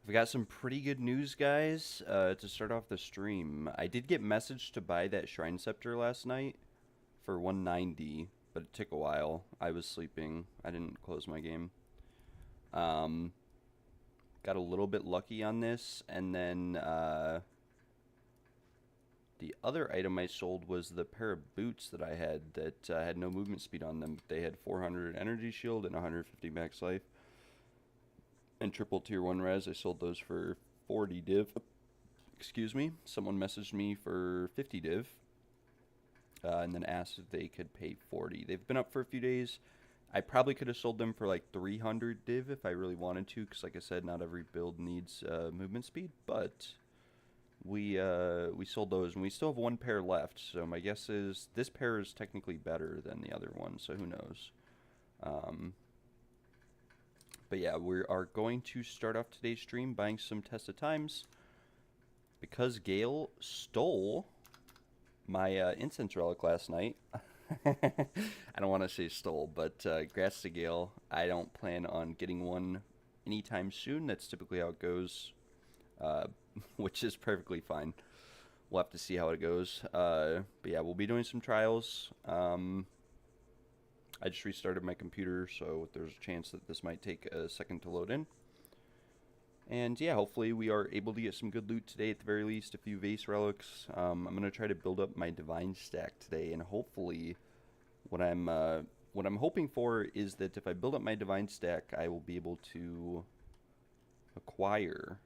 We got some pretty good news, guys, to start off the stream. I did get messaged to buy that Shrine Scepter last night for 190, but it took a while. I was sleeping. I didn't close my game. Got a little bit lucky on this, and then the other item I sold was the pair of boots that I had that had no movement speed on them. They had 400 energy shield and 150 max life. And triple tier 1 res. I sold those for 40 div. Excuse me. Someone messaged me for 50 div. And then asked if they could pay 40. They've been up for a few days. I probably could have sold them for like 300 div if I really wanted to, because like I said, not every build needs movement speed. But we sold those, and we still have one pair left. So my guess is this pair is technically better than the other one. So who knows? But yeah, we are going to start off today's stream buying some Tested Times because Gale stole my incense relic last night. I don't want to say stole, but congrats to Gale. I don't plan on getting one anytime soon. That's typically how it goes, which is perfectly fine. We'll have to see how it goes. But yeah, we'll be doing some trials. I just restarted my computer, so there's a chance that this might take a second to load in. And yeah, hopefully we are able to get some good loot today at the very least, a few vase relics. I'm going to try to build up my divine stack today, and hopefully what I'm hoping for is that if I build up my divine stack, I will be able to acquire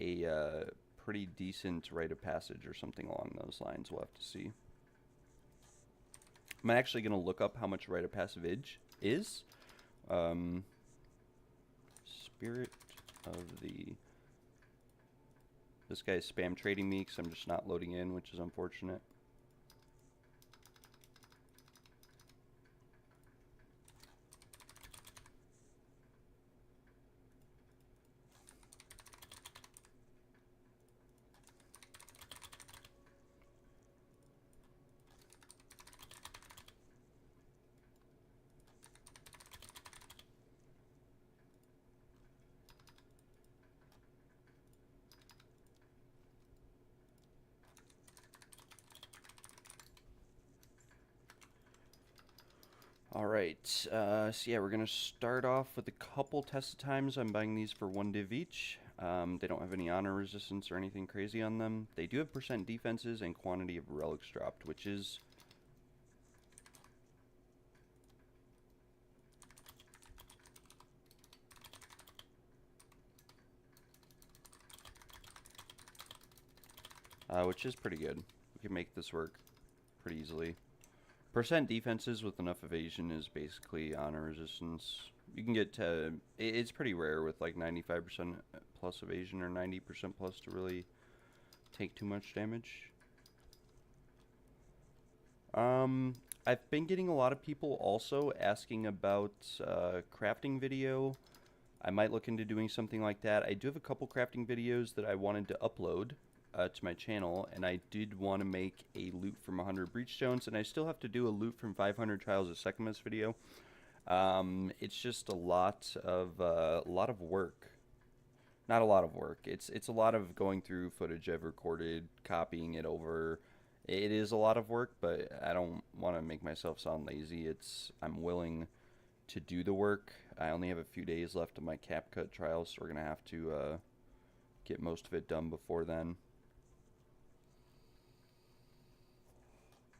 a pretty decent rite of passage or something along those lines. We'll have to see. I'm actually going to look up how much rite of passage is. Spirit of the... This guy is spam trading me because I'm just not loading in, which is unfortunate. Alright, so yeah, we're going to start off with a couple tested times. I'm buying these for 1 div each. They don't have any honor resistance or anything crazy on them. They do have percent defenses and quantity of relics dropped, which is... which is pretty good. We can make this work pretty easily. Percent defenses with enough evasion is basically honor resistance. You can get to... It's pretty rare with like 95% plus evasion or 90% plus to really take too much damage. I've been getting a lot of people also asking about crafting video. I might look into doing something like that. I do have a couple crafting videos that I wanted to upload to my channel, and I did want to make a loot from 100 breachstones, and I still have to do a loot from 500 trials of Sekhemas video. It's just a lot of work. Not a lot of work. It's a lot of going through footage I've recorded, copying it over. It is a lot of work, but I don't want to make myself sound lazy. I'm willing to do the work. I only have a few days left of my CapCut trials, so we're gonna have to get most of it done before then.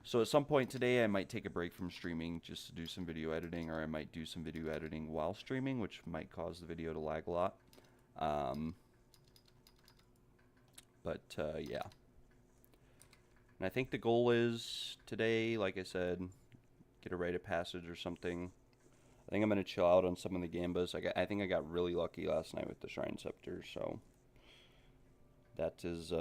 So at some point today, I might take a break from streaming just to do some video editing, or I might do some video editing while streaming, which might cause the video to lag a lot. Yeah. And I think the goal is today, like I said, get a rite of passage or something. I think I'm going to chill out on some of the Gambas. I think I got really lucky last night with the Shrine Scepter, so that is,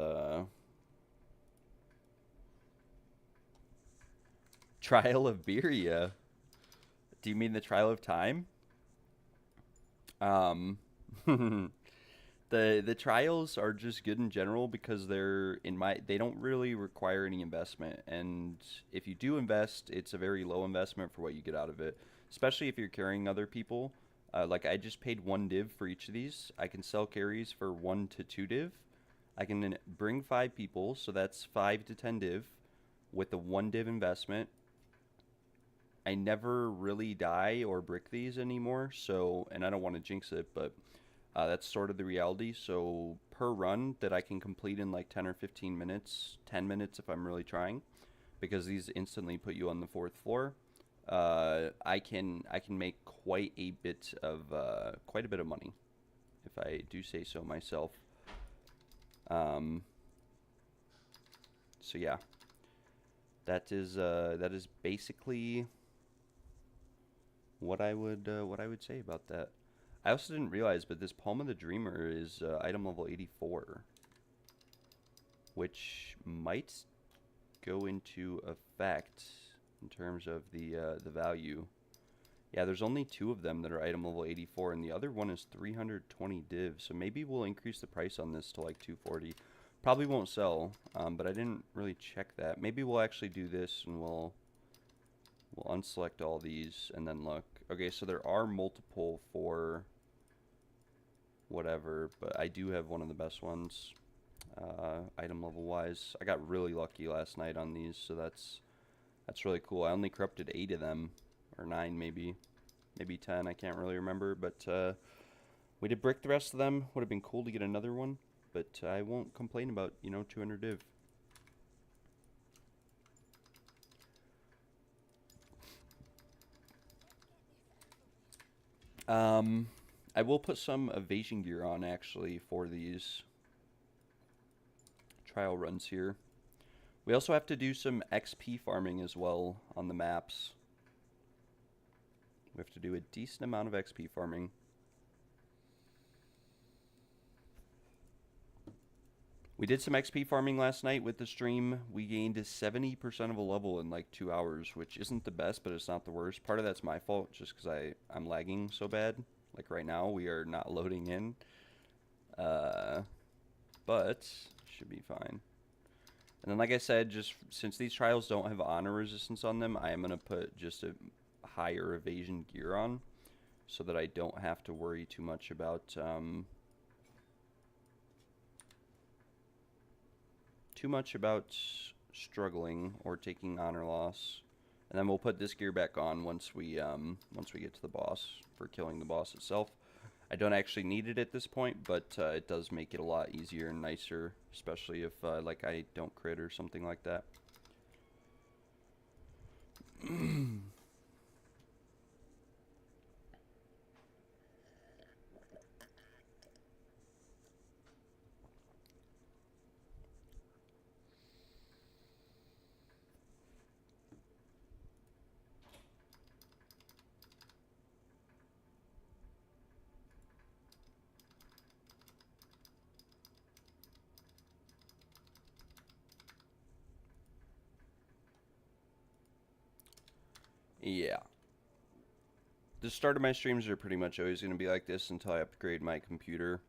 Trial of Beria. Do you mean the Trial of Time? The trials are just good in general because they don't really require any investment, and if you do invest, it's a very low investment for what you get out of it, especially if you're carrying other people. Like I just paid 1 div for each of these. I can sell carries for 1 to 2 div. I can bring 5 people, so that's 5 to 10 div with a 1 div investment. I never really die or brick these anymore, so, and I don't want to jinx it, but that's sort of the reality. So per run that I can complete in like 10 or 15 minutes, 10 minutes if I'm really trying, because these instantly put you on the 4th floor, I can make quite a bit of money, if I do say so myself. So yeah, that is basically what I would say about that. I also didn't realize, but this Palm of the Dreamer is item level 84, which might go into effect in terms of the value. Yeah, there's only 2 of them that are item level 84, and the other one is 320 div. So maybe we'll increase the price on this to like 240. Probably won't sell, but I didn't really check that. Maybe we'll actually do this, and we'll unselect all these and then look. Okay, so there are multiple for whatever, but I do have one of the best ones, item level wise. I got really lucky last night on these, so that's really cool. I only corrupted 8 of them, or 9 maybe 10, I can't really remember, but we did brick the rest of them. Would have been cool to get another one, but I won't complain about, 200 div. I will put some evasion gear on actually for these trial runs here. We also have to do some XP farming as well on the maps. We have to do a decent amount of XP farming. We did some XP farming last night with the stream. We gained 70% of a level in like 2 hours, which isn't the best, but it's not the worst. Part of that's my fault, just because I'm lagging so bad. Like right now, we are not loading in. But should be fine. And then like I said, just since these trials don't have honor resistance on them, I am going to put just a higher evasion gear on, so that I don't have to worry too much about struggling or taking honor loss. And then we'll put this gear back on once we get to the boss for killing the boss itself. I don't actually need it at this point, but it does make it a lot easier and nicer, especially if like I don't crit or something like that. Yeah. The start of my streams are pretty much always going to be like this until I upgrade my computer.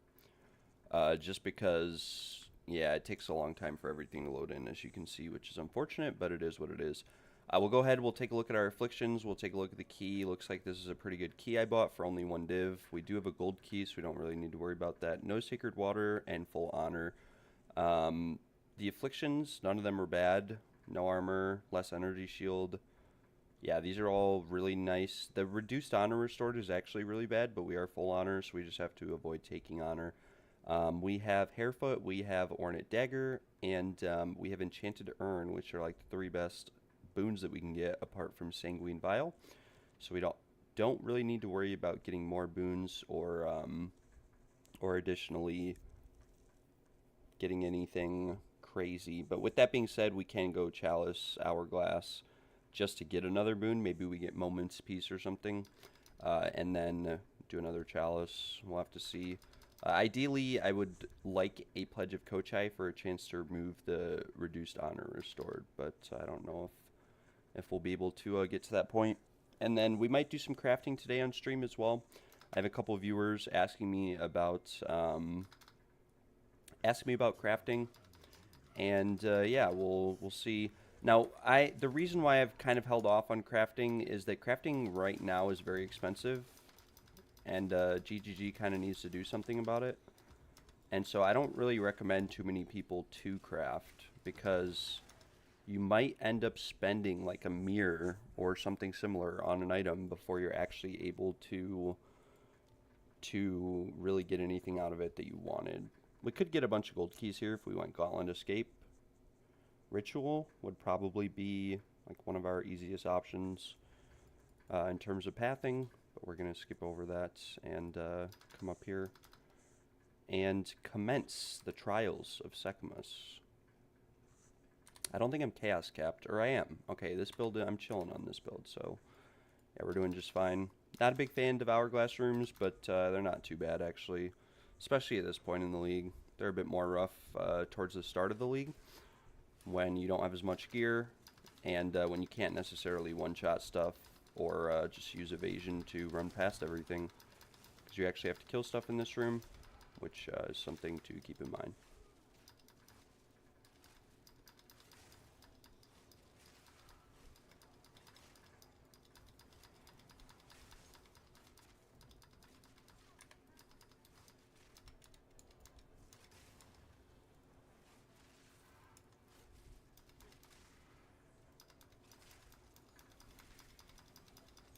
Just because, yeah, it takes a long time for everything to load in, as you can see, which is unfortunate, but it is what it is. We'll go ahead, we'll take a look at our afflictions, we'll take a look at the key. Looks like this is a pretty good key I bought for only 1 div. We do have a gold key, so we don't really need to worry about that. No sacred water and full honor. The afflictions, none of them are bad. No armor, less energy shield. Yeah, these are all really nice. The reduced honor restored is actually really bad, but we are full honor, so we just have to avoid taking honor. We have Hairfoot, we have Ornate Dagger, and we have Enchanted Urn, which are like the 3 best boons that we can get apart from Sanguine Vial. So we don't really need to worry about getting more boons or additionally getting anything crazy. But with that being said, we can go Chalice, Hourglass, just to get another boon. Maybe we get Moment's Peace or something, and then do another Chalice. We'll have to see. Ideally, I would like a Pledge of Kochai for a chance to remove the reduced honor restored, but I don't know if we'll be able to get to that point. And then we might do some crafting today on stream as well. I have a couple of viewers asking me about crafting, and yeah, we'll see. Now, the reason why I've kind of held off on crafting is that crafting right now is very expensive, and GGG kind of needs to do something about it. And so I don't really recommend too many people to craft, because you might end up spending like a mirror or something similar on an item before you're actually able to really get anything out of it that you wanted. We could get a bunch of gold keys here if we went Gauntlet Escape. Ritual would probably be like one of our easiest options in terms of pathing, but we're going to skip over that and come up here and commence the trials of Sekhemas. I don't think I'm chaos capped, or I am. Okay, this build, I'm chilling on this build, so yeah, we're doing just fine. Not a big fan of Hourglass rooms, but they're not too bad, actually, especially at this point in the league. They're a bit more rough towards the start of the league, when you don't have as much gear, and when you can't necessarily one-shot stuff, or just use evasion to run past everything, because you actually have to kill stuff in this room, which is something to keep in mind.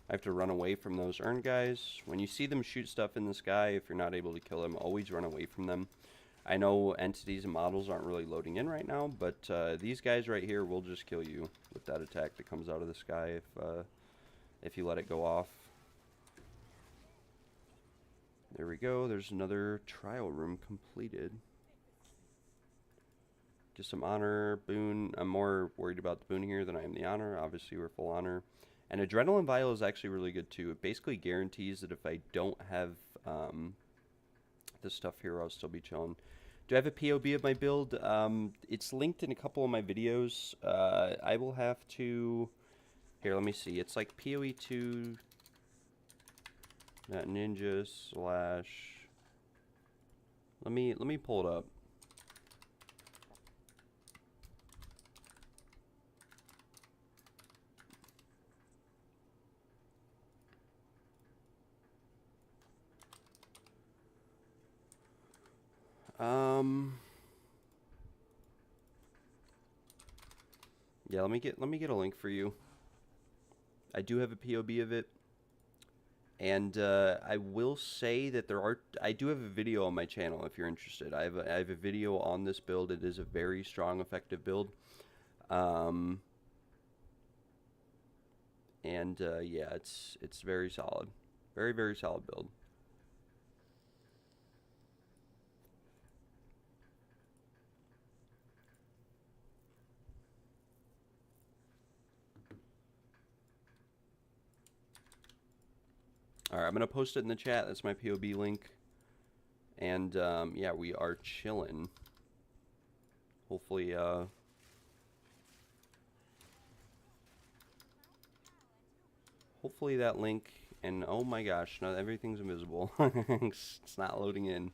I have to run away from those urn guys. When you see them shoot stuff in the sky, if you're not able to kill them, always run away from them. I know entities and models aren't really loading in right now, but these guys right here will just kill you with that attack that comes out of the sky if you let it go off. There we go. There's another trial room completed. Just some honor, boon. I'm more worried about the boon here than I am the honor. Obviously, we're full honor. And Adrenaline Vial is actually really good too. It basically guarantees that if I don't have this stuff here, I'll still be chilling. Do I have a POB of my build? It's linked in a couple of my videos. I will have to... Here, let me see. It's like PoE2... Ninja slash... Let me pull it up. Yeah, let me get a link for you. I do have a POB of it, and I will say that I do have a video on my channel if you're interested. I have a video on this build. It is a very strong, effective build. And yeah, it's very solid, very, very solid build. Alright, I'm going to post it in the chat. That's my POB link. And, yeah, we are chilling. Hopefully, hopefully that link, and oh my gosh, now everything's invisible. It's not loading in.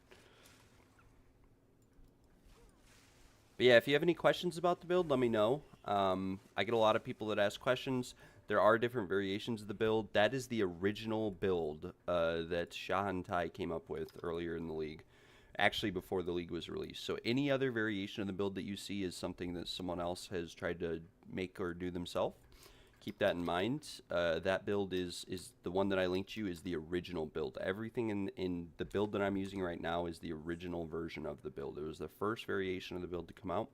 But yeah, if you have any questions about the build, let me know. I get a lot of people that ask questions. There are different variations of the build. That is the original build that Shahan Tai came up with earlier in the league. Actually, before the league was released. So any other variation of the build that you see is something that someone else has tried to make or do themselves. Keep that in mind. That build is the one that I linked you is the original build. Everything in the build that I'm using right now is the original version of the build. It was the first variation of the build to come out.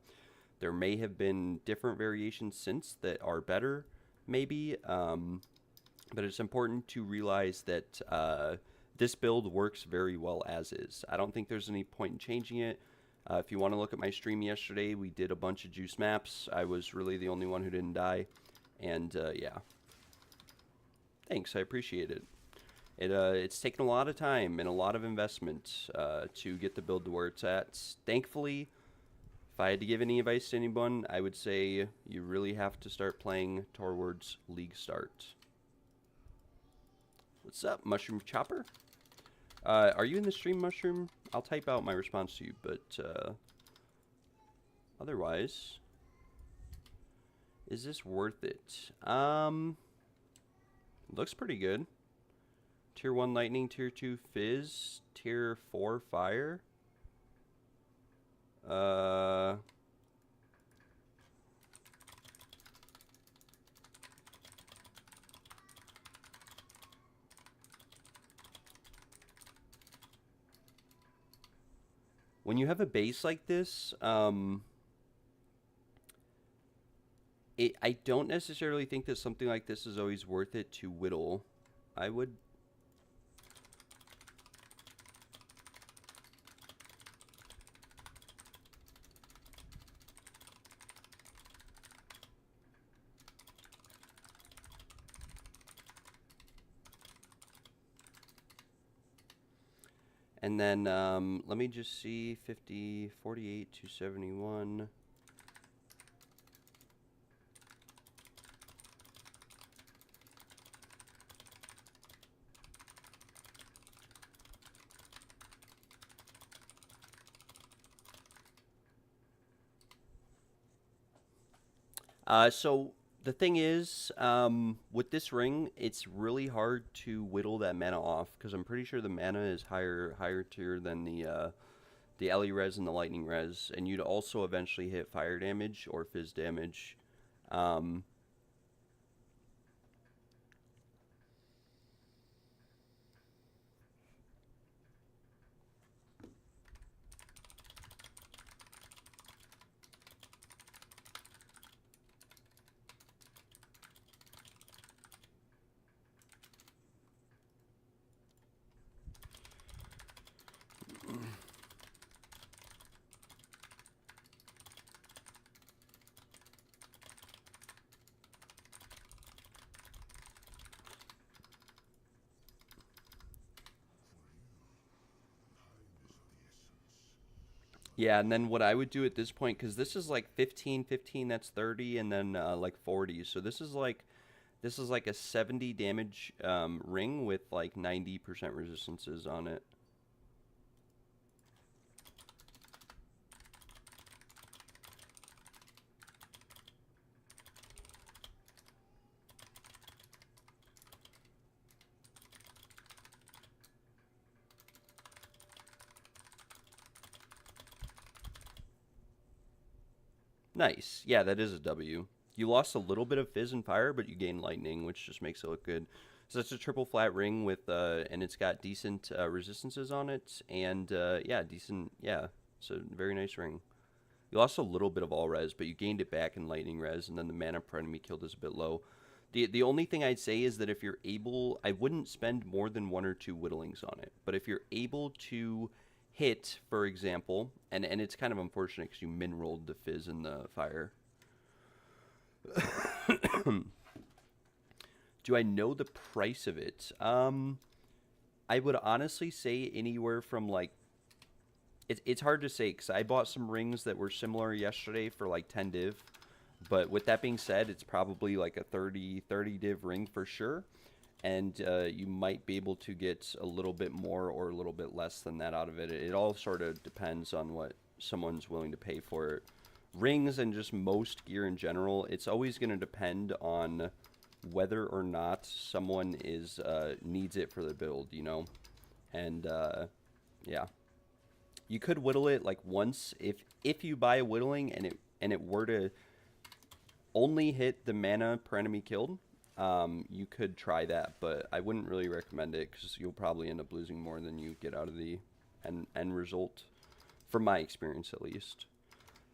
There may have been different variations since that are better, maybe, but it's important to realize that this build works very well as is. I don't think there's any point in changing it. If you want to look at my stream yesterday, we did a bunch of juice maps. I was really the only one who didn't die. And yeah, thanks, I appreciate it. It's taken a lot of time and a lot of investment to get the build to where it's at. Thankfully, if I had to give any advice to anyone, I would say you really have to start playing towards League Start. What's up, Mushroom Chopper? Are you in the stream, Mushroom? I'll type out my response to you, but otherwise, is this worth it? Looks pretty good. Tier 1 Lightning, Tier 2 Fizz, Tier 4 Fire. When you have a base like this, I don't necessarily think that something like this is always worth it to whittle. I would... And then, let me just see, 50, 48, 271. So the thing is, with this ring, it's really hard to whittle that mana off because I'm pretty sure the mana is higher tier than the Ellie res and the lightning res, and you'd also eventually hit fire damage or fizz damage. Yeah, and then what I would do at this point, because this is like 15, 15, that's 30, and then like 40. So this is like a 70 damage ring with like 90% resistances on it. Nice. Yeah, that is a W. You lost a little bit of fizz and fire, but you gained lightning, which just makes it look good. So that's a triple flat ring with, and it's got decent resistances on it, and yeah, decent, yeah, so very nice ring. You lost a little bit of all res, but you gained it back in lightning res, and then the mana per enemy killed is a bit low. The only thing I'd say is that if you're able, I wouldn't spend more than 1 or 2 whittlings on it, but if you're able to hit, for example, and it's kind of unfortunate because you min-rolled the fizz and the fire. Do I know the price of it? I would honestly say anywhere from like, it's hard to say because I bought some rings that were similar yesterday for like 10 div. But with that being said, it's probably like a 30 div ring for sure. and you might be able to get a little bit more or a little bit less than that out of it. It all sort of depends on what someone's willing to pay for it. Rings and just most gear in general, it's always going to depend on whether or not someone is needs it for the build, you know? And yeah. You could whittle it like once if you buy a whittling and it were to only hit the mana per enemy killed. You could try that, but I wouldn't really recommend it because you'll probably end up losing more than you get out of the end result, from my experience at least.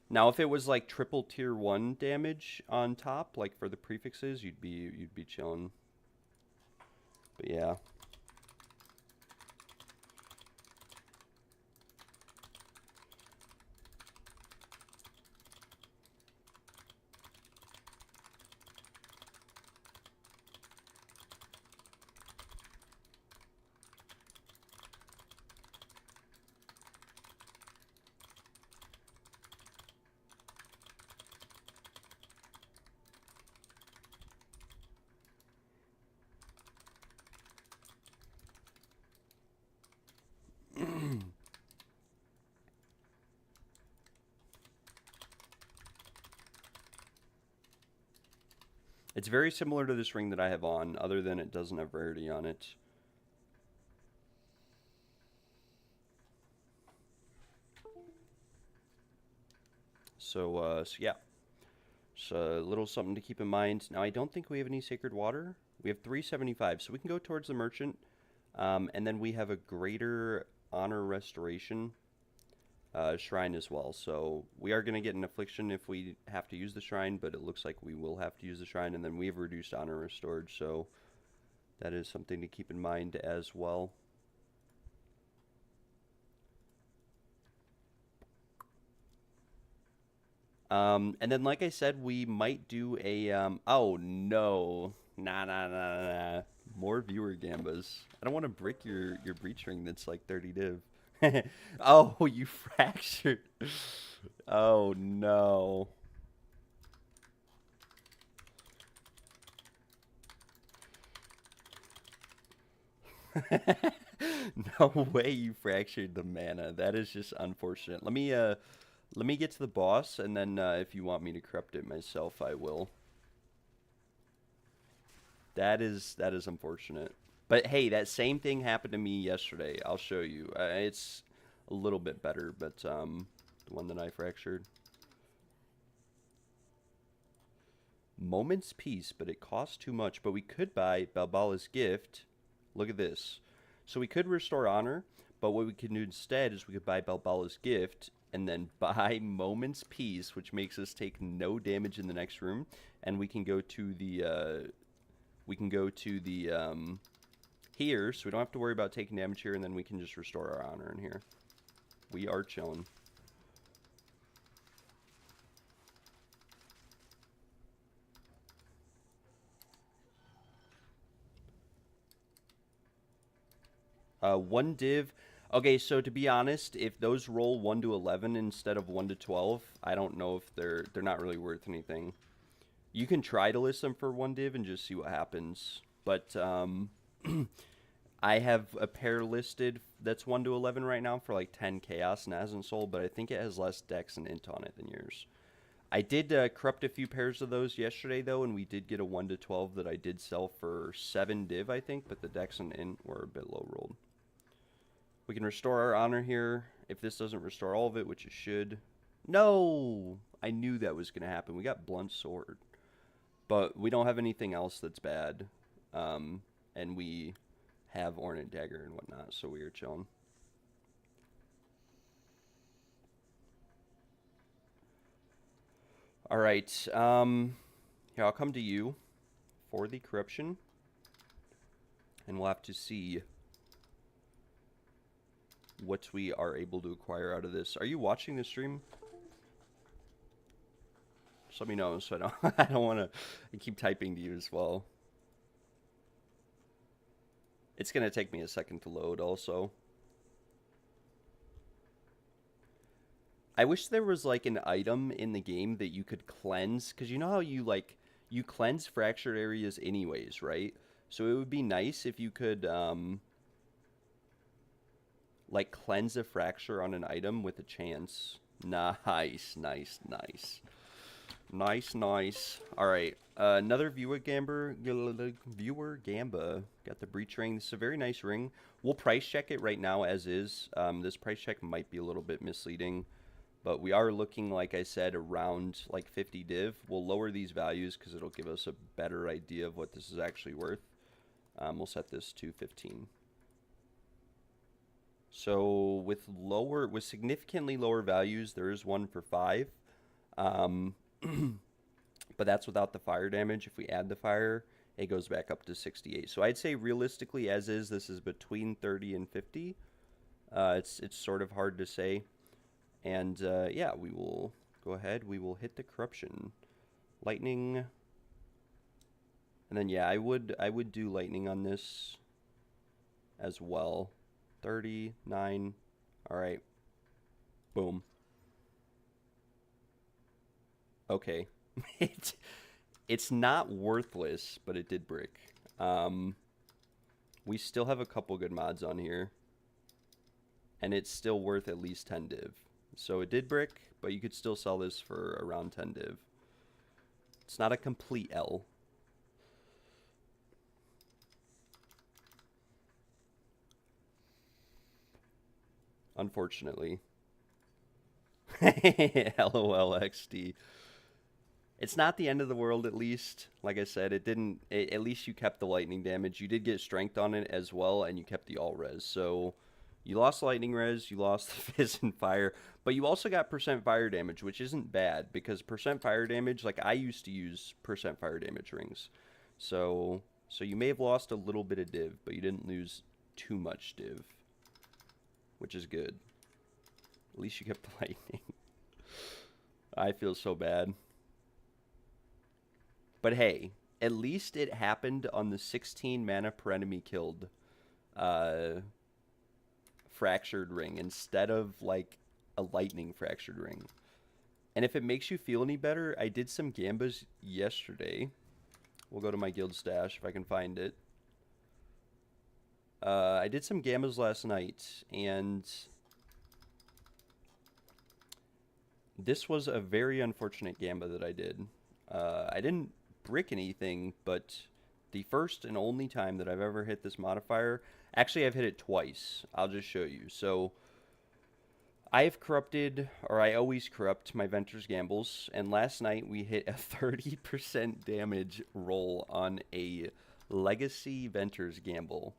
Now, if it was like triple tier 1 damage on top, like for the prefixes, you'd be chilling. But yeah. It's very similar to this ring that I have on, other than it doesn't have rarity on it. So yeah. So a little something to keep in mind. Now, I don't think we have any sacred water. We have 375, so we can go towards the merchant. And then we have a greater honor restoration shrine as well. So we are going to get an affliction if we have to use the shrine, but it looks like we will have to use the shrine. And then we have reduced honor restored, so that is something to keep in mind as well. And then, like I said, we might do a, oh no, nah. More viewer gambas. I don't want to break your breach ring that's like 30 div. Oh, you fractured. Oh no. No way you fractured the mana. That is just unfortunate. Let me get to the boss, and then if you want me to corrupt it myself, I will. That is unfortunate. But hey, that same thing happened to me yesterday. I'll show you. It's a little bit better, but the one that I fractured. Moment's Peace, but it costs too much. But we could buy Balbala's Gift. Look at this. So we could restore honor, but what we could do instead is we could buy Balbala's Gift and then buy Moment's Peace, which makes us take no damage in the next room, and we can go to the here, so we don't have to worry about taking damage here, and then we can just restore our honor in here. We are chilling. One div. Okay, so to be honest, if those roll 1 to 11 instead of 1 to 12, I don't know if they're not really worth anything. You can try to list them for 1 div and just see what happens. But I have a pair listed that's 1 to 11 right now for like 10 chaos and hasn't sold, but I think it has less dex and int on it than yours. I did corrupt a few pairs of those yesterday, though, and we did get a 1 to 12 that I did sell for 7 div, I think, but the dex and int were a bit low rolled. We can restore our honor here. If this doesn't restore all of it, which it should. No! I knew that was going to happen. We got Blunt Sword. But we don't have anything else that's bad. And we have Ornate Dagger and whatnot, so we are chilling. Alright, here, I'll come to you for the corruption. And we'll have to see what we are able to acquire out of this. Are you watching the stream? Just let me know so I don't want to keep typing to you as well. It's going to take me a second to load also. I wish there was like an item in the game that you could cleanse, because you know how you cleanse fractured areas anyways, right? So it would be nice if you could, like, cleanse a fracture on an item with a chance. Nice, nice, nice. Nice, nice. Alright, another viewer Gamba. Got the breach ring. This is a very nice ring. We'll price check it right now as is. This price check might be a little bit misleading, but we are looking, like I said, around like 50 div. We'll lower these values because it'll give us a better idea of what this is actually worth. We'll set this to 15. So with significantly lower values, there is one for 5. But that's without the fire damage. If we add the fire, it goes back up to 68. So I'd say realistically, as is, this is between 30 and 50. It's sort of hard to say. And yeah, we will go ahead. We will hit the corruption, lightning, and then yeah, I would do lightning on this as well. 39. All right. Boom. Okay. It's not worthless, but it did brick. We still have a couple good mods on here, and it's still worth at least 10 div. So it did brick, but you could still sell this for around 10 div. It's not a complete L. Unfortunately. LOL XD. It's not the end of the world, at least. Like I said, at least you kept the lightning damage. You did get strength on it as well, and you kept the all res. So you lost lightning res, you lost the fizz and fire, but you also got percent fire damage, which isn't bad, because percent fire damage, like I used to use percent fire damage rings. So you may have lost a little bit of div, but you didn't lose too much div, which is good. At least you kept the lightning. I feel so bad. But hey, at least it happened on the 16 mana per enemy killed fractured ring instead of like a lightning fractured ring. And if it makes you feel any better, I did some Gambas yesterday. We'll go to my guild stash if I can find it. I did some Gambas last night, and this was a very unfortunate Gamba that I did. I didn't brick anything, but the first and only time that I've ever hit this modifier, actually I've hit it twice. I'll just show you. So I've corrupted, or I always corrupt my Venter's Gambles, and last night we hit a 30% damage roll on a Legacy Venter's Gamble.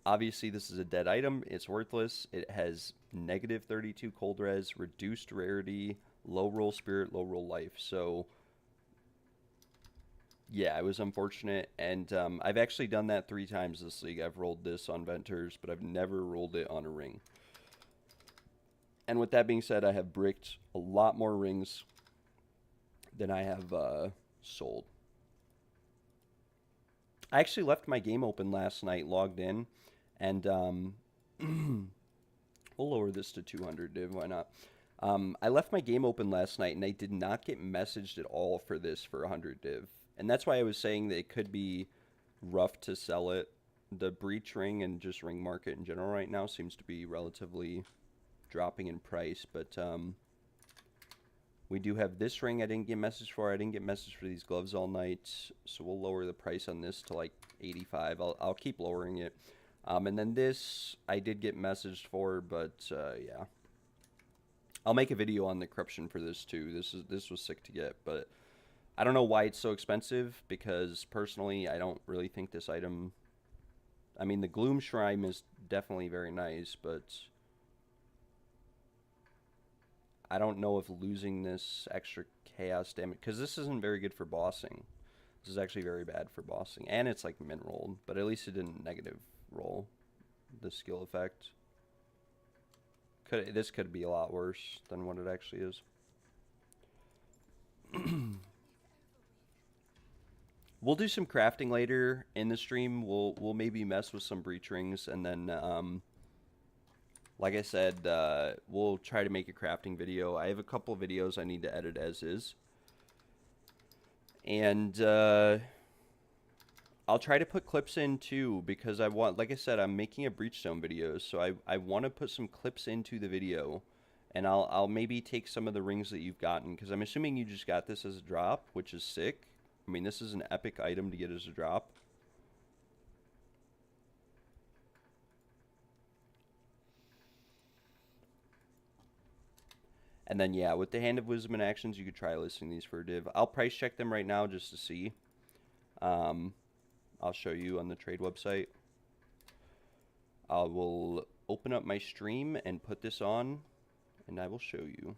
Obviously this is a dead item, it's worthless. It has negative 32 cold res, reduced rarity, low roll spirit, low roll life. So yeah, it was unfortunate, and I've actually done that 3 times this league. I've rolled this on Venters, but I've never rolled it on a ring. And with that being said, I have bricked a lot more rings than I have sold. I actually left my game open last night, logged in, and we'll lower this to 200 div, why not? I left my game open last night, and I did not get messaged at all for this for 100 div. And that's why I was saying that it could be rough to sell it. The breach ring and just ring market in general right now seems to be relatively dropping in price. But we do have this ring I didn't get messaged for. I didn't get messaged for these gloves all night. So we'll lower the price on this to like 85. I'll keep lowering it. And then this I did get messaged for, but yeah. I'll make a video on the corruption for this too. This was sick to get, but I don't know why it's so expensive, because personally I don't really think this item, I mean the Gloom Shrine is definitely very nice, but I don't know if losing this extra chaos damage, because this isn't very good for bossing. This is actually very bad for bossing, and it's like min rolled, but at least it didn't negative roll the skill effect. This could be a lot worse than what it actually is. We'll do some crafting later in the stream. We'll maybe mess with some breach rings, and then like I said, we'll try to make a crafting video. I have a couple videos I need to edit as is, and I'll try to put clips in too because I want, like I said, I'm making a Breachstone video, so I want to put some clips into the video, and I'll maybe take some of the rings that you've gotten because I'm assuming you just got this as a drop, which is sick. I mean, this is an epic item to get as a drop. And then, yeah, with the Hand of Wisdom and actions, you could try listing these for a div. I'll price check them right now just to see. I'll show you on the trade website. I will open up my stream and put this on, and I will show you.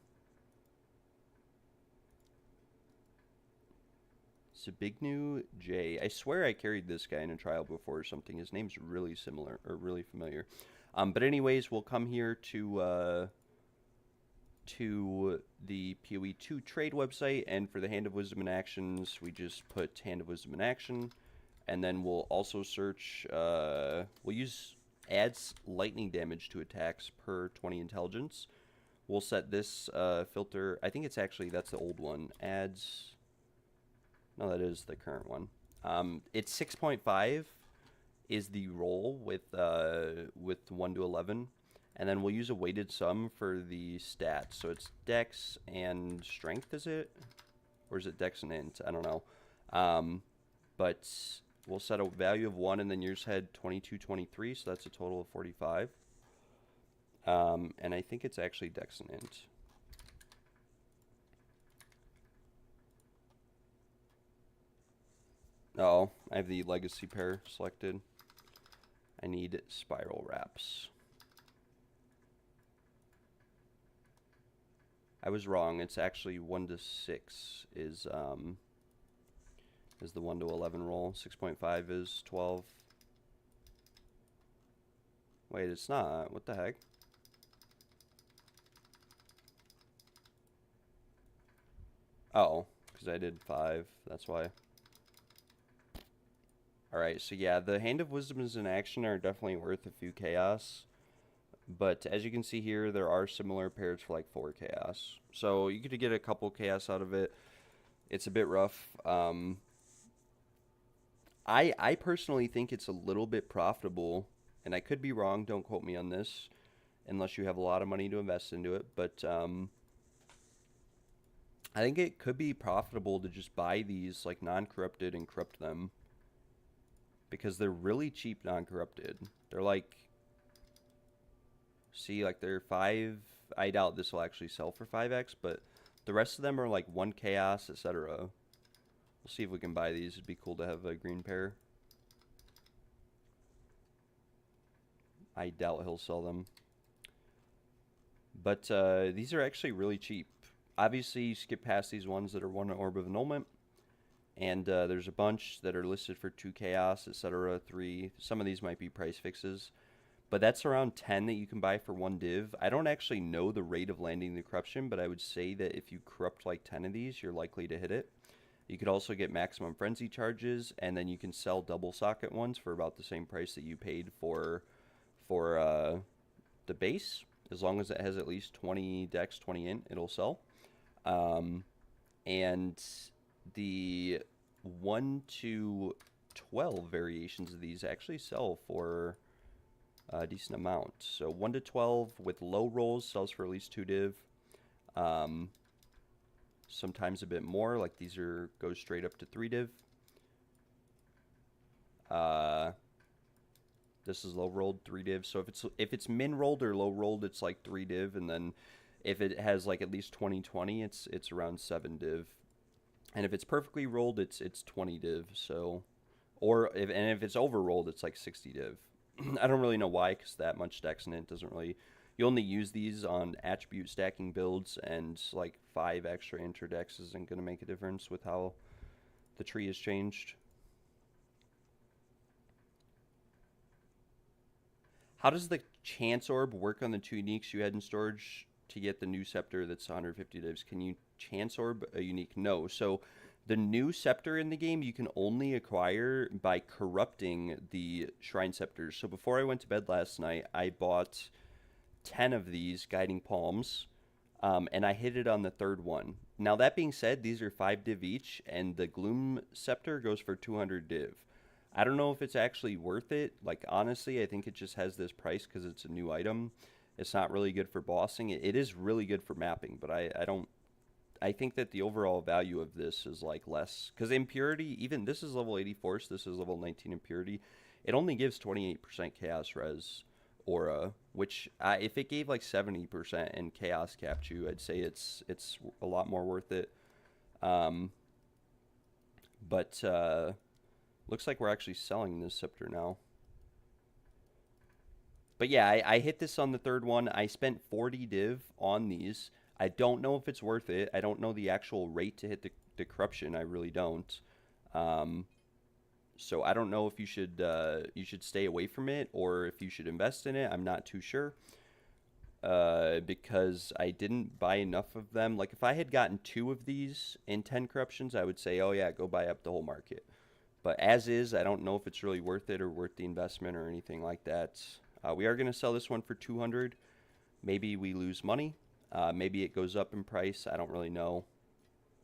Sabignu J. I swear I carried this guy in a trial before or something. His name's really similar, or really familiar. But anyways, we'll come here to the PoE2 trade website, and for the Hand of Wisdom and actions, we just put Hand of Wisdom and action, and then we'll also search, we'll use adds lightning damage to attacks per 20 intelligence. We'll set this filter, I think it's actually, that's the old one, adds, no, that is the current one. It's 6.5 is the roll with 1 to 11. And then we'll use a weighted sum for the stats. So it's dex and strength, is it? Or is it dex and int? I don't know. But we'll set a value of 1, and then yours had 22, 23, so that's a total of 45. And I think it's actually dex and int. Oh, I have the legacy pair selected. I need spiral wraps. I was wrong. It's actually 1 to 6 is the 1 to 11 roll. 6.5 is 12. Wait, it's not. What the heck? Oh, because I did 5. That's why. Alright, so yeah, the Hand of Wisdom is in action are definitely worth a few chaos. But as you can see here, there are similar pairs for like 4 chaos. So you could get a couple chaos out of it. It's a bit rough. I personally think it's a little bit profitable, and I could be wrong, don't quote me on this, unless you have a lot of money to invest into it, but I think it could be profitable to just buy these like non-corrupted and corrupt them, because they're really cheap non-corrupted. They're like, see, like they're 5, I doubt this will actually sell for 5x, but the rest of them are like 1 chaos, etc. We'll see if we can buy these. It'd be cool to have a green pair. I doubt he'll sell them. But these are actually really cheap. Obviously, you skip past these ones that are 1 Orb of Annulment. And there's a bunch that are listed for 2 chaos, etc. 3. Some of these might be price fixes. But that's around 10 that you can buy for 1 div. I don't actually know the rate of landing the corruption, but I would say that if you corrupt like 10 of these, you're likely to hit it. You could also get maximum frenzy charges, and then you can sell double socket ones for about the same price that you paid for the base. As long as it has at least 20 dex, 20 int, it'll sell. And the 1 to 12 variations of these actually sell for a decent amount. So 1 to 12 with low rolls sells for at least 2 div. Sometimes a bit more, like these go straight up to 3 div. This is low rolled, 3 div. So if it's min rolled or low rolled, it's like 3 div, and then if it has like at least 20/20, it's around 7 div. And if it's perfectly rolled, it's 20 div. So, if it's over rolled, it's like 60 div. I don't really know why, because that much dex in it doesn't really. You only use these on attribute stacking builds, and like 5 extra interdex isn't going to make a difference with how the tree has changed. How does the chance orb work on the 2 uniques you had in storage to get the new scepter that's 150 divs? Can you chance orb a unique? No. So the new scepter in the game you can only acquire by corrupting the shrine scepters. So before I went to bed last night, I bought 10 of these guiding palms, and I hit it on the 3rd one. Now that being said, these are 5 div each, and the gloom scepter goes for 200 div. I don't know if it's actually worth it. Like, honestly, I think it just has this price because it's a new item. It's not really good for bossing. It is really good for mapping, but I don't. I think that the overall value of this is like less because impurity. Even this is level 84, so this is level 19 impurity. It only gives 28% chaos res aura, which if it gave like 70% in chaos capture, I'd say it's a lot more worth it. Um, but looks like we're actually selling this scepter now. But yeah, I hit this on the third one. I spent 40 div on these. I don't know if it's worth it. I don't know the actual rate to hit the corruption. I really don't. Um, so I don't know if you should stay away from it or if you should invest in it. I'm not too sure. Because I didn't buy enough of them. Like if I had gotten 2 of these in 10 corruptions, I would say, oh yeah, go buy up the whole market. But as is, I don't know if it's really worth it or worth the investment or anything like that. We are going to sell this one for 200. Maybe we lose money. Maybe it goes up in price. I don't really know.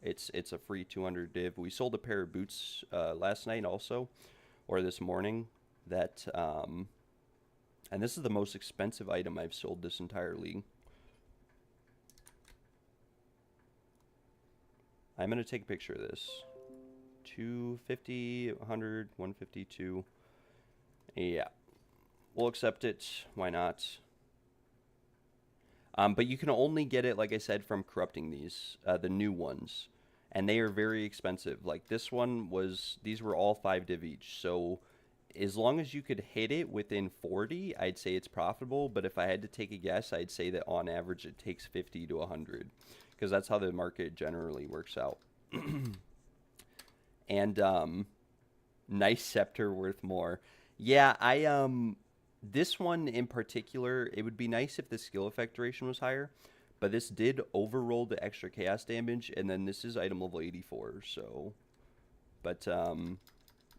It's a free 200 div. We sold a pair of boots last night also, or this morning. That and this is the most expensive item I've sold this entire league. I'm gonna take a picture of this. 250, 100, 152. Yeah, we'll accept it. Why not? But you can only get it, like I said, from corrupting these, the new ones. And they are very expensive. Like this one was, these were all 5 div each. So as long as you could hit it within 40, I'd say it's profitable. But if I had to take a guess, I'd say that on average it takes 50 to 100. Because that's how the market generally works out. And nice scepter worth more. Yeah, this one in particular, it would be nice if the skill effect duration was higher, but this did overroll the extra chaos damage, and then this is item level 84, so, but,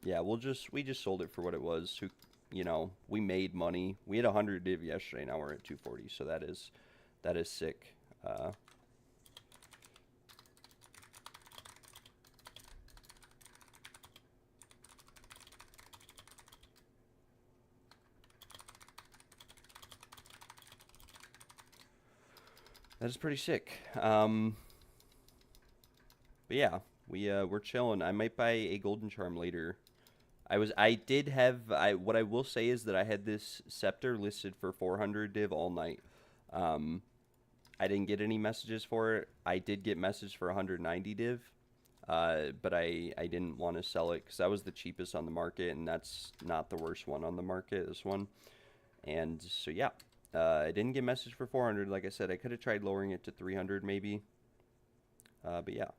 yeah, we just sold it for what it was. You know, we made money. We had 100 div yesterday, now we're at 240, so that is sick. That is pretty sick. But yeah, we're chilling. I might buy a golden charm later. What I will say is that I had this scepter listed for 400 div all night. I didn't get any messages for it. I did get messages for 190 div. But I didn't want to sell it because that was the cheapest on the market, and that's not the worst one on the market, this one. And so yeah. I didn't get message for 400. Like I said, I could have tried lowering it to 300 maybe. But yeah.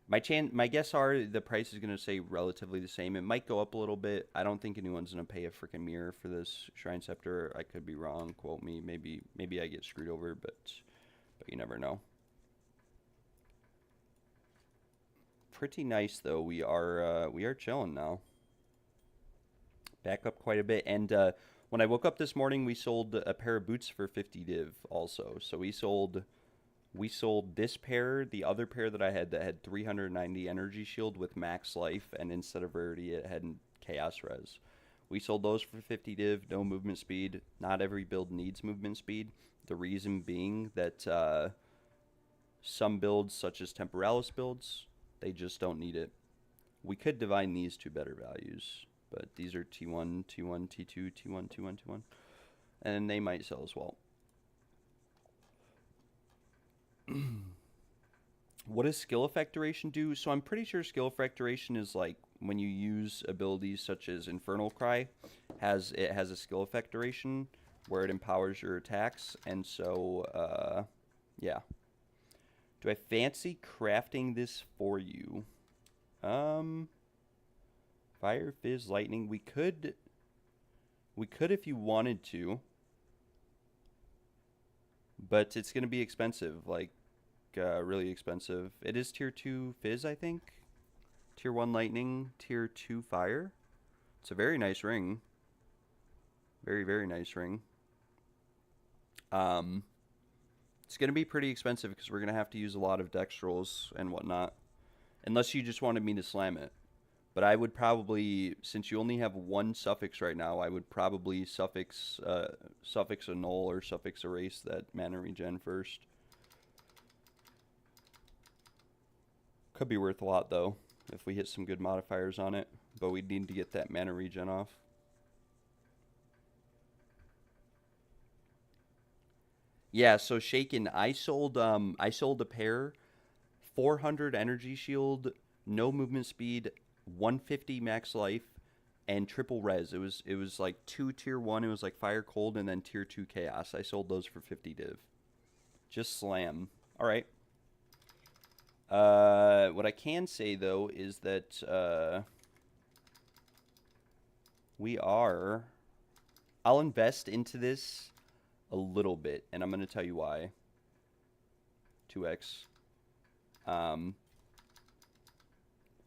My guess are the price is going to stay relatively the same. It might go up a little bit. I don't think anyone's going to pay a freaking mirror for this Shrine Scepter. I could be wrong. Quote me. Maybe I get screwed over, but you never know. Pretty nice though. We are chilling now. Back up quite a bit, and when I woke up this morning, we sold a pair of boots for 50 div also. So we sold this pair, the other pair that I had that had 390 energy shield with max life, and instead of rarity, it had chaos res. We sold those for 50 div, no movement speed. Not every build needs movement speed. The reason being that some builds, such as Temporalis builds, they just don't need it. We could divine these to better values. But these are T1, T1, T2, T1, T1, T1. And they might sell as well. What does skill effect duration do? So I'm pretty sure skill effect duration is like when you use abilities such as Infernal Cry. It has a skill effect duration where it empowers your attacks. And so, yeah. Do I fancy crafting this for you? Fire, Fizz, Lightning. We could if you wanted to. But it's going to be expensive, like really expensive. It is tier 2 Fizz, I think. Tier 1 Lightning, tier 2 Fire. It's a very nice ring. Very, very nice ring. It's going to be pretty expensive because we're going to have to use a lot of dex rolls and whatnot. Unless you just wanted me to slam it. But I would probably, since you only have one suffix right now, I would probably suffix annul or suffix erase that mana regen first. Could be worth a lot though, if we hit some good modifiers on it. But we need to get that mana regen off. Yeah, so Shaken, I sold a pair, 400 energy shield, no movement speed, 150 max life, and triple res. It was like 2 tier 1, it was like fire cold, and then tier 2 chaos. I sold those for 50 div. Just slam. Alright. What I can say though is that I'll invest into this a little bit, and I'm going to tell you why. 2x. I'm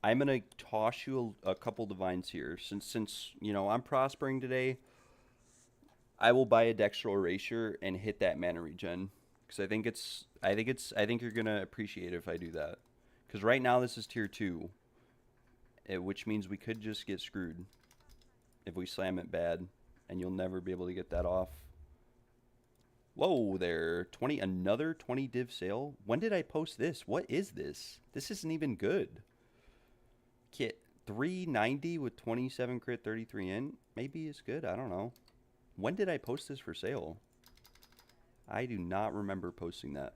going to toss you a couple divines here. Since you know I'm prospering today, I will buy a Dextral Erasure and hit that mana regen, because I think you're going to appreciate it if I do that. Because right now this is tier 2, which means we could just get screwed if we slam it bad, and you'll never be able to get that off. Whoa there, another 20 div sale? When did I post this? What is this? This isn't even good. Kit 390 with 27 crit, 33 in. Maybe it's good, I don't know. When did I post this for sale? I do not remember posting that.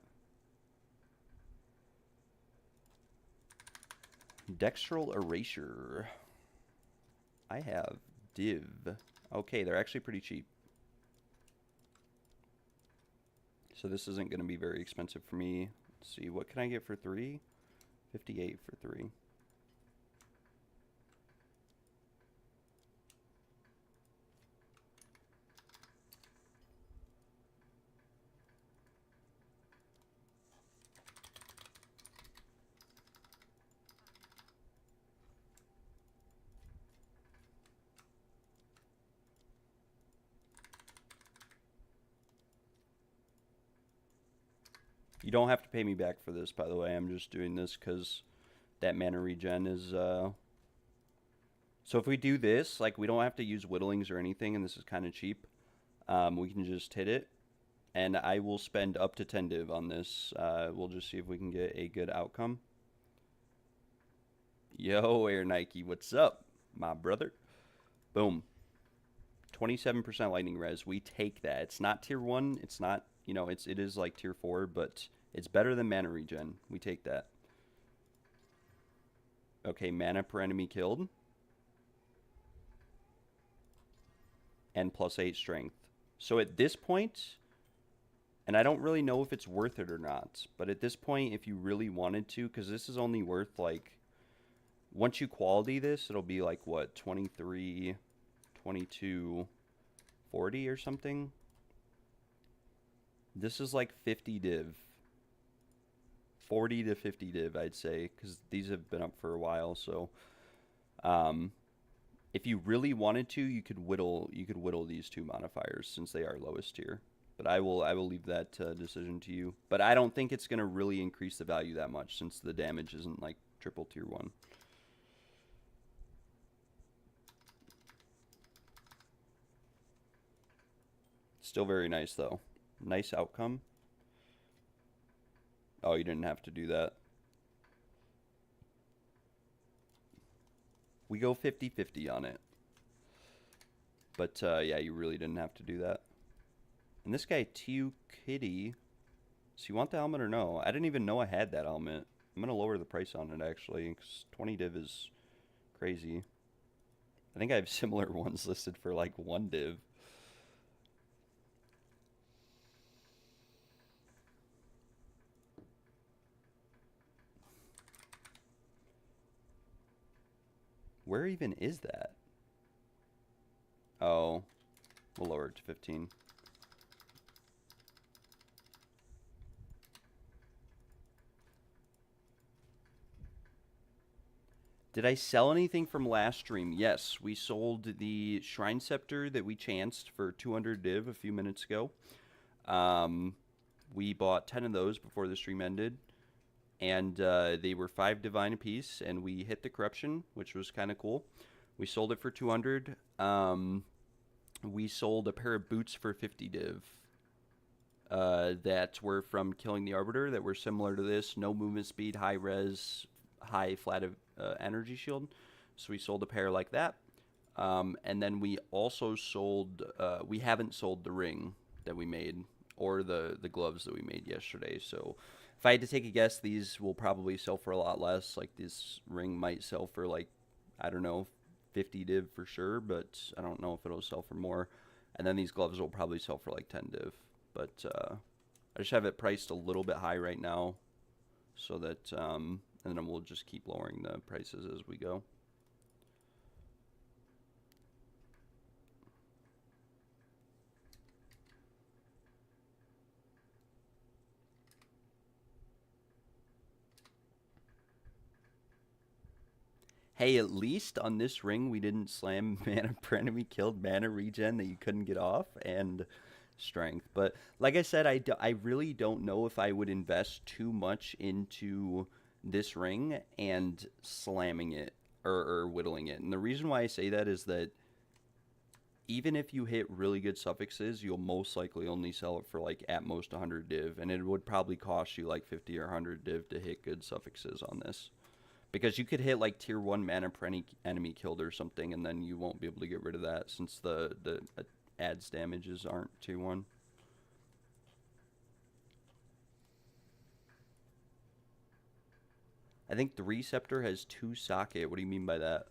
Dextral Erasure. I have div. Okay, they're actually pretty cheap. So this isn't going to be very expensive for me. Let's see, what can I get for 3? 58 for 3. You don't have to pay me back for this, by the way. I'm just doing this because that mana regen is... So if we do this, like, we don't have to use whittlings or anything, and this is kind of cheap. We can just hit it, and I will spend up to 10 div on this. We'll just see if we can get a good outcome. Yo, Air Nike, what's up, my brother? Boom. 27% lightning res. We take that. It's not tier 1. It's not... You know, it is like tier 4, but it's better than mana regen. We take that. Okay, mana per enemy killed. And +8 strength. So at this point, and I don't really know if it's worth it or not, but at this point, if you really wanted to, because this is only worth like, once you quality this, it'll be like what, 23, 22, 40 or something? This is like 50 div. 40 to 50 div, I'd say, because these have been up for a while. So, if you really wanted to, you could whittle these two modifiers since they are lowest tier. But I will leave that decision to you. But I don't think it's gonna really increase the value that much since the damage isn't like triple tier 1. Still very nice though. Nice outcome. Oh, you didn't have to do that. We go 50-50 on it. But, yeah, you really didn't have to do that. And this guy, Tiu Kitty. So you want the helmet or no? I didn't even know I had that helmet. I'm going to lower the price on it, actually. Because 20 div is crazy. I think I have similar ones listed for, like, 1 div. Where even is that? Oh, we'll lower it to 15. Did I sell anything from last stream? Yes, we sold the Shrine Scepter that we chanced for 200 div a few minutes ago. We bought 10 of those before the stream ended. and they were 5 divine apiece, and we hit the corruption, which was kind of cool. We sold it for 200. We sold a pair of boots for 50 div. That were from killing the Arbiter, that were similar to this. No movement speed, high res, high flat energy shield. So we sold a pair like that. And then we also sold, we haven't sold the ring that we made, or the gloves that we made yesterday. So if I had to take a guess, these will probably sell for a lot less. Like, this ring might sell for, like, I don't know, 50 div for sure, but I don't know if it'll sell for more. And then these gloves will probably sell for like 10 div. But I just have it priced a little bit high right now, so that, and then we'll just keep lowering the prices as we go. Hey, at least on this ring we didn't slam mana per enemy killed, mana regen that you couldn't get off, and strength. But like I said, I really don't know if I would invest too much into this ring and slamming it, or whittling it. And the reason why I say that is that even if you hit really good suffixes, you'll most likely only sell it for like at most 100 div, and it would probably cost you like 50 or 100 div to hit good suffixes on this. Because you could hit like tier 1 mana per enemy killed or something, and then you won't be able to get rid of that, since the adds damages aren't tier 1. I think the Receptor has 2 socket. What do you mean by that?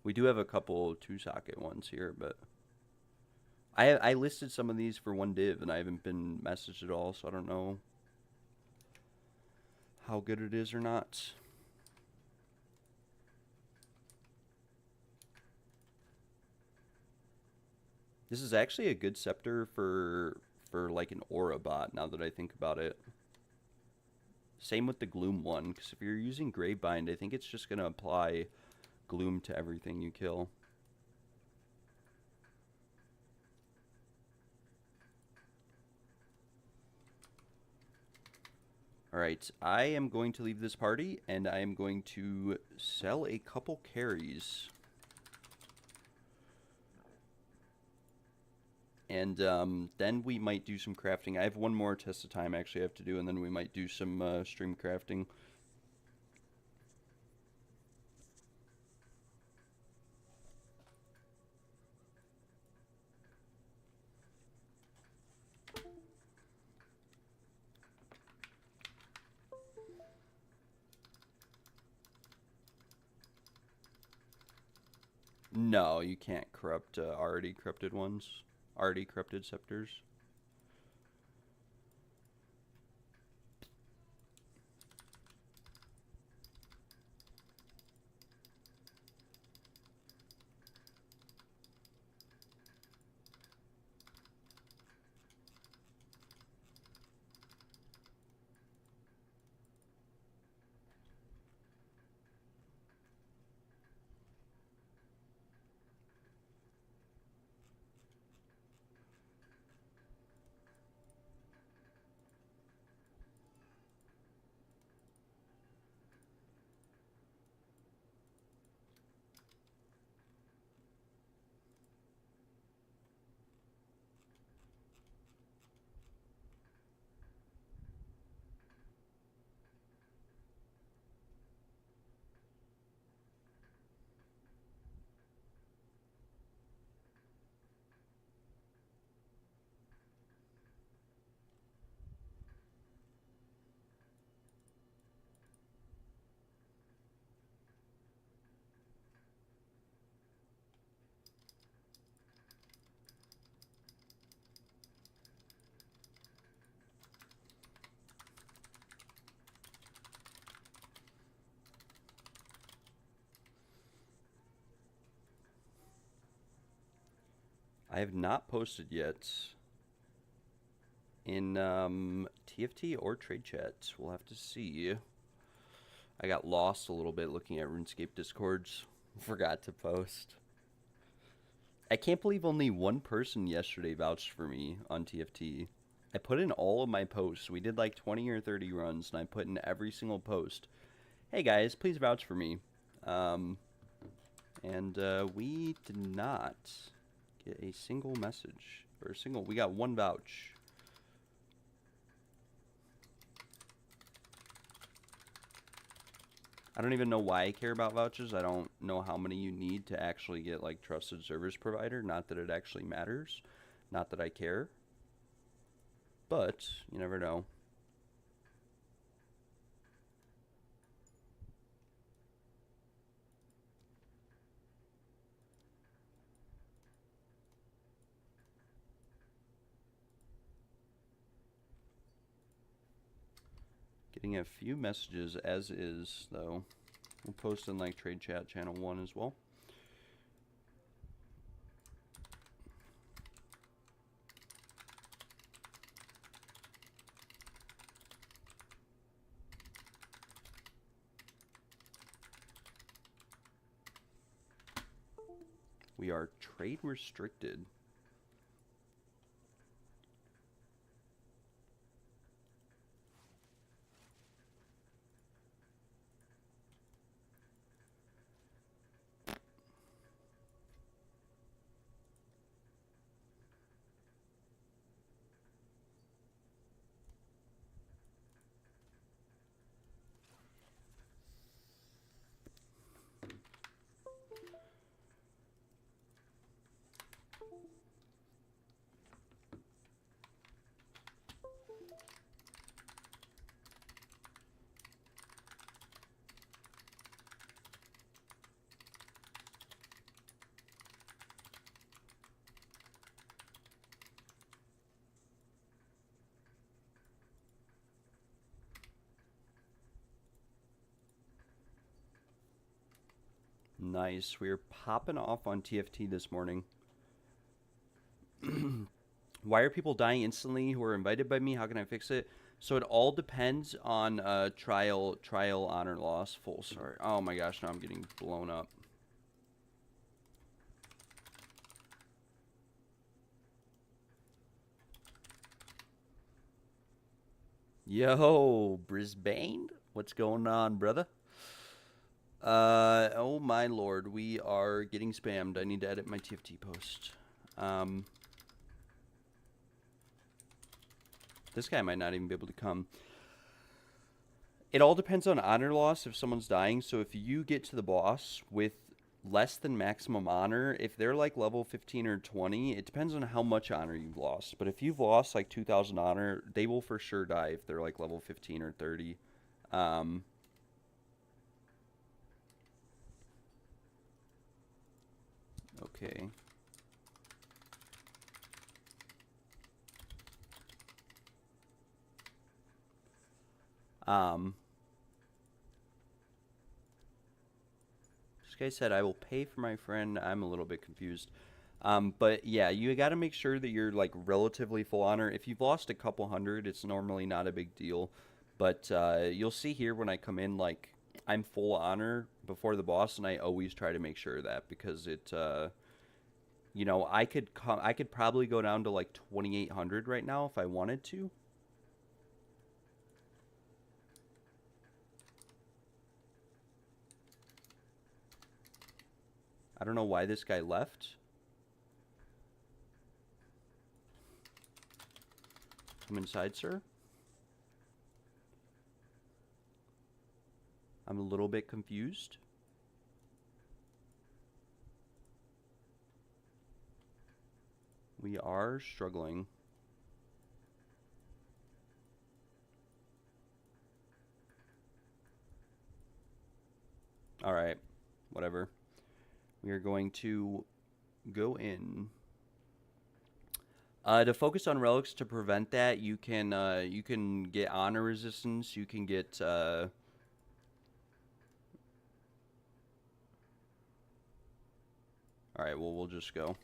We do have a couple 2 socket ones here, but I listed some of these for 1 div, and I haven't been messaged at all, so I don't know how good it is or not. This is actually a good scepter for like an aura bot, now that I think about it. Same with the Gloom one, because if you're using Gravebind, I think it's just going to apply Gloom to everything you kill. Alright, I am going to leave this party, and I am going to sell a couple carries. And then we might do some crafting. I have one more test of time actually I have to do, and then we might do some stream crafting. No, you can't corrupt already corrupted ones. Already corrupted scepters. I have not posted yet in TFT or trade chat. We'll have to see. I got lost a little bit looking at RuneScape Discords. Forgot to post. I can't believe only one person yesterday vouched for me on TFT. I put in all of my posts. We did like 20 or 30 runs, and I put in every single post. Hey guys, please vouch for me. And we did not get a single message. Or a single, we got one vouch. I don't even know why I care about vouchers. I don't know how many you need to actually get like trusted service provider. Not that it actually matters. Not that I care. But you never know. Getting a few messages as is, though. We'll post in like Trade Chat Channel 1 as well. We are trade restricted. Nice. We're popping off on TFT this morning. Why are people dying instantly who are invited by me? How can I fix it? So it all depends on trial honor loss. Full sorry. Oh my gosh, now I'm getting blown up. Yo, Brisbane? What's going on, brother? Oh my lord, we are getting spammed. I need to edit my TFT post. This guy might not even be able to come. It all depends on honor loss if someone's dying. So if you get to the boss with less than maximum honor, if they're like level 15 or 20, it depends on how much honor you've lost. But if you've lost like 2,000 honor, they will for sure die if they're like level 15 or 30. Okay. This guy said, I will pay for my friend. I'm a little bit confused. But yeah, you got to make sure that you're like relatively full honor. If you've lost a couple hundred, it's normally not a big deal. But you'll see here when I come in, like I'm full honor before the boss, and I always try to make sure of that because it, you know, I could probably go down to like 2,800 right now if I wanted to. I don't know why this guy left. Come inside, sir. I'm a little bit confused. We are struggling. All right, whatever. We are going to go in. To focus on relics to prevent that, you can get honor resistance. You can get all right. Well, we'll just go.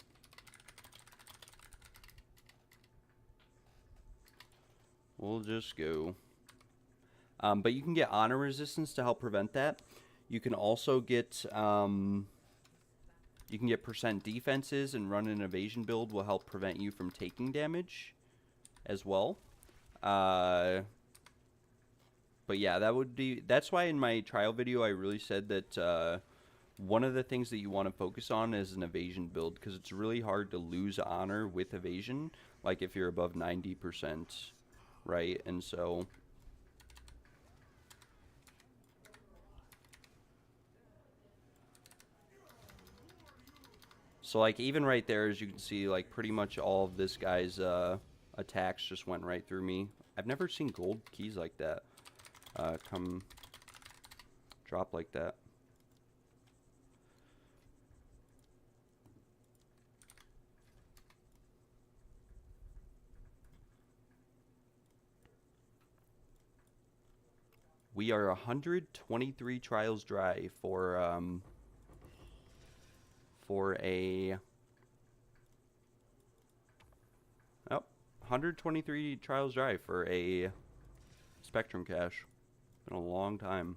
We'll just go. But you can get honor resistance to help prevent that. You can also get you can get percent defenses, and run an evasion build will help prevent you from taking damage. as well. But yeah, that's why in my trial video I really said that one of the things that you want to focus on is an evasion build, because it's really hard to lose honor with evasion, like if you're above 90%, right? And so like even right there, as you can see, like pretty much all of this guy's attacks just went right through me. I've never seen gold keys like that come drop like that. We are 123 trials dry for a 123 trials dry for a Spectrum cache. Been a long time.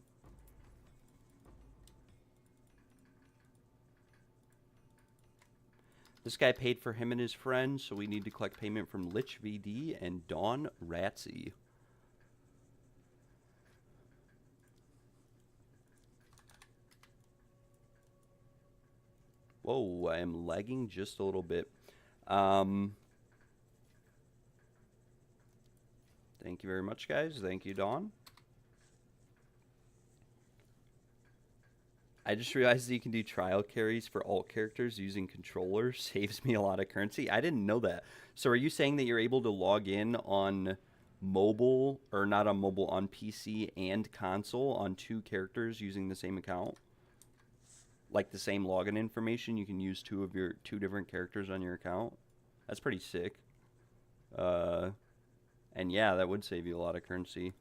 This guy paid for him and his friends, so we need to collect payment from Lich VD and Dawn Ratsy. Whoa, I am lagging just a little bit. Thank you very much, guys. Thank you, Dawn. I just realized that you can do trial carries for alt characters using controllers. Saves me a lot of currency. I didn't know that. So are you saying that you're able to log in on mobile, or not on mobile, on PC and console on 2 characters using the same account? Like the same login information, you can use 2 different characters on your account? That's pretty sick. And yeah, that would save you a lot of currency.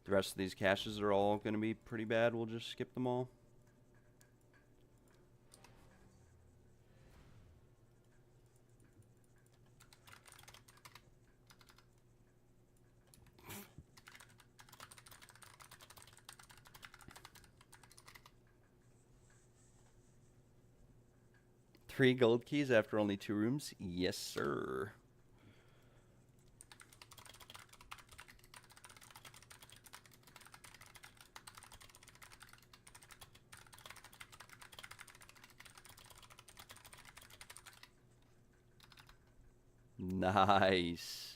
The rest of these caches are all going to be pretty bad. We'll just skip them all. Three gold keys after only 2 rooms? Yes, sir. Nice.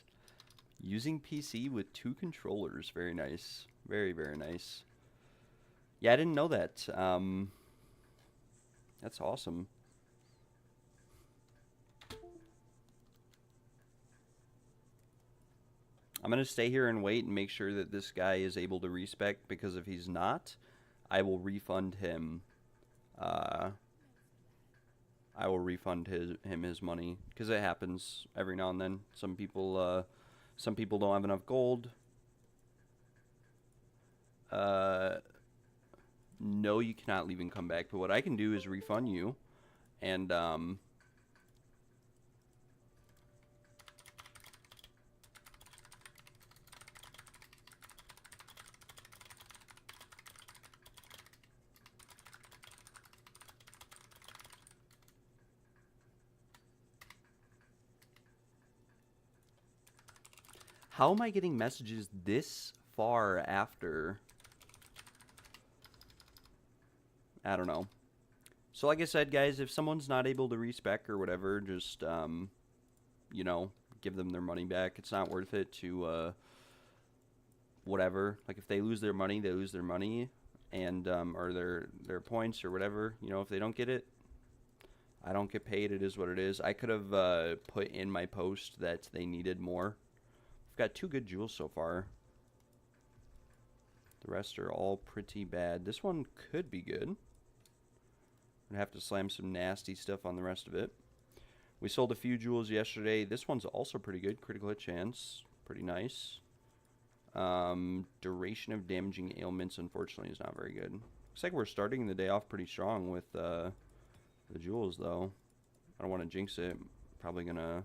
Using PC with 2 controllers. Very nice. Very, very nice. Yeah, I didn't know that. That's awesome. I'm going to stay here and wait and make sure that this guy is able to respec, because if he's not, I will refund him. I will refund him his money, because it happens every now and then. Some people don't have enough gold. No, you cannot leave and come back. But what I can do is refund you, and how am I getting messages this far after? I don't know. So like I said, guys, if someone's not able to respec or whatever, just, you know, give them their money back. It's not worth it to, whatever. Like, if they lose their money, they lose their money, and, or their points or whatever. You know, if they don't get it, I don't get paid. It is what it is. I could have, put in my post that they needed more. I've got 2 good jewels so far. The rest are all pretty bad. This one could be good. I'm gonna have to slam some nasty stuff on the rest of it. We sold a few jewels yesterday. This one's also pretty good. Critical hit chance. Pretty nice. Duration of damaging ailments, unfortunately, is not very good. Looks like we're starting the day off pretty strong with the jewels, though. I don't want to jinx it. Probably gonna...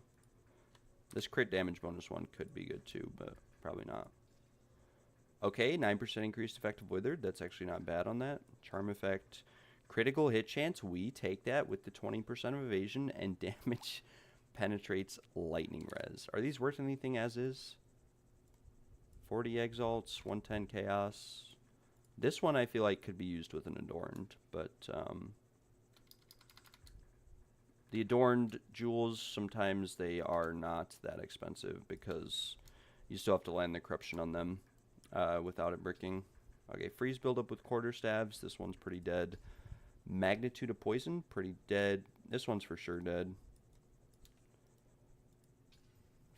This crit damage bonus one could be good too, but probably not. Okay, 9% increased effective withered. That's actually not bad on that. Charm effect, Critical hit chance, we take that with the 20% of evasion, and damage penetrates lightning res. Are these worth anything as is? 40 exalts, 110 chaos. This one I feel like could be used with an adorned, but the adorned jewels, sometimes they are not that expensive because you still have to land the corruption on them without it bricking. Okay, freeze buildup with quarterstaves. This one's pretty dead. Magnitude of poison, pretty dead. This one's for sure dead.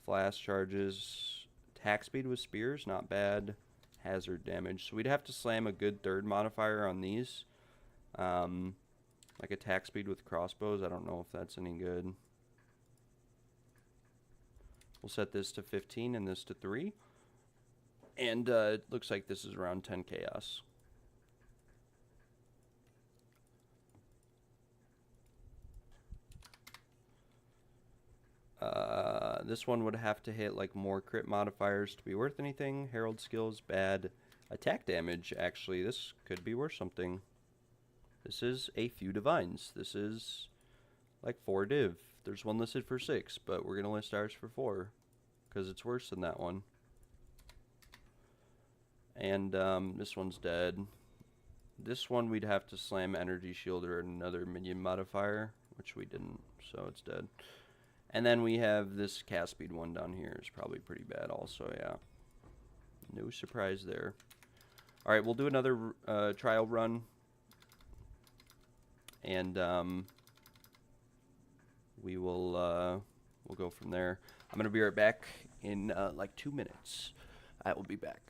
Flash charges. Attack speed with spears, not bad. Hazard damage. So we'd have to slam a good third modifier on these. Like attack speed with crossbows. I don't know if that's any good. We'll set this to 15 and this to 3. And it looks like this is around 10 chaos. This one would have to hit like more crit modifiers to be worth anything. Herald skills, bad. Attack damage, actually, this could be worth something. This is a few divines. This is like 4 div. There's one listed for 6, but we're going to list ours for 4 because it's worse than that one. And this one's dead. This one we'd have to slam energy shield or another minion modifier, which we didn't, so it's dead. And then we have this cast speed one down here. Is probably pretty bad also, yeah. No surprise there. Alright, we'll do another trial run. And we will we'll go from there. I'm going to be right back in like 2 minutes. I will be back.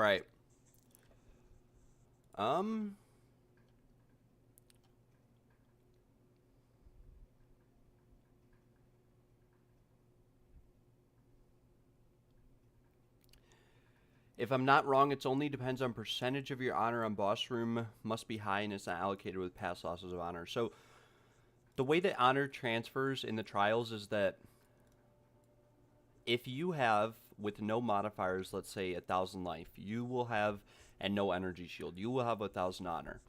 right. Um, if I'm not wrong, it's only depends on percentage of your honor on boss room must be high and it's not allocated with past losses of honor. So the way that honor transfers in the trials is that if you have, with no modifiers, let's say 1,000 life, you will have, and no energy shield, you will have 1,000 honor.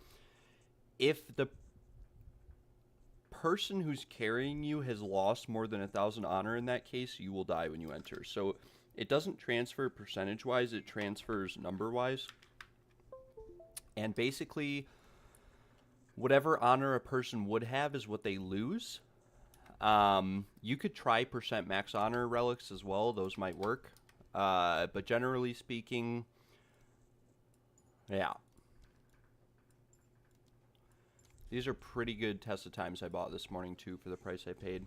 If the person who's carrying you has lost more than 1,000 honor in that case, you will die when you enter. So it doesn't transfer percentage wise, it transfers number wise. And basically, whatever honor a person would have is what they lose. You could try percent max honor relics as well, those might work. But generally speaking, yeah. These are pretty good test of times I bought this morning too for the price I paid.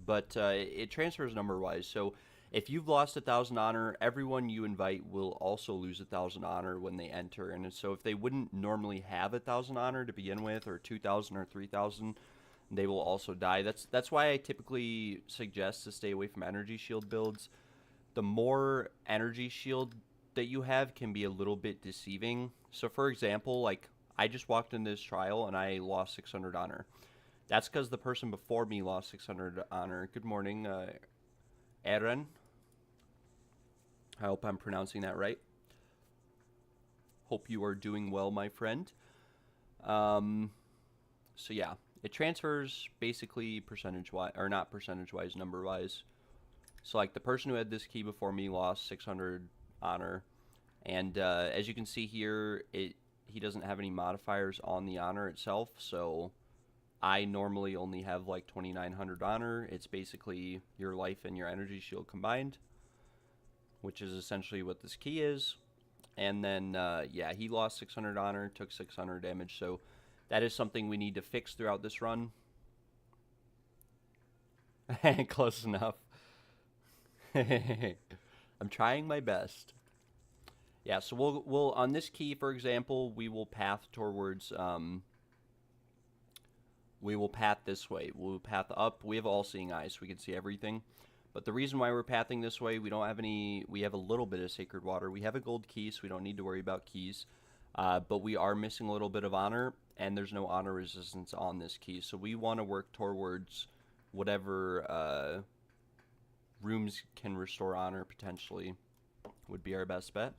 But it transfers number wise. So if you've lost 1,000 honor, everyone you invite will also lose 1,000 honor when they enter. And so if they wouldn't normally have 1,000 honor to begin with, or 2,000 or 3,000, they will also die. That's why I typically suggest to stay away from energy shield builds. The more energy shield that you have can be a little bit deceiving. So for example, like I just walked in this trial and I lost 600 honor. That's because the person before me lost 600 honor. Good morning, Eren. I hope I'm pronouncing that right. Hope you are doing well, my friend. So yeah, it transfers basically percentage-wise, or not percentage-wise, number-wise. So like the person who had this key before me lost 600 honor. And as you can see here, he doesn't have any modifiers on the honor itself, so I normally only have like 2,900 honor. It's basically your life and your energy shield combined, which is essentially what this key is. And then, yeah, he lost 600 honor, took 600 damage, so that is something we need to fix throughout this run. Close enough. I'm trying my best. Yeah, so we'll on this key, for example, we will path towards we will path this way. We'll path up. We have all-seeing eyes, so we can see everything. But the reason why we're pathing this way, we don't have any. We have a little bit of sacred water. We have a gold key, so we don't need to worry about keys. But we are missing a little bit of honor, and there's no honor resistance on this key. So we want to work towards whatever rooms can restore honor potentially would be our best bet.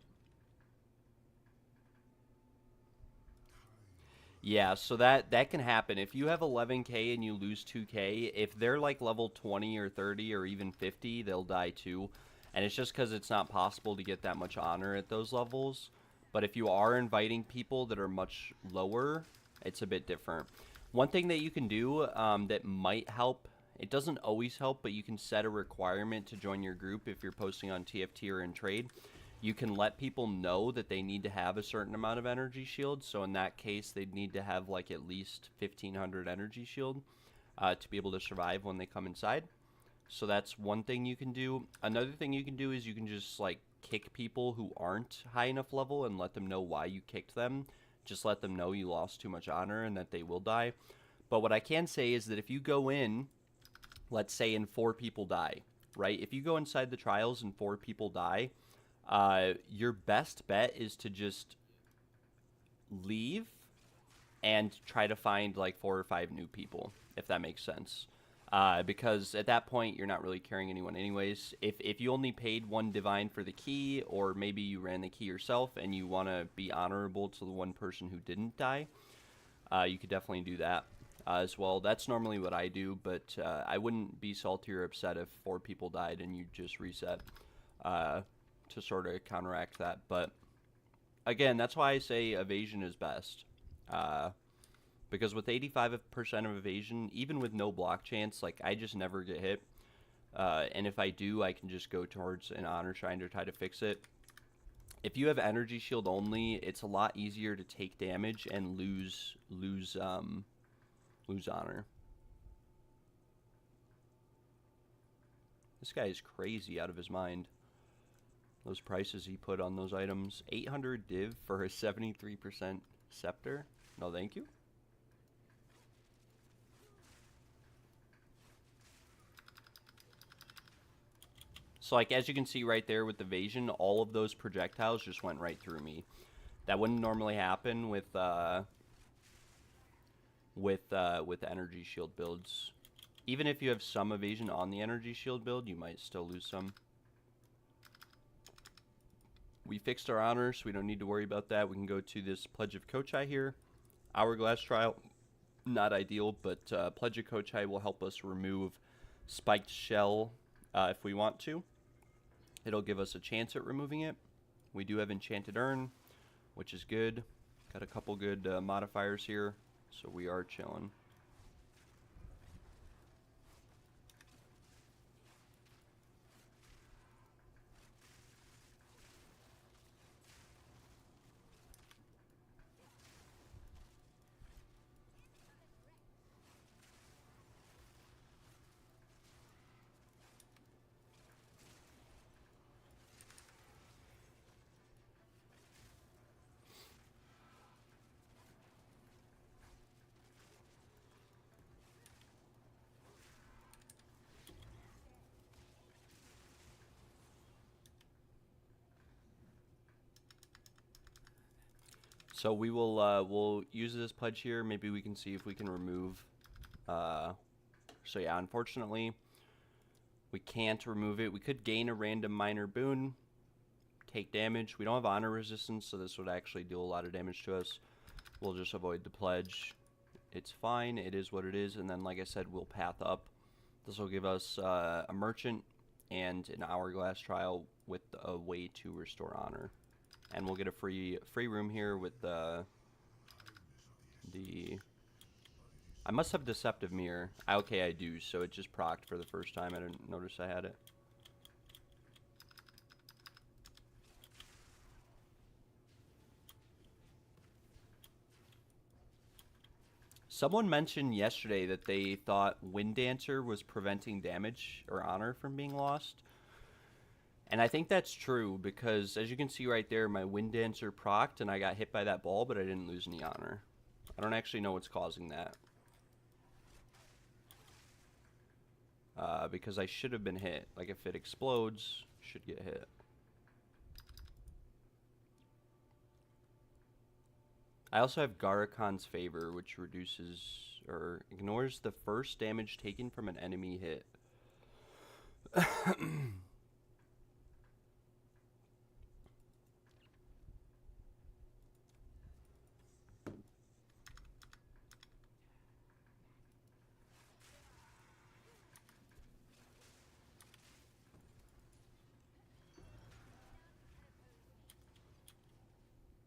Yeah, so that can happen. If you have 11k and you lose 2k, if they're like level 20 or 30 or even 50, they'll die too. And it's just because it's not possible to get that much honor at those levels. But if you are inviting people that are much lower, it's a bit different. One thing that you can do that might help, it doesn't always help, but you can set a requirement to join your group if you're posting on TFT or in trade. You can let people know that they need to have a certain amount of energy shield. So in that case, they'd need to have like at least 1,500 energy shield to be able to survive when they come inside. So that's one thing you can do. Another thing you can do is you can just like kick people who aren't high enough level and let them know why you kicked them. Just let them know you lost too much honor and that they will die. But what I can say is that if you go in, let's say, and 4 people die, right? If you go inside the trials and 4 people die, your best bet is to just leave and try to find like 4 or 5 new people, if that makes sense. Because at that point, you're not really carrying anyone anyways. If you only paid 1 divine for the key, or maybe you ran the key yourself and you want to be honorable to the one person who didn't die, you could definitely do that as well. That's normally what I do, but I wouldn't be salty or upset if 4 people died and you just reset to sort of counteract that. But again, that's why I say evasion is best. Because with 85% of evasion, even with no block chance, like I just never get hit. And if I do, I can just go towards an honor shrine to try to fix it. If you have energy shield only, it's a lot easier to take damage and lose honor. This guy is crazy out of his mind. Those prices he put on those items. 800 div for a 73% scepter. No, thank you. So, like, as you can see right there with evasion, all of those projectiles just went right through me. That wouldn't normally happen with energy shield builds. Even if you have some evasion on the energy shield build, you might still lose some. We fixed our honor, so we don't need to worry about that. We can go to this Pledge of Kochai here. Hourglass Trial, not ideal, but Pledge of Kochai will help us remove Spiked Shell if we want to. It'll give us a chance at removing it. We do have Enchanted Urn, which is good. Got a couple good modifiers here, so we are chilling. So we will we'll use this pledge here. Maybe we can see if we can remove. So yeah, unfortunately, we can't remove it. We could gain a random minor boon, take damage. We don't have honor resistance, so this would actually do a lot of damage to us. We'll just avoid the pledge. It's fine. It is what it is. And then, like I said, we'll path up. This will give us a merchant and an hourglass trial with a way to restore honor. And we'll get a free room here with the I must have Deceptive Mirror. Okay, I do. So it just procced for the first time. I didn't notice I had it. Someone mentioned yesterday that they thought Wind Dancer was preventing damage or honor from being lost. And I think that's true because, as you can see right there, my Wind Dancer procced and I got hit by that ball, but I didn't lose any honor. I don't actually know what's causing that. Because I should have been hit. Like, if it explodes, should get hit. I also have Garakon's Favor, which reduces or ignores the first damage taken from an enemy hit.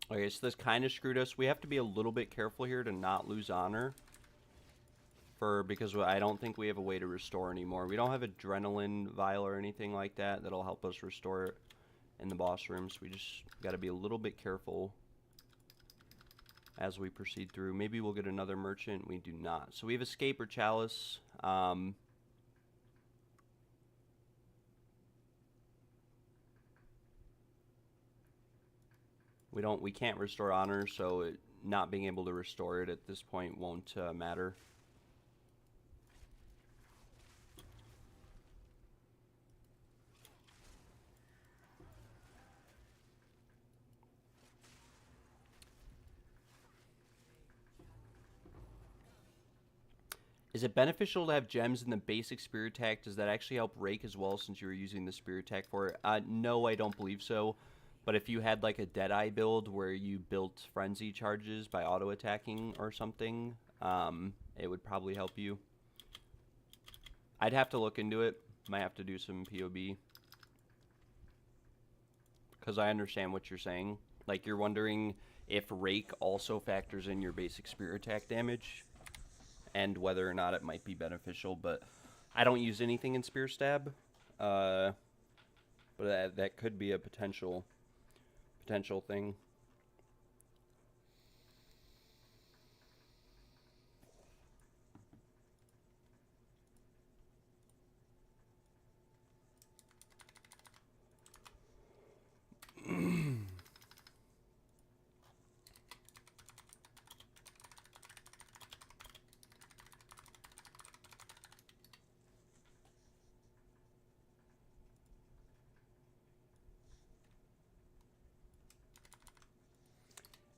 Okay, so this kind of screwed us. We have to be a little bit careful here to not lose honor. Because I don't think we have a way to restore anymore. We don't have Adrenaline Vial or anything like that that'll help us restore it in the boss rooms. We just got to be a little bit careful as we proceed through. Maybe we'll get another merchant. We do not. So we have Escape or Chalice. We can't restore honor, so not being able to restore it at this point won't matter. Is it beneficial to have gems in the basic spear attack? Does that actually help Rake as well since you were using the spear attack for it? No, I don't believe so. But if you had like a Deadeye build where you built frenzy charges by auto attacking or something, it would probably help you. I'd have to look into it. Might have to do some POB. Because I understand what you're saying. Like, you're wondering if Rake also factors in your basic spear attack damage and whether or not it might be beneficial. But I don't use anything in spear stab. But that could be a potential thing.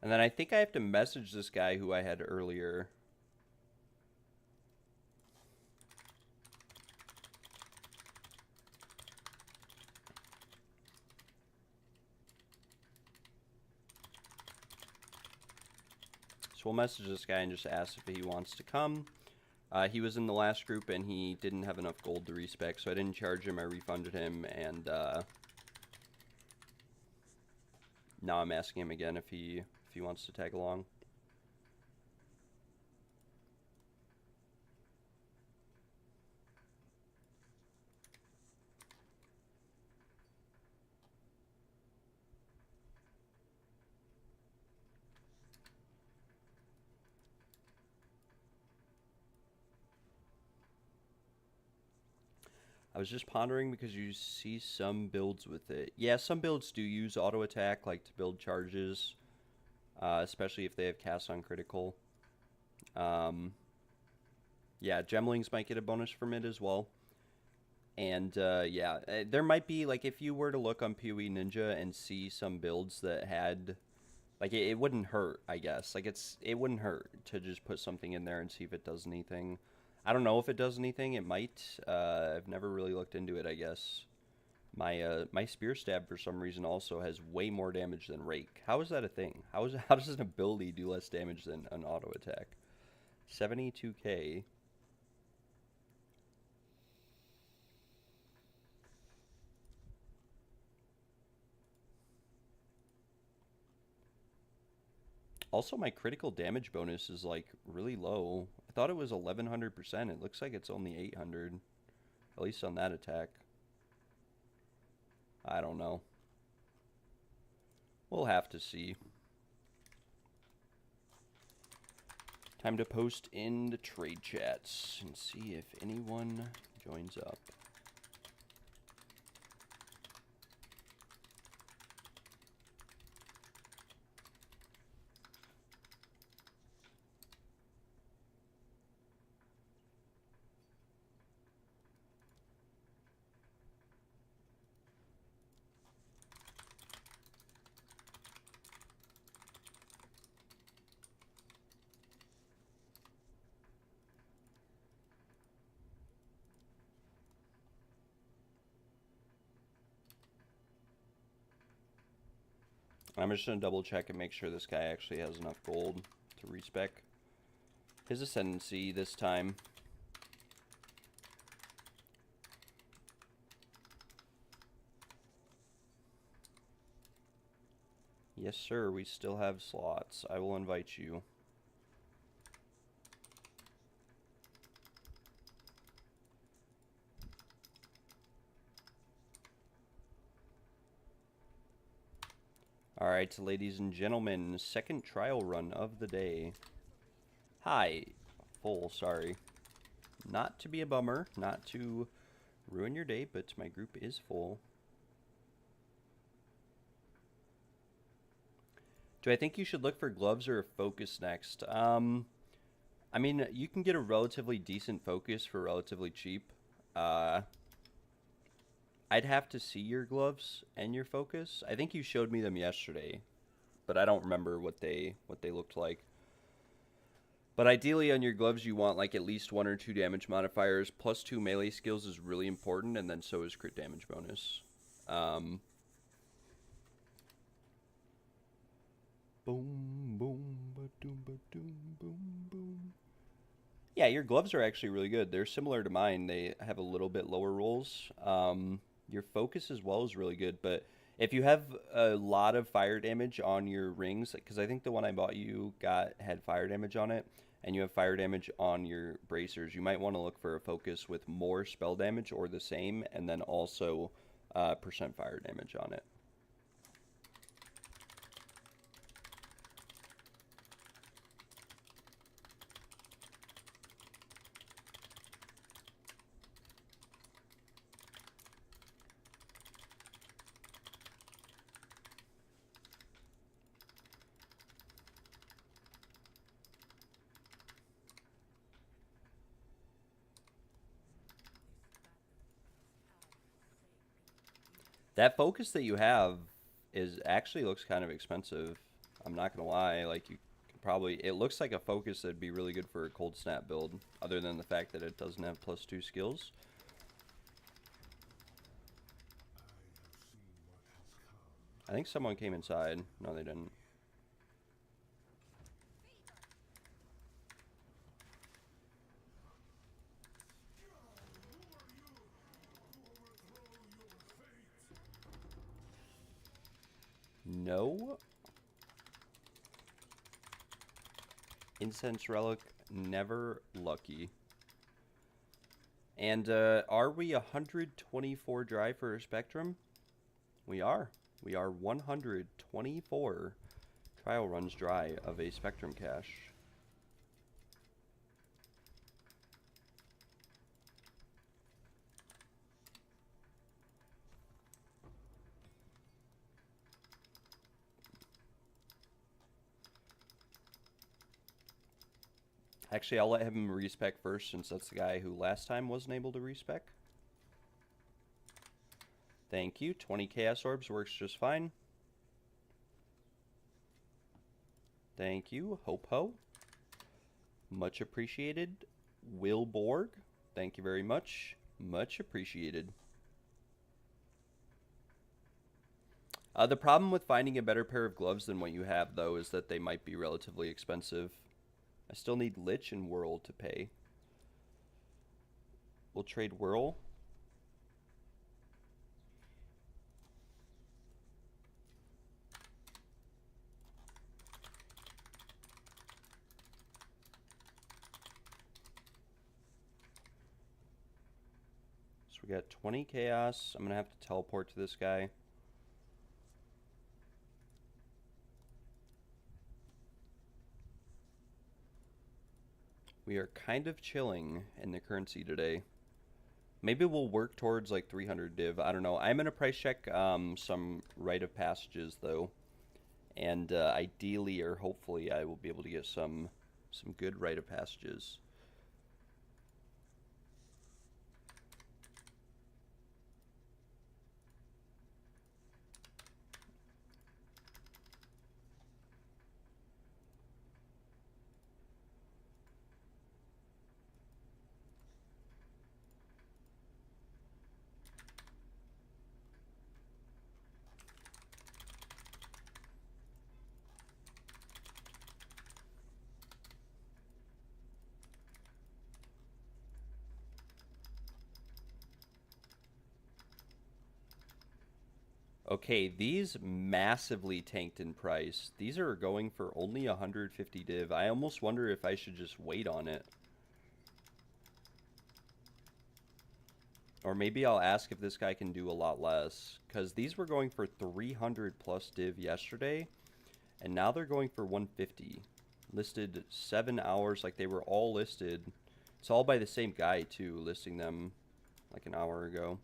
And then I think I have to message this guy who I had earlier. So we'll message this guy and just ask if he wants to come. He was in the last group and he didn't have enough gold to respec, so I didn't charge him. I refunded him, and now I'm asking him again if he wants to tag along. I was just pondering because you see some builds with it. Yeah, some builds do use auto attack, like to build charges, especially if they have cast on critical. Yeah, Gemlings might get a bonus from it as well. And yeah, there might be, like, if you were to look on PoE Ninja and see some builds that had, like, it wouldn't hurt, I guess. Like, it wouldn't hurt to just put something in there and see if it does anything. I don't know if it does anything. It might. I've never really looked into it, I guess. My spear stab for some reason also has way more damage than rake. How is that a thing? How does an ability do less damage than an auto attack? 72k. Also, my critical damage bonus is, like, really low. I thought it was 1100%. It looks like it's only 800. At least on that attack. I don't know. We'll have to see. Time to post in the trade chats and see if anyone joins up. I'm just going to double check and make sure this guy actually has enough gold to respec his ascendancy this time. Yes, sir, we still have slots. I will invite you. Alright, ladies and gentlemen, second trial run of the day. Hi. Full, sorry. Not to be a bummer, not to ruin your day, but my group is full. Do I think you should look for gloves or a focus next? I mean, you can get a relatively decent focus for relatively cheap. I'd have to see your gloves and your focus. I think you showed me them yesterday, but I don't remember what they looked like. But ideally on your gloves you want like at least 1 or 2 damage modifiers. +2 melee skills is really important, and then so is crit damage bonus. Boom, boom, ba-doom, ba-doom, boom, boom. Yeah, your gloves are actually really good. They're similar to mine. They have a little bit lower rolls. Your focus as well is really good, but if you have a lot of fire damage on your rings, because I think the one I bought you had fire damage on it, and you have fire damage on your bracers, you might want to look for a focus with more spell damage or the same, and then also percent fire damage on it. That focus that you have actually looks kind of expensive. I'm not gonna lie, like you could probably, it looks like a focus that'd be really good for a cold snap build, other than the fact that it doesn't have +2 skills. I think someone came inside. No, they didn't. No. Incense relic, never lucky. And are we 124 dry for a spectrum? We are. We are 124 trial runs dry of a spectrum cache. Actually, I'll let him respec first, since that's the guy who last time wasn't able to respec. Thank you. 20 Chaos Orbs works just fine. Thank you. Hope Ho. Much appreciated. Will Borg. Thank you very much. Much appreciated. The problem with finding a better pair of gloves than what you have, though, is that they might be relatively expensive. I still need Lich and Whirl to pay. We'll trade Whirl. So we got 20 Chaos. I'm going to have to teleport to this guy. We are kind of chilling in the currency today. Maybe we'll work towards like 300 div. I don't know. I'm going to price check some rite of passages, though. And ideally, or hopefully, I will be able to get some good rite of passages. Okay, these massively tanked in price. These are going for only 150 div. I almost wonder if I should just wait on it. Or maybe I'll ask if this guy can do a lot less. Because these were going for 300 plus div yesterday. And now they're going for 150. Listed 7 hours, like they were all listed. It's all by the same guy too, listing them like an hour ago.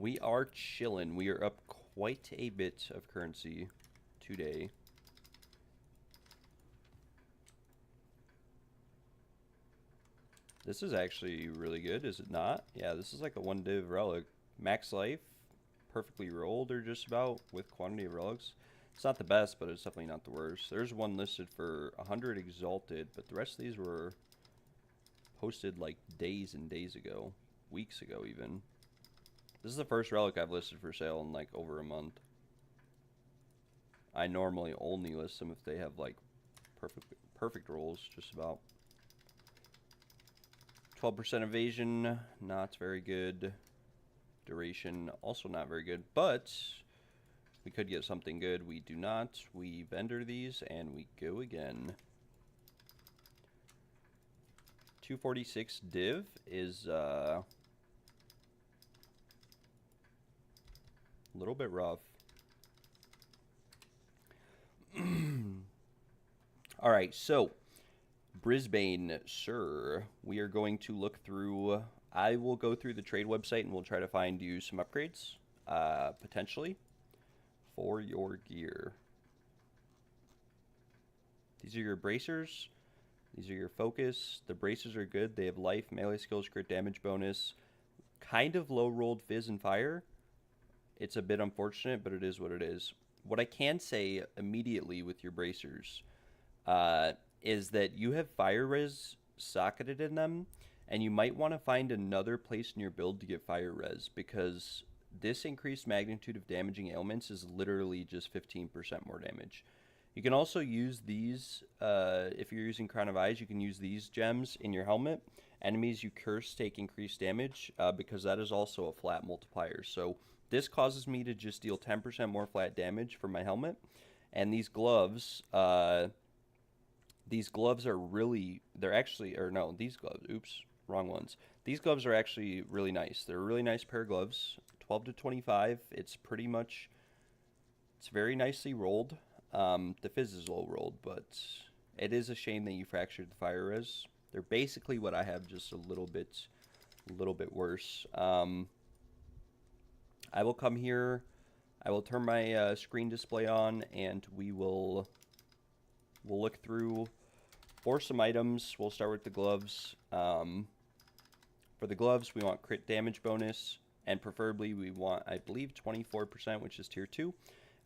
We are chilling. We are up quite a bit of currency today. This is actually really good, is it not? Yeah, this is like a 1-div relic. Max life, perfectly rolled or just about with quantity of relics. It's not the best, but it's definitely not the worst. There's one listed for 100 exalted, but the rest of these were posted like days and days ago. Weeks ago even. This is the first relic I've listed for sale in like over a month. I normally only list them if they have like perfect rolls, just about. 12% evasion, not very good. Duration, also not very good, but we could get something good. We do not. We vendor these, and we go again. 246 div is a little bit rough. All right, so Brisbane, sir, we are going to look through. I will go through the trade website and we'll try to find you some upgrades, potentially, for your gear. These are your bracers. These are your focus. The bracers are good. They have life, melee skills, crit damage bonus, kind of low rolled fizz and fire. It's a bit unfortunate, but it is what it is. What I can say immediately with your bracers is that you have fire res socketed in them, and you might want to find another place in your build to get fire res, because this increased magnitude of damaging ailments is literally just 15% more damage. You can also use these, if you're using Crown of Eyes, you can use these gems in your helmet. Enemies you curse take increased damage, because that is also a flat multiplier. So this causes me to just deal 10% more flat damage for my helmet. And these gloves are really, these gloves, oops, wrong ones. These gloves are actually really nice. They're a really nice pair of gloves, 12 to 25. It's pretty much, it's very nicely rolled. The fizz is low rolled, but it is a shame that you fractured the fire res. They're basically what I have, just a little bit worse. I will come here. I will turn my screen display on, and we'll look through for some items. We'll start with the gloves. For the gloves, we want crit damage bonus, and preferably we want, I believe, 24%, which is tier 2.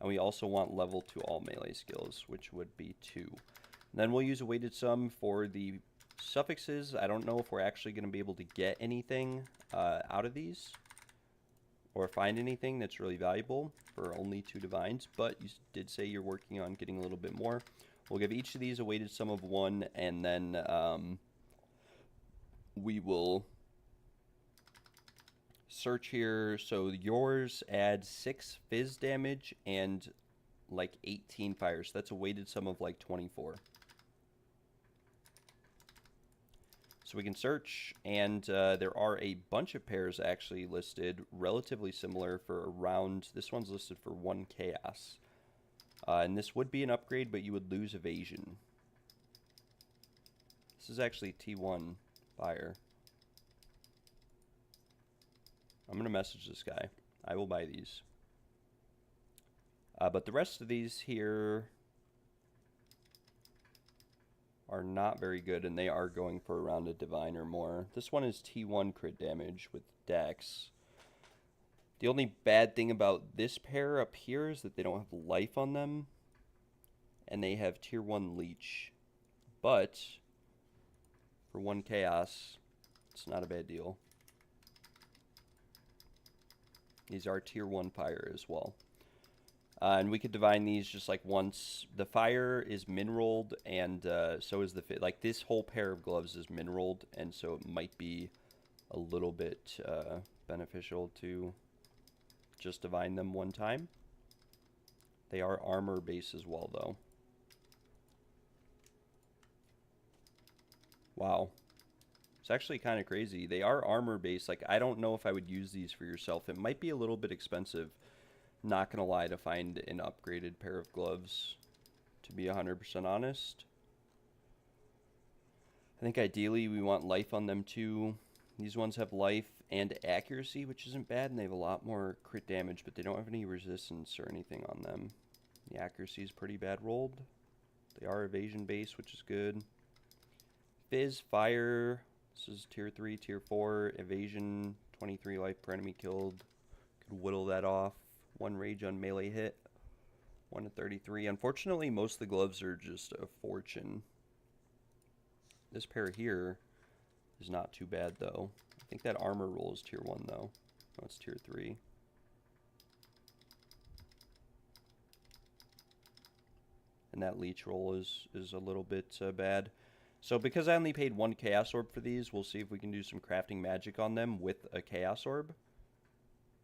And we also want level to all melee skills, which would be 2. And then we'll use a weighted sum for the suffixes. I don't know if we're actually going to be able to get anything out of these, or find anything that's really valuable for only 2 divines, but you did say you're working on getting a little bit more. We'll give each of these a weighted sum of 1, and then we will search here. So yours adds 6 fizz damage and like 18 fire, so that's a weighted sum of like 24. So we can search, and there are a bunch of pairs actually listed, relatively similar, for around, this one's listed for 1 chaos. And this would be an upgrade, but you would lose evasion. This is actually T1 fire. I'm going to message this guy. I will buy these. But the rest of these here are not very good, and they are going for around a divine or more. This one is T1 crit damage with Dex. The only bad thing about this pair up here is that they don't have life on them, and they have tier 1 leech. But for 1 chaos, it's not a bad deal. These are tier 1 fire as well. And we could divine these just like once. The fire is min-rolled, and so is the fit. Like this whole pair of gloves is min-rolled, and so it might be a little bit beneficial to just divine them one time. They are armor base as well, though. Wow. It's actually kind of crazy. They are armor based. Like, I don't know if I would use these for yourself. It might be a little bit expensive, not gonna lie, to find an upgraded pair of gloves, to be 100% honest. I think ideally we want life on them too. These ones have life and accuracy, which isn't bad, and they have a lot more crit damage, but they don't have any resistance or anything on them. The accuracy is pretty bad rolled. They are evasion based, which is good. Fizz, fire. This is tier 3, tier 4. Evasion, 23 life per enemy killed. Could whittle that off. 1 rage on melee hit. 1 to 33. Unfortunately, most of the gloves are just a fortune. This pair here is not too bad, though. I think that armor roll is tier 1, though. No, it's tier 3. And that leech roll is a little bit bad. So because I only paid 1 Chaos Orb for these, we'll see if we can do some crafting magic on them with a Chaos Orb.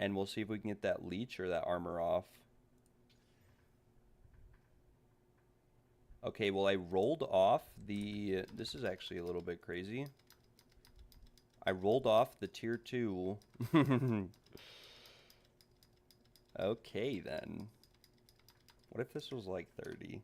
And we'll see if we can get that leech or that armor off. Okay, well, I rolled off the... This is actually a little bit crazy. I rolled off the tier 2. Okay, then. What if this was like 30?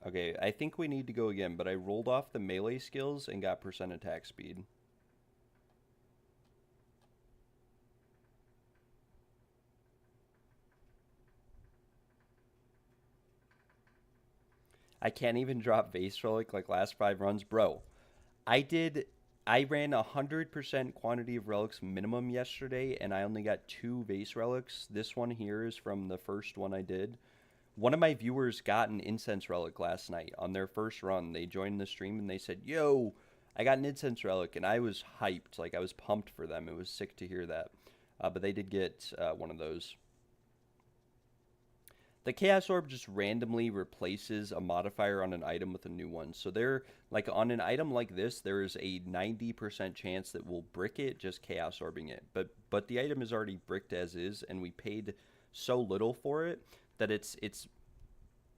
Okay, I think we need to go again, but I rolled off the melee skills and got percent attack speed. I can't even drop Vase Relic like last 5 runs. Bro, I ran 100% quantity of relics minimum yesterday, and I only got 2 Vase Relics. This one here is from the first one I did. One of my viewers got an Incense Relic last night on their first run. They joined the stream, and they said, yo, I got an Incense Relic, and I was hyped. Like, I was pumped for them. It was sick to hear that. But they did get one of those. The Chaos Orb just randomly replaces a modifier on an item with a new one. So they're, like, on an item like this, there is a 90% chance that we'll brick it, just Chaos Orbing it. But the item is already bricked as is, and we paid so little for it that it's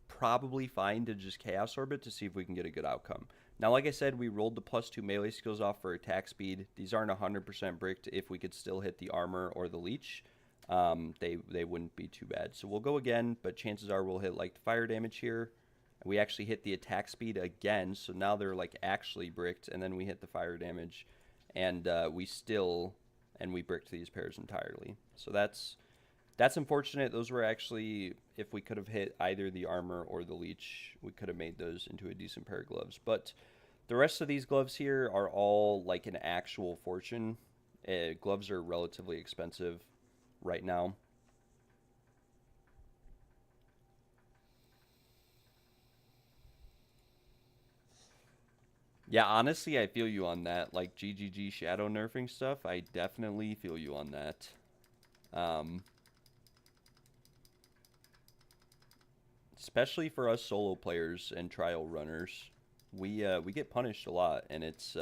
probably fine to just Chaos Orb it to see if we can get a good outcome. Now, like I said, we rolled the +2 melee skills off for attack speed. These aren't 100% bricked. If we could still hit the armor or the leech, they wouldn't be too bad. So we'll go again, but chances are we'll hit like the fire damage here. We actually hit the attack speed again, so now they're like actually bricked, and then we hit the fire damage, and we bricked these pairs entirely. So that's unfortunate. Those were actually, if we could have hit either the armor or the leech, we could have made those into a decent pair of gloves. But the rest of these gloves here are all like an actual fortune. Gloves are relatively expensive right now. Yeah, honestly, I feel you on that. Like GGG shadow nerfing stuff, I definitely feel you on that. Especially for us solo players and trial runners, we get punished a lot, and it's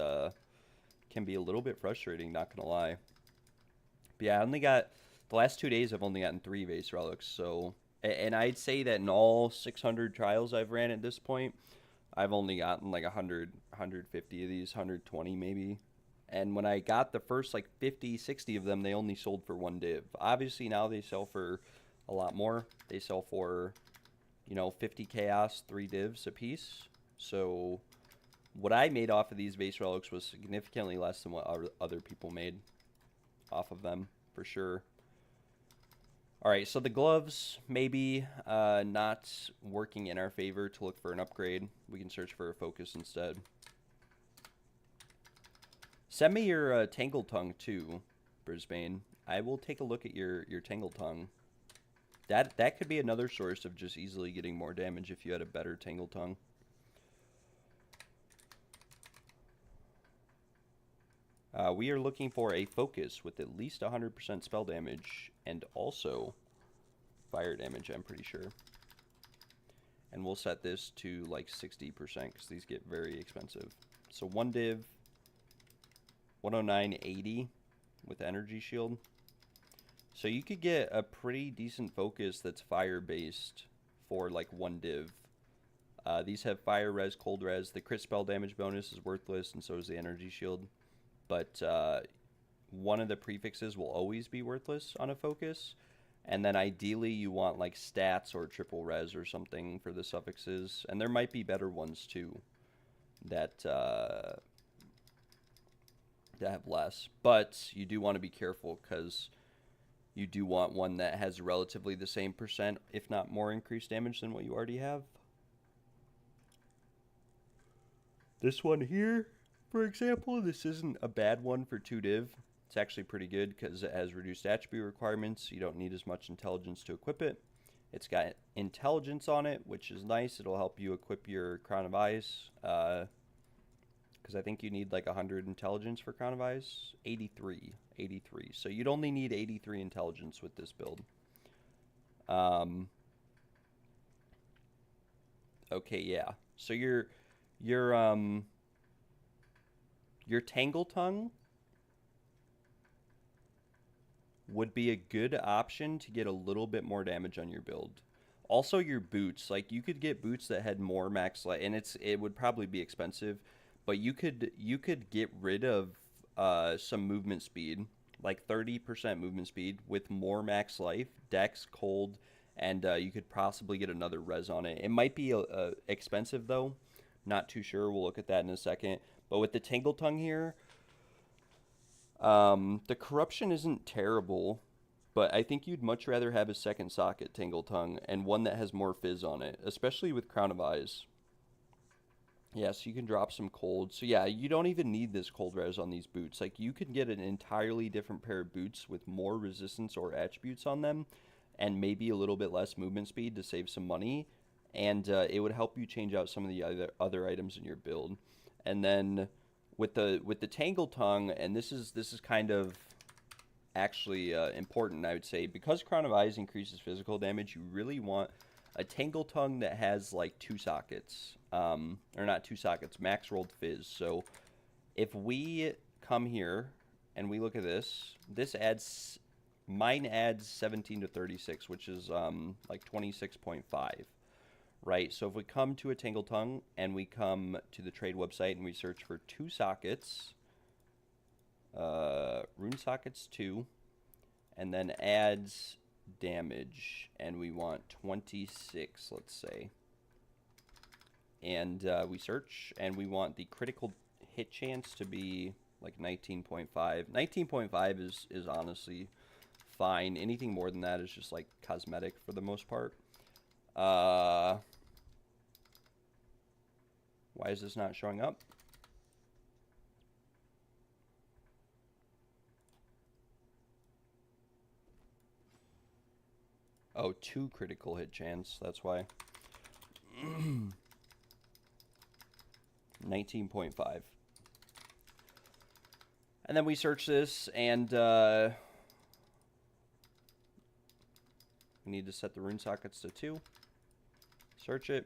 can be a little bit frustrating, not gonna lie. But yeah, I only got the last 2 days. I've only gotten 3 Vase Relics, so, and I'd say that in all 600 trials I've ran at this point, I've only gotten like 100, 150 of these, 120 maybe. And when I got the first like 50, 60 of them, they only sold for 1 div. Obviously now they sell for a lot more. They sell for, 50 chaos, 3 divs a piece. So what I made off of these Vase Relics was significantly less than what other people made off of them, for sure. Alright, so the gloves, maybe not working in our favor to look for an upgrade. We can search for a focus instead. Send me your Tangle Tongue too, Brisbane. I will take a look at your Tangle Tongue. That could be another source of just easily getting more damage if you had a better Tangle Tongue. We are looking for a focus with at least 100% spell damage and also fire damage, I'm pretty sure. And we'll set this to like 60% because these get very expensive. So 1 div, 109.80 with energy shield. So you could get a pretty decent focus that's fire based for like 1 div. These have fire res, cold res. The crit spell damage bonus is worthless, and so is the energy shield. But one of the prefixes will always be worthless on a focus. And then ideally you want like stats or triple res or something for the suffixes. And there might be better ones too that that have less. But you do want to be careful because you do want one that has relatively the same percent, if not more increased damage than what you already have. This one here, for example, this isn't a bad one for 2 div. It's actually pretty good because it has reduced attribute requirements. You don't need as much intelligence to equip it. It's got intelligence on it, which is nice. It'll help you equip your Crown of Ice. Because I think you need like 100 intelligence for Crown of Ice. 83. So you'd only need 83 intelligence with this build. Okay, yeah. So your Tangle Tongue would be a good option to get a little bit more damage on your build. Also, your boots, like you could get boots that had more max life, and it would probably be expensive, but you could get rid of some movement speed, like 30% movement speed with more max life, dex, cold, and you could possibly get another res on it. It might be expensive though, not too sure. We'll look at that in a second. But with the Tangle Tongue here, the corruption isn't terrible, but I think you'd much rather have a second socket Tangle Tongue and one that has more fizz on it, especially with Crown of Eyes. Yeah, so you can drop some cold. So yeah, you don't even need this cold res on these boots. Like you could get an entirely different pair of boots with more resistance or attributes on them and maybe a little bit less movement speed to save some money, and it would help you change out some of the other items in your build. And then with the Tangle Tongue, and this is kind of actually important, I would say, because Crown of Eyes increases physical damage. You really want a Tangle Tongue that has like 2 sockets, or not 2 sockets, max rolled fizz. So if we come here and we look at this, mine adds 17 to 36, which is like 26.5. Right, so if we come to a Tangle Tongue and we come to the trade website and we search for 2 sockets, rune sockets 2, and then adds damage, and we want 26, let's say. And we search, and we want the critical hit chance to be like 19.5. 19.5 is honestly fine. Anything more than that is just like cosmetic for the most part. Why is this not showing up? Oh, 2 critical hit chance, that's why. 19.5. And then we search this, and we need to set the rune sockets to 2. Search it.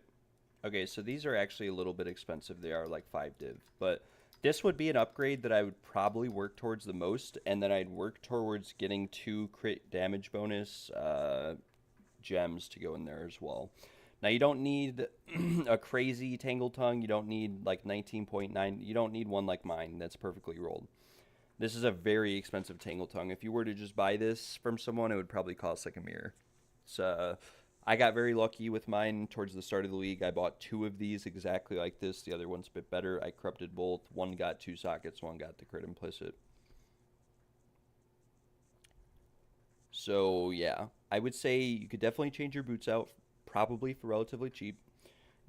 Okay, so these are actually a little bit expensive. They are like 5 div, but this would be an upgrade that I would probably work towards the most, and then I'd work towards getting 2 crit damage bonus gems to go in there as well. Now, you don't need a crazy Tangle Tongue. You don't need like 19.9. You don't need one like mine that's perfectly rolled. This is a very expensive Tangle Tongue. If you were to just buy this from someone, it would probably cost like a mirror. So I got very lucky with mine towards the start of the league. I bought 2 of these exactly like this. The other one's a bit better. I corrupted both. One got 2 sockets, one got the crit implicit. So yeah, I would say you could definitely change your boots out, probably for relatively cheap.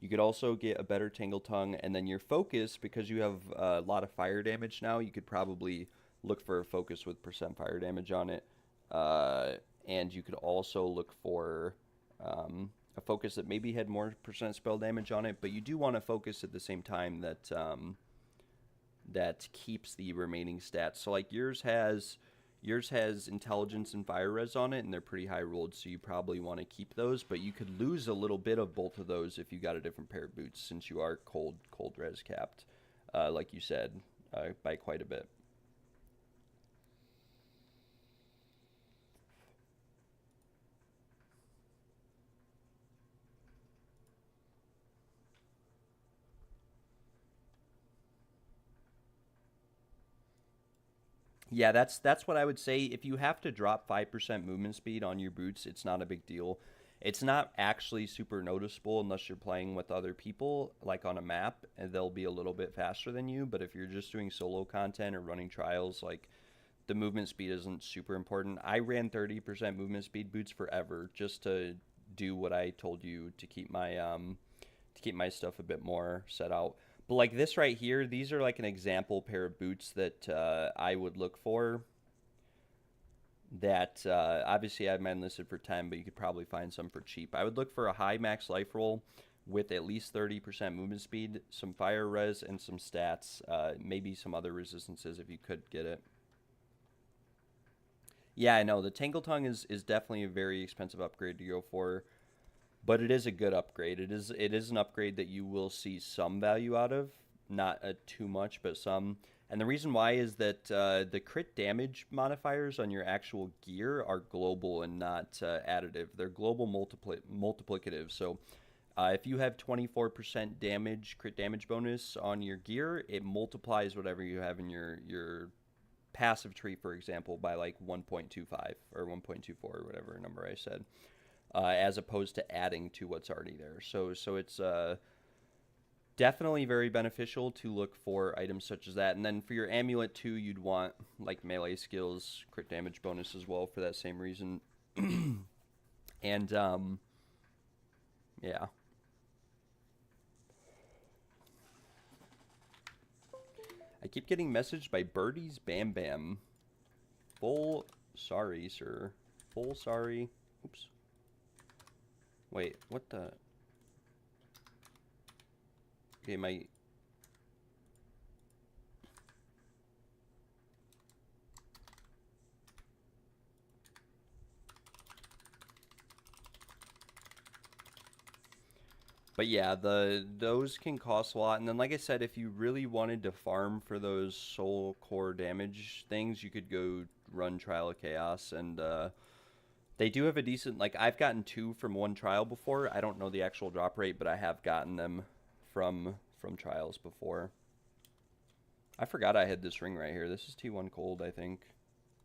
You could also get a better Tangle Tongue, and then your focus, because you have a lot of fire damage now, you could probably look for a focus with percent fire damage on it. And you could also look for a focus that maybe had more percent spell damage on it, but you do want to focus at the same time that that keeps the remaining stats. So like yours has intelligence and fire res on it, and they're pretty high rolled, so you probably want to keep those, but you could lose a little bit of both of those if you got a different pair of boots, since you are cold res capped, like you said, by quite a bit. Yeah, that's what I would say. If you have to drop 5% movement speed on your boots, it's not a big deal. It's not actually super noticeable unless you're playing with other people, like on a map, and they'll be a little bit faster than you. But if you're just doing solo content or running trials, like the movement speed isn't super important. I ran 30% movement speed boots forever just to do what I told you to keep my stuff a bit more set out. But like this right here, these are like an example pair of boots that I would look for. That obviously I have mine listed for 10, but you could probably find some for cheap. I would look for a high max life roll with at least 30% movement speed, some fire res, and some stats. Maybe some other resistances if you could get it. Yeah, I know the Tangle Tongue is definitely a very expensive upgrade to go for, but it is a good upgrade. It is an upgrade that you will see some value out of, not too much, but some. And the reason why is that the crit damage modifiers on your actual gear are global and not additive. They're global multiplicative. So if you have 24% damage, crit damage bonus on your gear, it multiplies whatever you have in your passive tree, for example, by like 1.25 or 1.24 or whatever number I said, as opposed to adding to what's already there. So it's definitely very beneficial to look for items such as that. And then for your amulet too, you'd want like melee skills, crit damage bonus as well for that same reason. And yeah. I keep getting messaged by Birdie's Bam Bam. Full sorry, sir. Full sorry. Oops. Wait, what the? Okay, my... But yeah, those can cost a lot. And then like I said, if you really wanted to farm for those soul core damage things, you could go run Trial of Chaos. And they do have a decent... Like, I've gotten 2 from one trial before. I don't know the actual drop rate, but I have gotten them from trials before. I forgot I had this ring right here. This is T1 Cold, I think.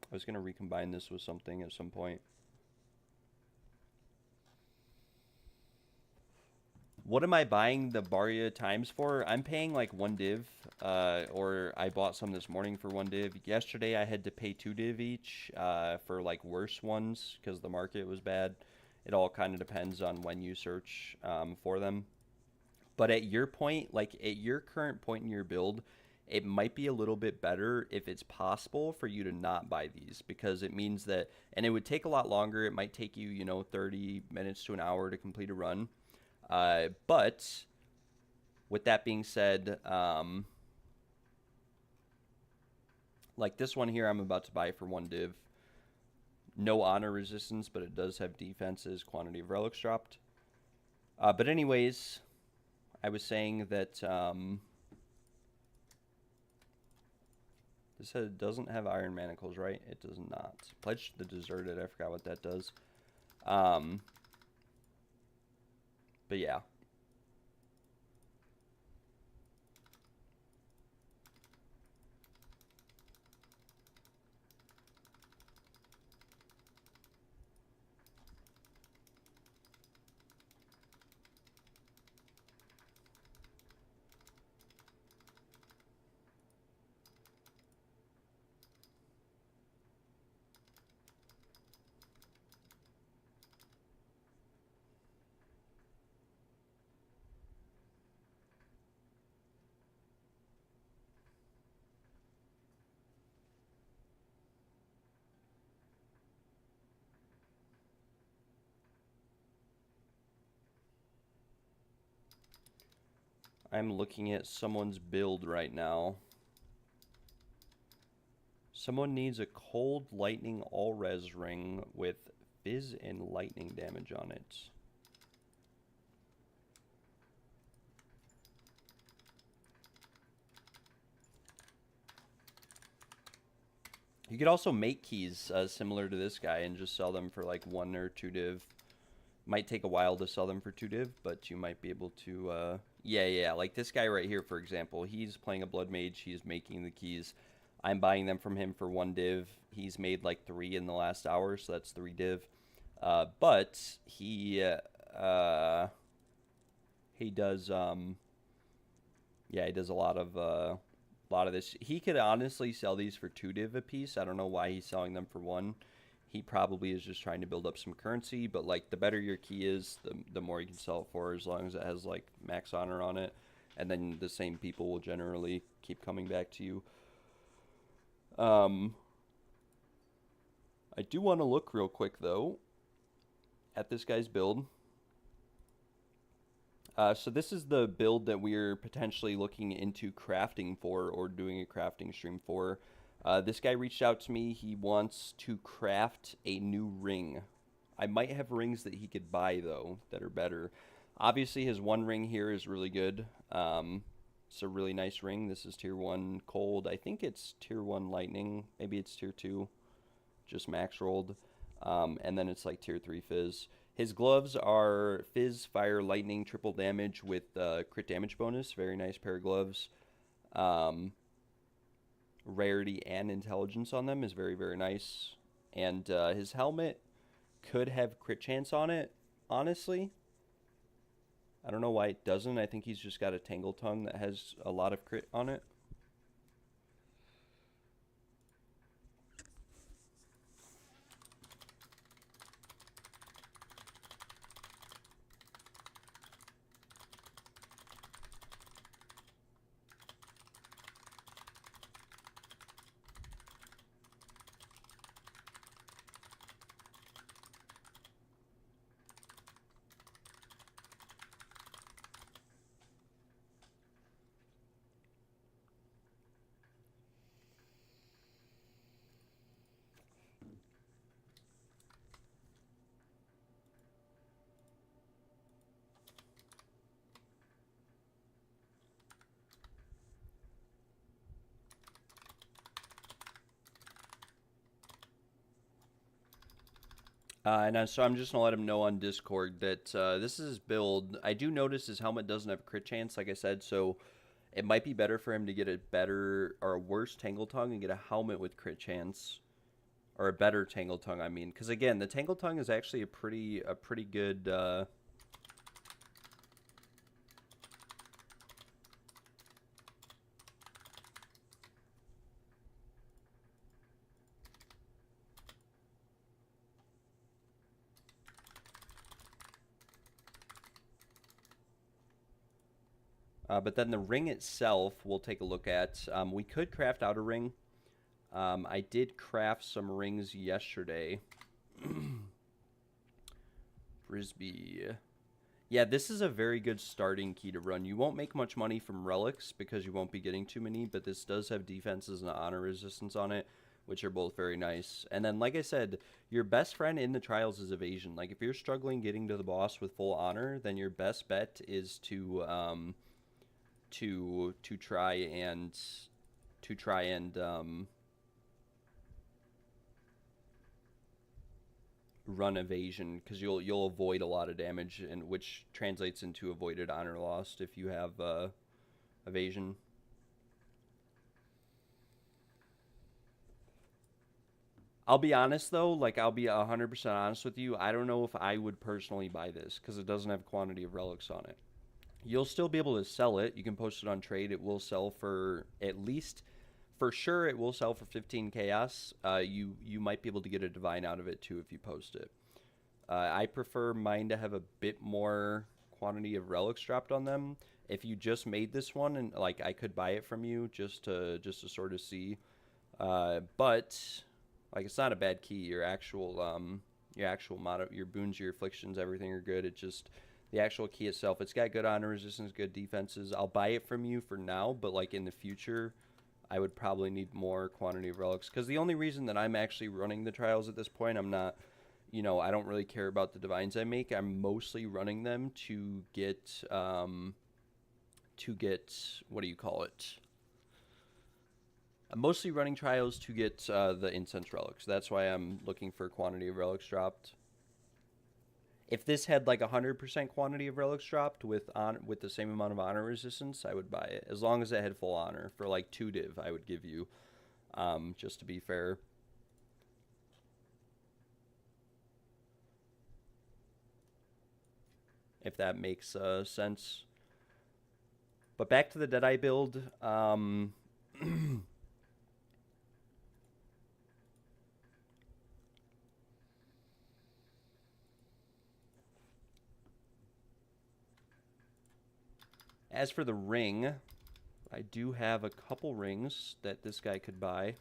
I was going to recombine this with something at some point. What am I buying the Barya times for? I'm paying like 1 div, or I bought some this morning for 1 div. Yesterday I had to pay 2 div each for like worse ones because the market was bad. It all kind of depends on when you search for them. But at your point, like at your current point in your build, it might be a little bit better if it's possible for you to not buy these, because it means that, and it would take a lot longer. It might take you, 30 minutes to an hour to complete a run. But with that being said, like this one here I'm about to buy for 1 div. No honor resistance, but it does have defenses, quantity of relics dropped. But anyways, I was saying that this doesn't have iron manacles, right? It does not. Pledge the Deserted, I forgot what that does. But yeah. I'm looking at someone's build right now. Someone needs a cold lightning all res ring with fizz and lightning damage on it. You could also make keys similar to this guy and just sell them for like 1 or 2 div. Might take a while to sell them for 2 div, but you might be able to... Yeah, like this guy right here, for example. He's playing a Blood Mage. He's making the keys. I'm buying them from him for 1 div. He's made like 3 in the last hour, so that's 3 div. But he does yeah, he does a lot of this. He could honestly sell these for 2 div a piece. I don't know why he's selling them for 1. He probably is just trying to build up some currency, but like the better your key is, the more you can sell it for, as long as it has like max honor on it, and then the same people will generally keep coming back to you. I do want to look real quick though at this guy's build. So this is the build that we're potentially looking into crafting for, or doing a crafting stream for. This guy reached out to me. He wants to craft a new ring. I might have rings that he could buy, though, that are better. Obviously, his 1 ring here is really good. It's a really nice ring. This is tier 1 cold. I think it's tier 1 lightning. Maybe it's tier 2, just max rolled. And then it's like tier 3 fizz. His gloves are fizz, fire, lightning, triple damage with crit damage bonus. Very nice pair of gloves. Rarity and intelligence on them is very, very nice. And his helmet could have crit chance on it, honestly. I don't know why it doesn't. I think he's just got a Tangle Tongue that has a lot of crit on it. So I'm just going to let him know on Discord that this is his build. I do notice his helmet doesn't have crit chance, like I said, so it might be better for him to get a better or a worse Tangle Tongue and get a helmet with crit chance. Or a better Tangle Tongue, I mean. Because, again, the Tangle Tongue is actually a pretty good... but then the ring itself, we'll take a look at. We could craft out a ring. I did craft some rings yesterday. Frisbee. Yeah, this is a very good starting key to run. You won't make much money from relics because you won't be getting too many, but this does have defenses and honor resistance on it, which are both very nice. And then, like I said, your best friend in the trials is evasion. Like, if you're struggling getting to the boss with full honor, then your best bet is to try and run evasion, because you'll avoid a lot of damage, and which translates into avoided honor lost if you have evasion. I'll be honest though, like I'll be 100% honest with you. I don't know if I would personally buy this because it doesn't have quantity of relics on it. You'll still be able to sell it. You can post it on trade. It will sell for at least, for sure, it will sell for 15 chaos. You might be able to get a divine out of it too if you post it. I prefer mine to have a bit more quantity of relics dropped on them. If you just made this one, and like I could buy it from you just to sort of see, but like it's not a bad key. Your actual motto, your boons, your afflictions, everything are good. It just, the actual key itself, it's got good honor resistance, good defenses. I'll buy it from you for now, but like in the future, I would probably need more quantity of relics, because the only reason that I'm actually running the trials at this point, I'm not, you know, I don't really care about the divines I make. I'm mostly running them to get what do you call it? I'm mostly running trials to get the incense relics. That's why I'm looking for quantity of relics dropped. If this had like 100% quantity of relics dropped with the same amount of honor resistance, I would buy it. As long as it had full honor for like 2 div, I would give you. just to be fair. If that makes sense. But back to the Deadeye build. As for the ring, I do have a couple rings that this guy could buy.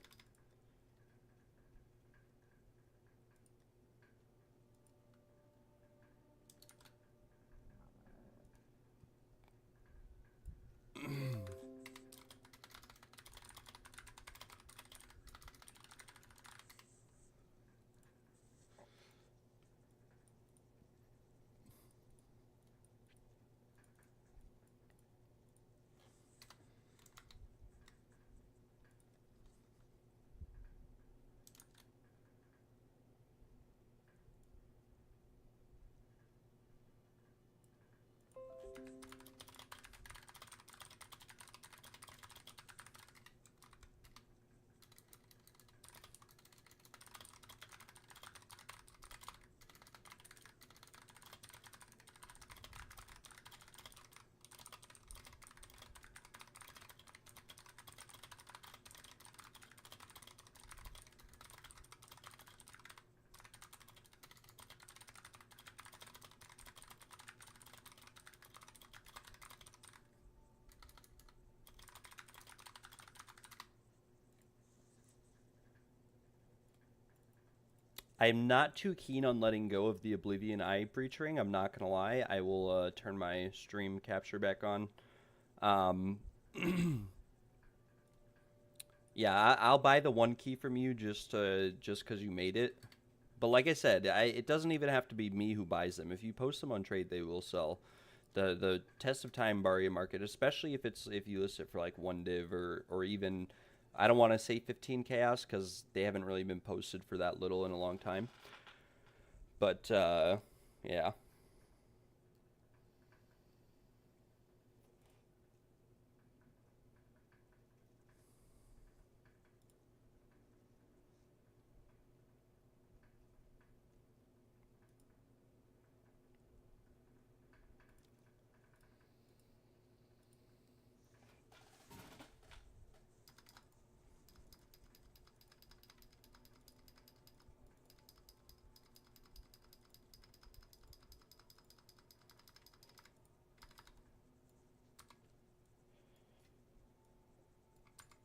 I'm not too keen on letting go of the Oblivion Eye Breach Ring. I'm not going to lie. I will turn my stream capture back on. Yeah, I'll buy the one key from you just because you made it. But like I said, it doesn't even have to be me who buys them. If you post them on trade, they will sell. The test of time Barria market, especially if you list it for like 1 div or even, I don't want to say 15 chaos because they haven't really been posted for that little in a long time. But yeah.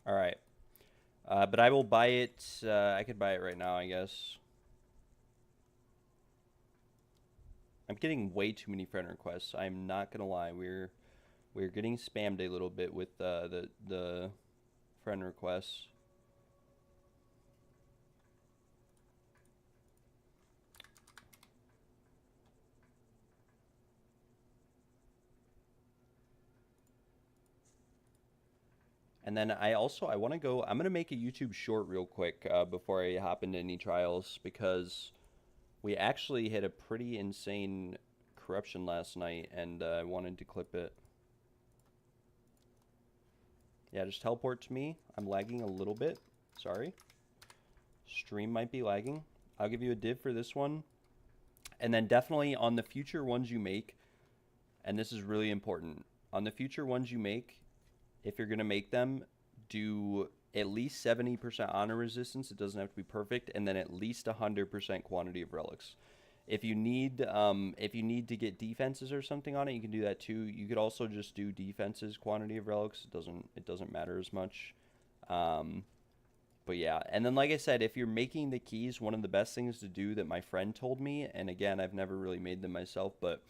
All right. But I will buy it. I could buy it right now, I guess. I'm getting way too many friend requests. I'm not gonna lie. We're getting spammed a little bit with the friend requests. And then I want to go. I'm gonna make a YouTube short real quick before I hop into any trials because we actually hit a pretty insane corruption last night, and I wanted to clip it. Yeah, just teleport to me. I'm lagging a little bit. Sorry. Stream might be lagging. I'll give you a div for this one. And then definitely on the future ones you make, and this is really important, on the future ones you make, if you're going to make them, do at least 70% honor resistance. It doesn't have to be perfect. And then at least 100% quantity of relics. If you need to get defenses or something on it, you can do that too. You could also just do defenses, quantity of relics. It doesn't matter as much. But yeah, and then like I said, if you're making the keys, one of the best things to do that my friend told me, and again, I've never really made them myself, but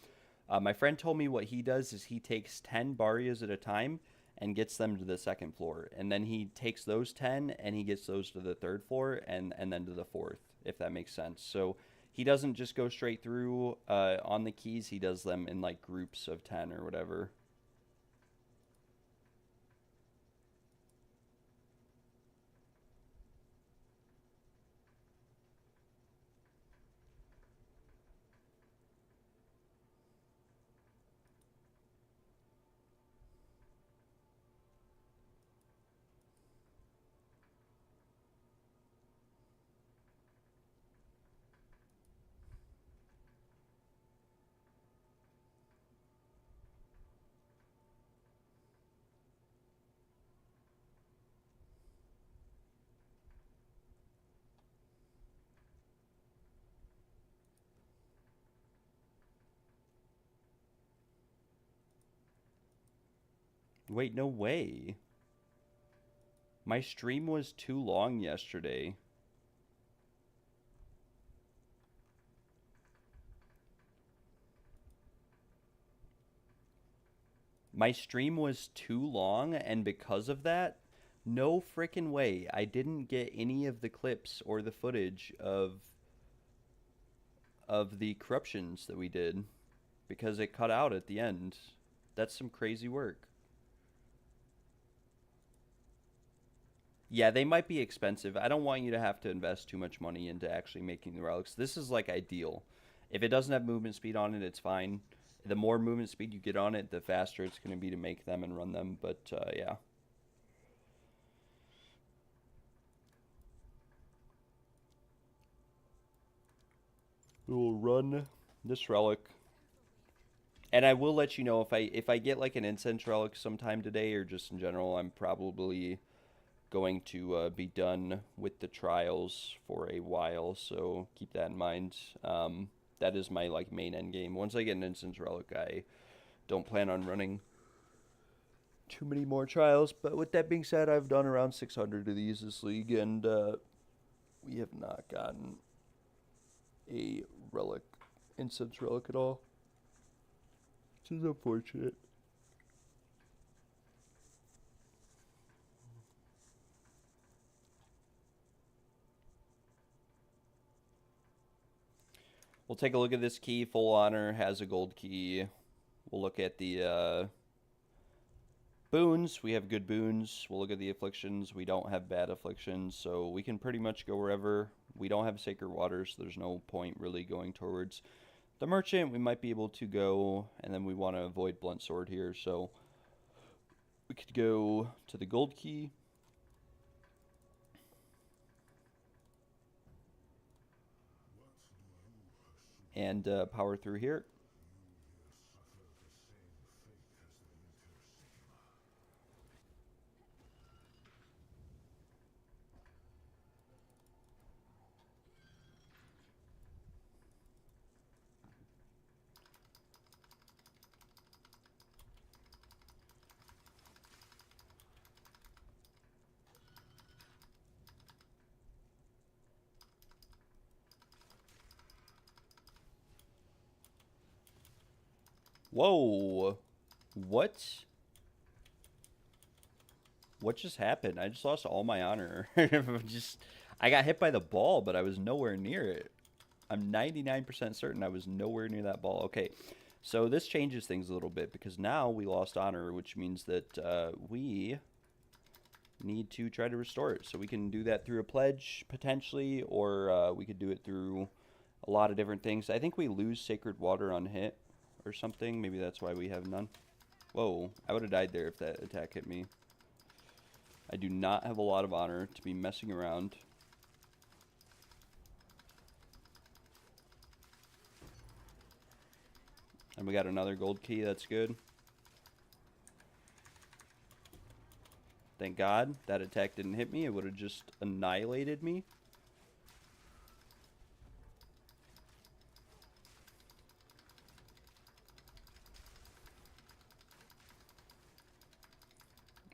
my friend told me what he does is he takes 10 barriers at a time and gets them to the second floor, and then he takes those 10 and he gets those to the third floor and then to the fourth, if that makes sense. So he doesn't just go straight through on the keys. He does them in like groups of 10 or whatever. Wait, no way. My stream was too long yesterday. My stream was too long, and because of that, no freaking way. I didn't get any of the clips or the footage of the corruptions that we did because it cut out at the end. That's some crazy work. Yeah, they might be expensive. I don't want you to have to invest too much money into actually making the relics. This is like ideal. If it doesn't have movement speed on it, it's fine. The more movement speed you get on it, the faster it's going to be to make them and run them. But yeah. We will run this relic. And I will let you know if I get like an incense relic sometime today or just in general, I'm probably going to be done with the trials for a while, so keep that in mind. That is my like main end game. Once I get an instance relic, I don't plan on running too many more trials. But with that being said, I've done around 600 of these this league, and we have not gotten a relic, instance relic at all, which is unfortunate. We'll take a look at this key. Full Honor has a gold key. We'll look at the boons. We have good boons. We'll look at the afflictions. We don't have bad afflictions, so we can pretty much go wherever. We don't have Sacred Waters, so there's no point really going towards the Merchant. We might be able to go, and then we want to avoid Blunt Sword here, so we could go to the gold key. And power through here. Whoa. What? What just happened? I just lost all my honor. I got hit by the ball, but I was nowhere near it. I'm 99% certain I was nowhere near that ball. Okay, so this changes things a little bit because now we lost honor, which means that we need to try to restore it. So we can do that through a pledge, potentially, or we could do it through a lot of different things. I think we lose Sacred Water on hit or something. Maybe that's why we have none. Whoa, I would have died there if that attack hit me. I do not have a lot of honor to be messing around. And we got another gold key, that's good. Thank God that attack didn't hit me. It would have just annihilated me.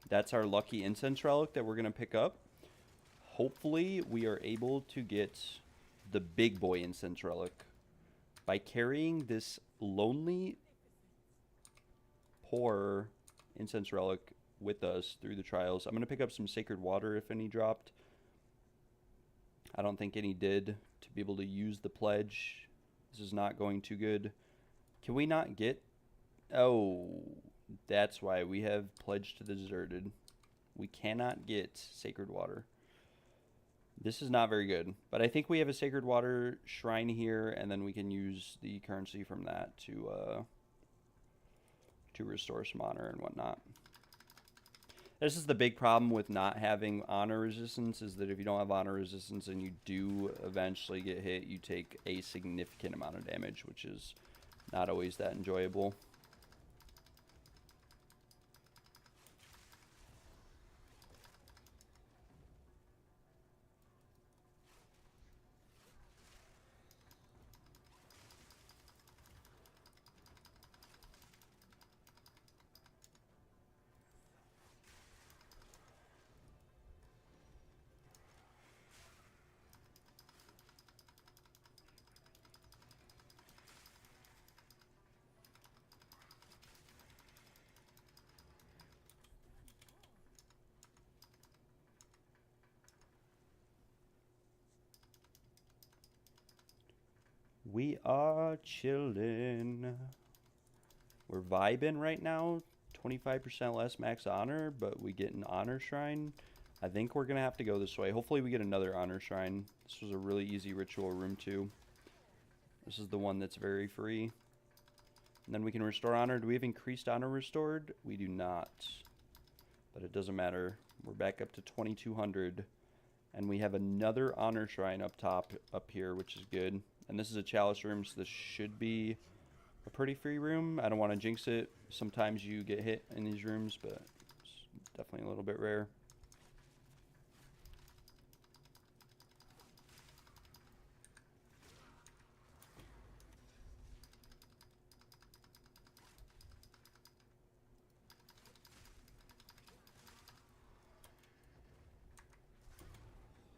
That's our lucky incense relic that we're going to pick up. Hopefully we are able to get the big boy incense relic by carrying this lonely, poor incense relic with us through the trials. I'm going to pick up some Sacred Water if any dropped. I don't think any did to be able to use the pledge. This is not going too good. Can we not get... Oh... That's why we have Pledge to the Deserted. We cannot get Sacred Water. This is not very good. But I think we have a Sacred Water shrine here, and then we can use the currency from that to restore some honor and whatnot. This is the big problem with not having honor resistance, is that if you don't have honor resistance and you do eventually get hit, you take a significant amount of damage, which is not always that enjoyable. We are chilling. We're vibing right now. 25% less max honor, but we get an honor shrine. I think we're going to have to go this way. Hopefully we get another honor shrine. This was a really easy ritual room too. This is the one that's very free. And then we can restore honor. Do we have increased honor restored? We do not. But it doesn't matter. We're back up to 2200. And we have another honor shrine up top, up here, which is good. And this is a chalice room, so this should be a pretty free room. I don't want to jinx it. Sometimes you get hit in these rooms, but it's definitely a little bit rare.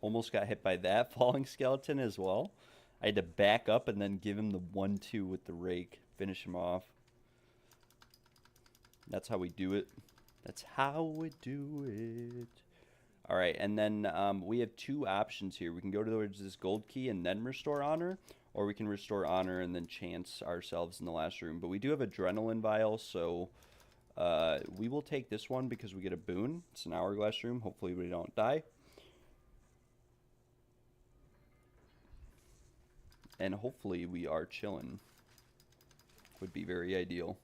Almost got hit by that falling skeleton as well. I had to back up and then give him the 1-2 with the rake. Finish him off. That's how we do it. That's how we do it. Alright, and then we have two options here. We can go towards this gold key and then restore honor, or we can restore honor and then chance ourselves in the last room. But we do have adrenaline vial, so we will take this one because we get a boon. It's an hourglass room. Hopefully we don't die. And hopefully we are chilling. Would be very ideal.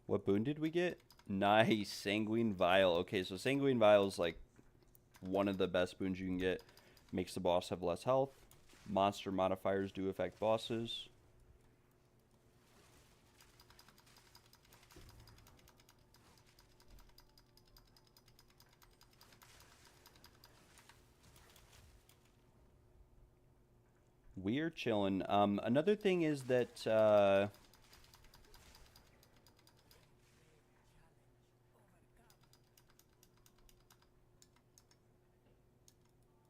What boon did we get? Nice, Sanguine Vial. Okay, so Sanguine Vial is like one of the best boons you can get. Makes the boss have less health. Monster modifiers do affect bosses. We're chilling. Another thing is that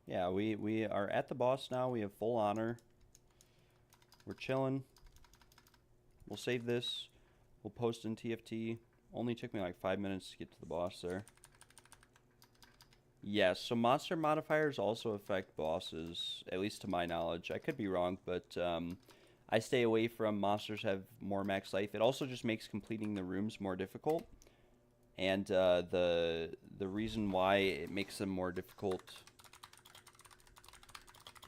yeah, we are at the boss now. We have full honor. We're chilling. We'll save this. We'll post in TFT. Only took me like 5 minutes to get to the boss there. Yes, so monster modifiers also affect bosses, at least to my knowledge. I could be wrong, but I stay away from monsters have more max life. It also just makes completing the rooms more difficult. And the reason why it makes them more difficult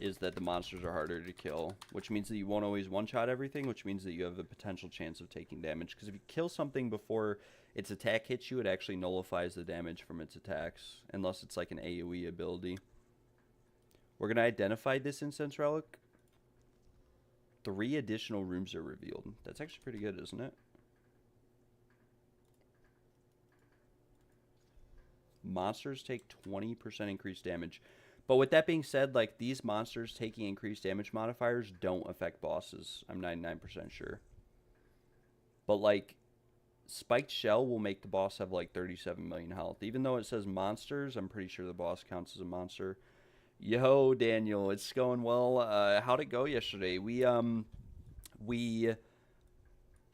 is that the monsters are harder to kill, which means that you won't always one-shot everything, which means that you have a potential chance of taking damage. Because if you kill something before its attack hits you, it actually nullifies the damage from its attacks, unless it's like an AoE ability. We're going to identify this incense relic. 3 additional rooms are revealed. That's actually pretty good, isn't it? Monsters take 20% increased damage. But with that being said, like, these monsters taking increased damage modifiers don't affect bosses. I'm 99% sure. But, like, Spiked Shell will make the boss have, like, 37 million health. Even though it says monsters, I'm pretty sure the boss counts as a monster. Yo, Daniel, it's going well. How'd it go yesterday? We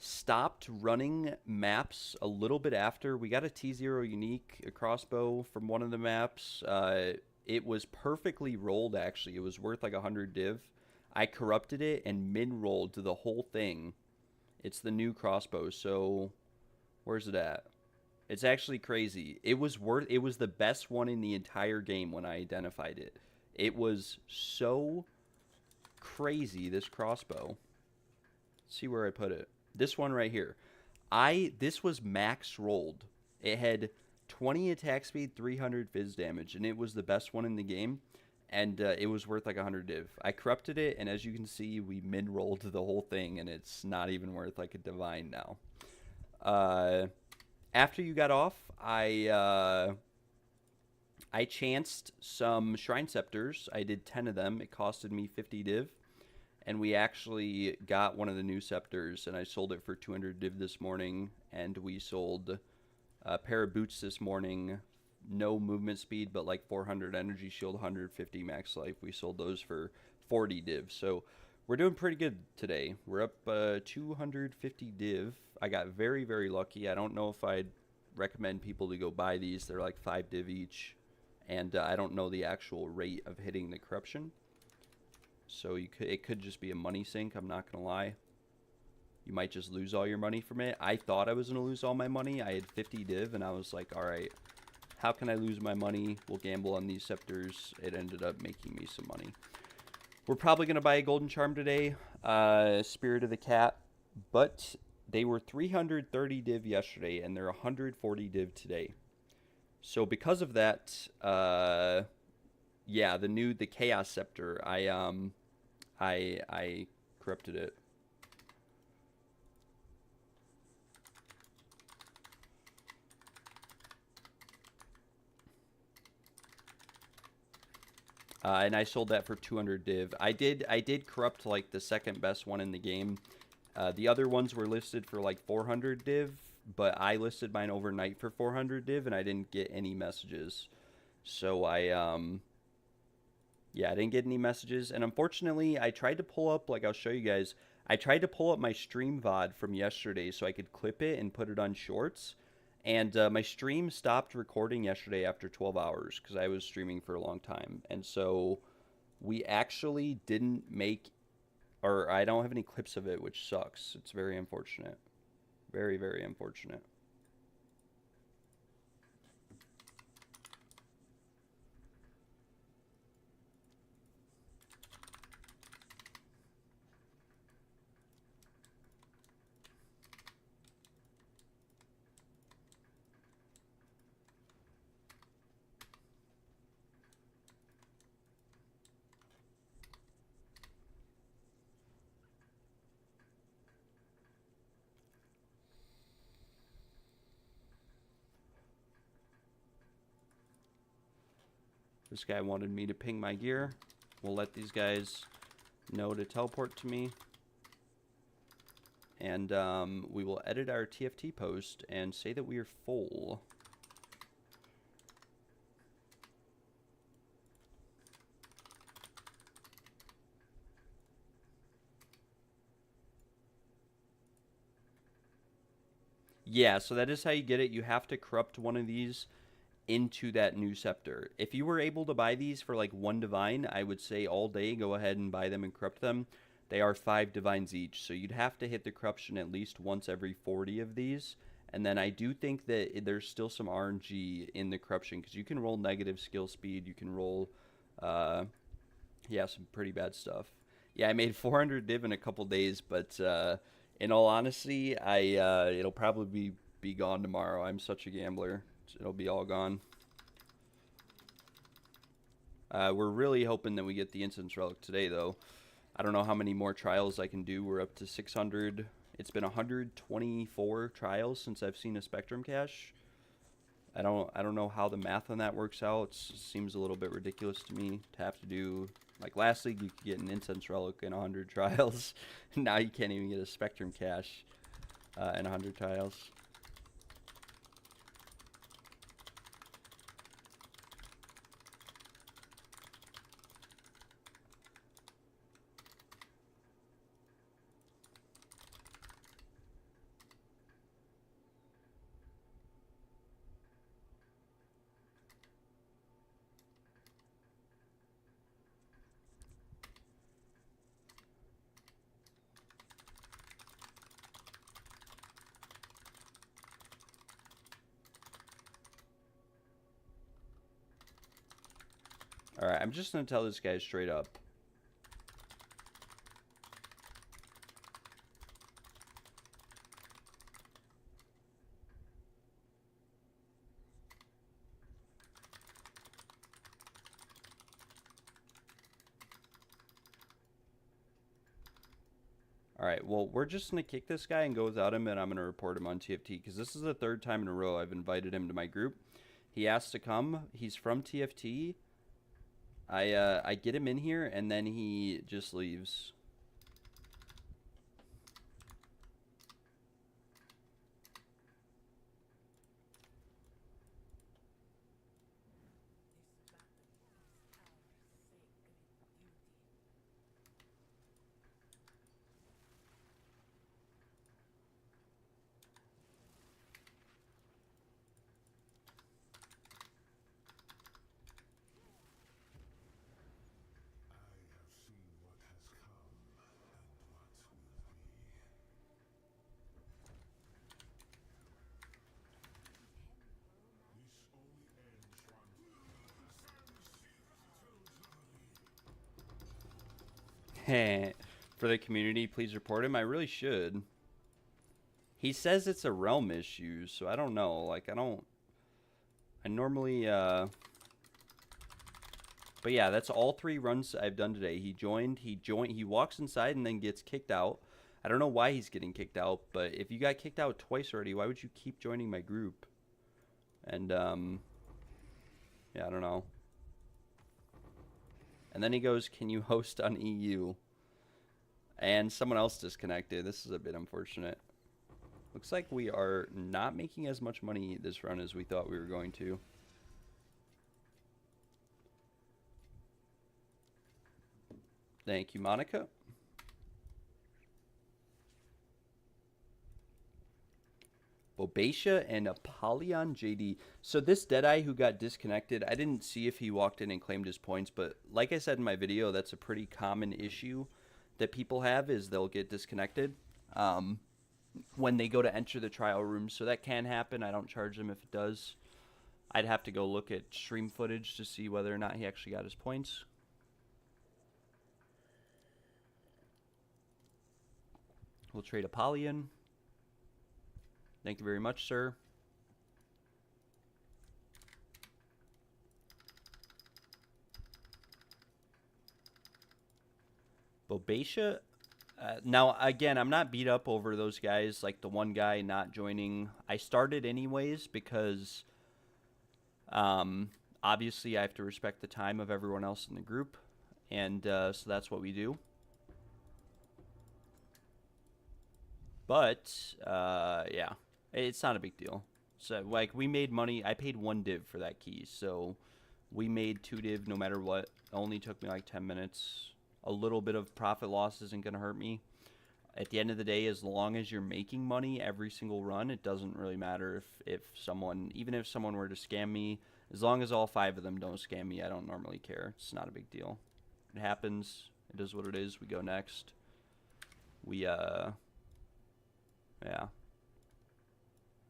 stopped running maps a little bit after. We got a T0 unique, a crossbow from one of the maps. It was perfectly rolled, actually. It was worth like 100 div. I corrupted it and min-rolled to the whole thing. It's the new crossbow, so where's it at? It's actually crazy. It was the best one in the entire game when I identified it. It was so crazy, this crossbow. Let's see where I put it. This one right here. This was max rolled. It had 20 attack speed, 300 fizz damage, and it was the best one in the game, and it was worth like 100 div. I corrupted it, and as you can see, we mid-rolled the whole thing, and it's not even worth like a divine now. After you got off, I chanced some Shrine Scepters. I did 10 of them. It costed me 50 div. And we actually got one of the new Scepters, and I sold it for 200 div this morning. And we sold a pair of boots this morning. No movement speed, but like 400 energy shield, 150 max life. We sold those for 40 div. So we're doing pretty good today. We're up 250 div. I got very, very lucky. I don't know if I'd recommend people to go buy these. They're like 5 div each. And I don't know the actual rate of hitting the corruption. So it could just be a money sink, I'm not going to lie. You might just lose all your money from it. I thought I was going to lose all my money. I had 50 div, and I was like, alright, how can I lose my money? We'll gamble on these scepters. It ended up making me some money. We're probably going to buy a golden charm today, Spirit of the Cat, but they were 330 div yesterday, and they're 140 div today. So because of that, yeah, the Chaos Scepter, I corrupted it. And I sold that for 200 div. I did corrupt like the second best one in the game. The other ones were listed for like 400 div, but I listed mine overnight for 400 div, and I didn't get any messages. So yeah, I didn't get any messages, and unfortunately, I tried to pull up, like I'll show you guys, I tried to pull up my stream VOD from yesterday so I could clip it and put it on shorts, and my stream stopped recording yesterday after 12 hours because I was streaming for a long time, and so we actually didn't make, or I don't have any clips of it, which sucks. It's very unfortunate. Very, very unfortunate. This guy wanted me to ping my gear. We'll let these guys know to teleport to me. And we will edit our TFT post and say that we are full. Yeah, so that is how you get it. You have to corrupt one of these into that new scepter. If you were able to buy these for like 1 divine, I would say all day go ahead and buy them and corrupt them. They are 5 divines each, so you'd have to hit the corruption at least once every 40 of these. And then I do think that there's still some RNG in the corruption, because you can roll negative skill speed, you can roll, yeah, some pretty bad stuff. Yeah, I made 400 div in a couple days, but in all honesty, it'll probably be gone tomorrow. I'm such a gambler. It'll be all gone. We're really hoping that we get the instance relic today, though. I don't know how many more trials I can do. We're up to 600. It's been 124 trials since I've seen a Spectrum cache. I don't know how the math on that works out. It seems a little bit ridiculous to me to have to do. Like last league, you could get an instance relic in 100 trials. Now you can't even get a Spectrum cache in 100 trials. Alright, I'm just going to tell this guy straight up. All right, well, we're just going to kick this guy and go without him, and I'm going to report him on TFT because this is the third time in a row I've invited him to my group. He asked to come. He's from TFT. I get him in here, and then he just leaves. For the community, please report him. I really should. He says it's a realm issue, so I don't know. Like, I normally, but yeah, that's all 3 runs I've done today. He walks inside and then gets kicked out. I don't know why he's getting kicked out, but if you got kicked out twice already, why would you keep joining my group? And, yeah, I don't know. And then he goes, can you host on EU? And someone else disconnected. This is a bit unfortunate. Looks like we are not making as much money this run as we thought we were going to. Thank you, Monica. Bobatia and Apollyon JD. So this Deadeye who got disconnected, I didn't see if he walked in and claimed his points, but like I said in my video, that's a pretty common issue that people have, is they'll get disconnected when they go to enter the trial room. So that can happen. I don't charge them if it does. I'd have to go look at stream footage to see whether or not he actually got his points. We'll trade Apollyon. Thank you very much, sir. Bobatia. Now, again, I'm not beat up over those guys, like the one guy not joining. I started anyways because obviously I have to respect the time of everyone else in the group. And so that's what we do. But, yeah, it's not a big deal. So, like, we made money. I paid 1 div for that key. So we made 2 div no matter what. It only took me like 10 minutes. A little bit of profit loss isn't going to hurt me. At the end of the day, as long as you're making money every single run, it doesn't really matter if someone, even if someone were to scam me, as long as all 5 of them don't scam me, I don't normally care. It's not a big deal. It happens. It is what it is. We go next. Yeah.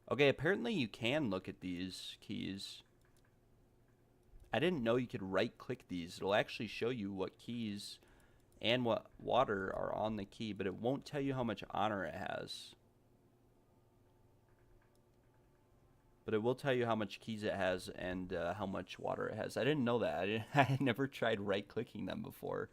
Okay, apparently you can look at these keys. I didn't know you could right-click these. It'll actually show you what keys and what water are on the key, but it won't tell you how much honor it has. But it will tell you how much keys it has and how much water it has. I didn't know that. I had never tried right-clicking them before.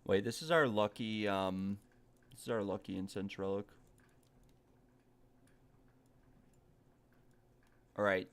Wait, this is our lucky incense relic. All right.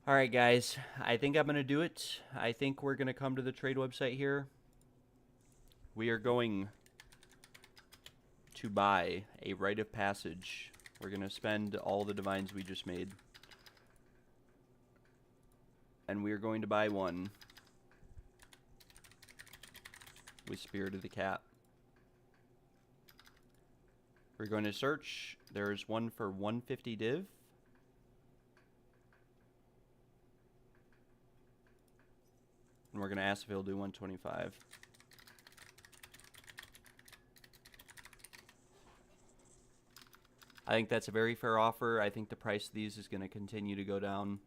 All right, guys. I think I'm going to do it. I think we're going to come to the trade website here. We are going to buy a rite of passage. We're going to spend all the divines we just made. And we are going to buy one with Spirit of the Cat. We're going to search. There's one for 150 div. And we're going to ask if he'll do 125. I think that's a very fair offer. I think the price of these is going to continue to go down.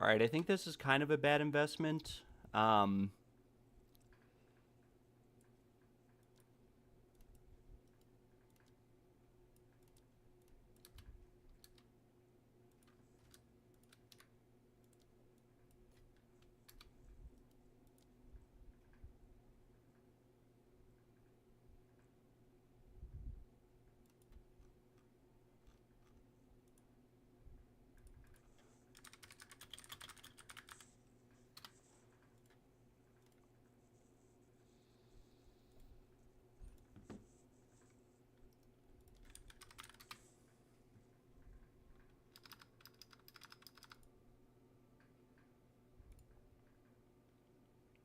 All right, I think this is kind of a bad investment.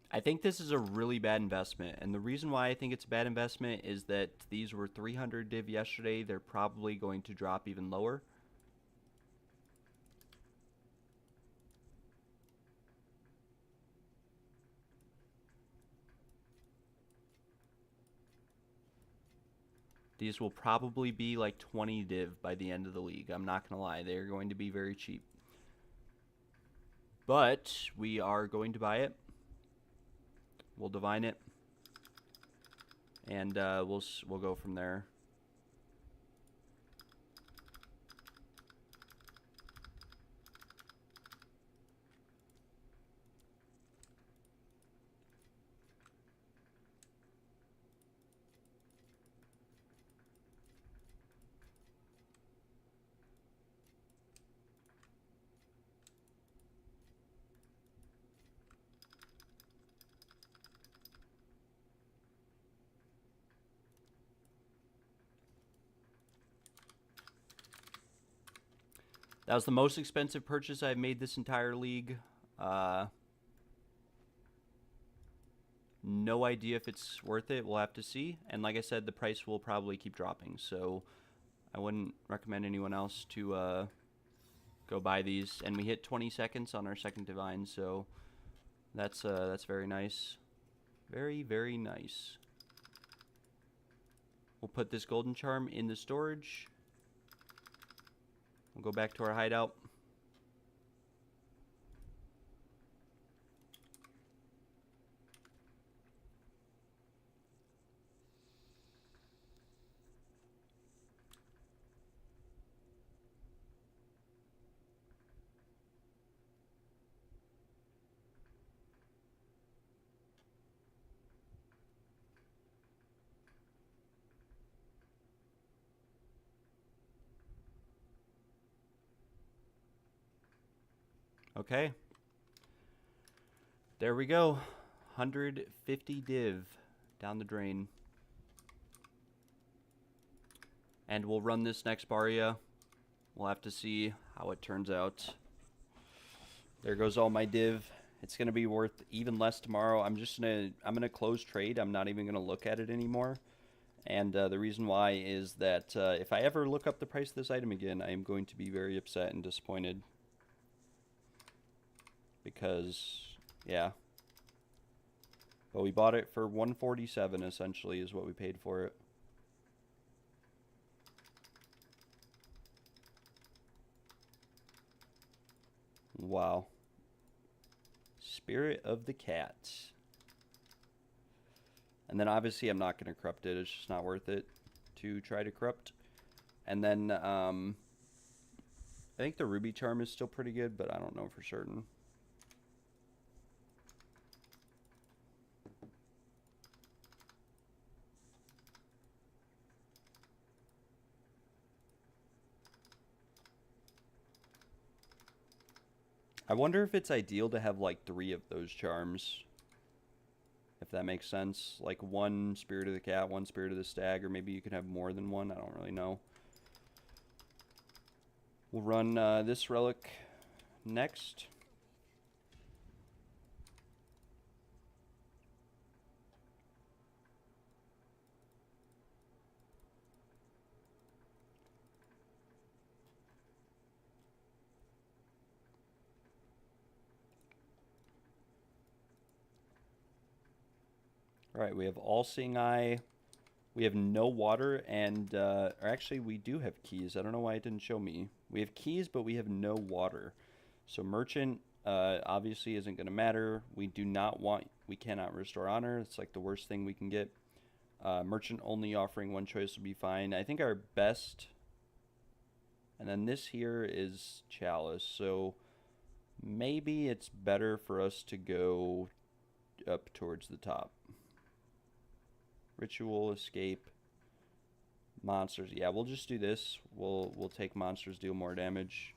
I think this is a really bad investment, and the reason why I think it's a bad investment is that these were 300 div yesterday. They're probably going to drop even lower. These will probably be like 20 div by the end of the league. I'm not going to lie. They're going to be very cheap. But we are going to buy it. We'll divine it. And we'll go from there. That was the most expensive purchase I've made this entire league. No idea if it's worth it. We'll have to see. And like I said, the price will probably keep dropping. So I wouldn't recommend anyone else to go buy these. And we hit 20 seconds on our second divine. So that's very nice. Very, very nice. We'll put this golden charm in the storage. We'll go back to our hideout. Okay. There we go. 150 div down the drain. And we'll run this next Baria. We'll have to see how it turns out. There goes all my div. It's gonna be worth even less tomorrow. I'm gonna close trade. I'm not even gonna look at it anymore. And the reason why is that if I ever look up the price of this item again, I am going to be very upset and disappointed. Because, yeah. But we bought it for $147 essentially is what we paid for it. Wow. Spirit of the Cat. And then obviously I'm not going to corrupt it. It's just not worth it to try to corrupt. And then I think the Ruby Charm is still pretty good, but I don't know for certain. I wonder if it's ideal to have like 3 of those charms. If that makes sense. Like 1 Spirit of the Cat, 1 Spirit of the Stag, or maybe you could have more than 1. I don't really know. We'll run this relic next. Alright, we have All-Seeing Eye. We have no water, and or actually we do have keys. I don't know why it didn't show me. We have keys, but we have no water. So Merchant obviously isn't going to matter. We cannot restore honor. It's like the worst thing we can get. Merchant only offering 1 choice would be fine. I think our best, and then this here is Chalice. So maybe it's better for us to go up towards the top. Ritual, escape, monsters. Yeah, we'll just do this. We'll take monsters, deal more damage.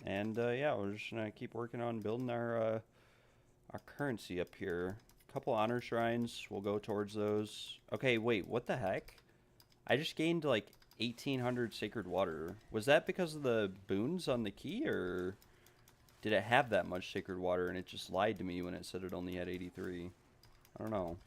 And yeah, we're just gonna keep working on building our currency up here. A couple honor shrines, we'll go towards those. Okay, wait, what the heck? I just gained like 1800 sacred water. Was that because of the boons on the key, or did it have that much sacred water and it just lied to me when it said it only had 83? I don't know.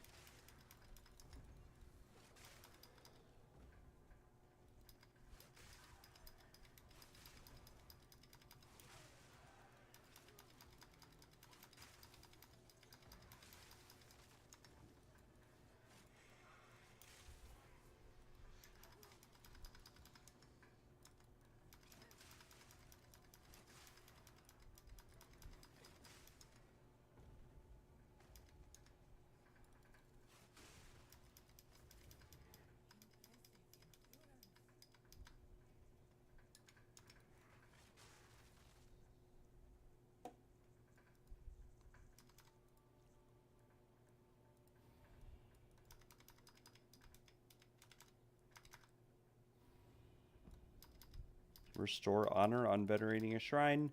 Restore honor on venerating a shrine.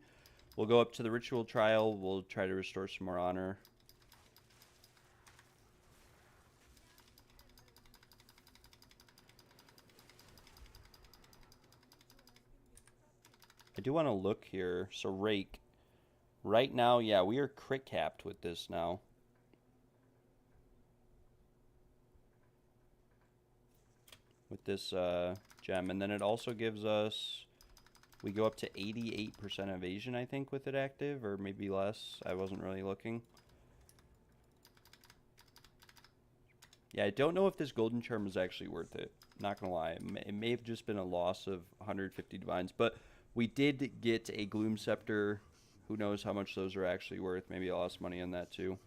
We'll go up to the ritual trial. We'll try to restore some more honor. I do want to look here. So rake. Right now, yeah, we are crit capped with this now. With this gem. And then it also gives us... We go up to 88% evasion, I think, with it active. Or maybe less. I wasn't really looking. Yeah, I don't know if this golden charm is actually worth it. Not gonna lie. It may have just been a loss of 150 divines. But we did get a Gloom Scepter. Who knows how much those are actually worth. Maybe I lost money on that too.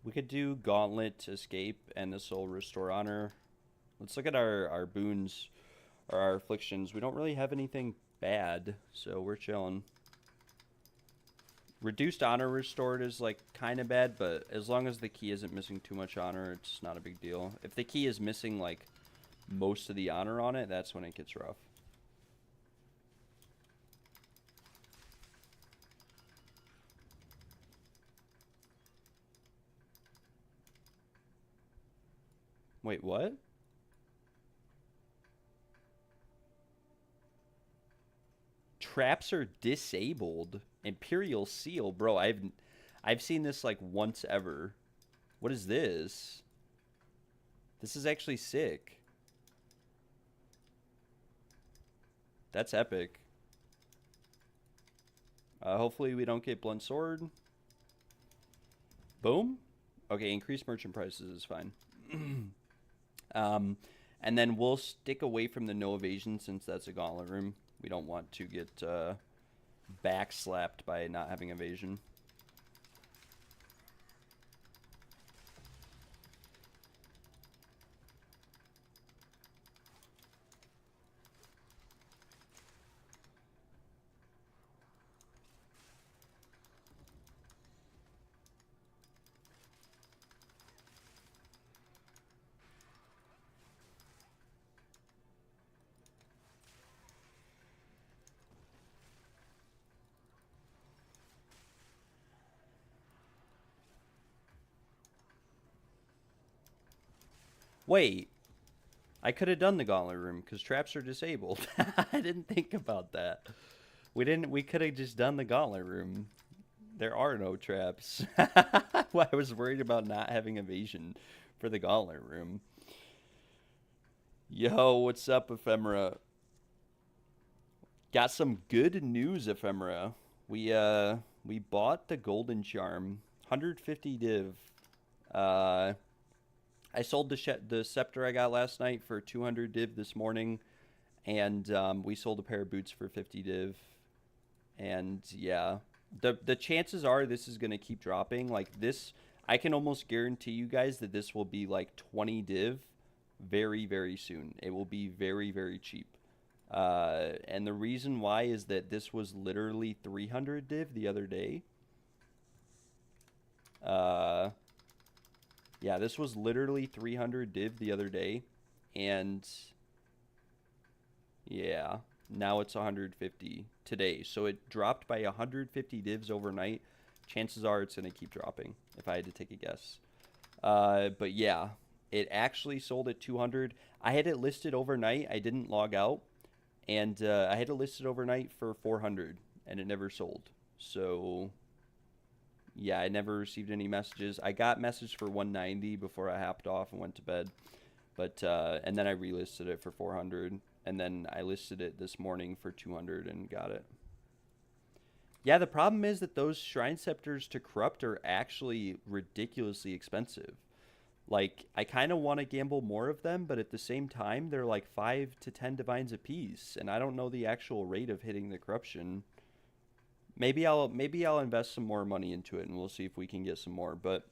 We could do Gauntlet, Escape, and the Soul Restore Honor. Let's look at our boons, or our afflictions. We don't really have anything bad, so we're chilling. Reduced Honor Restored is, like, kind of bad, but as long as the key isn't missing too much honor, it's not a big deal. If the key is missing, like, most of the honor on it, that's when it gets rough. Wait, what? Traps are disabled. Imperial Seal, bro. I've seen this like once ever. What is this? This is actually sick. That's epic. Hopefully we don't get Blunt Sword. Boom. Okay, increased merchant prices is fine. And then we'll stick away from the no evasion since that's a gauntlet room. We don't want to get backslapped by not having evasion. Wait, I could have done the gauntlet room because traps are disabled. I didn't think about that. We could have just done the gauntlet room. There are no traps. I was worried about not having evasion for the gauntlet room. Yo, what's up, Ephemera? Got some good news, Ephemera. We bought the golden charm, 150 div. I sold the scepter I got last night for 200 div this morning, and we sold a pair of boots for 50 div. And yeah, the chances are this is gonna keep dropping. Like this, I can almost guarantee you guys that this will be like 20 div very, very soon. It will be very, very cheap. And the reason why is that this was literally 300 div the other day. Yeah, this was literally 300 div the other day, and yeah, now it's 150 today. So it dropped by 150 divs overnight. Chances are it's going to keep dropping, if I had to take a guess. But yeah, it actually sold at 200. I had it listed overnight. I didn't log out, and I had it listed overnight for 400, and it never sold. So yeah, I never received any messages. I got message for 190 before I hopped off and went to bed. But and then I relisted it for 400, and then I listed it this morning for 200 and got it. Yeah, the problem is that those Shrine Scepters to corrupt are actually ridiculously expensive. Like, I kind of want to gamble more of them, but at the same time, they're like 5 to 10 divines apiece, and I don't know the actual rate of hitting the corruption. Maybe I'll invest some more money into it, and we'll see if we can get some more. But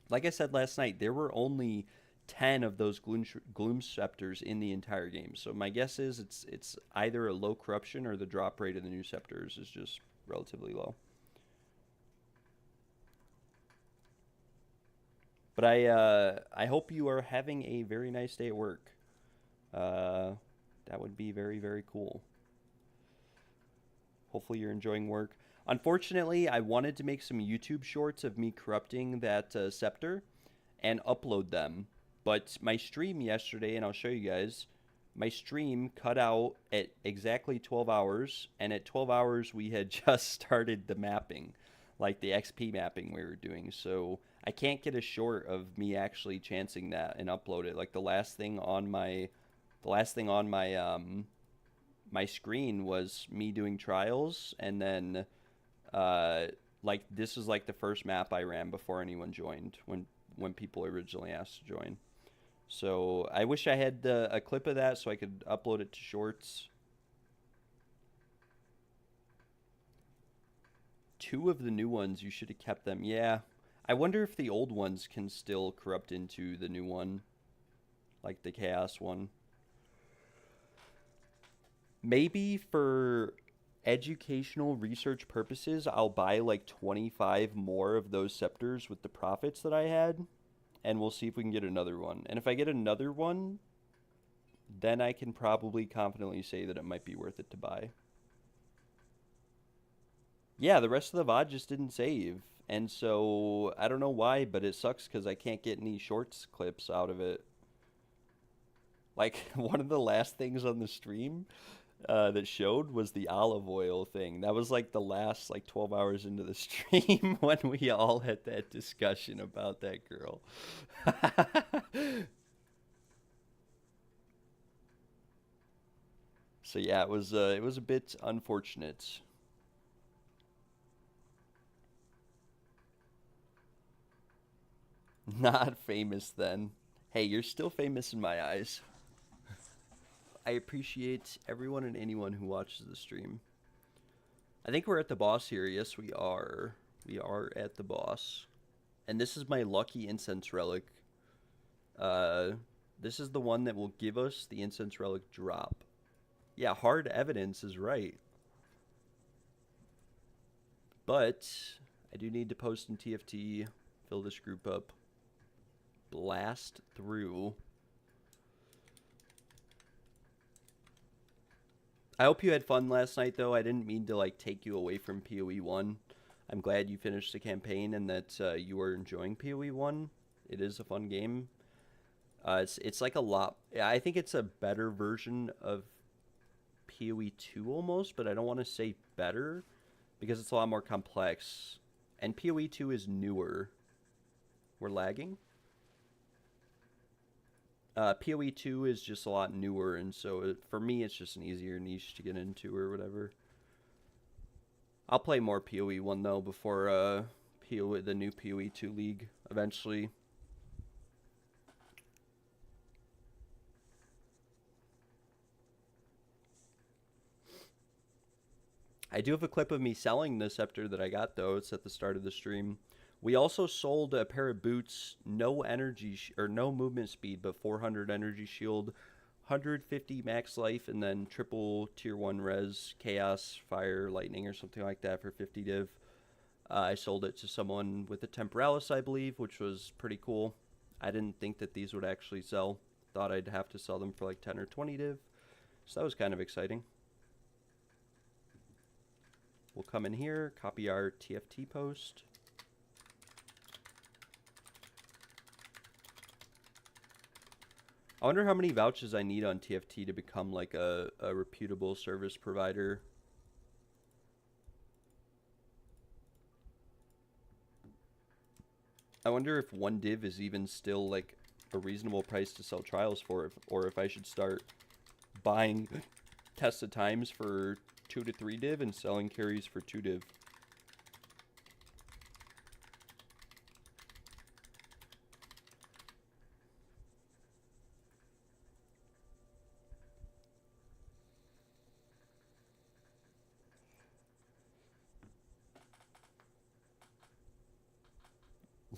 like I said last night, there were only 10 of those gloom scepters in the entire game. So my guess is it's either a low corruption or the drop rate of the new scepters is just relatively low. But I hope you are having a very nice day at work. Uh, that would be very, very cool. Hopefully you're enjoying work. Unfortunately, I wanted to make some YouTube shorts of me corrupting that scepter and upload them. But my stream yesterday, and I'll show you guys, my stream cut out at exactly 12 hours, and at 12 hours we had just started the mapping, like the XP mapping we were doing. So I can't get a short of me actually chancing that and upload it. Like the last thing on my my screen was me doing trials, and then uh like this is like the first map I ran before anyone joined, when people originally asked to join. So I wish I had a clip of that so I could upload it to shorts. Two of the new ones, you should have kept them. Yeah, I wonder if the old ones can still corrupt into the new one, like the chaos one. Maybe for educational research purposes, I'll buy like 25 more of those scepters with the profits that I had, and we'll see if we can get another one. And if I get another one, then I can probably confidently say that it might be worth it to buy. Yeah, the rest of the VOD just didn't save. And so I don't know why, but it sucks because I can't get any shorts clips out of it. Like, one of the last things on the stream that showed was the olive oil thing. That was like the last like 12 hours into the stream when we all had that discussion about that girl. So yeah, it was a bit unfortunate. Not famous then. Hey, you're still famous in my eyes. I appreciate everyone and anyone who watches the stream. I think we're at the boss here. Yes, we are. We are at the boss. And this is my lucky incense relic. Uh, this is the one that will give us the incense relic drop. Yeah, hard evidence is right. But I do need to post in TFT, fill this group up, blast through. I hope you had fun last night, though. I didn't mean to like take you away from PoE1. I'm glad you finished the campaign and that you were enjoying PoE1. It is a fun game. It's like a lot. I think it's a better version of PoE2 almost, but I don't want to say better because it's a lot more complex. And PoE2 is newer. We're lagging. PoE2 is just a lot newer, and so for me, it's just an easier niche to get into or whatever. I'll play more PoE1 though before the new PoE2 league eventually. I do have a clip of me selling the scepter that I got though. It's at the start of the stream. We also sold a pair of boots, no energy or no movement speed, but 400 energy shield, 150 max life, and then triple tier 1 res, chaos, fire, lightning, or something like that for 50 div. I sold it to someone with a temporalis, I believe, which was pretty cool. I didn't think that these would actually sell. Thought I'd have to sell them for like 10 or 20 div. So that was kind of exciting. We'll come in here, copy our TFT post. I wonder how many vouchers I need on TFT to become like a reputable service provider. I wonder if 1 div is even still like a reasonable price to sell trials for, or if I should start buying tested times for 2 to 3 div and selling carries for 2 div.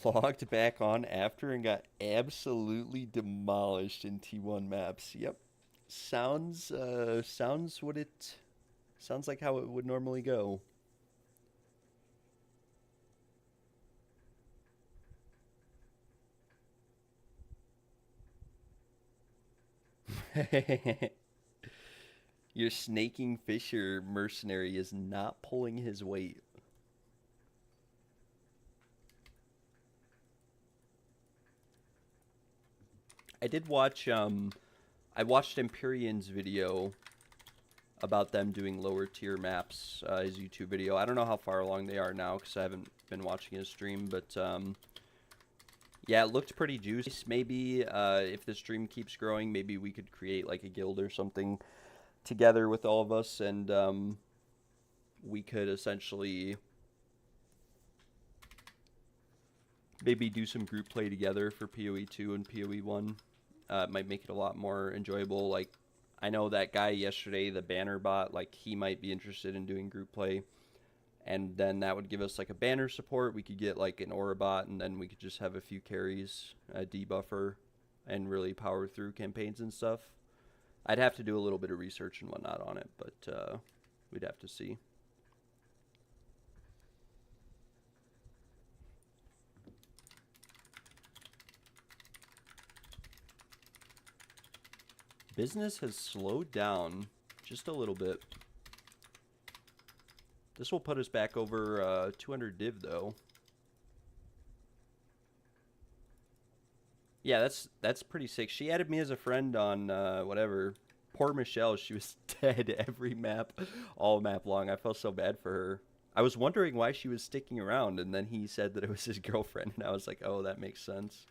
Logged back on after and got absolutely demolished in T1 maps. Yep. Sounds like how it would normally go. Your snaking fisher mercenary is not pulling his weight. I did watch I watched Empyrean's video about them doing lower tier maps, his YouTube video. I don't know how far along they are now because I haven't been watching his stream, but yeah, it looked pretty juicy. Maybe if the stream keeps growing, maybe we could create like a guild or something together with all of us, and we could essentially maybe do some group play together for PoE2 and PoE1. It might make it a lot more enjoyable. Like, I know that guy yesterday, the banner bot, like, he might be interested in doing group play. And then that would give us, like, a banner support. We could get, like, an aura bot, and then we could just have a few carries, a debuffer, and really power through campaigns and stuff. I'd have to do a little bit of research and whatnot on it, but we'd have to see. Business has slowed down just a little bit. This will put us back over 200 div, though. Yeah, that's pretty sick. She added me as a friend on whatever. Poor Michelle, she was dead every map, all map long. I felt so bad for her. I was wondering why she was sticking around, and then he said that it was his girlfriend, and I was like, oh, that makes sense.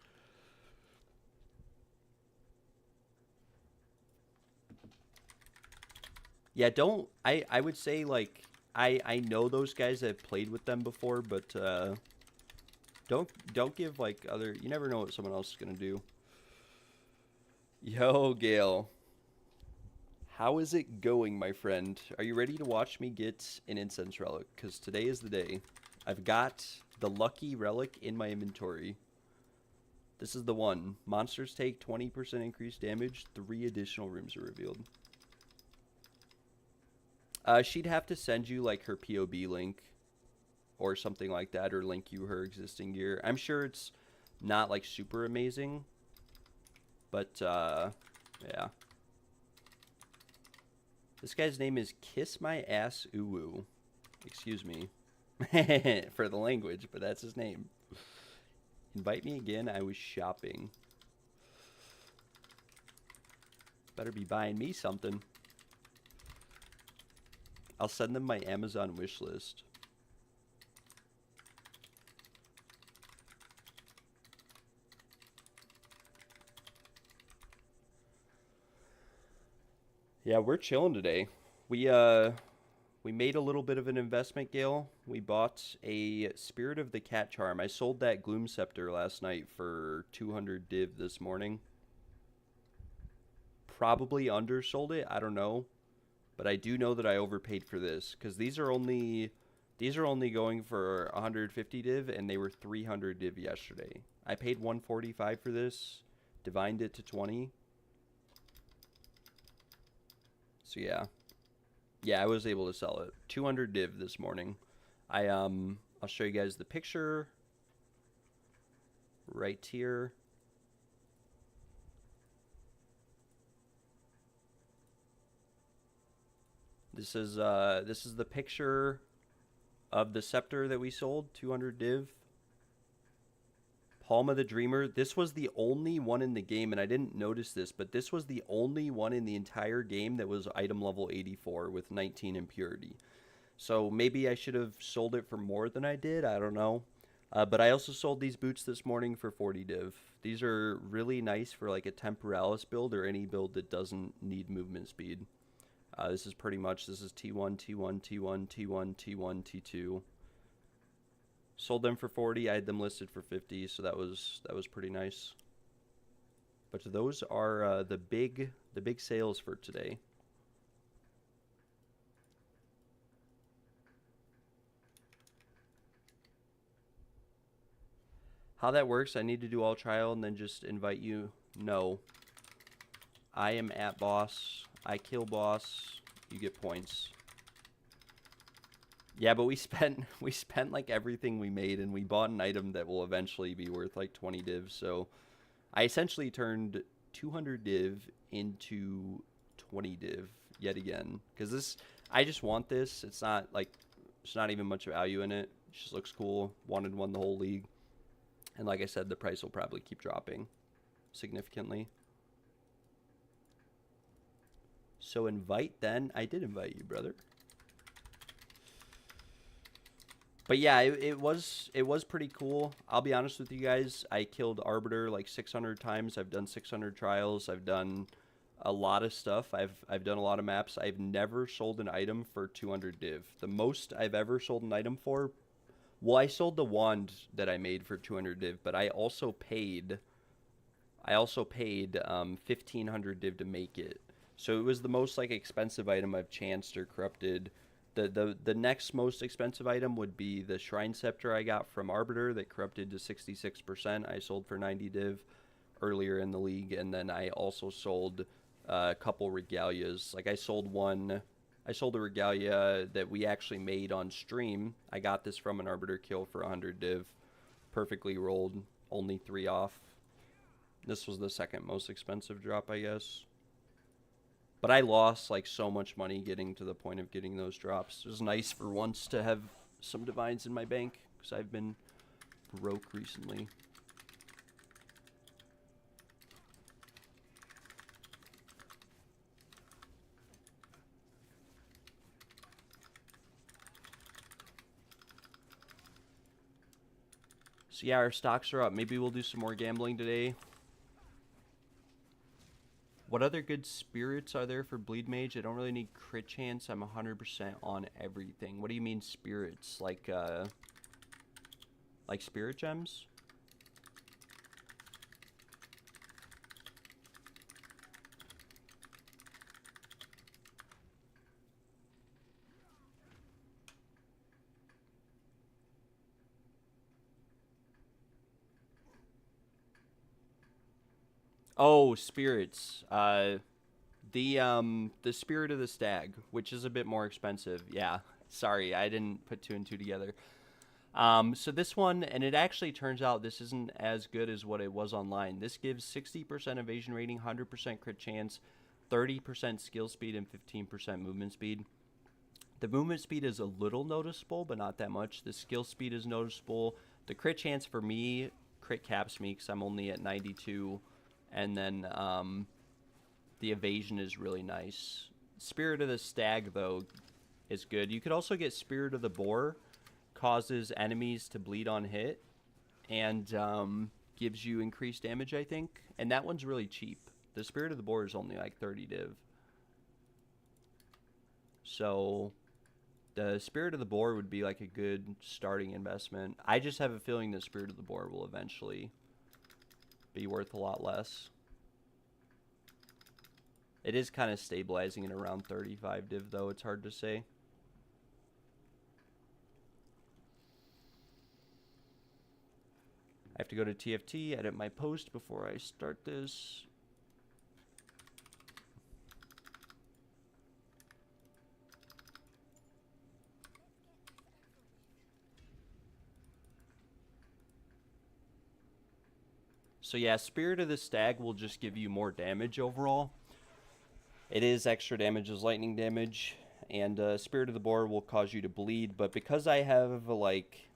Yeah, I would say, like, I know those guys. I've played with them before, but don't give, like, other, you never know what someone else is gonna do. Yo, Gale. How is it going, my friend? Are you ready to watch me get an incense relic? Because today is the day. I've got the lucky relic in my inventory. This is the one. Monsters take 20% increased damage. 3 additional rooms are revealed. She'd have to send you, like, her POB link or something like that, or link you her existing gear. I'm sure it's not, like, super amazing, but yeah. This guy's name is Kiss My Ass Uwu. Excuse me for the language, but that's his name. Invite me again. I was shopping. Better be buying me something. I'll send them my Amazon wish list. Yeah, we're chilling today. We made a little bit of an investment, Gale. We bought a Spirit of the Cat Charm. I sold that Gloom Scepter last night for 200 div this morning. Probably undersold it, I don't know. But I do know that I overpaid for this, because these are only going for 150 div, and they were 300 div yesterday. I paid 145 for this, divined it to 20. So yeah. Yeah, I was able to sell it. 200 div this morning. I'll show you guys the picture right here. This is the picture of the scepter that we sold, 200 div. Palma the Dreamer. This was the only one in the game, and I didn't notice this, but this was the only one in the entire game that was item level 84 with 19 impurity. So maybe I should have sold it for more than I did. I don't know. But I also sold these boots this morning for 40 div. These are really nice for like a Temporalis build or any build that doesn't need movement speed. This is pretty much, this is T1, T1, T1, T1, T1, T2. Sold them for 40. I had them listed for 50, so that was pretty nice. But those are the big sales for today. How that works, I need to do all trial and then just invite you. No. I am at boss. I kill boss. You get points. Yeah, but we spent like everything we made, and we bought an item that will eventually be worth like 20 divs. So I essentially turned 200 div into 20 div yet again, because this, I just want this. It's not like, there's not even much value in it. It just looks cool. Wanted one the whole league, and like I said, the price will probably keep dropping significantly. So invite then. I did invite you, brother. But yeah, it was pretty cool. I'll be honest with you guys. I killed Arbiter like 600 times. I've done 600 trials. I've done a lot of stuff. I've done a lot of maps. I've never sold an item for 200 div. The most I've ever sold an item for, well, I sold the wand that I made for 200 div, but I also paid 1500 div to make it. So it was the most like expensive item I've chanced or corrupted. The next most expensive item would be the Shrine Scepter I got from Arbiter that corrupted to 66%. I sold for 90 div earlier in the league, and then I also sold a couple regalias. Like I sold a regalia that we actually made on stream. I got this from an Arbiter kill for 100 div. Perfectly rolled, only 3 off. This was the second most expensive drop, I guess. But I lost like so much money getting to the point of getting those drops. It was nice for once to have some divines in my bank, because I've been broke recently. So yeah, our stocks are up. Maybe we'll do some more gambling today. What other good spirits are there for Bleed Mage? I don't really need crit chance. I'm 100% on everything. What do you mean spirits? Like spirit gems? Oh, spirits. The Spirit of the Stag, which is a bit more expensive. Yeah, sorry, I didn't put 2 and 2 together. So this one, and it actually turns out this isn't as good as what it was online. This gives 60% evasion rating, 100% crit chance, 30% skill speed, and 15% movement speed. The movement speed is a little noticeable, but not that much. The skill speed is noticeable. The crit chance for me, crit caps me because I'm only at 92. And then the evasion is really nice. Spirit of the Stag, though, is good. You could also get Spirit of the Boar. Causes enemies to bleed on hit. And gives you increased damage, I think. And that one's really cheap. The Spirit of the Boar is only like 30 div. So the Spirit of the Boar would be like a good starting investment. I just have a feeling the Spirit of the Boar will eventually be worth a lot less. It is kind of stabilizing at around 35 div, though. It's hard to say. I have to go to TFT, edit my post before I start this. So yeah, Spirit of the Stag will just give you more damage overall. It is extra damage as lightning damage, and Spirit of the Boar will cause you to bleed, but because I have like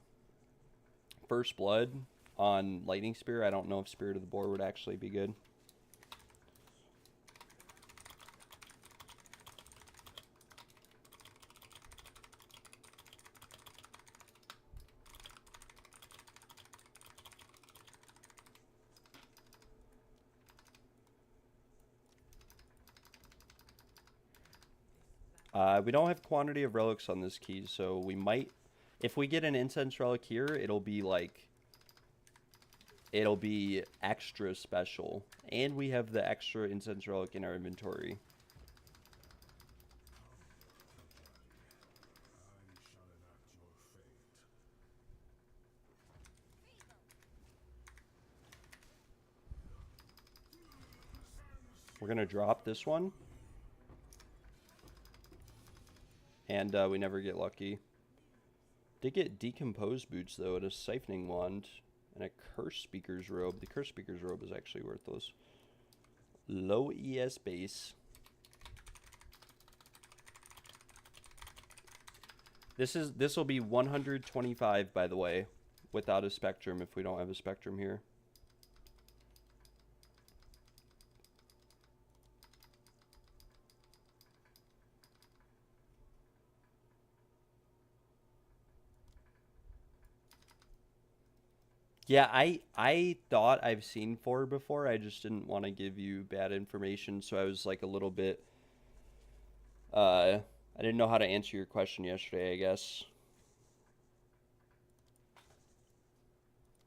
First Blood on Lightning Spear, I don't know if Spirit of the Boar would actually be good. We don't have quantity of relics on this key, so we might, if we get an incense relic here, it'll be extra special. And we have the extra incense relic in our inventory. We're going to drop this one. And we never get lucky. Did get decomposed boots, though, and a siphoning wand. And a curse speaker's robe. The curse speaker's robe is actually worthless. Low ES base. This will be 125, by the way, without a spectrum if we don't have a spectrum here. Yeah, I thought I've seen 4 before. I just didn't want to give you bad information, so I was like a little bit I didn't know how to answer your question yesterday, I guess.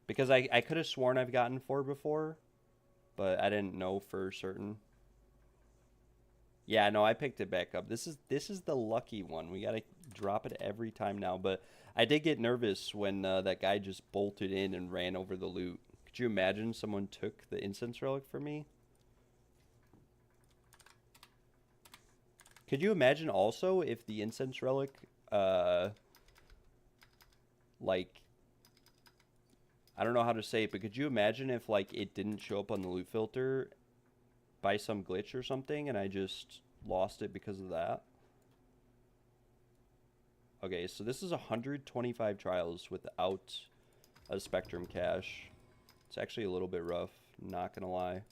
Because I could have sworn I've gotten 4 before, but I didn't know for certain. Yeah, no, I picked it back up. This is the lucky one. We gotta drop it every time now. But I did get nervous when that guy just bolted in and ran over the loot. Could you imagine someone took the incense relic from me? Could you imagine also if the incense relic, like, I don't know how to say it, but could you imagine if, like, it didn't show up on the loot filter by some glitch or something, and I just lost it because of that? Okay, so this is 125 trials without a spectrum cache. It's actually a little bit rough, not gonna lie.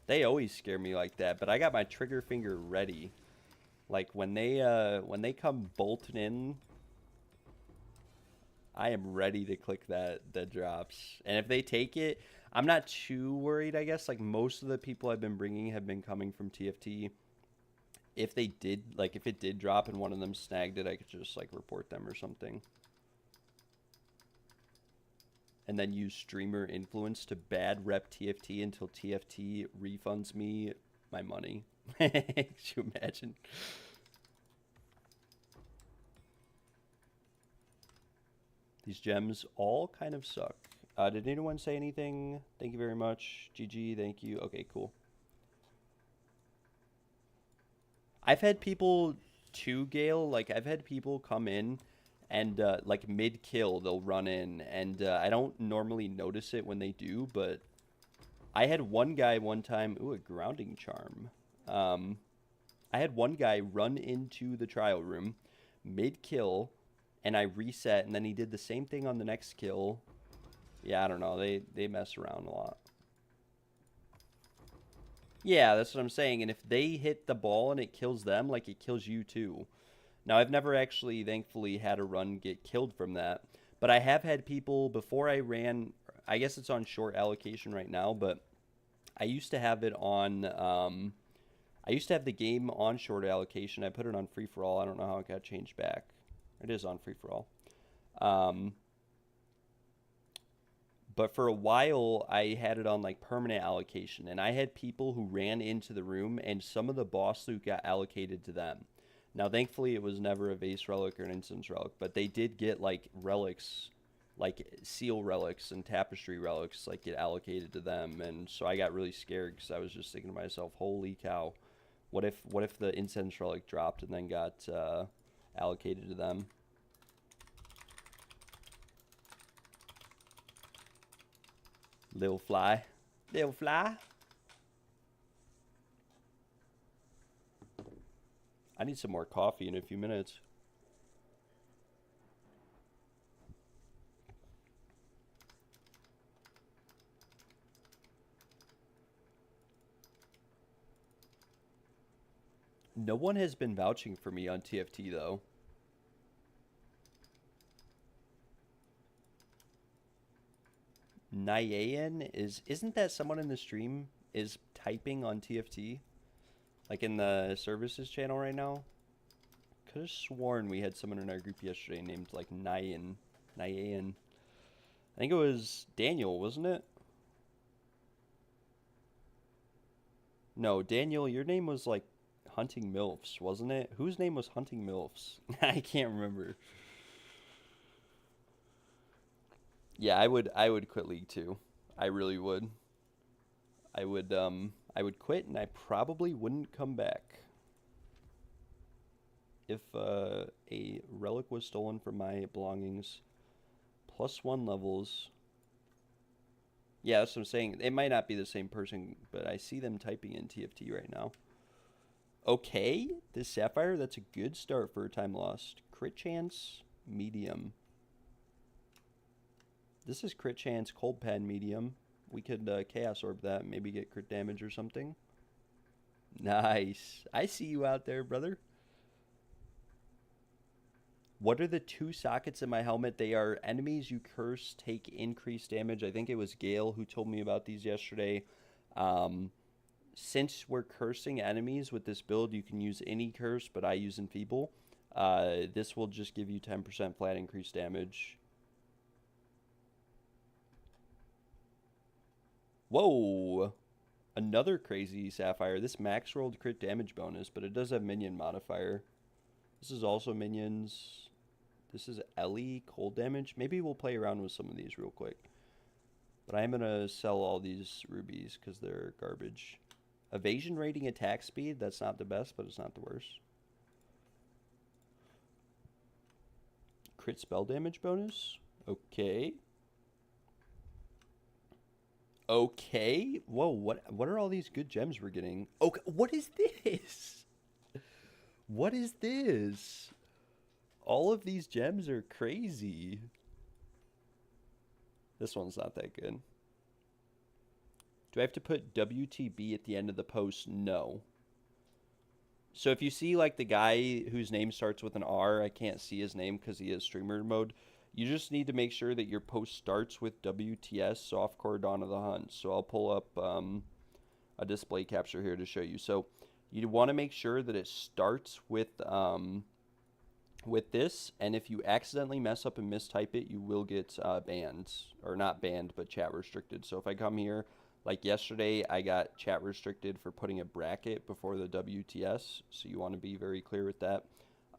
They always scare me like that, but I got my trigger finger ready. Like when they come bolting in, I am ready to click that drops. And if they take it, I'm not too worried, I guess. Like most of the people I've been bringing have been coming from TFT. If they did, like if it did drop and one of them snagged it, I could just like report them or something. And then use streamer influence to bad rep TFT until TFT refunds me my money. Could you imagine? These gems all kind of suck. Did anyone say anything? Thank you very much. GG, thank you. Okay, cool. I've had people too, Gale. Like, I've had people come in and, like, mid-kill, they'll run in. And I don't normally notice it when they do, but I had one guy one time... Ooh, a grounding charm. I had one guy run into the trial room mid-kill, and I reset, and then he did the same thing on the next kill. Yeah, I don't know. They mess around a lot. Yeah, that's what I'm saying. And if they hit the ball and it kills them, like, it kills you too. Now, I've never actually, thankfully, had a run get killed from that. But I have had people, before I ran, I guess it's on short allocation right now, but I used to have it on, I used to have the game on short allocation. I put it on free-for-all. I don't know how it got changed back. It is on free-for-all. But for a while, I had it on, like, permanent allocation. And I had people who ran into the room, and some of the boss loot got allocated to them. Now, thankfully, it was never a vase relic or an instance relic. But they did get, like, relics, like seal relics and tapestry relics, like, get allocated to them. And so I got really scared because I was just thinking to myself, holy cow. What if the incense relic dropped and then got allocated to them? Little fly. Little fly. I need some more coffee in a few minutes. No one has been vouching for me on TFT, though. Nyayan isn't that someone in the stream is typing on TFT? Like in the services channel right now? Could have sworn we had someone in our group yesterday named like Nyayan. Nyayan. I think it was Daniel, wasn't it? No, Daniel, your name was like Hunting MILFs, wasn't it? Whose name was Hunting MILFs? I can't remember. Yeah, I would quit League 2. I really would. I would quit and I probably wouldn't come back. If a relic was stolen from my belongings, +1 levels. Yeah, that's what I'm saying. It might not be the same person, but I see them typing in TFT right now. Okay, this Sapphire, that's a good start for a time lost. Crit chance, medium. This is crit chance, cold pad, medium. We could Chaos Orb that, maybe get crit damage or something. Nice. I see you out there, brother. What are the 2 sockets in my helmet? They are enemies you curse take increased damage. I think it was Gale who told me about these yesterday. Since we're cursing enemies with this build, you can use any curse, but I use Enfeeble. This will just give you 10% flat increased damage. Whoa! Another crazy Sapphire. This max rolled crit damage bonus, but it does have minion modifier. This is also minions. This is Ellie, cold damage. Maybe we'll play around with some of these real quick. But I'm going to sell all these rubies because they're garbage. Evasion rating attack speed. That's not the best, but it's not the worst. Crit spell damage bonus. Okay. Okay. Whoa, what are all these good gems we're getting? Okay, what is this? What is this? All of these gems are crazy. This one's not that good. Do I have to put WTB at the end of the post? No. So if you see like the guy whose name starts with an R, I can't see his name because he is streamer mode. You just need to make sure that your post starts with WTS, Softcore Dawn of the Hunt. So I'll pull up a display capture here to show you. So you want to make sure that it starts with this, and if you accidentally mess up and mistype it, you will get banned, or not banned, but chat restricted. So if I come here, like yesterday, I got chat restricted for putting a bracket before the WTS, so you want to be very clear with that.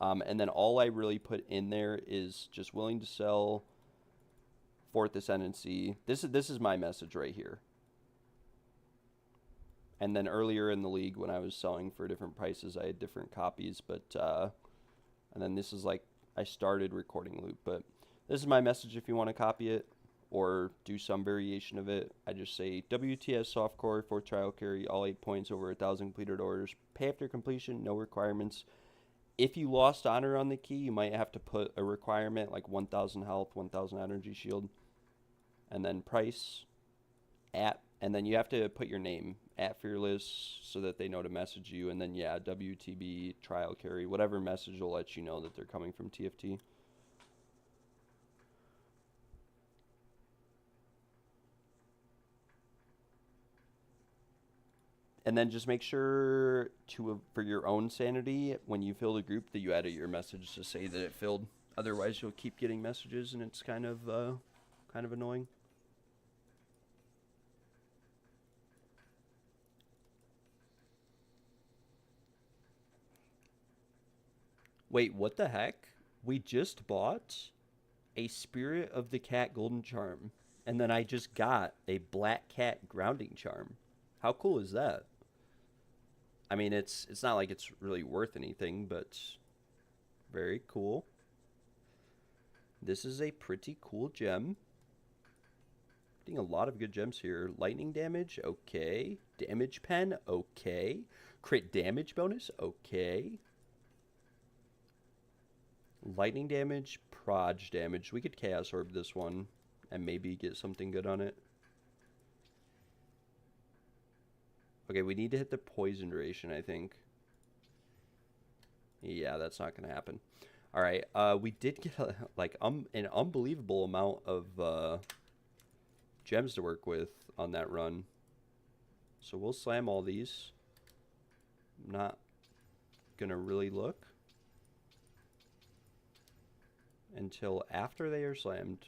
And then all I really put in there is just willing to sell, Fourth Ascendancy. This is my message right here. And then earlier in the league when I was selling for different prices, I had different copies, but and then this is like I started recording loop, but this is my message if you want to copy it or do some variation of it. I just say WTS softcore for trial carry, all 8 points over 1,000 completed orders. Pay after completion, no requirements. If you lost honor on the key, you might have to put a requirement like 1,000 health, 1,000 energy shield, and then price, at, and then you have to put your name at Fearless so that they know to message you, and then yeah, WTB, trial carry, whatever message will let you know that they're coming from TFT. And then just make sure to, for your own sanity, when you fill the group, that you edit your message to say that it filled. Otherwise, you'll keep getting messages, and it's kind of annoying. Wait, what the heck? We just bought a Spirit of the Cat Golden Charm, and then I just got a Black Cat Grounding Charm. How cool is that? I mean, it's not like it's really worth anything, but very cool. This is a pretty cool gem. Getting a lot of good gems here. Lightning damage, okay. Damage pen, okay. Crit damage bonus, okay. Lightning damage, proj damage. We could Chaos Orb this one and maybe get something good on it. Okay, we need to hit the poison duration, I think. Yeah, that's not going to happen. All right, we did get an unbelievable amount of gems to work with on that run. So we'll slam all these. I'm not going to really look until after they are slammed.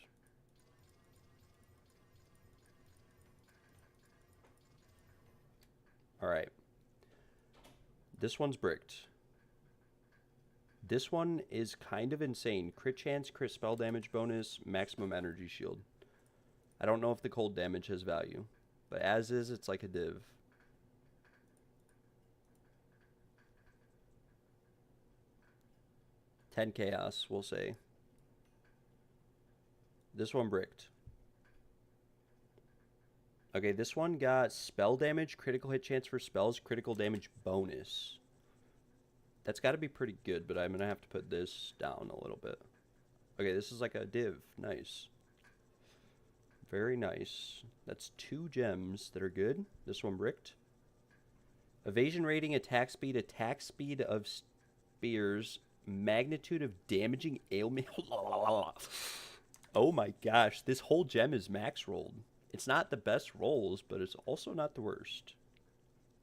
All right. This one's bricked. This one is kind of insane. Crit chance, crit spell damage bonus, maximum energy shield. I don't know if the cold damage has value, but as is, it's like a div. $10 chaos, we'll say. This one bricked. Okay, this one got spell damage, critical hit chance for spells, critical damage bonus. That's got to be pretty good, but I'm going to have to put this down a little bit. Okay, this is like a div. Nice. Very nice. That's 2 gems that are good. This one bricked. Evasion rating, attack speed of spears, magnitude of damaging ailment. Oh my gosh, this whole gem is max rolled. It's not the best rolls, but it's also not the worst.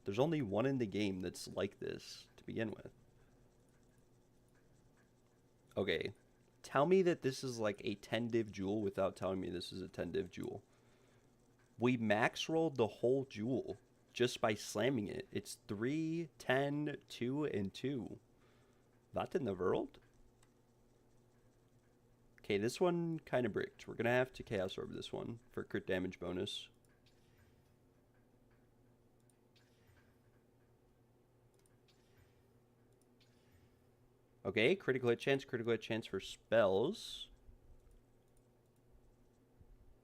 There's only one in the game that's like this to begin with. Okay, tell me that this is like a 10 div jewel without telling me this is a 10 div jewel. We max rolled the whole jewel just by slamming it. It's 3, 10, 2, and 2. What in the world? Okay, this one kind of bricked. We're going to have to Chaos Orb this one for crit damage bonus. Okay, critical hit chance for spells.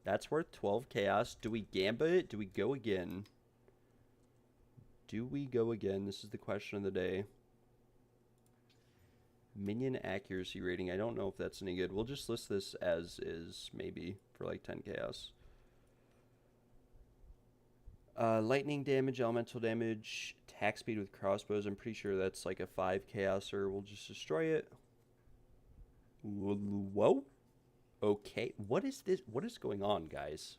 That's worth 12 chaos. Do we Gamba it? Do we go again? Do we go again? This is the question of the day. Minion accuracy rating. I don't know if that's any good. We'll just list this as is, maybe, for like 10 chaos. Lightning damage, elemental damage, attack speed with crossbows. I'm pretty sure that's like a 5 chaoser. We'll just destroy it. Whoa. Okay. What is this? What is going on, guys?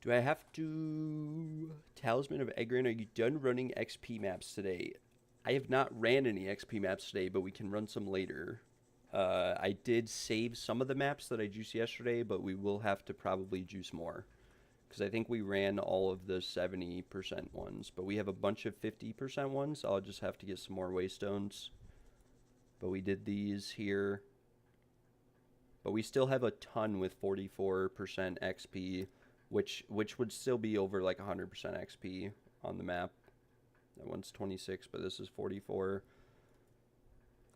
Do I have to... Talisman of Egrin, are you done running XP maps today? I have not ran any XP maps today, but we can run some later. I did save some of the maps that I juiced yesterday, but we will have to probably juice more. Because I think we ran all of the 70% ones, but we have a bunch of 50% ones. I'll just have to get some more waystones. But we did these here. But we still have a ton with 44% XP, which would still be over like 100% XP on the map. That one's 26, but this is 44.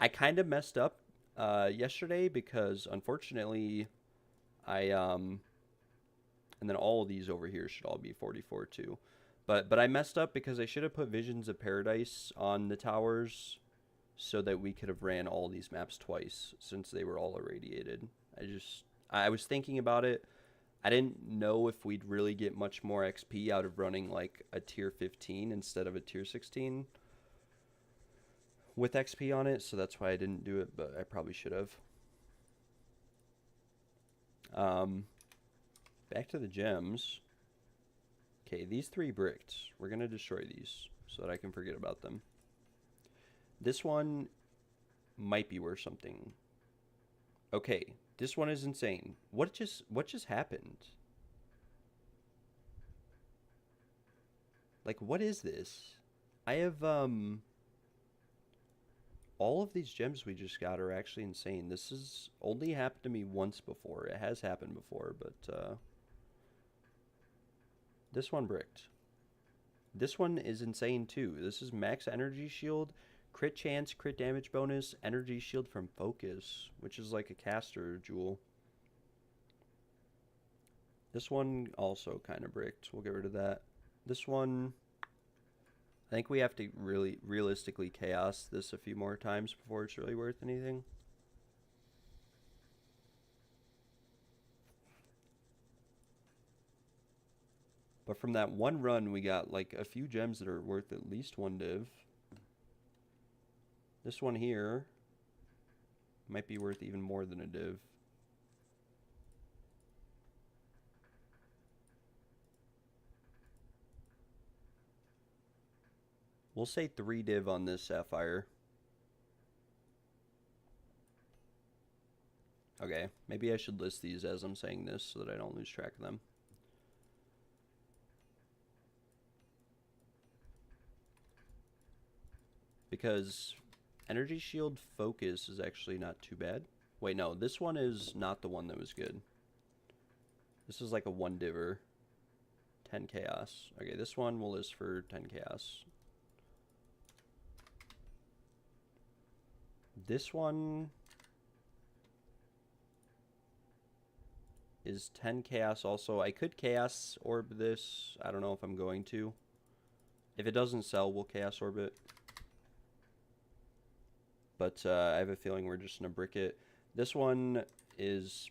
I kind of messed up yesterday because unfortunately and then all of these over here should all be 44 too. But I messed up because I should have put Visions of Paradise on the towers so that we could have ran all these maps twice since they were all irradiated. I was thinking about it. I didn't know if we'd really get much more XP out of running like a tier 15 instead of a tier 16 with XP on it, so that's why I didn't do it, but I probably should have. Back to the gems. Okay, these 3 bricked. We're going to destroy these so that I can forget about them. This one might be worth something. Okay, this one is insane. What just happened? Like, what is this? I have all of these gems we just got are actually insane. This has only happened to me once before. It has happened before, but this one bricked. This one is insane too. This is max energy shield, crit chance, crit damage bonus, energy shield from focus, which is like a caster jewel. This one also kind of bricked. We'll get rid of that. This one, I think we have to really realistically chaos this a few more times before it's really worth anything. But from that one run, we got like a few gems that are worth at least 1 div. This one here might be worth even more than a div. We'll say 3 div on this sapphire. Okay, maybe I should list these as I'm saying this so that I don't lose track of them. Because energy shield focus is actually not too bad. Wait, no, this one is not the one that was good. This is like a 1-diver. 10 chaos. Okay, this one will list for 10 chaos. This one is 10 chaos also. I could chaos orb this. I don't know if I'm going to. If it doesn't sell, we'll chaos orb it. But I have a feeling we're just going to brick it. This one is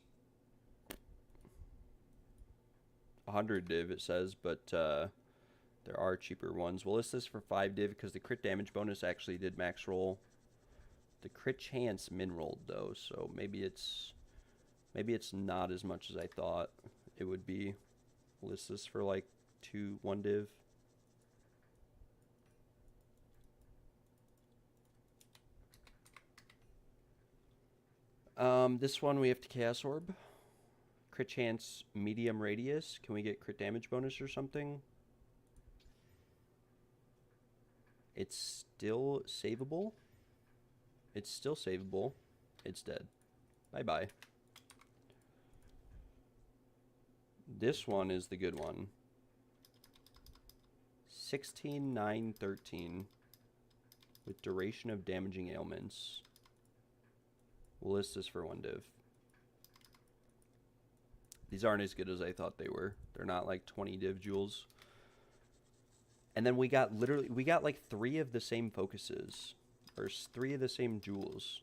100 div, it says, but there are cheaper ones. We'll list this for 5 div because the crit damage bonus actually did max roll. The crit chance min rolled though, so maybe it's not as much as I thought it would be. We'll list this for like 1 div. This one we have to chaos orb. Crit chance medium radius. Can we get crit damage bonus or something? It's still savable. It's still savable. It's dead. Bye-bye. This one is the good one. 16, 9, 13. With duration of damaging ailments. We'll list this for 1 div. These aren't as good as I thought they were. They're not like 20 div jewels. And then we got like 3 of the same focuses. Or 3 of the same jewels.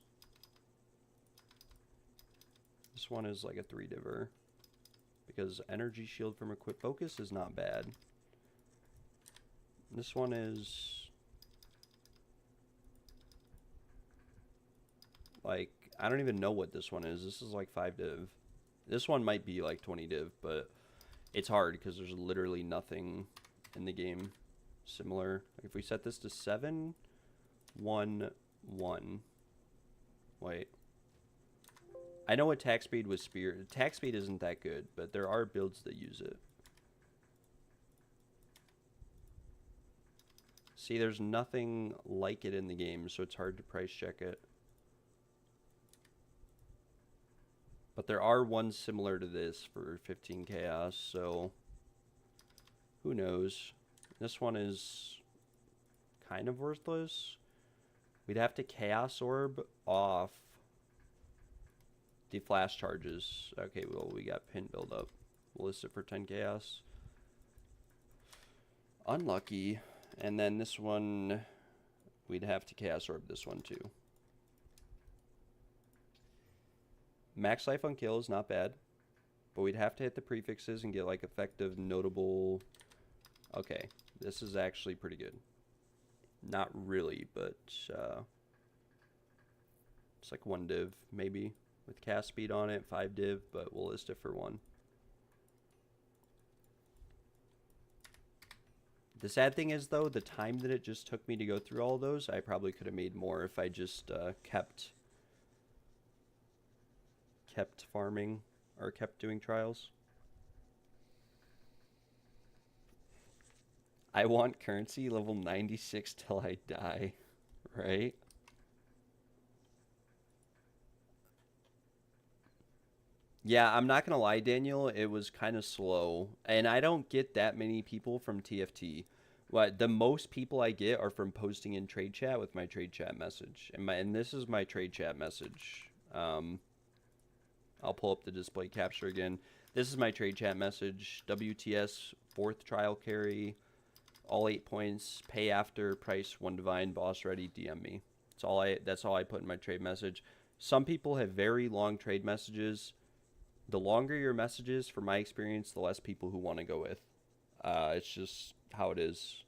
This one is like a 3-diver. Because energy shield from equip focus is not bad. This one is like, I don't even know what this one is. This is like 5 div. This one might be like 20 div, but it's hard because there's literally nothing in the game similar. If we set this to 7, 1, 1. Wait. I know attack speed with spear. Attack speed isn't that good, but there are builds that use it. See, there's nothing like it in the game, so it's hard to price check it. But there are ones similar to this for 15 chaos, so who knows? This one is kind of worthless. We'd have to chaos orb off the flash charges. Okay, well, we got pin build up. We'll list it for 10 chaos. Unlucky. And then this one, we'd have to chaos orb this one too. Max life on kill is not bad, but we'd have to hit the prefixes and get like effective, notable. Okay, this is actually pretty good. Not really, but it's like 1 div maybe with cast speed on it, 5 div, but we'll list it for 1. The sad thing is though, the time that it just took me to go through all those, I probably could have made more if I just kept farming or kept doing trials. I want currency level 96 till I die, right? Yeah, I'm not gonna lie, Daniel, it was kind of slow, and I don't get that many people from TFT. What the most people I get are from posting in trade chat with my trade chat message, and this is my trade chat message. I'll pull up the display capture again. This is my trade chat message. WTS 4th trial carry, all 8 points. Pay after price 1 divine boss ready. DM me. That's all I put in my trade message. Some people have very long trade messages. The longer your messages, from my experience, the less people who want to go with. It's just how it is.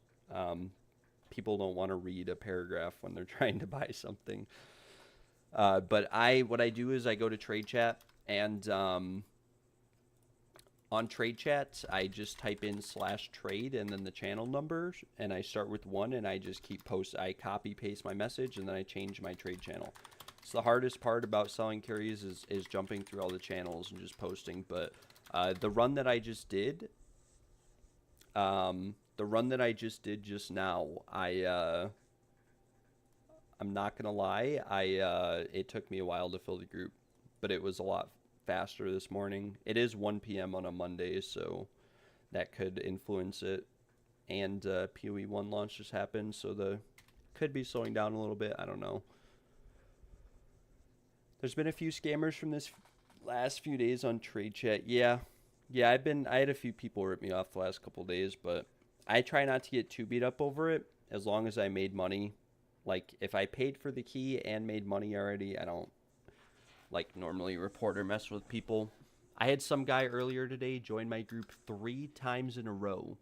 People don't want to read a paragraph when they're trying to buy something. But what I do is I go to trade chat, and on trade chat, I just type in /trade and then the channel number, and I start with 1, and I just keep I copy paste my message, and then I change my trade channel. It's the hardest part about selling carries is jumping through all the channels and just posting. But the run that I just did, just now, I'm not gonna lie, it took me a while to fill the group. but it was a lot faster this morning. It is 1 p.m. on a Monday, so that could influence it. And PoE1 launch just happened, so the could be slowing down a little bit. I don't know. There's been a few scammers from this last few days on trade chat. Yeah, I had a few people rip me off the last couple days, but I try not to get too beat up over it as long as I made money. Like, if I paid for the key and made money already, I don't, like, normally report or mess with people. I had some guy earlier today join my group 3 times in a row.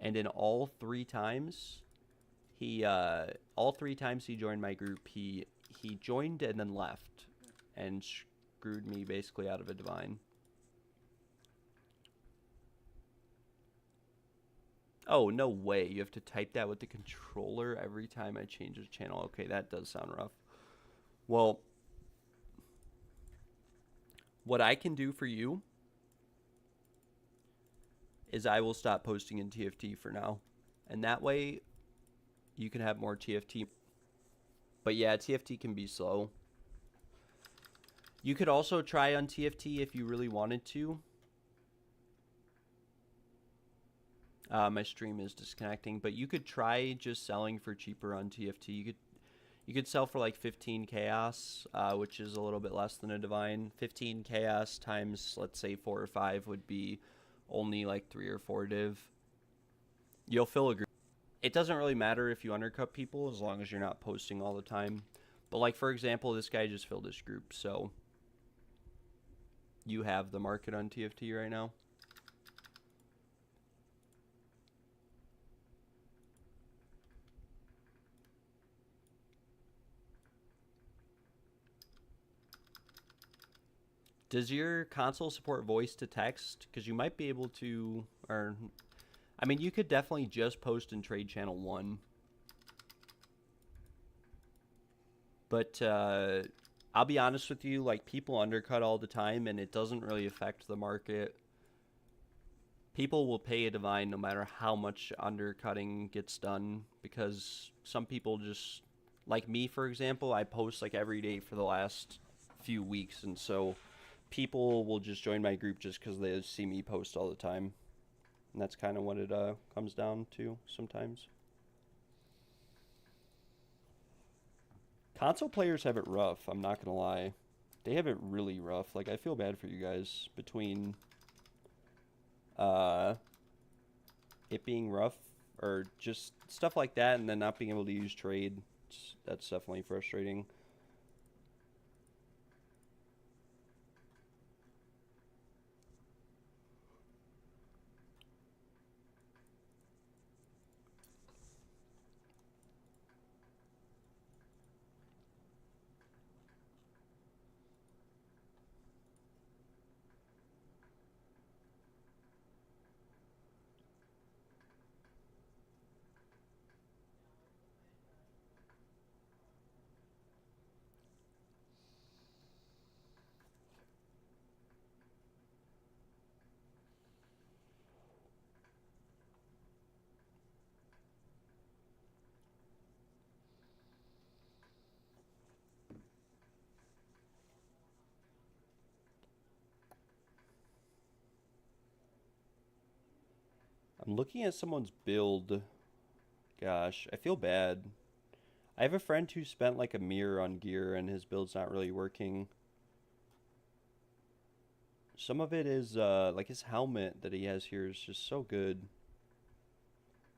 And in all 3 times, he joined my group, he joined and then left and screwed me basically out of a divine. Oh, no way. You have to type that with the controller every time I change the channel. Okay, that does sound rough. Well, what I can do for you is I will stop posting in TFT for now. And that way, you can have more TFT. But yeah, TFT can be slow. You could also try on TFT if you really wanted to. My stream is disconnecting, but you could try just selling for cheaper on TFT. You could sell for like 15 chaos, which is a little bit less than a divine. 15 chaos times, let's say 4 or 5 would be only like 3 or 4 div. You'll fill a group. It doesn't really matter if you undercut people as long as you're not posting all the time. But like, for example, this guy just filled his group, so you have the market on TFT right now. Does your console support voice to text? Because you might be able to, or, I mean, you could definitely just post in trade channel 1. But I'll be honest with you, like, people undercut all the time, and it doesn't really affect the market. People will pay a divine no matter how much undercutting gets done, because some people just, like me, for example, I post like every day for the last few weeks, and so people will just join my group just because they see me post all the time. And that's kind of what it comes down to sometimes. Console players have it rough, I'm not going to lie. They have it really rough. Like, I feel bad for you guys between it being rough or just stuff like that and then not being able to use trade. That's definitely frustrating. I'm looking at someone's build. Gosh, I feel bad. I have a friend who spent like a mirror on gear and his build's not really working. Some of it is like his helmet that he has here is just so good.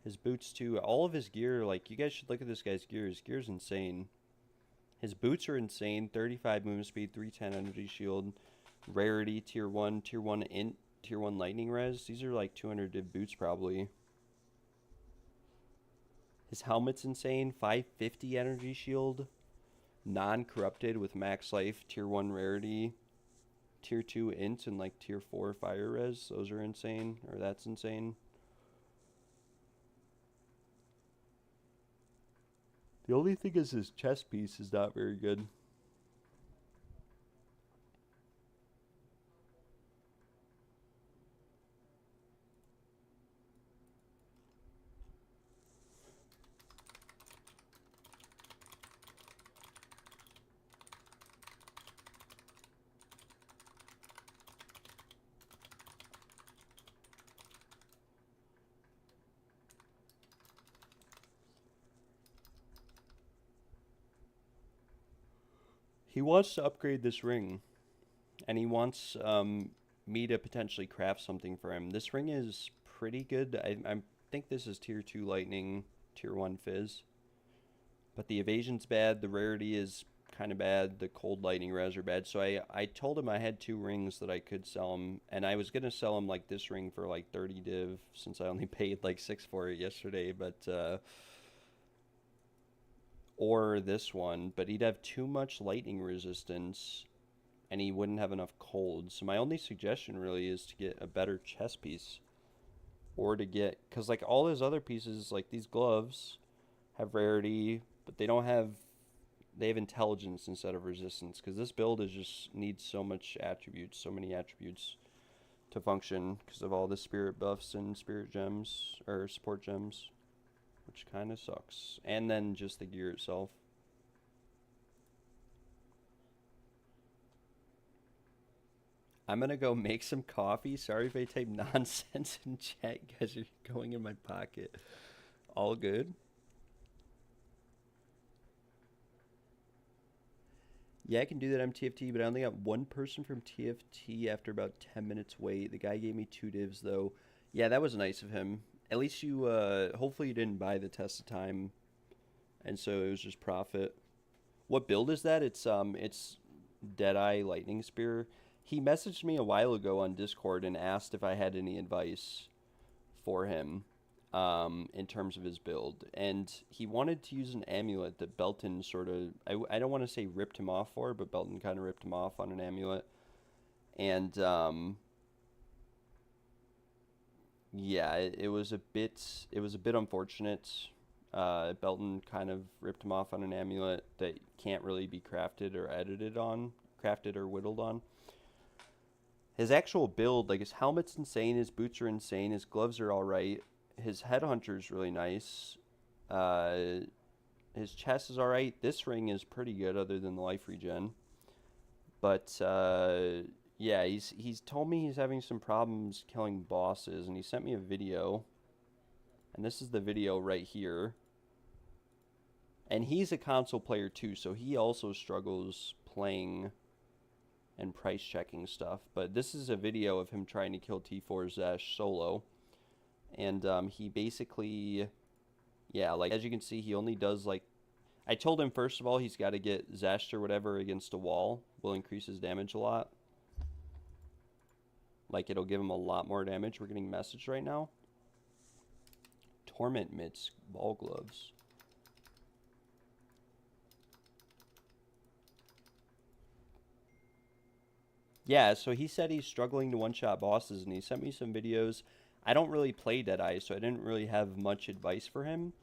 His boots too. All of his gear, like, you guys should look at this guy's gear. His gear's insane. His boots are insane. 35 movement speed, 310 energy shield, rarity, tier 1 int, tier 1 lightning res. These are like 200 div boots probably. His helmet's insane. 550 energy shield, non-corrupted with max life, tier 1 rarity, tier 2 int, and like tier 4 fire res. Those are insane, or that's insane. The only thing is his chest piece is not very good. He wants to upgrade this ring, and he wants me to potentially craft something for him. This ring is pretty good. I think this is tier 2 lightning, tier 1 fizz. But the evasion's bad, the rarity is kind of bad, the cold lightning res are bad. So I told him I had 2 rings that I could sell him, and I was going to sell him like this ring for like 30 div, since I only paid like 6 for it yesterday, but or this one, but he'd have too much lightning resistance and he wouldn't have enough cold. So my only suggestion really is to get a better chest piece, or to get, because like all his other pieces, like these gloves have rarity, but they have intelligence instead of resistance, because this build is just needs so much attributes, so many attributes to function because of all the spirit buffs and spirit gems, or support gems, which kind of sucks. And then just the gear itself. I'm gonna go make some coffee. Sorry if I type nonsense in chat. You guys are going in my pocket. All good. Yeah, I can do that MTFT, but I only got one person from TFT after about 10 minutes wait. The guy gave me 2 divs though. Yeah, that was nice of him. At least you, hopefully you didn't buy the test of time, and so it was just profit. What build is that? It's Deadeye Lightning Spear. He messaged me a while ago on Discord and asked if I had any advice for him in terms of his build. And he wanted to use an amulet that Belton sort of, I don't want to say ripped him off for, but Belton kind of ripped him off on an amulet. And yeah, it was a bit unfortunate. Belton kind of ripped him off on an amulet that can't really be crafted or whittled on. His actual build, like his helmet's insane, his boots are insane, his gloves are alright, his headhunter's really nice, his chest is alright. This ring is pretty good other than the life regen. But yeah, he's told me he's having some problems killing bosses, and he sent me a video. And this is the video right here. And he's a console player too, so he also struggles playing and price checking stuff. But this is a video of him trying to kill T4 Zesh solo. And he basically, yeah, like as you can see, he only does like, I told him first of all he's got to get Zesh or whatever against a wall. Will increase his damage a lot. Like it'll give him a lot more damage. We're getting message right now. Torment mitts, ball gloves. Yeah, so he said he's struggling to one-shot bosses, and he sent me some videos. I don't really play Deadeye, so I didn't really have much advice for him.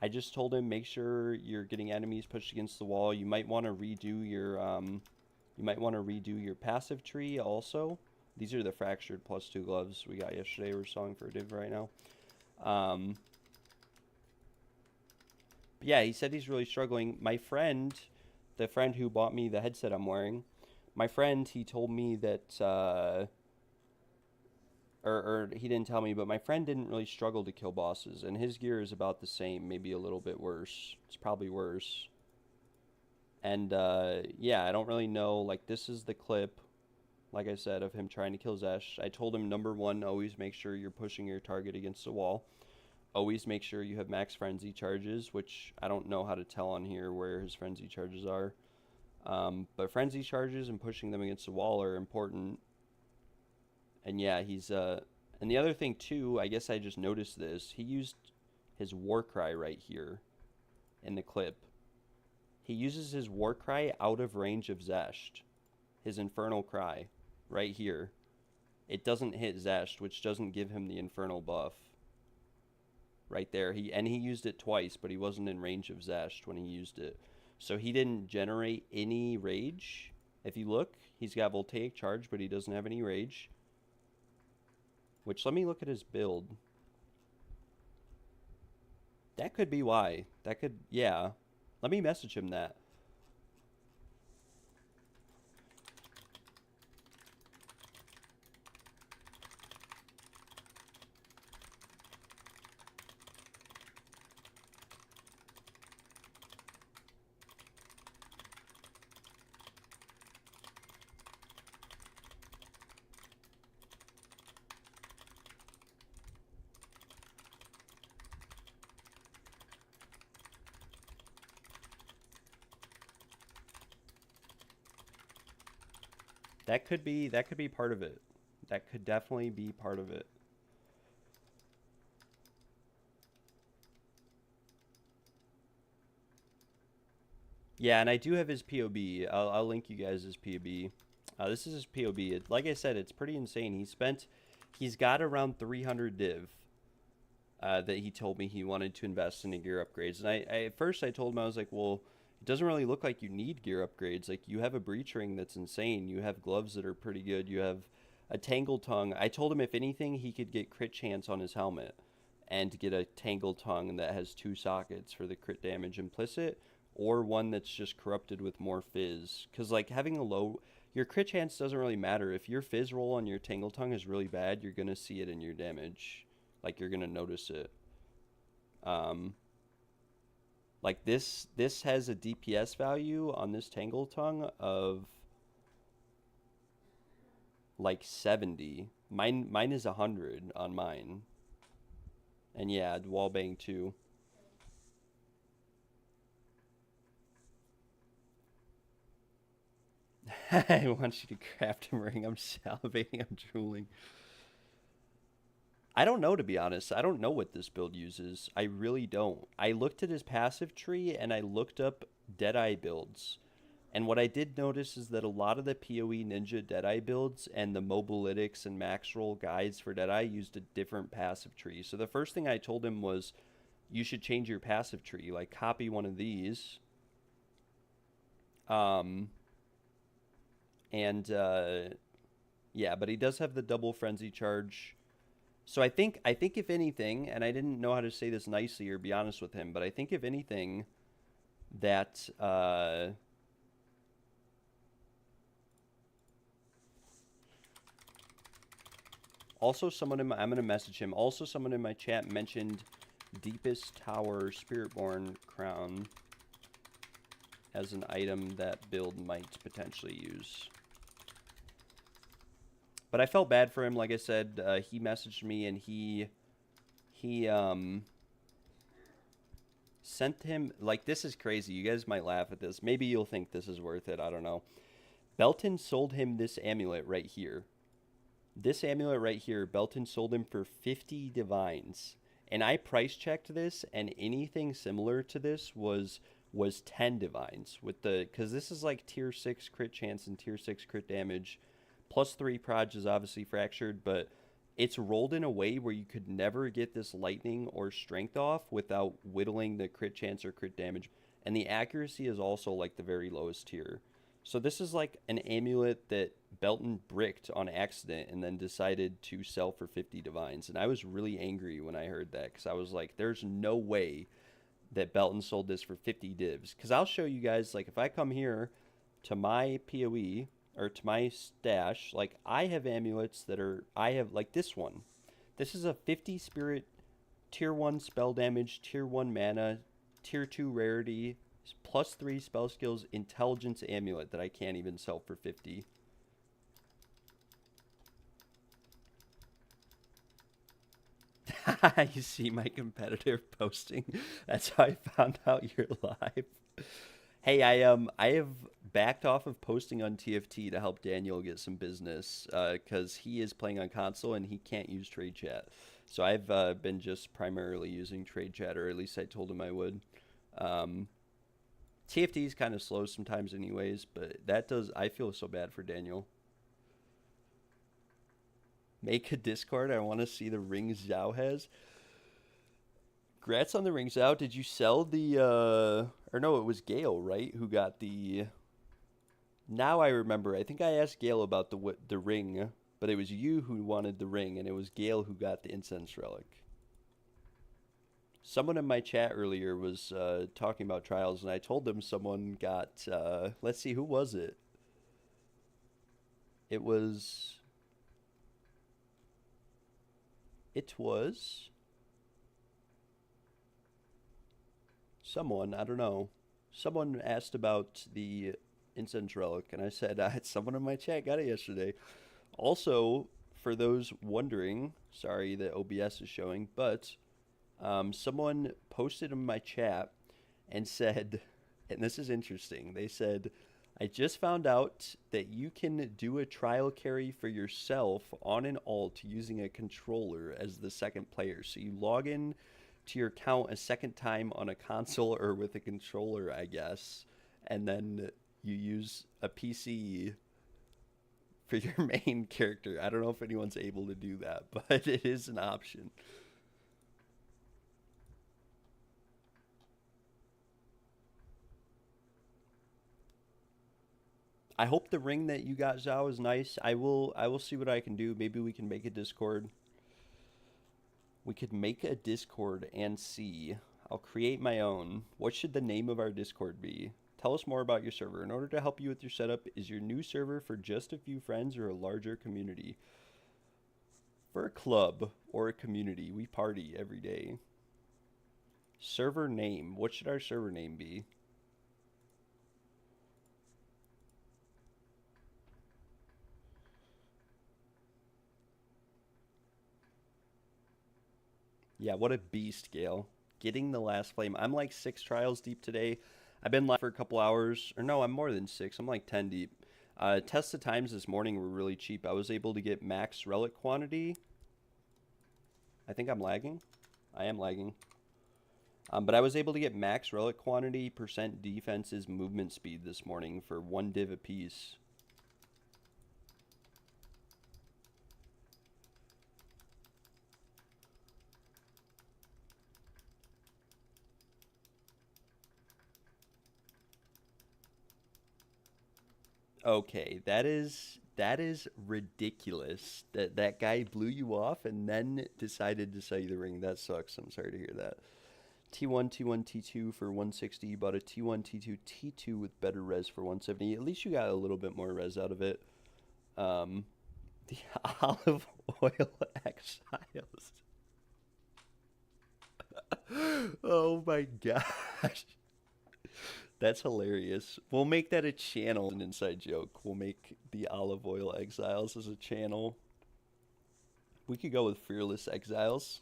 I just told him make sure you're getting enemies pushed against the wall. You might want to redo your passive tree also. These are the fractured +2 gloves we got yesterday. We're selling for a div right now. But yeah, he said he's really struggling. My friend, the friend who bought me the headset I'm wearing, my friend, he told me that, or he didn't tell me, but my friend didn't really struggle to kill bosses, and his gear is about the same, maybe a little bit worse. It's probably worse. And yeah, I don't really know. Like, this is the clip, like I said, of him trying to kill Zesh. I told him, number one, always make sure you're pushing your target against the wall. Always make sure you have max frenzy charges, which I don't know how to tell on here where his frenzy charges are. But frenzy charges and pushing them against the wall are important. And yeah, he's and the other thing too, I guess I just noticed this, he used his war cry right here in the clip. He uses his war cry out of range of Zesht. His infernal cry right here. It doesn't hit Zesht, which doesn't give him the infernal buff. Right there. He used it twice, but he wasn't in range of Zesht when he used it. So he didn't generate any rage. If you look, he's got voltaic charge, but he doesn't have any rage. Which, let me look at his build. That could be why. That could, yeah. Let me message him that. That could be part of it. That could definitely be part of it. Yeah, and I do have his POB. I'll link you guys his POB. This is his POB. Like I said, it's pretty insane. He's got around 300 div that he told me he wanted to invest in gear upgrades. And at first I told him, I was like, well, it doesn't really look like you need gear upgrades. Like, you have a breach ring that's insane. You have gloves that are pretty good. You have a tangle tongue. I told him if anything, he could get crit chance on his helmet and get a tangle tongue that has 2 sockets for the crit damage implicit, or one that's just corrupted with more fizz. Because, like, having a low... Your crit chance doesn't really matter. If your fizz roll on your tangle tongue is really bad, you're going to see it in your damage. Like, you're going to notice it. Like, this has a DPS value on this tangle tongue of, like, 70. Mine is 100 on mine. And yeah, wallbang too. I want you to craft him ring. I'm salivating. I'm drooling. I don't know, to be honest. I don't know what this build uses. I really don't. I looked at his passive tree and I looked up Deadeye builds. And what I did notice is that a lot of the PoE Ninja Deadeye builds and the Mobilytics and Max Roll guides for Deadeye used a different passive tree. So the first thing I told him was, you should change your passive tree. Like, copy one of these. Yeah, but he does have the double frenzy charge. So I think if anything, and I didn't know how to say this nicely or be honest with him, but I think if anything, that also I'm gonna message him. Also, someone in my chat mentioned Deepest Tower Spiritborn Crown as an item that build might potentially use. But I felt bad for him. Like I said, he messaged me and he sent him, like, this is crazy. You guys might laugh at this. Maybe you'll think this is worth it. I don't know. Belton sold him this amulet right here. This amulet right here, Belton sold him for 50 divines. And I price checked this, and anything similar to this was 10 divines with the, because this is like tier 6 crit chance and tier 6 crit damage. Plus 3 proj is obviously fractured, but it's rolled in a way where you could never get this lightning or strength off without whittling the crit chance or crit damage. And the accuracy is also like the very lowest tier. So this is like an amulet that Belton bricked on accident and then decided to sell for 50 divines. And I was really angry when I heard that, because I was like, there's no way that Belton sold this for 50 divs. Because I'll show you guys, like, if I come here to my PoE, or to my stash, like, I have amulets that are, I have, like, this one. This is a 50 spirit, tier 1 spell damage, tier 1 mana, tier 2 rarity, plus 3 spell skills, intelligence amulet that I can't even sell for 50. You see my competitor posting? That's how I found out you're live. Hey, I have backed off of posting on TFT to help Daniel get some business, because he is playing on console and he can't use trade chat. So I've been just primarily using trade chat, or at least I told him I would. TFT is kind of slow sometimes anyways, but I feel so bad for Daniel. Make a Discord. I want to see the rings Zhao has. Congrats on the rings Zhao. Did you sell the, or no, it was Gale, right? Who got the, now I remember. I think I asked Gale about the ring, but it was you who wanted the ring, and it was Gale who got the incense relic. Someone in my chat earlier was talking about trials, and I told them someone got, let's see, who was it? It was someone, I don't know. Someone asked about the incense relic, and I said, someone in my chat got it yesterday. Also, for those wondering, sorry that OBS is showing, but someone posted in my chat and said, and this is interesting, they said, I just found out that you can do a trial carry for yourself on an alt using a controller as the second player. So you log in to your account a second time on a console or with a controller, I guess, and then you use a PC for your main character. I don't know if anyone's able to do that, but it is an option. I hope the ring that you got, Zhao, is nice. I will see what I can do. Maybe we can make a Discord. We could make a Discord and see. I'll create my own. What should the name of our Discord be? Tell us more about your server. In order to help you with your setup, is your new server for just a few friends or a larger community? For a club or a community, we party every day. Server name. What should our server name be? Yeah, what a beast, Gale. Getting the last flame. I'm like 6 trials deep today. I've been live for a couple hours. Or no, I'm more than 6. I'm like 10 deep. Tested times this morning were really cheap. I was able to get max relic quantity. I think I'm lagging. I am lagging. But I was able to get max relic quantity, percent defenses, movement speed this morning for 1 div apiece. Okay, that is ridiculous. That guy blew you off and then decided to sell you the ring. That sucks. I'm sorry to hear that. T1, T1, T2 for 160. You bought a T1, T2, T2 with better res for 170. At least you got a little bit more res out of it. The olive oil exiles. Oh my gosh. That's hilarious. We'll make that a channel, an inside joke. We'll make the olive oil exiles as a channel. We could go with fearless exiles.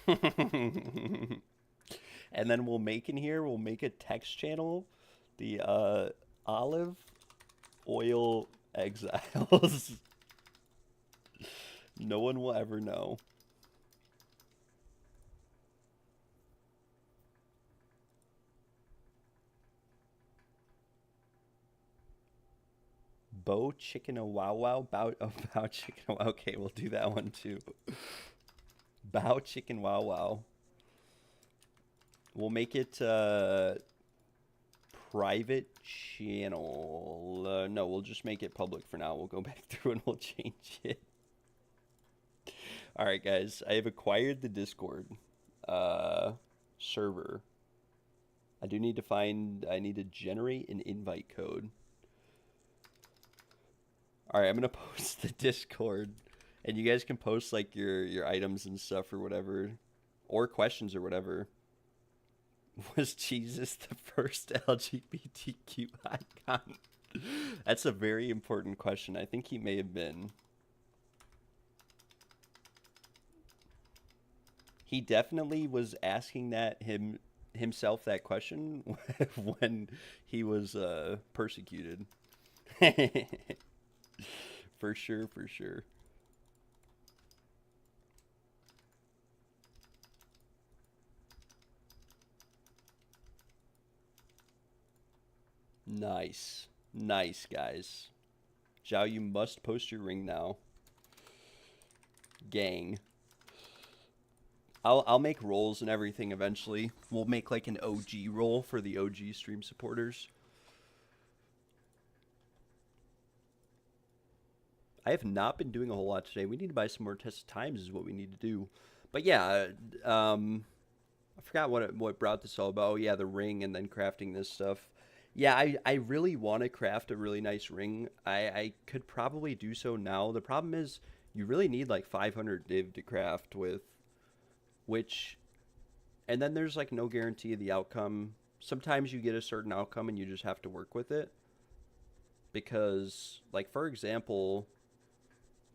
And then we'll make in here, we'll make a text channel, the olive oil exiles. No one will ever know. Bow chicken a wow wow bow oh, bow chicken a wow. Okay, we'll do that one too. Bow chicken wow wow. We'll make it private channel. No, we'll just make it public for now. We'll go back through and we'll change it. All right, guys. I have acquired the Discord server. I need to generate an invite code. All right, I'm going to post the Discord. And you guys can post like your items and stuff or whatever. Or questions or whatever. Was Jesus the first LGBTQ icon? That's a very important question. I think he may have been. He definitely was asking that himself that question when he was persecuted. For sure, for sure. Nice. Nice, guys. Zhao, you must post your ring now. Gang. I'll make rolls and everything eventually. We'll make like an OG roll for the OG stream supporters. I have not been doing a whole lot today. We need to buy some more test times is what we need to do. But yeah, I forgot what brought this all about. Oh yeah, the ring and then crafting this stuff. Yeah, I really want to craft a really nice ring. I could probably do so now. The problem is you really need like 500 div to craft with, which, and then there's like no guarantee of the outcome. Sometimes you get a certain outcome and you just have to work with it. Because, like, for example,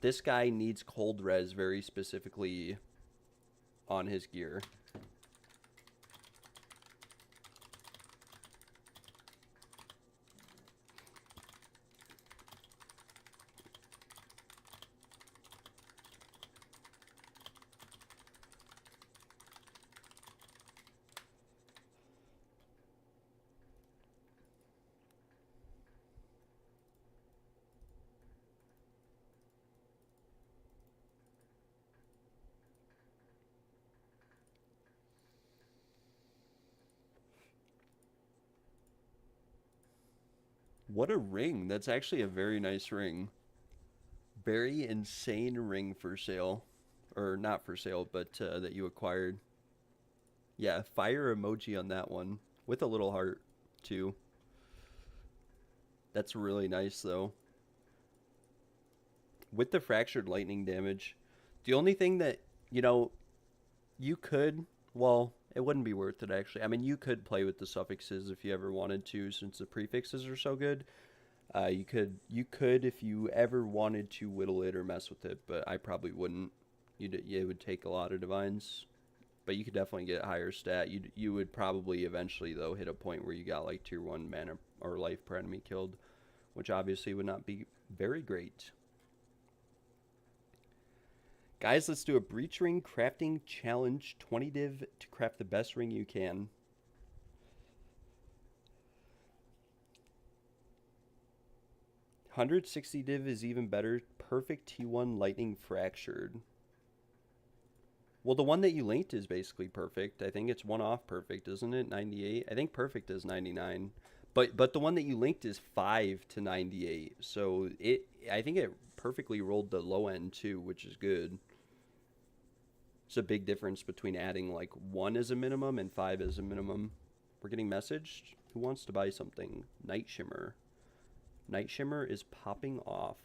This guy needs cold res very specifically on his gear. What a ring. That's actually a very nice ring. Very insane ring for sale. Or not for sale, but that you acquired. Yeah, fire emoji on that one. With a little heart, too. That's really nice, though. With the fractured lightning damage, the only thing that, you know, you could, well, it wouldn't be worth it, actually. I mean, you could play with the suffixes if you ever wanted to, since the prefixes are so good. You could if you ever wanted to whittle it or mess with it, but I probably wouldn't. It would take a lot of divines, but you could definitely get higher stat. You would probably eventually though hit a point where you got like tier 1 mana or life per enemy killed, which obviously would not be very great. Guys, let's do a breach ring crafting challenge. 20 div to craft the best ring you can. $160 div is even better. Perfect T1 lightning fractured. Well, the one that you linked is basically perfect. I think it's one off perfect, isn't it? 98. I think perfect is 99. But the one that you linked is 5 to 98. So I think it perfectly rolled the low end too, which is good. It's a big difference between adding like 1 as a minimum and 5 as a minimum. We're getting messaged. Who wants to buy something? Night Shimmer. Night Shimmer is popping off.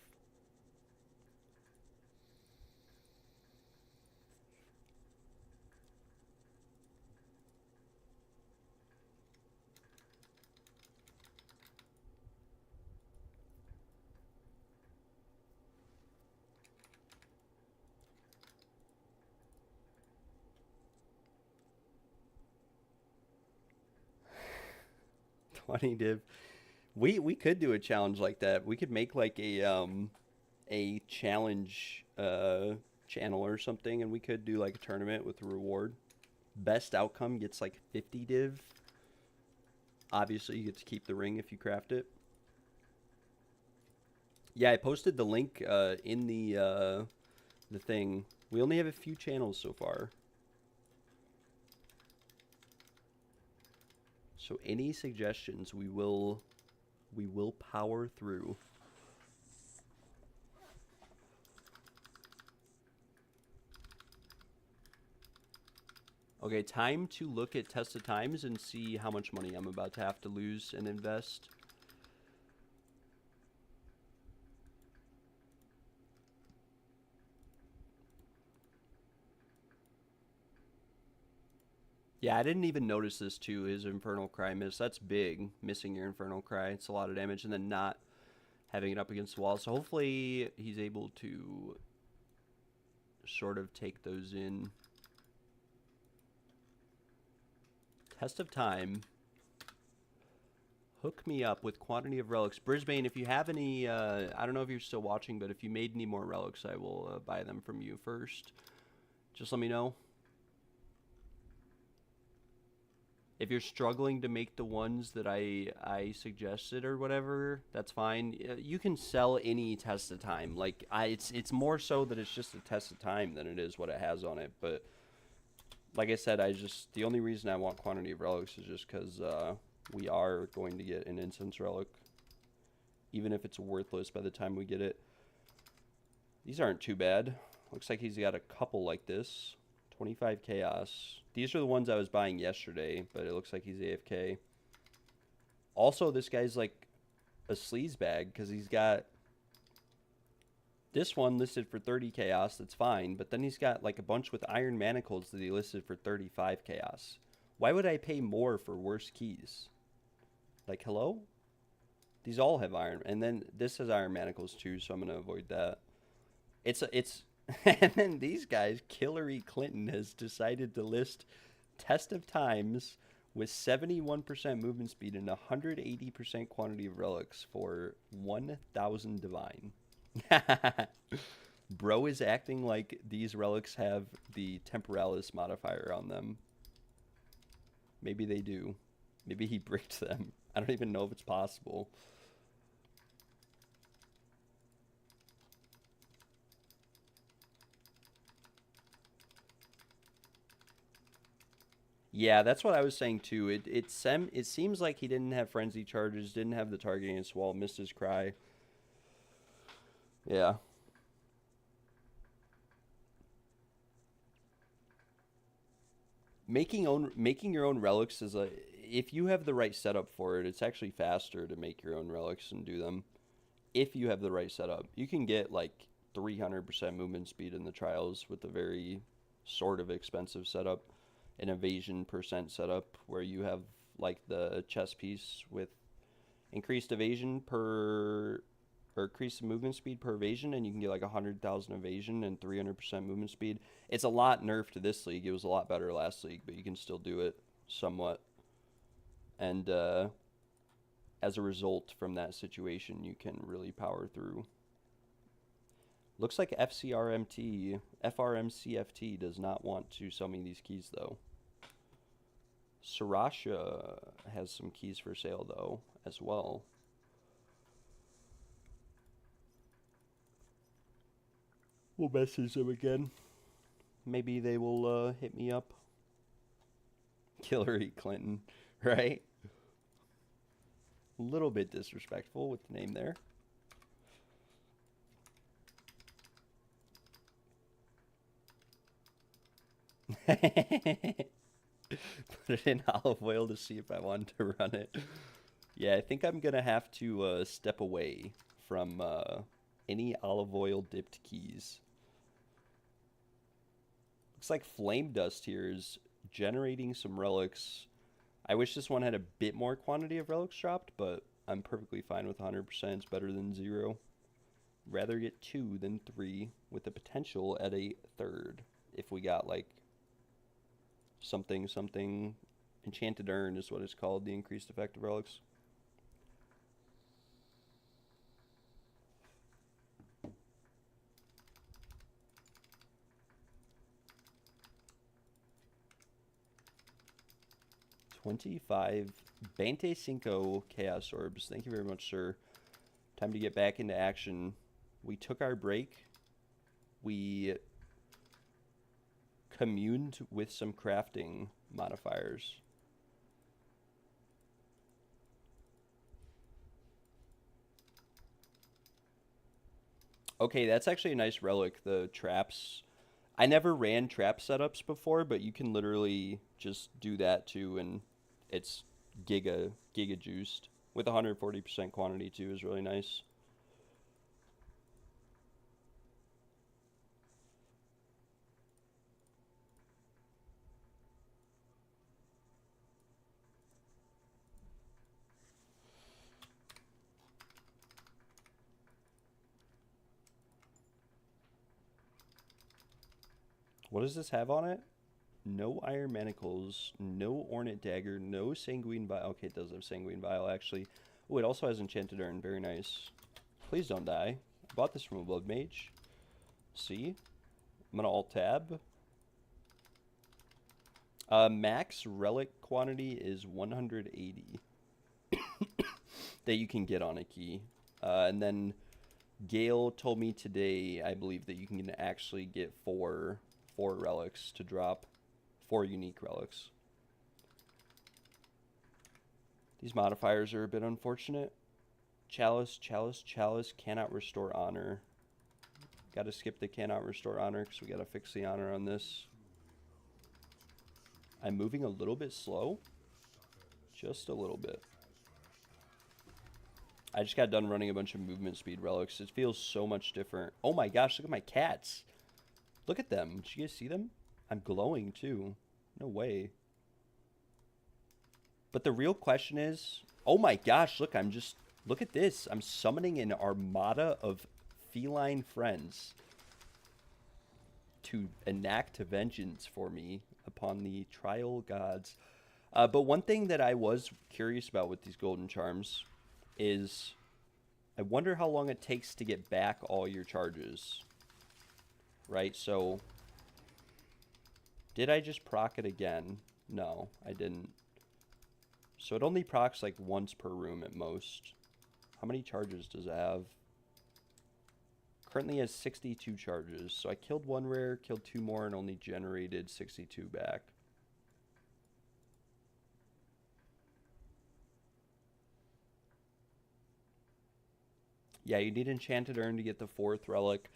Twenty div. We could do a challenge like that. We could make like a challenge channel or something, and we could do like a tournament with a reward. Best outcome gets like 50 div. Obviously, you get to keep the ring if you craft it. Yeah, I posted the link in the thing. We only have a few channels so far. So any suggestions, we will power through. Okay, time to look at test of times and see how much money I'm about to have to lose and invest. Yeah, I didn't even notice this too, his Infernal Cry miss. That's big, missing your Infernal Cry. It's a lot of damage, and then not having it up against the wall. So hopefully he's able to sort of take those in. Test of time. Hook me up with quantity of relics. Brisbane, if you have any, I don't know if you're still watching, but if you made any more relics, I will buy them from you first. Just let me know. If you're struggling to make the ones that I suggested or whatever, that's fine. You can sell any test of time. Like it's more so that it's just a test of time than it is what it has on it. But like I said, the only reason I want quantity of relics is just because we are going to get an incense relic, even if it's worthless by the time we get it. These aren't too bad. Looks like he's got a couple like this. 25 chaos. These are the ones I was buying yesterday, but it looks like he's AFK. Also, this guy's like a sleaze bag because he's got this one listed for 30 chaos. That's fine, but then he's got like a bunch with iron manacles that he listed for 35 chaos. Why would I pay more for worse keys? Like, hello? These all have iron, and then this has iron manacles too, so I'm gonna avoid that. It's and then these guys, Hillary Clinton has decided to list test of times with 71% movement speed and 180% quantity of relics for 1,000 divine. Bro is acting like these relics have the temporalis modifier on them. Maybe they do. Maybe he bricked them. I don't even know if it's possible. Yeah, that's what I was saying too. It seems like he didn't have frenzy charges, didn't have the targeting as well, missed his cry. Yeah. Making your own relics is a if you have the right setup for it, it's actually faster to make your own relics and do them. If you have the right setup, you can get like 300% movement speed in the trials with a very sort of expensive setup, an evasion percent setup where you have like the chess piece with increased evasion per or increase the movement speed per evasion, and you can get like 100,000 evasion and 300% movement speed. It's a lot nerfed this league. It was a lot better last league, but you can still do it somewhat. And as a result from that situation, you can really power through. Looks like FRMCFT does not want to sell me these keys though. Sarasha has some keys for sale though as well. We'll message them again. Maybe they will hit me up. Hillary Clinton, right? A little bit disrespectful with the name there. Put it in olive oil to see if I want to run it. Yeah, I think I'm going to have to step away from any olive oil dipped keys. Looks like Flame Dust here is generating some relics. I wish this one had a bit more quantity of relics dropped, but I'm perfectly fine with 100%. It's better than 0. Rather get 2 than 3 with the potential at a third. If we got like something Enchanted Urn is what it's called, the increased effect of relics. $25 Bante Cinco Chaos Orbs. Thank you very much, sir. Time to get back into action. We took our break. We communed with some crafting modifiers. Okay, that's actually a nice relic, the traps. I never ran trap setups before, but you can literally just do that too, and it's giga juiced. With 140% quantity too is really nice. What does this have on it? No Iron Manacles, no Ornate Dagger, no Sanguine Vial. Okay, it does have Sanguine Vial, actually. Oh, it also has Enchanted Urn. Very nice. Please don't die. I bought this from a Blood Mage. See? I'm going to Alt-Tab. Max Relic quantity is 180 that you can get on a key. And then Gale told me today, I believe, that you can actually get four relics to drop. 4 unique relics. These modifiers are a bit unfortunate. Chalice cannot restore honor. Got to skip the cannot restore honor because we got to fix the honor on this. I'm moving a little bit slow. Just a little bit. I just got done running a bunch of movement speed relics. It feels so much different. Oh my gosh, look at my cats. Look at them. Did you guys see them? I'm glowing too. No way. But the real question is, oh my gosh, look at this. I'm summoning an armada of feline friends. to enact vengeance for me upon the trial gods. But one thing that I was curious about with these golden charms is I wonder how long it takes to get back all your charges. Right, so did I just proc it again? No, I didn't. So it only procs like once per room at most. How many charges does it have? Currently has 62 charges. So I killed one rare, killed 2 more, and only generated 62 back. Yeah, you need Enchanted Urn to get the 4th relic.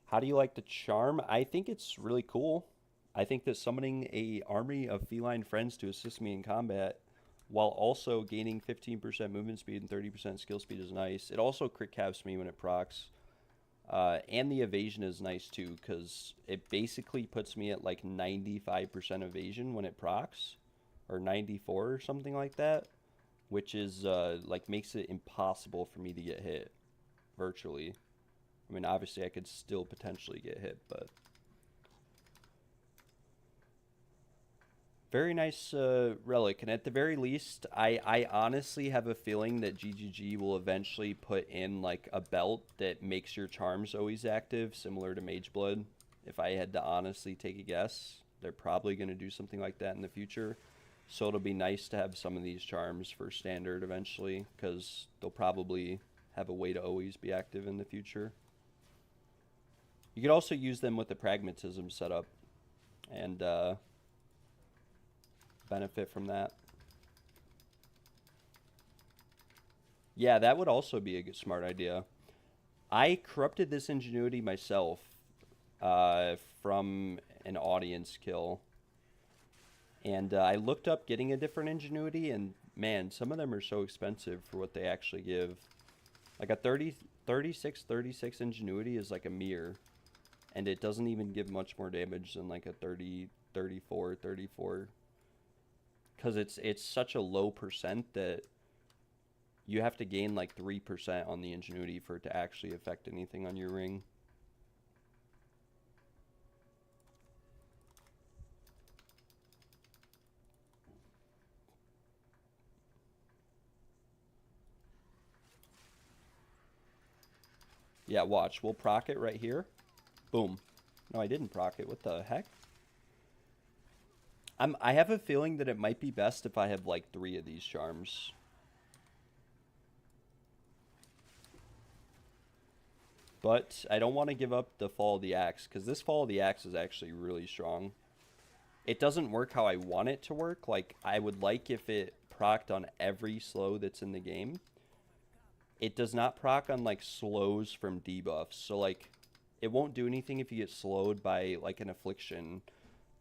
How do you like the charm? I think it's really cool. I think that summoning a army of feline friends to assist me in combat while also gaining 15% movement speed and 30% skill speed is nice. It also crit caps me when it procs. And the evasion is nice too, because it basically puts me at like 95% evasion when it procs, or 94 or something like that, which is like makes it impossible for me to get hit, virtually. I mean, obviously I could still potentially get hit, but very nice relic. And at the very least, I honestly have a feeling that GGG will eventually put in like a belt that makes your charms always active, similar to Mageblood. If I had to honestly take a guess, they're probably going to do something like that in the future. So it'll be nice to have some of these charms for standard eventually, because they'll probably have a way to always be active in the future. You could also use them with the Pragmatism setup and benefit from that. Yeah, that would also be a good, smart idea. I corrupted this Ingenuity myself from an audience kill. And I looked up getting a different Ingenuity, and man, some of them are so expensive for what they actually give. Like a 36 Ingenuity is like a mirror, and it doesn't even give much more damage than like a 34. Because it's such a low percent that you have to gain like 3% on the Ingenuity for it to actually affect anything on your ring. Yeah, watch. We'll proc it right here. Boom. No, I didn't proc it. What the heck? I have a feeling that it might be best if I have like 3 of these charms. But I don't want to give up the Fall of the Axe, because this Fall of the Axe is actually really strong. It doesn't work how I want it to work. Like, I would like if it procced on every slow that's in the game. It does not proc on like slows from debuffs. So like, it won't do anything if you get slowed by like an affliction.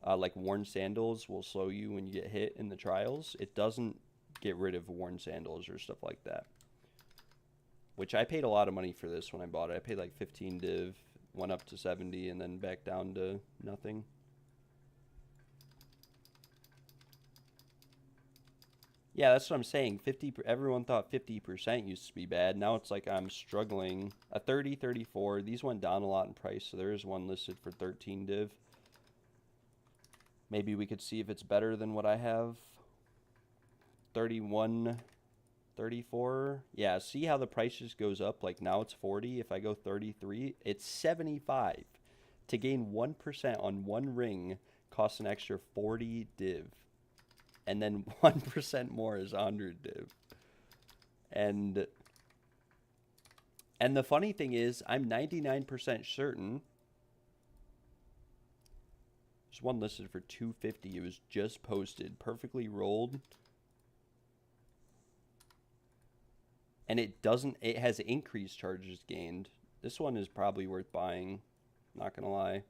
Like Worn Sandals will slow you when you get hit in the trials. It doesn't get rid of Worn Sandals or stuff like that. Which I paid a lot of money for this when I bought it. I paid like 15 div, went up to 70, and then back down to nothing. Yeah, that's what I'm saying. Everyone thought 50% used to be bad. Now it's like I'm struggling. A 30, 34. These went down a lot in price, so there is one listed for 13 div. Maybe we could see if it's better than what I have. 31, 34. Yeah, see how the price just goes up? Like now it's 40. If I go 33, it's 75. To gain 1% on one ring costs an extra 40 div. And then 1% more is 100 div. And the funny thing is, I'm 99% certain. There's one listed for 250. It was just posted, perfectly rolled. And it has increased charges gained. This one is probably worth buying, not gonna lie.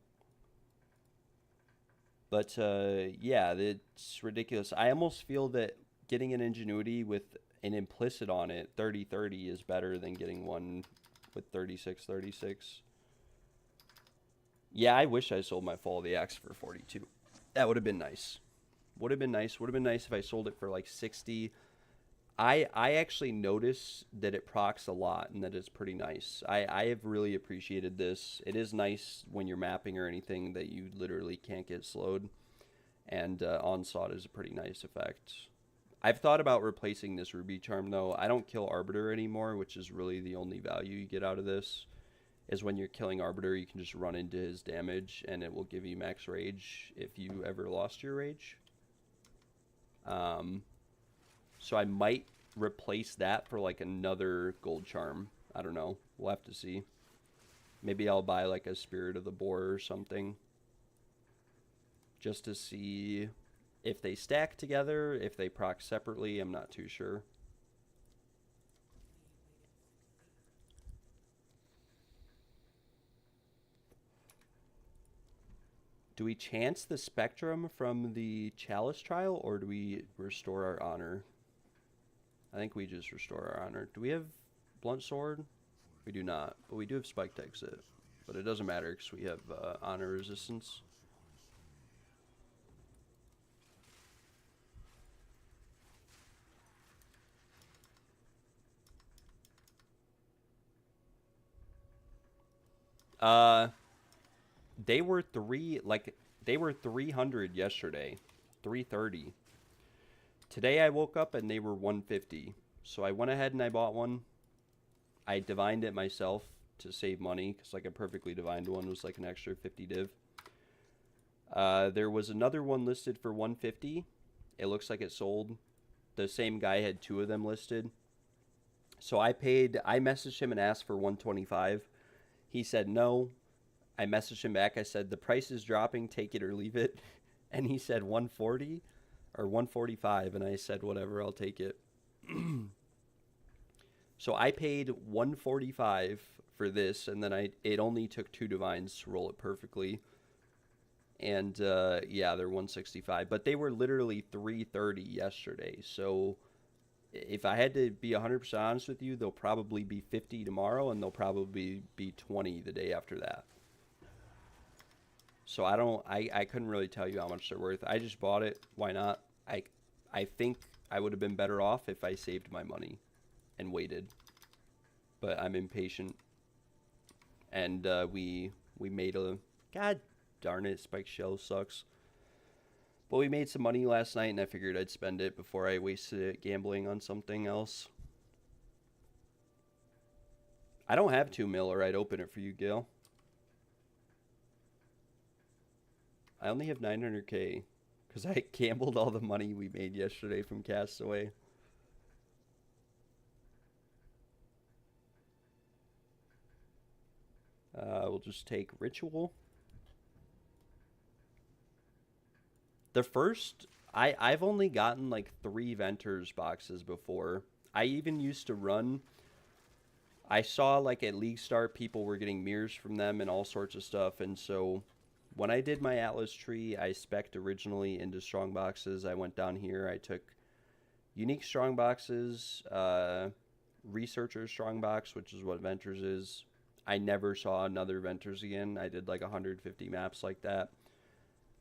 But yeah, it's ridiculous. I almost feel that getting an Ingenuity with an implicit on it, 30-30, is better than getting one with 36-36. Yeah, I wish I sold my Fall of the Axe for 42. That would have been nice. Would have been nice. Would have been nice if I sold it for like 60. I actually notice that it procs a lot and that it's pretty nice. I have really appreciated this. It is nice when you're mapping or anything that you literally can't get slowed. And Onslaught is a pretty nice effect. I've thought about replacing this Ruby Charm, though. I don't kill Arbiter anymore, which is really the only value you get out of this. Is when you're killing Arbiter, you can just run into his damage, and it will give you max rage if you ever lost your rage. So I might replace that for like another gold charm. I don't know. We'll have to see. Maybe I'll buy like a Spirit of the Boar or something. Just to see if they stack together, if they proc separately. I'm not too sure. Do we chance the Spectrum from the Chalice trial, or do we restore our honor? I think we just restore our honor. Do we have Blunt Sword? We do not, but we do have Spiked Exit. But it doesn't matter because we have honor resistance. They were 300 yesterday, 330. Today I woke up and they were 150. So I went ahead and I bought one. I divined it myself to save money because like a perfectly divined one was like an extra 50 div. There was another one listed for 150. It looks like it sold. The same guy had two of them listed. So I messaged him and asked for 125. He said no. I messaged him back. I said, the price is dropping. Take it or leave it. And he said 140 or 145. And I said, whatever, I'll take it. So I paid 145 for this. And then it only took 2 divines to roll it perfectly. And yeah, they're 165. But they were literally 330 yesterday. So if I had to be 100% honest with you, they'll probably be 50 tomorrow. And they'll probably be 20 the day after that. So I couldn't really tell you how much they're worth. I just bought it. Why not? I think I would have been better off if I saved my money and waited. But I'm impatient. And we made a... God darn it, Spike Shell sucks. But we made some money last night and I figured I'd spend it before I wasted it gambling on something else. I don't have 2 mil or I'd open it for you, Gail. I only have 900k because I gambled all the money we made yesterday from Castaway. We'll just take Ritual. The first, I've only gotten like 3 Venters boxes before. I even used to run. I saw like at League Start people were getting mirrors from them and all sorts of stuff, and so when I did my Atlas tree, I spec'd originally into strong boxes. I went down here. I took unique strong boxes, researcher strong box, which is what Venters is. I never saw another Venters again. I did like 150 maps like that.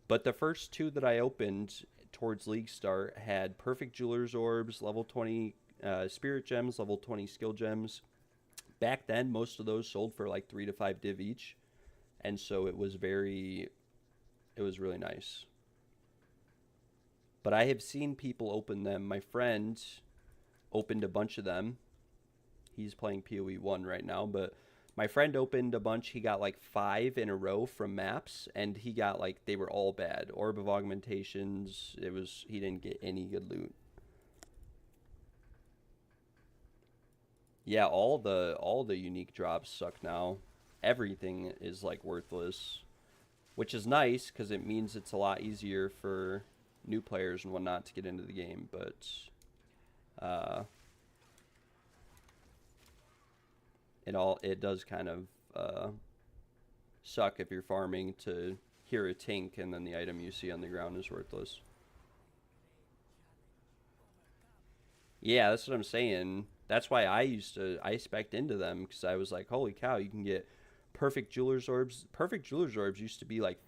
But the first 2 that I opened towards League Start had perfect Jeweler's Orbs, level 20 Spirit Gems, level 20 Skill Gems. Back then, most of those sold for like 3 to 5 div each. And so it was really nice. But I have seen people open them. My friend opened a bunch of them. He's playing PoE1 right now, but my friend opened a bunch. He got like 5 in a row from maps, and he got like, they were all bad. Orb of Augmentations, he didn't get any good loot. Yeah, all the unique drops suck now. Everything is like worthless, which is nice because it means it's a lot easier for new players and whatnot to get into the game, but it does kind of suck if you're farming to hear a tink and then the item you see on the ground is worthless. Yeah, that's what I'm saying. That's why I spec'd into them, because I was like, holy cow, you can get perfect Jeweler's Orbs. Perfect Jeweler's Orbs used to be like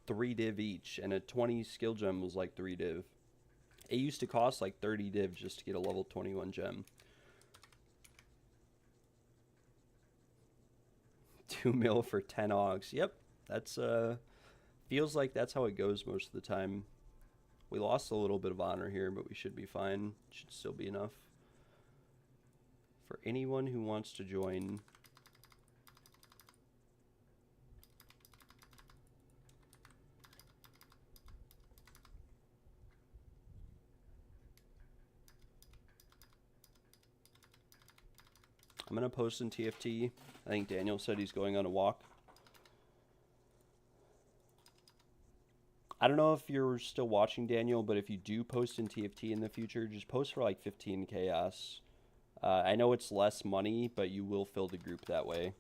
3 div each, and a 20 skill gem was like 3 div. it used to cost like 30 div just to get a level 21 gem. 2 mil for 10 augs. Yep, that's feels like that's how it goes most of the time. We lost a little bit of honor here, but we should be fine. Should still be enough for anyone who wants to join. I'm going to post in TFT. I think Daniel said he's going on a walk. I don't know if you're still watching, Daniel, but if you do post in TFT in the future, just post for like 15 chaos. I know it's less money, but you will fill the group that way.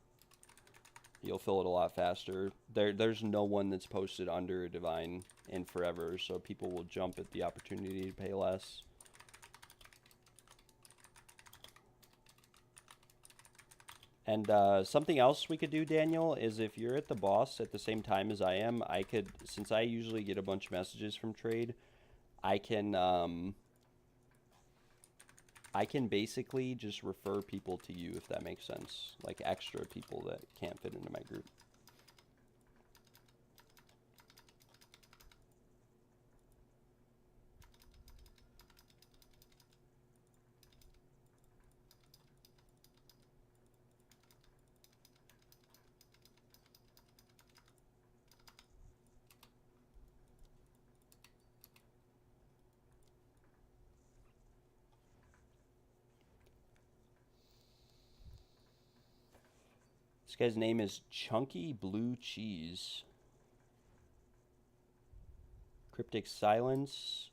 You'll fill it a lot faster. There's no one that's posted under a divine in forever, so people will jump at the opportunity to pay less. And something else we could do, Daniel, is if you're at the boss at the same time as I am, I could, since I usually get a bunch of messages from trade, I can basically just refer people to you, if that makes sense. Like extra people that can't fit into my group. This guy's name is Chunky Blue Cheese. Cryptic Silence.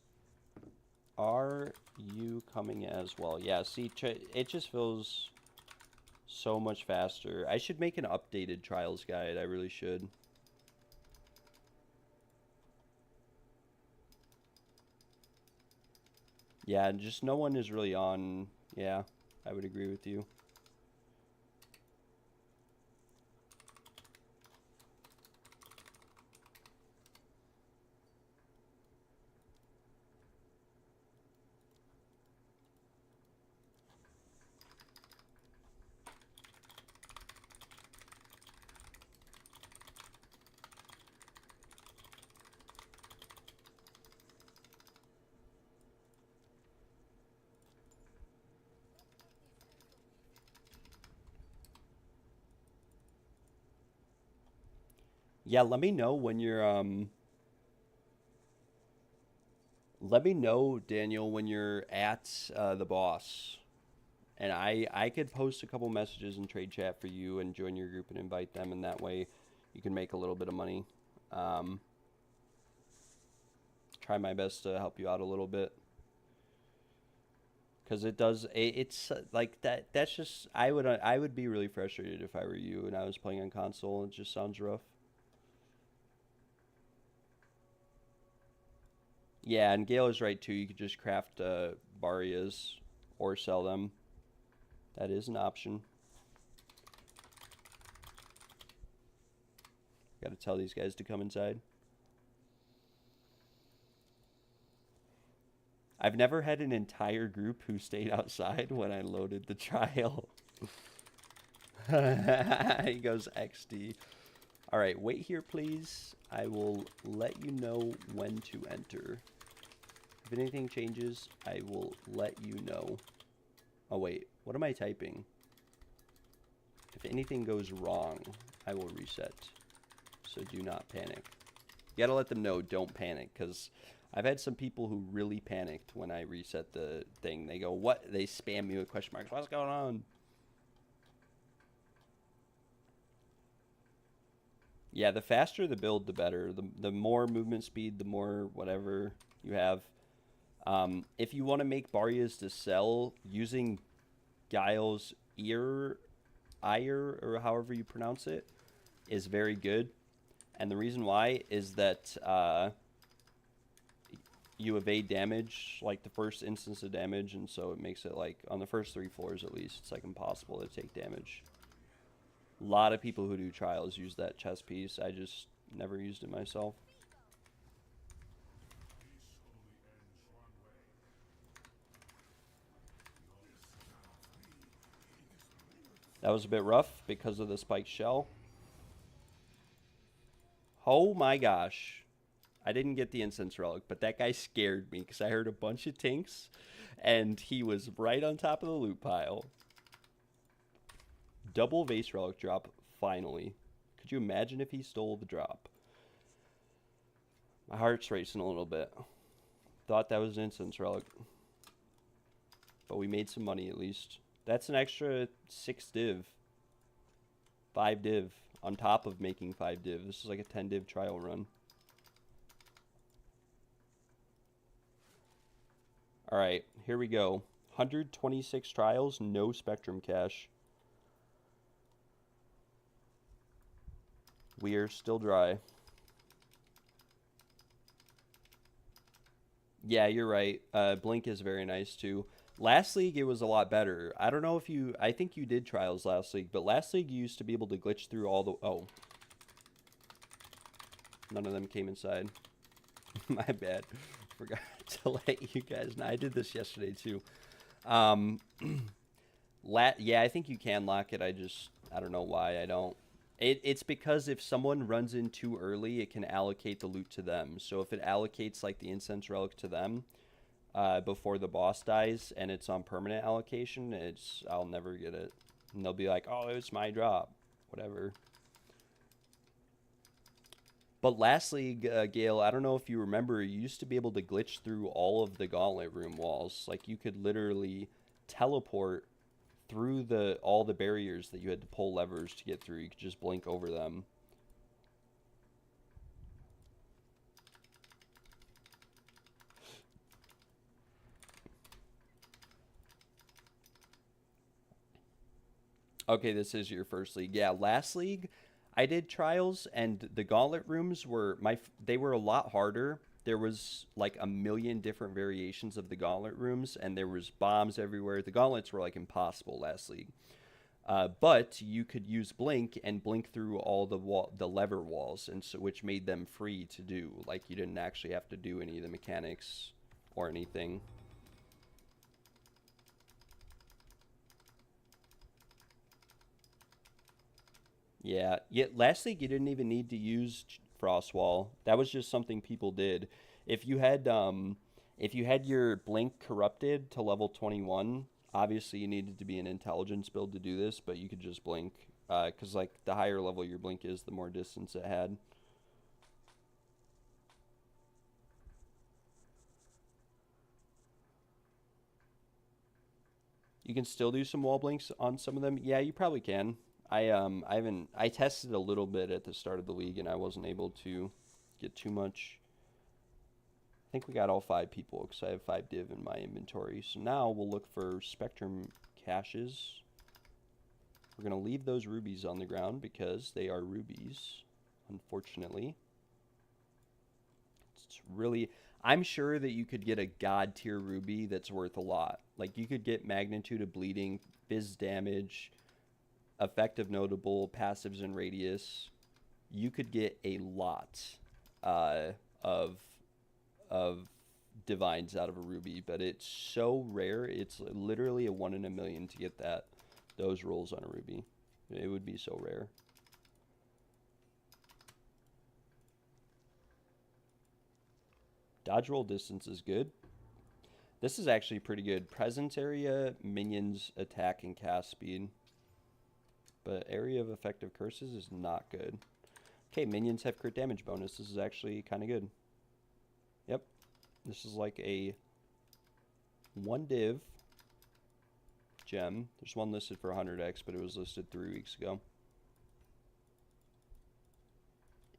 Are you coming as well? Yeah, see, it just feels so much faster. I should make an updated trials guide. I really should. Yeah, just no one is really on. Yeah, I would agree with you. Yeah, let me know when you're let me know, Daniel, when you're at the boss. And I could post a couple messages in trade chat for you and join your group and invite them, and that way you can make a little bit of money. Try my best to help you out a little bit. Because it's like that's just, I would be really frustrated if I were you and I was playing on console. It just sounds rough. Yeah, and Gale is right too. You could just craft Barias or sell them. That is an option. Got to tell these guys to come inside. I've never had an entire group who stayed outside when I loaded the trial. He goes XD. All right, wait here, please. I will let you know when to enter. If anything changes, I will let you know. Oh, wait. What am I typing? If anything goes wrong, I will reset. So do not panic. You gotta let them know, don't panic, because I've had some people who really panicked when I reset the thing. They go, what? They spam me with question marks. What's going on? Yeah, the faster the build, the better. The more movement speed, the more whatever you have. If you want to make Barias to sell using Guile's ire, or however you pronounce it, is very good. And the reason why is that you evade damage, like the first instance of damage, and so it makes it like, on the first 3 floors at least, it's like impossible to take damage. A lot of people who do trials use that chess piece. I just never used it myself. That was a bit rough because of the spiked shell. Oh my gosh. I didn't get the incense relic, but that guy scared me because I heard a bunch of tinks and he was right on top of the loot pile. Double vase relic drop, finally. Could you imagine if he stole the drop? My heart's racing a little bit. Thought that was an incense relic. But we made some money at least. That's an extra 6 div. 5 div on top of making 5 div. This is like a 10 div trial run. Alright, here we go. 126 trials, no Spectrum cash. We are still dry. Yeah, you're right. Blink is very nice too. Last league, it was a lot better. I don't know if you... I think you did trials last league, but last league you used to be able to glitch through all the... Oh. None of them came inside. My bad. Forgot to let you guys know. I did this yesterday too. Yeah, I think you can lock it. I don't know why I don't. It's because if someone runs in too early, it can allocate the loot to them. So if it allocates like the incense relic to them before the boss dies and it's on permanent allocation, I'll never get it. And they'll be like, oh, it's my drop. Whatever. But lastly, Gale, I don't know if you remember, you used to be able to glitch through all of the gauntlet room walls. Like you could literally teleport through all the barriers that you had to pull levers to get through. You could just blink over them. Okay, this is your first league. Yeah, last league, I did trials, and the gauntlet rooms were they were a lot harder. There was like a million different variations of the gauntlet rooms, and there was bombs everywhere. The gauntlets were like impossible last league. But you could use blink and blink through all the lever walls, and so which made them free to do. Like you didn't actually have to do any of the mechanics or anything. Yeah. Last league you didn't even need to use frost wall. That was just something people did. If you had your blink corrupted to level 21, obviously you needed to be an intelligence build to do this, but you could just blink because like the higher level your blink is, the more distance it had. You can still do some wall blinks on some of them. Yeah, you probably can. I tested a little bit at the start of the league and I wasn't able to get too much. I think we got all 5 people because I have 5 div in my inventory. So now we'll look for Spectrum caches. We're going to leave those rubies on the ground because they are rubies, unfortunately. It's really... I'm sure that you could get a god tier ruby that's worth a lot. Like you could get magnitude of bleeding, biz damage, effective notable, passives and radius. You could get a lot of divines out of a ruby, but it's so rare. It's literally a 1 in a million to get those rolls on a ruby. It would be so rare. Dodge roll distance is good. This is actually pretty good. Presence area, minions, attack, and cast speed. But area of effective curses is not good. Okay, minions have crit damage bonus. This is actually kind of good. Yep. This is like a 1 div gem. There's one listed for 100x, but it was listed 3 weeks ago.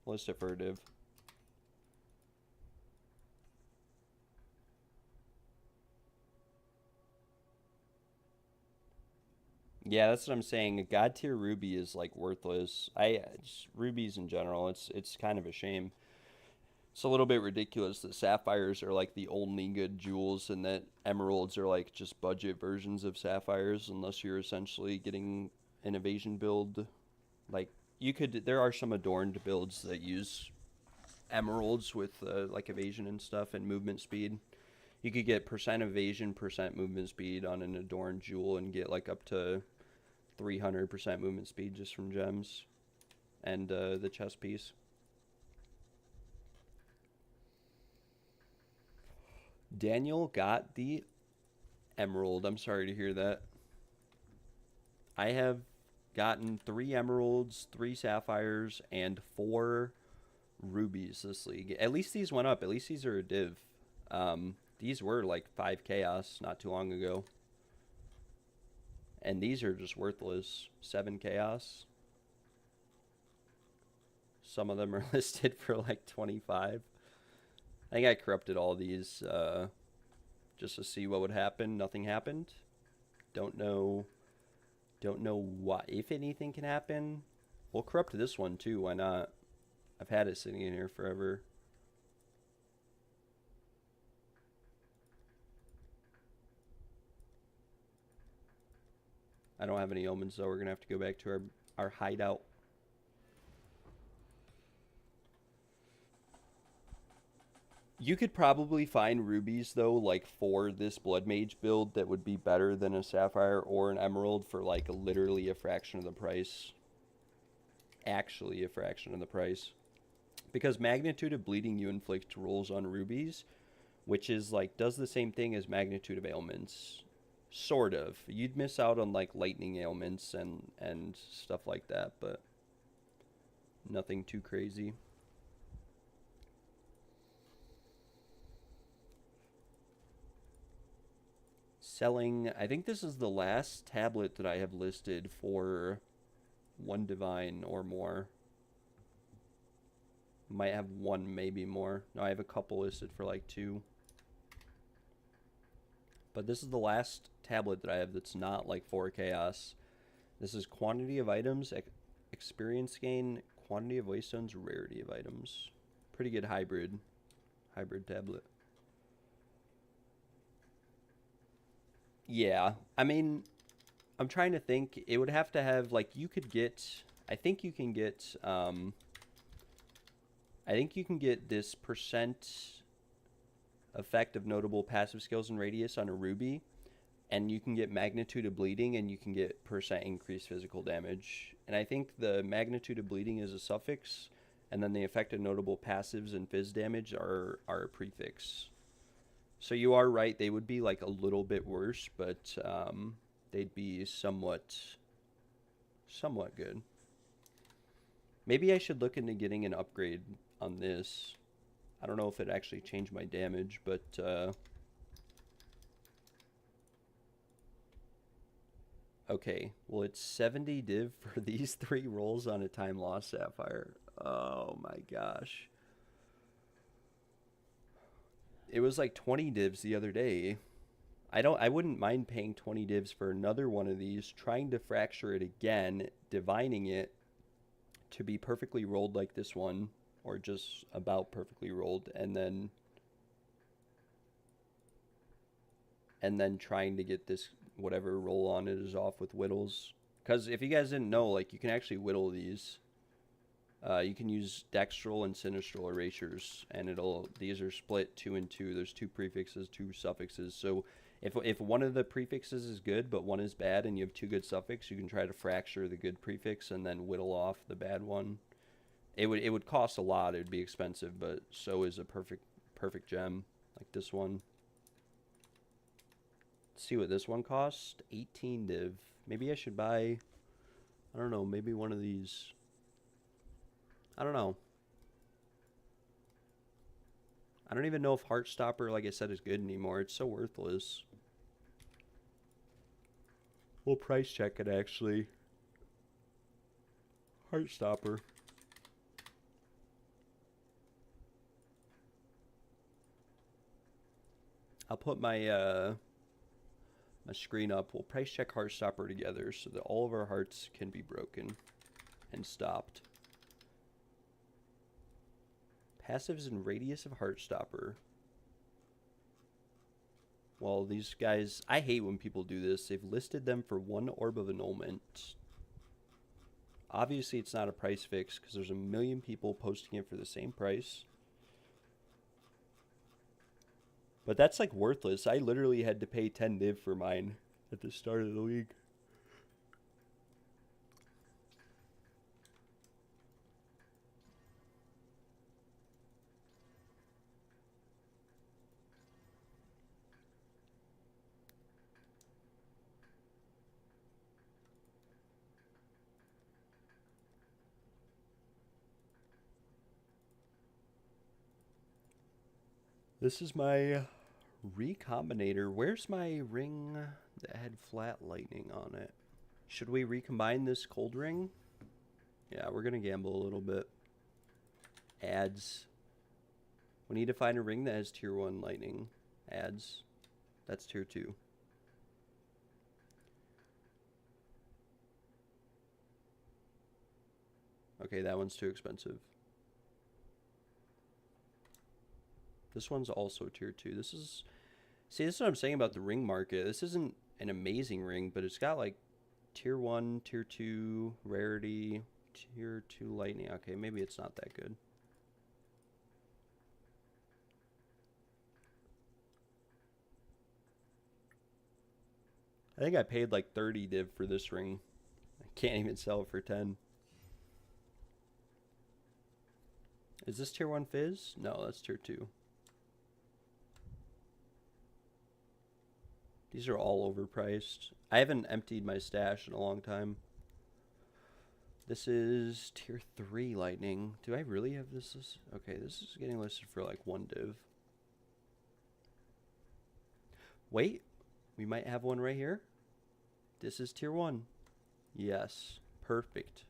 List it for a div. Yeah, that's what I'm saying. A god tier ruby is like worthless. Just rubies in general, it's kind of a shame. It's a little bit ridiculous that sapphires are like the only good jewels and that emeralds are like just budget versions of sapphires unless you're essentially getting an evasion build. Like there are some adorned builds that use emeralds with like evasion and stuff and movement speed. You could get % evasion, % movement speed on an adorned jewel and get like up to 300% movement speed just from gems and the chest piece. Daniel got the emerald. I'm sorry to hear that. I have gotten 3 emeralds, 3 sapphires, and 4 rubies this league. At least these went up. At least these are a div. These were like 5 chaos not too long ago. And these are just worthless. 7 chaos. Some of them are listed for like 25. I think I corrupted all these just to see what would happen. Nothing happened. Don't know what, if anything can happen. We'll corrupt this one too. Why not? I've had it sitting in here forever. I don't have any omens though. We're going to have to go back to our hideout. You could probably find rubies though, like for this blood mage build that would be better than a sapphire or an emerald for like literally a fraction of the price. Actually a fraction of the price. Because magnitude of bleeding you inflict rolls on rubies, which is like does the same thing as magnitude of ailments. Sort of. You'd miss out on like lightning ailments and stuff like that, but nothing too crazy. Selling, I think this is the last tablet that I have listed for 1 divine or more. Might have 1, maybe more. No, I have a couple listed for like 2. But this is the last tablet that I have that's not like 4 chaos. This is quantity of items, experience gain, quantity of waystones, rarity of items. Pretty good hybrid tablet. Yeah, I mean, I'm trying to think. It would have to have, like, you could get, I think you can get this percent effect of notable passive skills and radius on a ruby, and you can get magnitude of bleeding, and you can get percent increased physical damage. And I think the magnitude of bleeding is a suffix, and then the effect of notable passives and phys damage are a prefix. So you are right, they would be like a little bit worse, but they'd be somewhat good. Maybe I should look into getting an upgrade on this. I don't know if it actually changed my damage, but okay, well it's 70 div for these 3 rolls on a time loss sapphire. Oh my gosh. It was like 20 divs the other day. I wouldn't mind paying 20 divs for another one of these, trying to fracture it again, divining it to be perfectly rolled like this one, or just about perfectly rolled, and then trying to get this whatever roll on it is off with whittles. Because if you guys didn't know, like, you can actually whittle these. You can use dextral and sinistral erasures, and these are split 2 and 2. There's 2 prefixes, 2 suffixes. So if one of the prefixes is good but one is bad, and you have 2 good suffixes, you can try to fracture the good prefix and then whittle off the bad one. It would cost a lot. It would be expensive, but so is a perfect gem like this one. Let's see what this one costs. 18 div. Maybe I should buy, I don't know, maybe one of these. I don't know. I don't even know if Heartstopper, like I said, is good anymore. It's so worthless. We'll price check it, actually. Heartstopper. I'll put my my screen up. We'll price check Heartstopper together so that all of our hearts can be broken and stopped. Passives and radius of Heartstopper. Well, these guys, I hate when people do this. They've listed them for 1 orb of annulment. Obviously, it's not a price fix because there's a million people posting it for the same price. But that's like worthless. I literally had to pay 10 div for mine at the start of the league. This is my recombinator. Where's my ring that had flat lightning on it? Should we recombine this cold ring? Yeah, we're gonna gamble a little bit. Ads. We need to find a ring that has tier 1 lightning. Ads. That's tier 2. Okay, that one's too expensive. This one's also tier 2. This is... See, this is what I'm saying about the ring market. This isn't an amazing ring, but it's got like tier 1, tier 2, rarity, tier 2 lightning. Okay, maybe it's not that good. I think I paid like 30 div for this ring. I can't even sell it for 10. Is this tier 1 fizz? No, that's tier 2. These are all overpriced. I haven't emptied my stash in a long time. This is tier 3 lightning. Do I really have this? Okay, this is getting listed for like 1 div. Wait, we might have one right here. This is tier 1. Yes, perfect.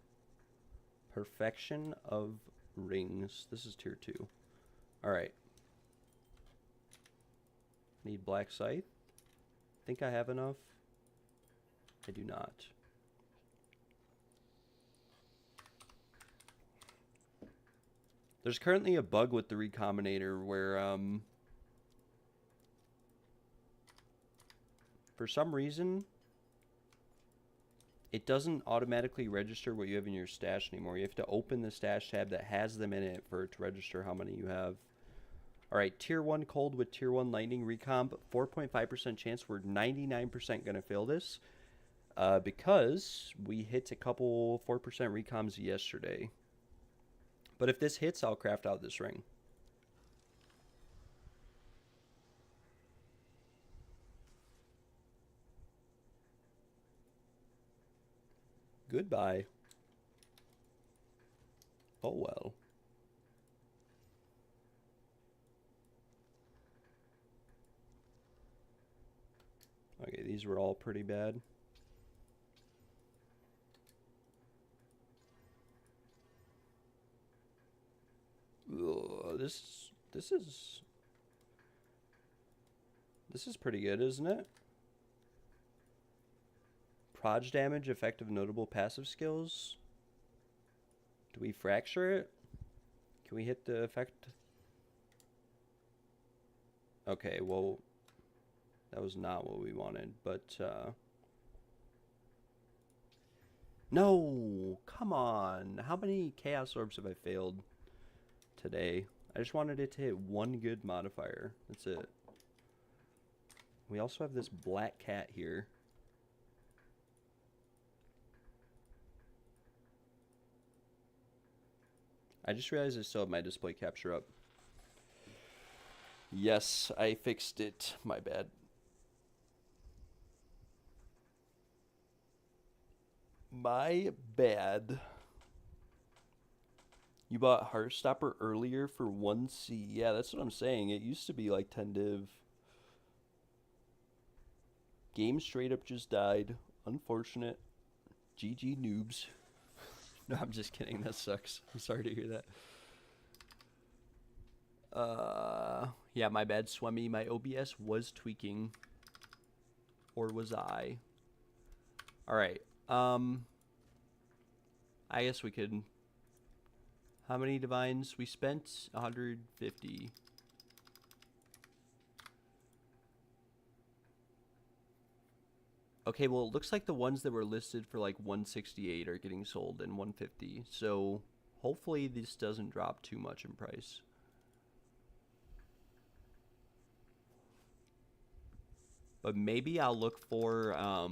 Perfection of rings. This is tier 2. All right. Need black scythe. Think I have enough? I do not. There's currently a bug with the recombinator where for some reason it doesn't automatically register what you have in your stash anymore. You have to open the stash tab that has them in it for it to register how many you have. Alright, tier 1 cold with tier 1 lightning recomp, 4.5% chance. We're 99% going to fail this because we hit a couple 4% recoms yesterday. But if this hits, I'll craft out this ring. Goodbye. Oh well. Okay, these were all pretty bad. Ugh, this is pretty good, isn't it? Proj damage, effective notable passive skills. Do we fracture it? Can we hit the effect? Okay, well, that was not what we wanted, but no, come on. How many chaos orbs have I failed today? I just wanted it to hit one good modifier. That's it. We also have this black cat here. I just realized I still have my display capture up. Yes, I fixed it. My bad. My bad. You bought Heartstopper earlier for 1C. Yeah, that's what I'm saying. It used to be like 10 div. Game straight up just died. Unfortunate. GG noobs. No, I'm just kidding. That sucks. I'm sorry to hear that. Yeah, my bad, Swemmy. My OBS was tweaking. Or was I? Alright. I guess we could... How many divines? We spent 150. Okay, well, it looks like the ones that were listed for like 168 are getting sold in 150. So hopefully this doesn't drop too much in price. But maybe I'll look for I'll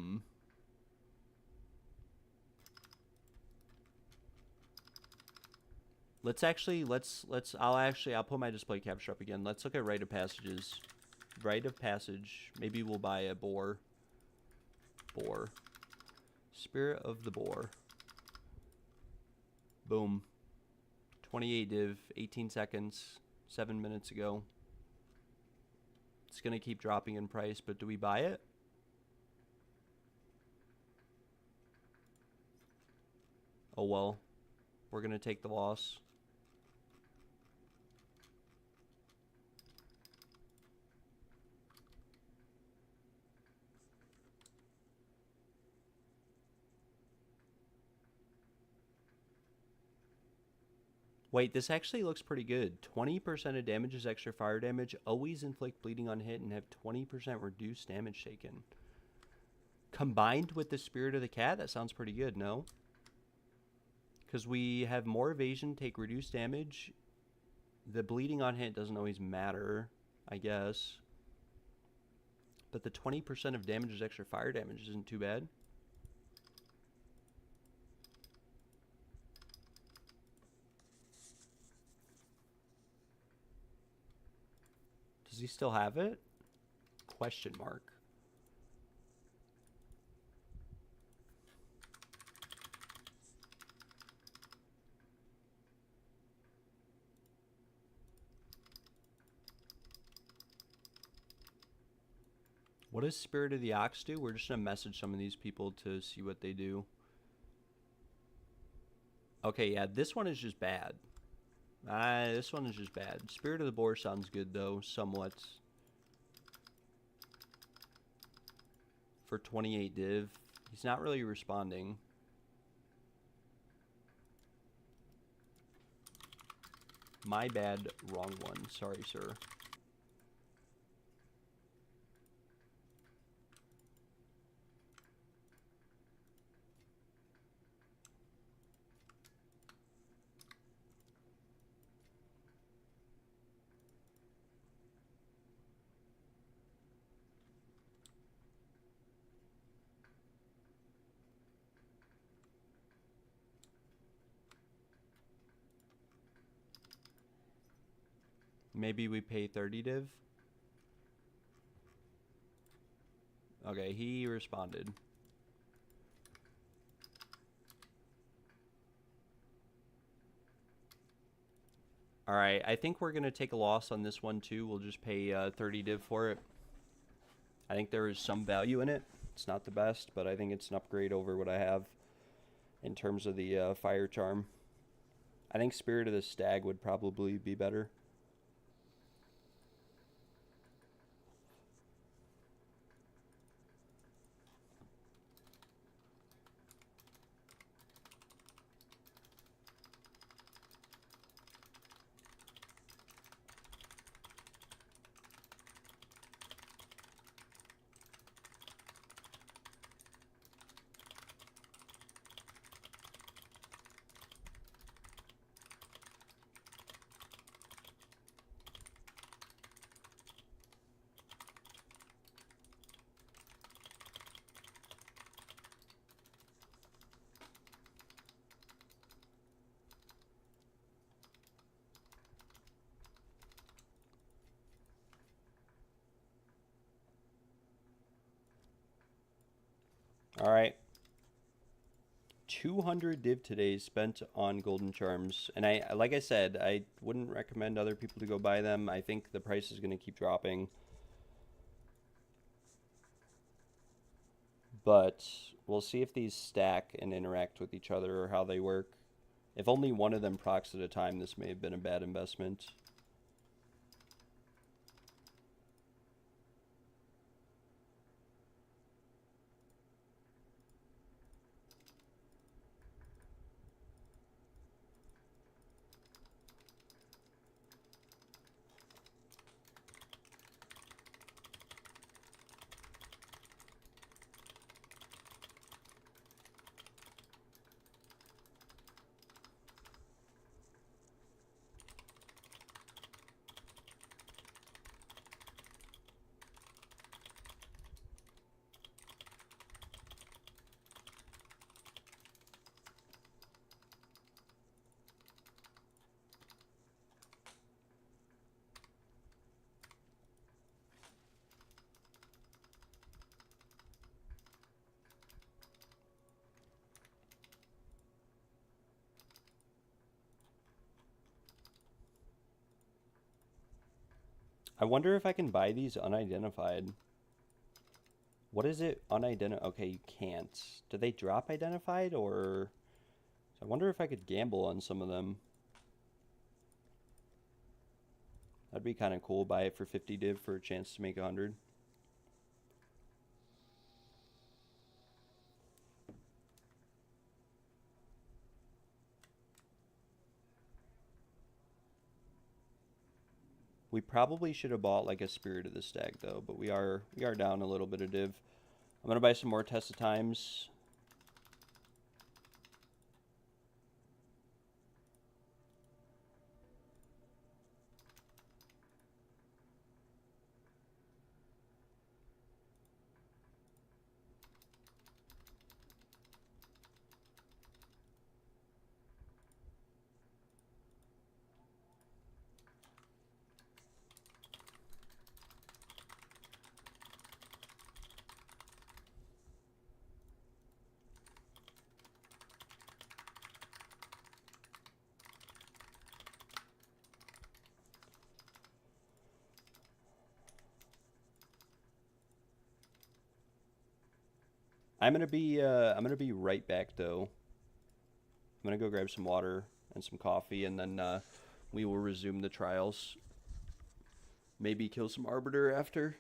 put my display capture up again. Let's look at rite of passages. Rite of passage. Maybe we'll buy a boar. Boar. Spirit of the boar. Boom. 28 div, 18 seconds, 7 minutes ago. It's going to keep dropping in price, but do we buy it? Oh well. We're going to take the loss. Wait, this actually looks pretty good. 20% of damage is extra fire damage. Always inflict bleeding on hit and have 20% reduced damage taken. Combined with the Spirit of the Cat, that sounds pretty good, no? Because we have more evasion, take reduced damage. The bleeding on hit doesn't always matter, I guess. But the 20% of damage is extra fire damage isn't too bad. Does he still have it? Question mark. What does Spirit of the Ox do? We're just going to message some of these people to see what they do. Okay, yeah, this one is just bad. This one is just bad. Spirit of the Boar sounds good, though, somewhat. For 28 div. He's not really responding. My bad, wrong one. Sorry, sir. Maybe we pay 30 div? Okay, he responded. Alright, I think we're going to take a loss on this one too. We'll just pay 30 div for it. I think there is some value in it. It's not the best, but I think it's an upgrade over what I have in terms of the fire charm. I think Spirit of the Stag would probably be better. All right. 200 div today spent on golden charms. And like I said, I wouldn't recommend other people to go buy them. I think the price is going to keep dropping. But we'll see if these stack and interact with each other or how they work. If only one of them procs at a time, this may have been a bad investment. I wonder if I can buy these unidentified. What is it unidentified? Okay, you can't. Do they drop identified or... I wonder if I could gamble on some of them. That'd be kind of cool. Buy it for 50 div for a chance to make 100. We probably should have bought like a Spirit of the Stag though, but we are down a little bit of div. I'm gonna buy some more Test of Times. I'm gonna be right back though. I'm gonna go grab some water and some coffee, and then we will resume the trials. Maybe kill some Arbiter after.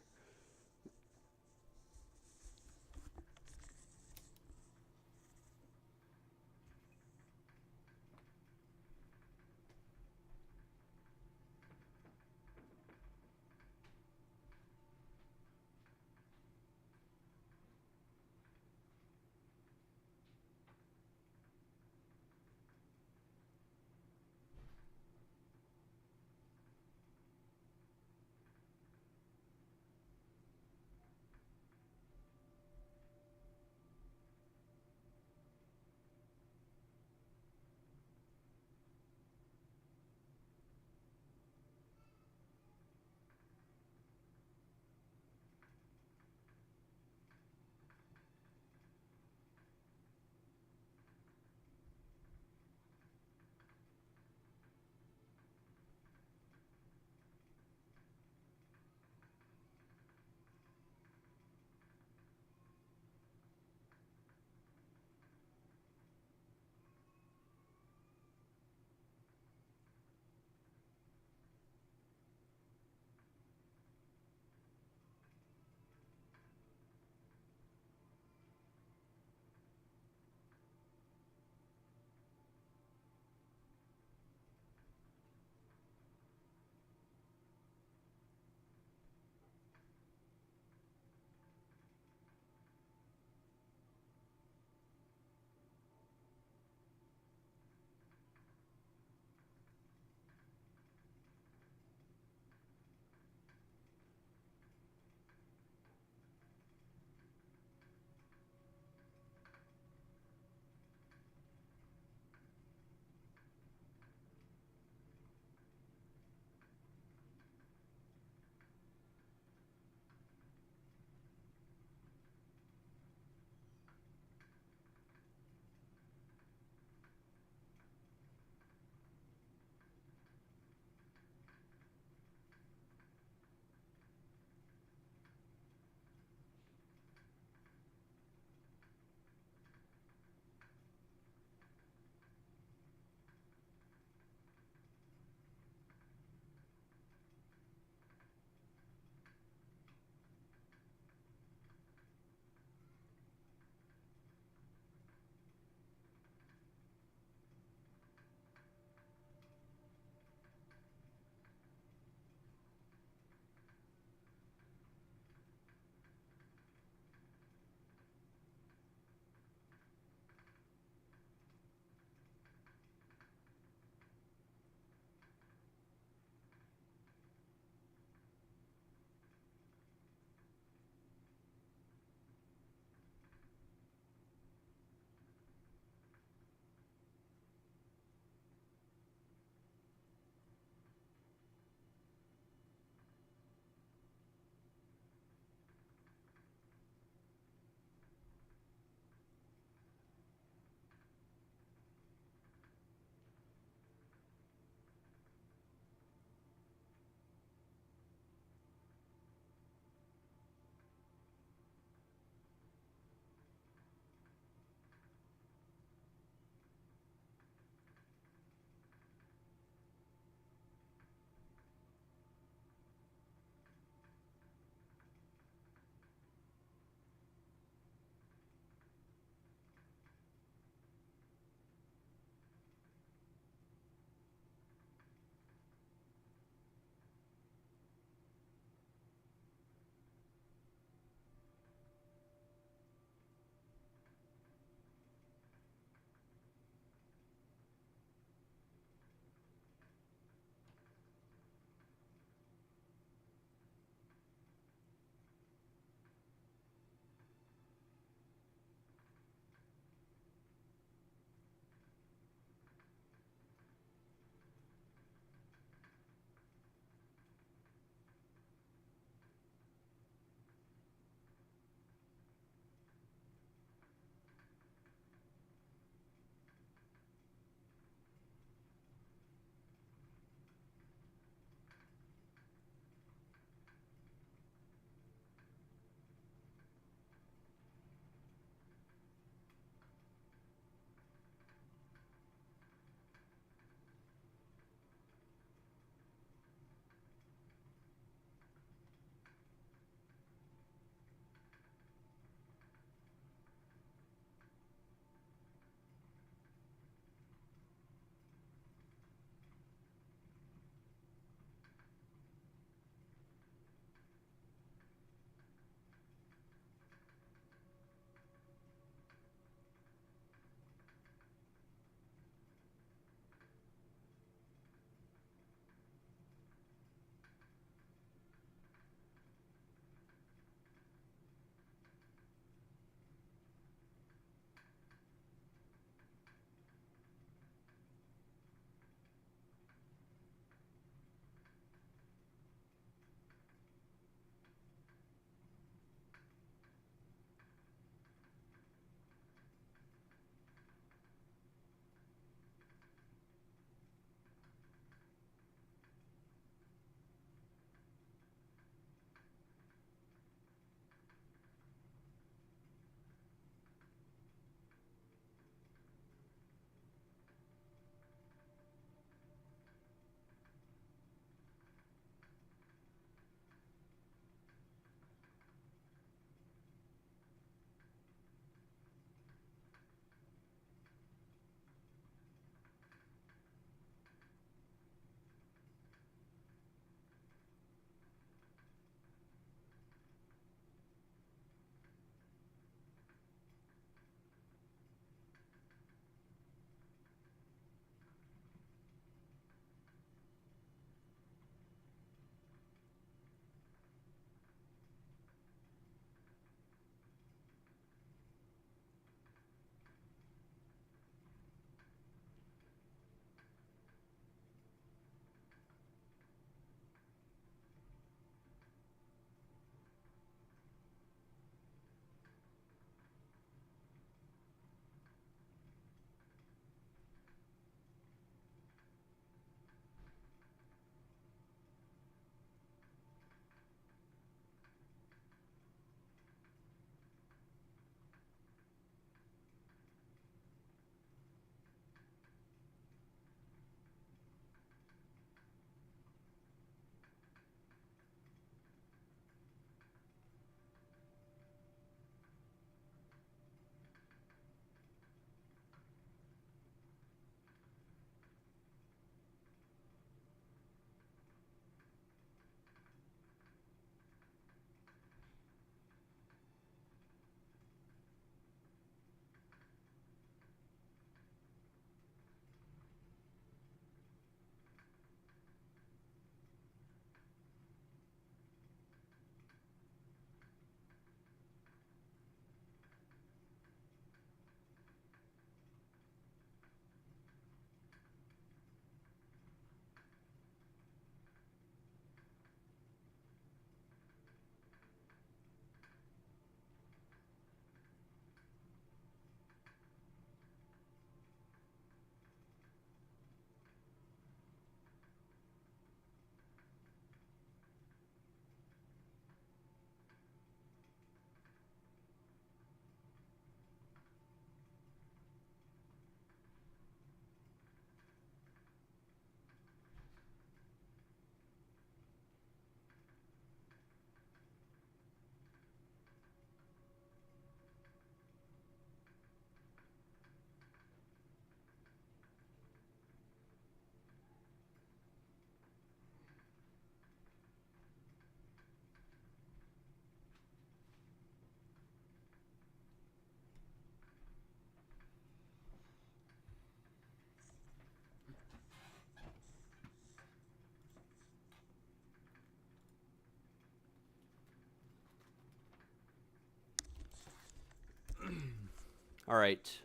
All right.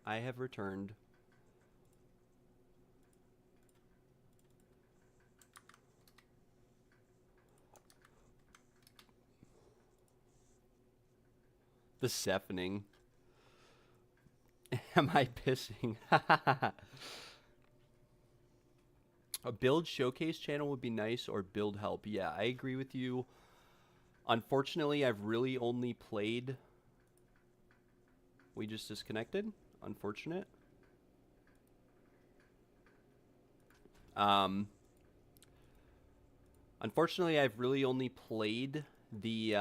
I have returned. The Sephening. Am I pissing? A build showcase channel would be nice, or build help. Yeah, I agree with you. Unfortunately, I've really only played... We just disconnected. Unfortunate. Unfortunately, I've really only played the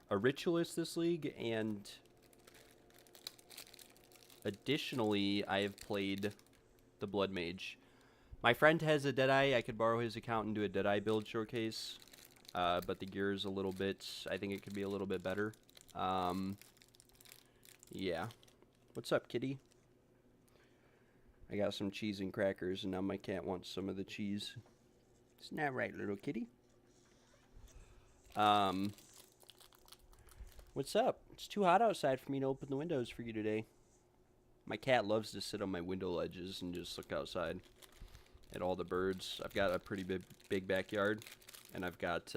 a Ritualist this league, and additionally, I have played the Blood Mage. My friend has a Deadeye. I could borrow his account and do a Deadeye build showcase, but the gear is a little bit... I think it could be a little bit better. Yeah. What's up, kitty? I got some cheese and crackers, and now my cat wants some of the cheese. Isn't that right, little kitty? What's up? It's too hot outside for me to open the windows for you today. My cat loves to sit on my window ledges and just look outside at all the birds. I've got a pretty big backyard, and I've got,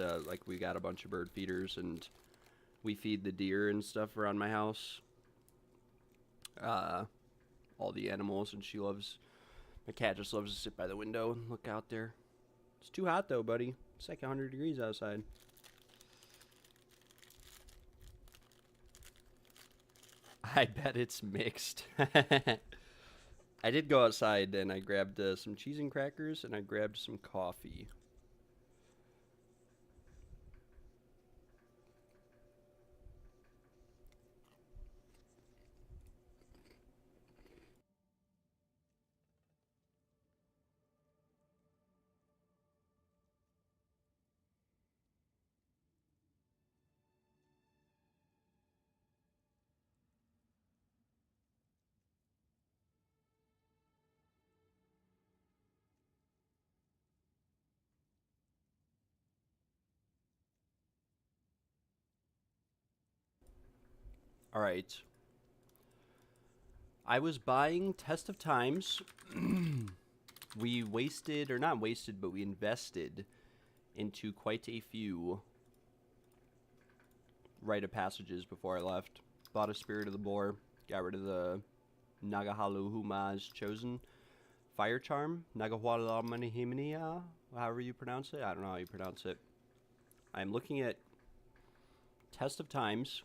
we got a bunch of bird feeders, and we feed the deer and stuff around my house. All the animals, and my cat just loves to sit by the window and look out there. It's too hot though, buddy. It's like 100 degrees outside. I bet it's mixed. I did go outside and I grabbed some cheese and crackers, and I grabbed some coffee. All right. I was buying Test of Times. We wasted, or not wasted, but we invested into quite a few rite of passages before I left. Bought a Spirit of the Boar. Got rid of the Nagahaluhuma's Chosen Fire Charm. Nagahualamanihiminia, however you pronounce it. I don't know how you pronounce it. I'm looking at Test of Times.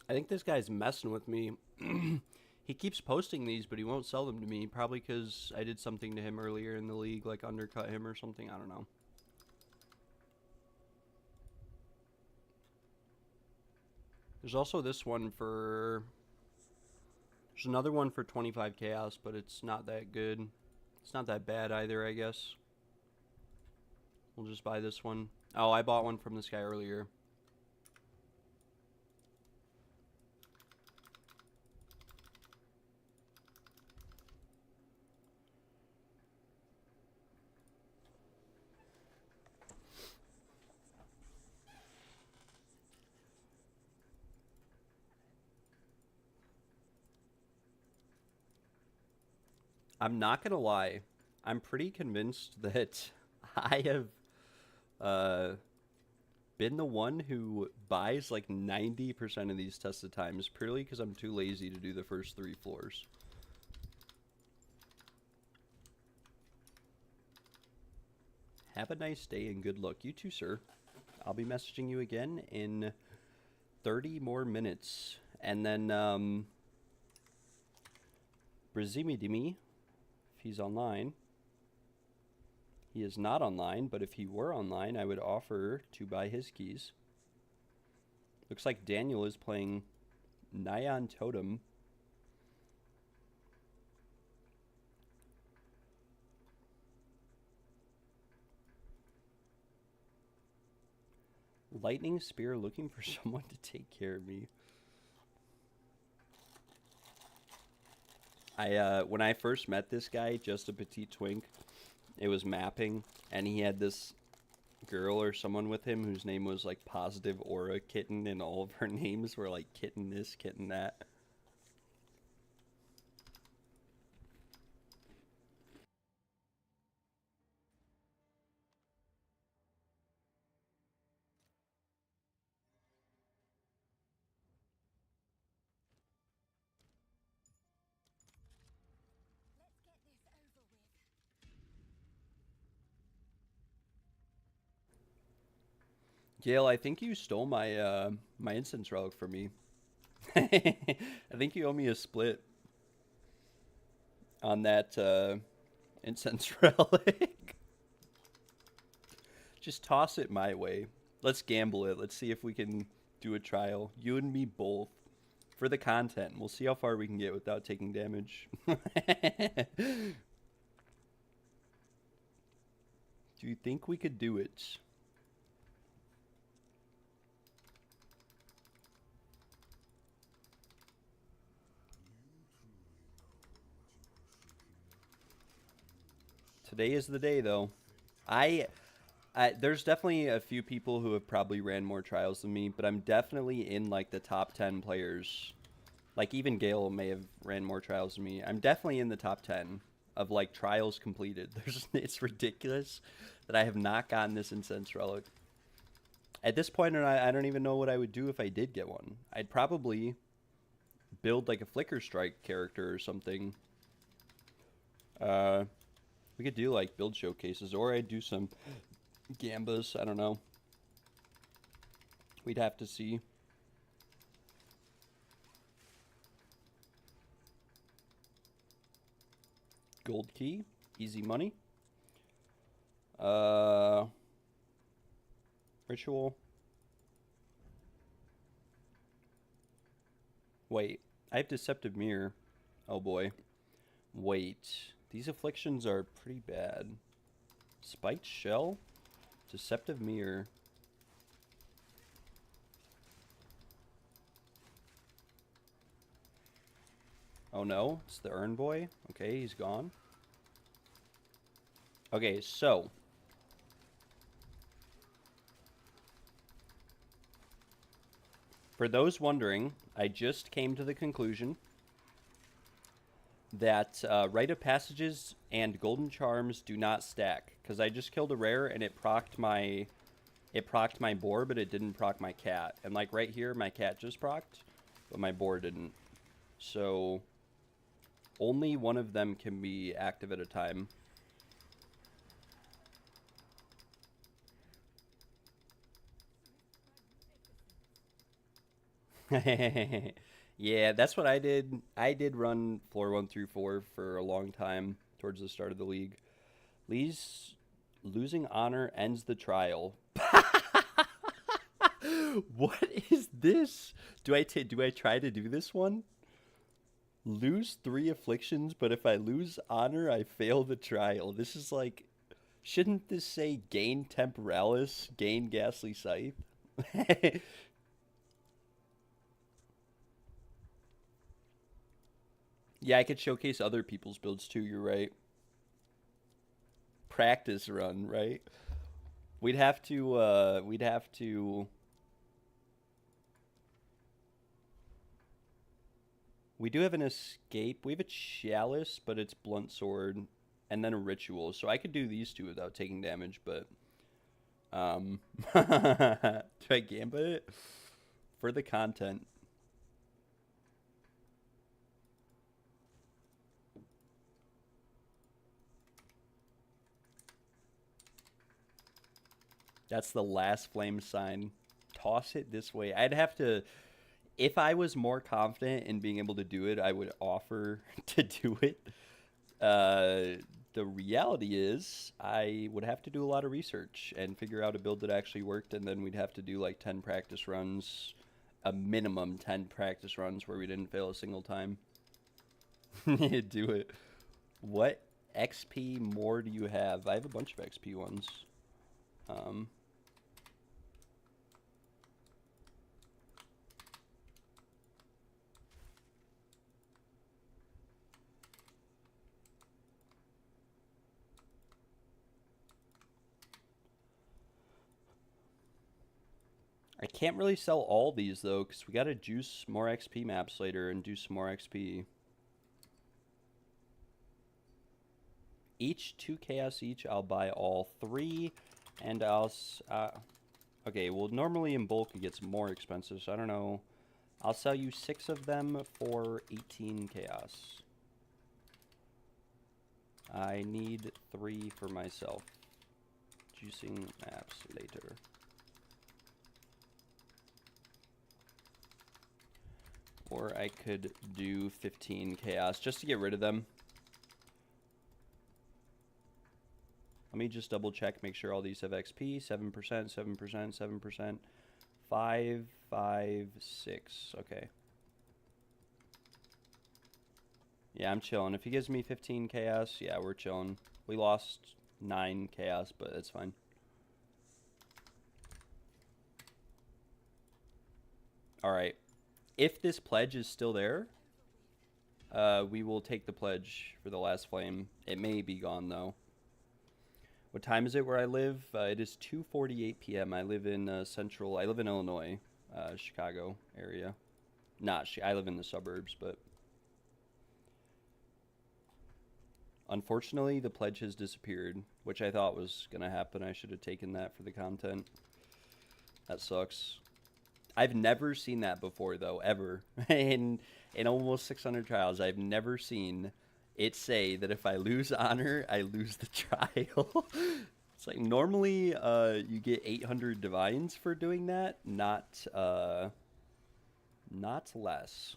I think this guy's messing with me. He keeps posting these, but he won't sell them to me. Probably because I did something to him earlier in the league, like undercut him or something. I don't know. There's also this one for... There's another one for 25 chaos, but it's not that good. It's not that bad either, I guess. We'll just buy this one. Oh, I bought one from this guy earlier. I'm not gonna lie. I'm pretty convinced that I have been the one who buys like 90% of these tested times purely because I'm too lazy to do the first 3 floors. Have a nice day and good luck. You too, sir. I'll be messaging you again in 30 more minutes. And then, Brazimidimi, if he's online. He is not online, but if he were online, I would offer to buy his keys. Looks like Daniel is playing Nyan Totem. Lightning Spear looking for someone to take care of me. When I first met this guy, just a petite twink, it was mapping, and he had this girl or someone with him whose name was like Positive Aura Kitten, and all of her names were like kitten this, kitten that. Gail, I think you stole my instance relic from me. I think you owe me a split on that incense relic. Just toss it my way. Let's gamble it. Let's see if we can do a trial. You and me both. For the content. We'll see how far we can get without taking damage. Do you think we could do it? Today is the day, though. There's definitely a few people who have probably ran more trials than me, but I'm definitely in like the top 10 players. Like even Gale may have ran more trials than me. I'm definitely in the top 10 of like trials completed. It's ridiculous that I have not gotten this incense relic. At this point, I don't even know what I would do if I did get one. I'd probably build like a Flicker Strike character or something. We could do like build showcases, or I'd do some Gambas. I don't know. We'd have to see. Gold key, easy money. Ritual. Wait, I have Deceptive Mirror. Oh boy. Wait, these afflictions are pretty bad. Spiked Shell? Deceptive Mirror. Oh no, it's the Urn Boy. Okay, he's gone. Okay, so. For those wondering, I just came to the conclusion that Rite of Passages and Golden Charms do not stack, because I just killed a rare and it procced my boar, but it didn't proc my cat. And like right here, my cat just procced, but my boar didn't. So only one of them can be active at a time. Yeah, that's what I did. I did run floor 1 through 4 for a long time towards the start of the league. Losing honor ends the trial. What is this? Do I try to do this one? Lose 3 afflictions, but if I lose honor, I fail the trial. This is like, shouldn't this say gain temporalis, gain ghastly scythe? Yeah, I could showcase other people's builds too, you're right. Practice run, right? We do have an escape. We have a chalice, but it's blunt sword, and then a ritual. So I could do these two without taking damage, but do I gambit it for the content? That's the last flame sign. Toss it this way. I'd have to, if I was more confident in being able to do it, I would offer to do it. The reality is I would have to do a lot of research and figure out a build that actually worked, and then we'd have to do like 10 practice runs, a minimum 10 practice runs where we didn't fail a single time. Do it. What XP more do you have? I have a bunch of XP ones. I can't really sell all these, though, because we got to juice more XP maps later and do some more XP. Each 2 chaos each. I'll buy all 3, and I'll... okay, well, normally in bulk it gets more expensive, so I don't know. I'll sell you 6 of them for 18 chaos. I need 3 for myself. Juicing maps later. Or I could do 15 chaos just to get rid of them. Let me just double check, make sure all these have XP. 7%, 7%, 7%. 5, 5, 6. Okay. Yeah, I'm chilling. If he gives me 15 chaos, yeah, we're chilling. We lost 9 chaos, but it's fine. Alright. If this pledge is still there, we will take the pledge for the last flame. It may be gone, though. What time is it where I live? It is 2:48 p.m. I live in I live in Illinois, Chicago area. I live in the suburbs, but... Unfortunately, the pledge has disappeared, which I thought was going to happen. I should have taken that for the content. That sucks. I've never seen that before, though, ever. in almost 600 trials, I've never seen it say that if I lose honor, I lose the trial. It's like, normally you get 800 divines for doing that, not less.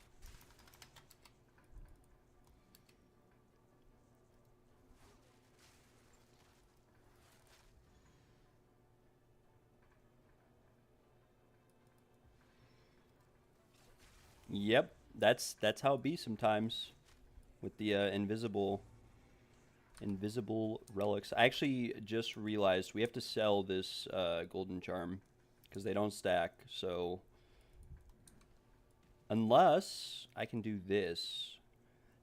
Yep, that's how it be sometimes with the invisible relics. I actually just realized we have to sell this golden charm because they don't stack. So unless I can do this,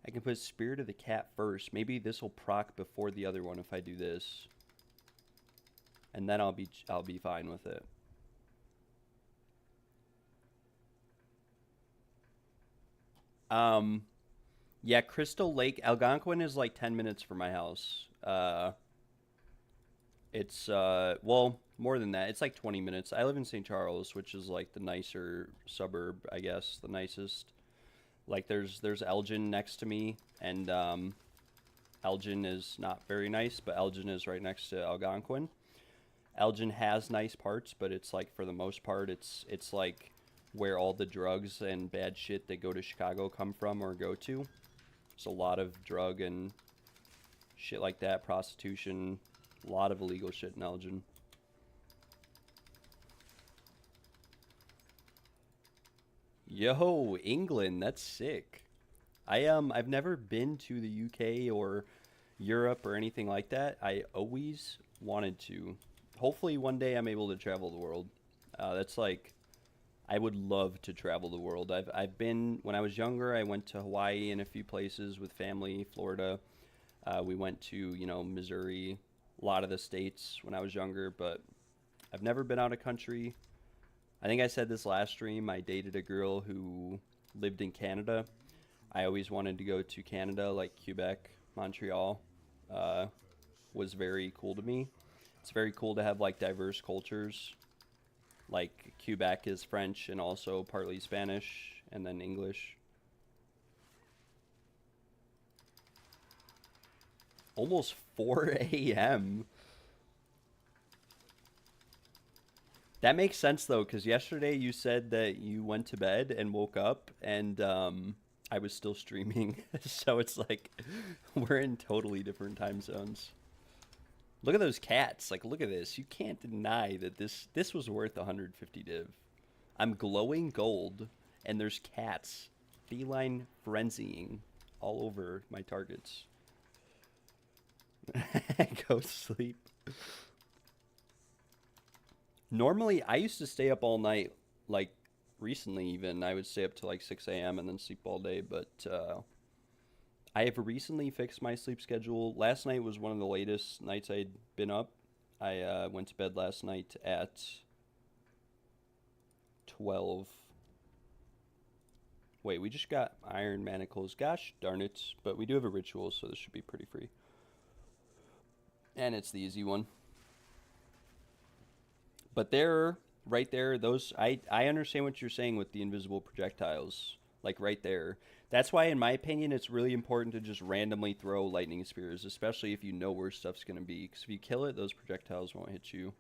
I can put Spirit of the Cat first. Maybe this will proc before the other one if I do this, and then I'll be fine with it. Yeah, Crystal Lake, Algonquin is like 10 minutes from my house. It's, well, more than that. It's like 20 minutes. I live in St. Charles, which is like the nicer suburb, I guess, the nicest. Like, there's Elgin next to me, and, Elgin is not very nice, but Elgin is right next to Algonquin. Elgin has nice parts, but it's like, for the most part, it's like where all the drugs and bad shit that go to Chicago come from or go to. There's a lot of drug and shit like that, prostitution, a lot of illegal shit in Elgin. Yo, England, that's sick. I've never been to the UK or Europe or anything like that. I always wanted to. Hopefully one day I'm able to travel the world. That's like, I would love to travel the world. I've been, when I was younger, I went to Hawaii and a few places with family, Florida. We went to, you know, Missouri, a lot of the states when I was younger, but I've never been out of country. I think I said this last stream, I dated a girl who lived in Canada. I always wanted to go to Canada, like Quebec, Montreal, was very cool to me. It's very cool to have like diverse cultures. Like, Quebec is French and also partly Spanish, and then English. Almost 4 a.m. That makes sense, though, because yesterday you said that you went to bed and woke up, and I was still streaming. So it's like, we're in totally different time zones. Look at those cats. Like, look at this. You can't deny that this was worth 150 div. I'm glowing gold, and there's cats feline frenzying all over my targets. Go sleep. Normally, I used to stay up all night. Like, recently even, I would stay up to like 6 a.m. and then sleep all day, but I have recently fixed my sleep schedule. Last night was one of the latest nights I'd been up. I went to bed last night at 12. Wait, we just got iron manacles. Gosh darn it. But we do have a ritual, so this should be pretty free. And it's the easy one. But there, right there, those I understand what you're saying with the invisible projectiles. Like right there. That's why, in my opinion, it's really important to just randomly throw lightning spears, especially if you know where stuff's going to be. Because if you kill it, those projectiles won't hit you.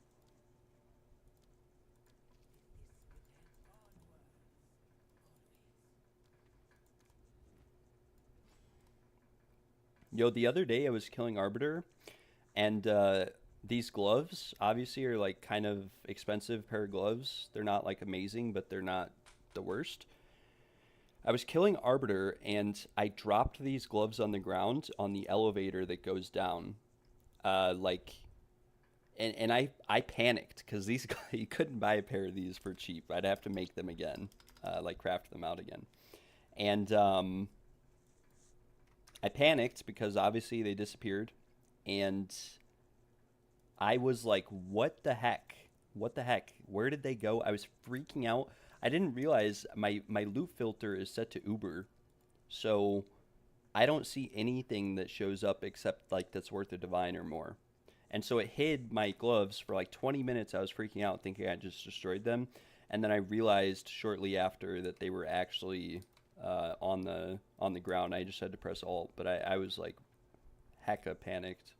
Yo, the other day I was killing Arbiter, and these gloves obviously are like kind of expensive pair of gloves. They're not like amazing, but they're not the worst. I was killing Arbiter, and I dropped these gloves on the ground on the elevator that goes down. Like, and I panicked because these you couldn't buy a pair of these for cheap. I'd have to make them again, like craft them out again. And I panicked because obviously they disappeared, and I was like, "What the heck? What the heck? Where did they go?" I was freaking out. I didn't realize my loot filter is set to Uber, so I don't see anything that shows up except like that's worth a divine or more. And so it hid my gloves for like 20 minutes. I was freaking out thinking I just destroyed them, and then I realized shortly after that they were actually on the ground. I just had to press Alt, but I was like hecka panicked.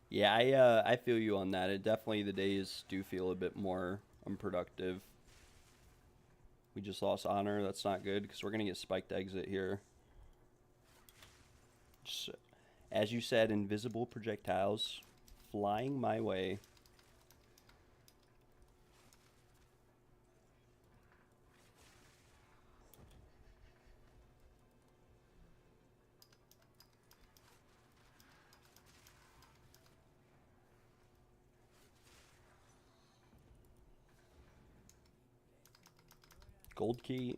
Yeah, I feel you on that. It definitely the days do feel a bit more unproductive. We just lost honor. That's not good because we're gonna get spiked exit here. Just, as you said, invisible projectiles flying my way. Gold key.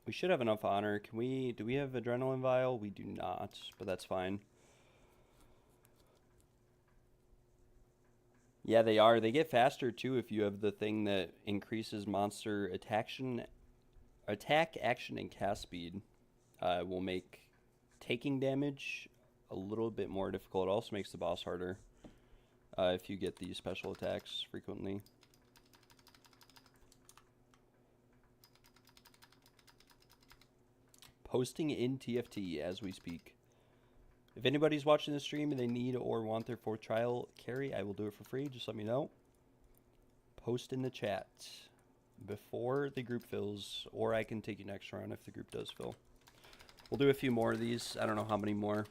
We should have enough honor. Can we, do we have adrenaline vial? We do not, but that's fine. Yeah, they are. They get faster too if you have the thing that increases monster attack, action, and cast speed. Will make taking damage a little bit more difficult. It also makes the boss harder if you get these special attacks frequently. Posting in TFT as we speak. If anybody's watching the stream and they need or want their 4th trial carry, I will do it for free. Just let me know. Post in the chat before the group fills, or I can take you next round if the group does fill. We'll do a few more of these. I don't know how many more.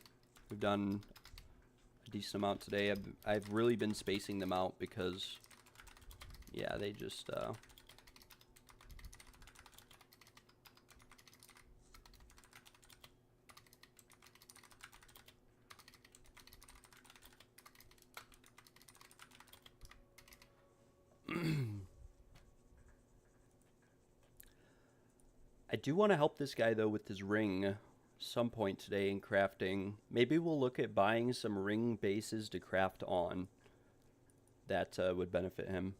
We've done a decent amount today. I've really been spacing them out because, yeah, they just... I do want to help this guy, though, with his ring some point today in crafting. Maybe we'll look at buying some ring bases to craft on. That would benefit him.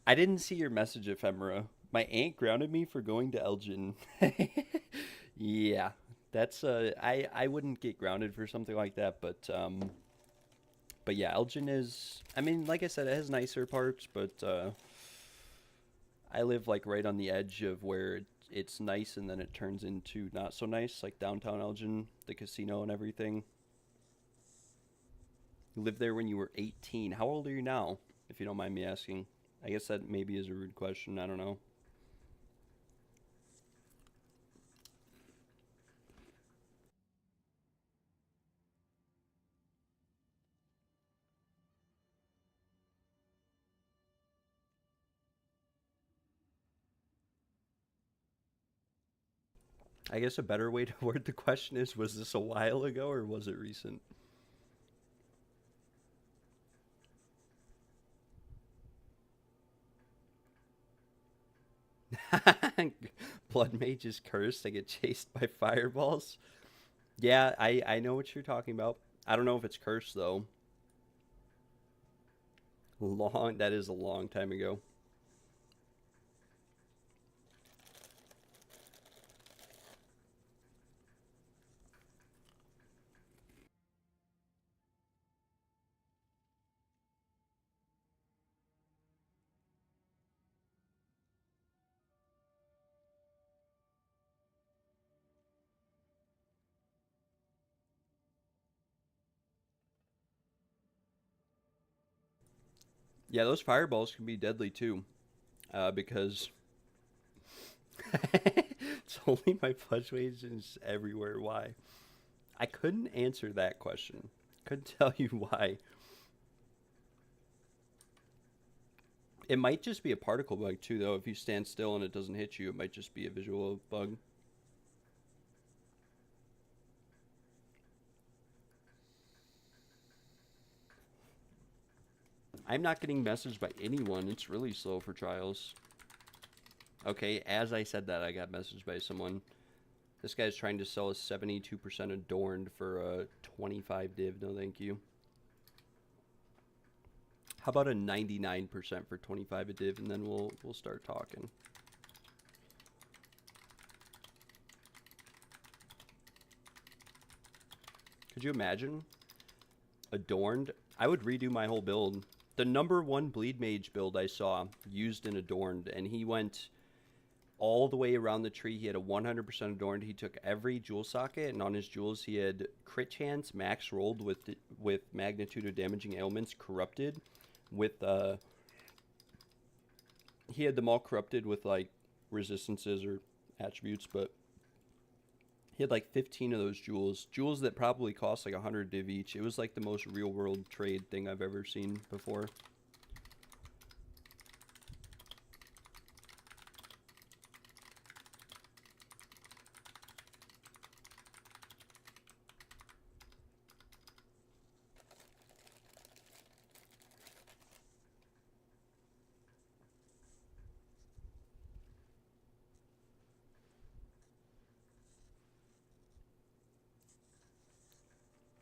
I didn't see your message, Ephemera. My aunt grounded me for going to Elgin. Yeah, that's I wouldn't get grounded for something like that, but yeah, Elgin is. I mean, like I said, it has nicer parts, but I live like right on the edge of where it's nice and then it turns into not so nice, like downtown Elgin, the casino and everything. You lived there when you were 18. How old are you now, if you don't mind me asking? I guess that maybe is a rude question. I don't know. I guess a better way to word the question is, was this a while ago or was it recent? Blood Mage is cursed. I get chased by fireballs. Yeah, I know what you're talking about. I don't know if it's cursed though. That is a long time ago. Yeah, those fireballs can be deadly too, because it's only my fluctuations everywhere. Why? I couldn't answer that question. Couldn't tell you why. It might just be a particle bug too, though. If you stand still and it doesn't hit you, it might just be a visual bug. I'm not getting messaged by anyone. It's really slow for trials. Okay, as I said that, I got messaged by someone. This guy's trying to sell a 72% adorned for a 25 div. No, thank you. How about a 99% for 25 a div, and then we'll start talking. Could you imagine? Adorned? I would redo my whole build. The #1 Bleed Mage build I saw used an adorned, and he went all the way around the tree. He had a 100% adorned. He took every jewel socket, and on his jewels he had crit chance max rolled with magnitude of damaging ailments corrupted with he had them all corrupted with like resistances or attributes, but he had like 15 of those jewels that probably cost like 100 div each. It was like the most real world trade thing I've ever seen before.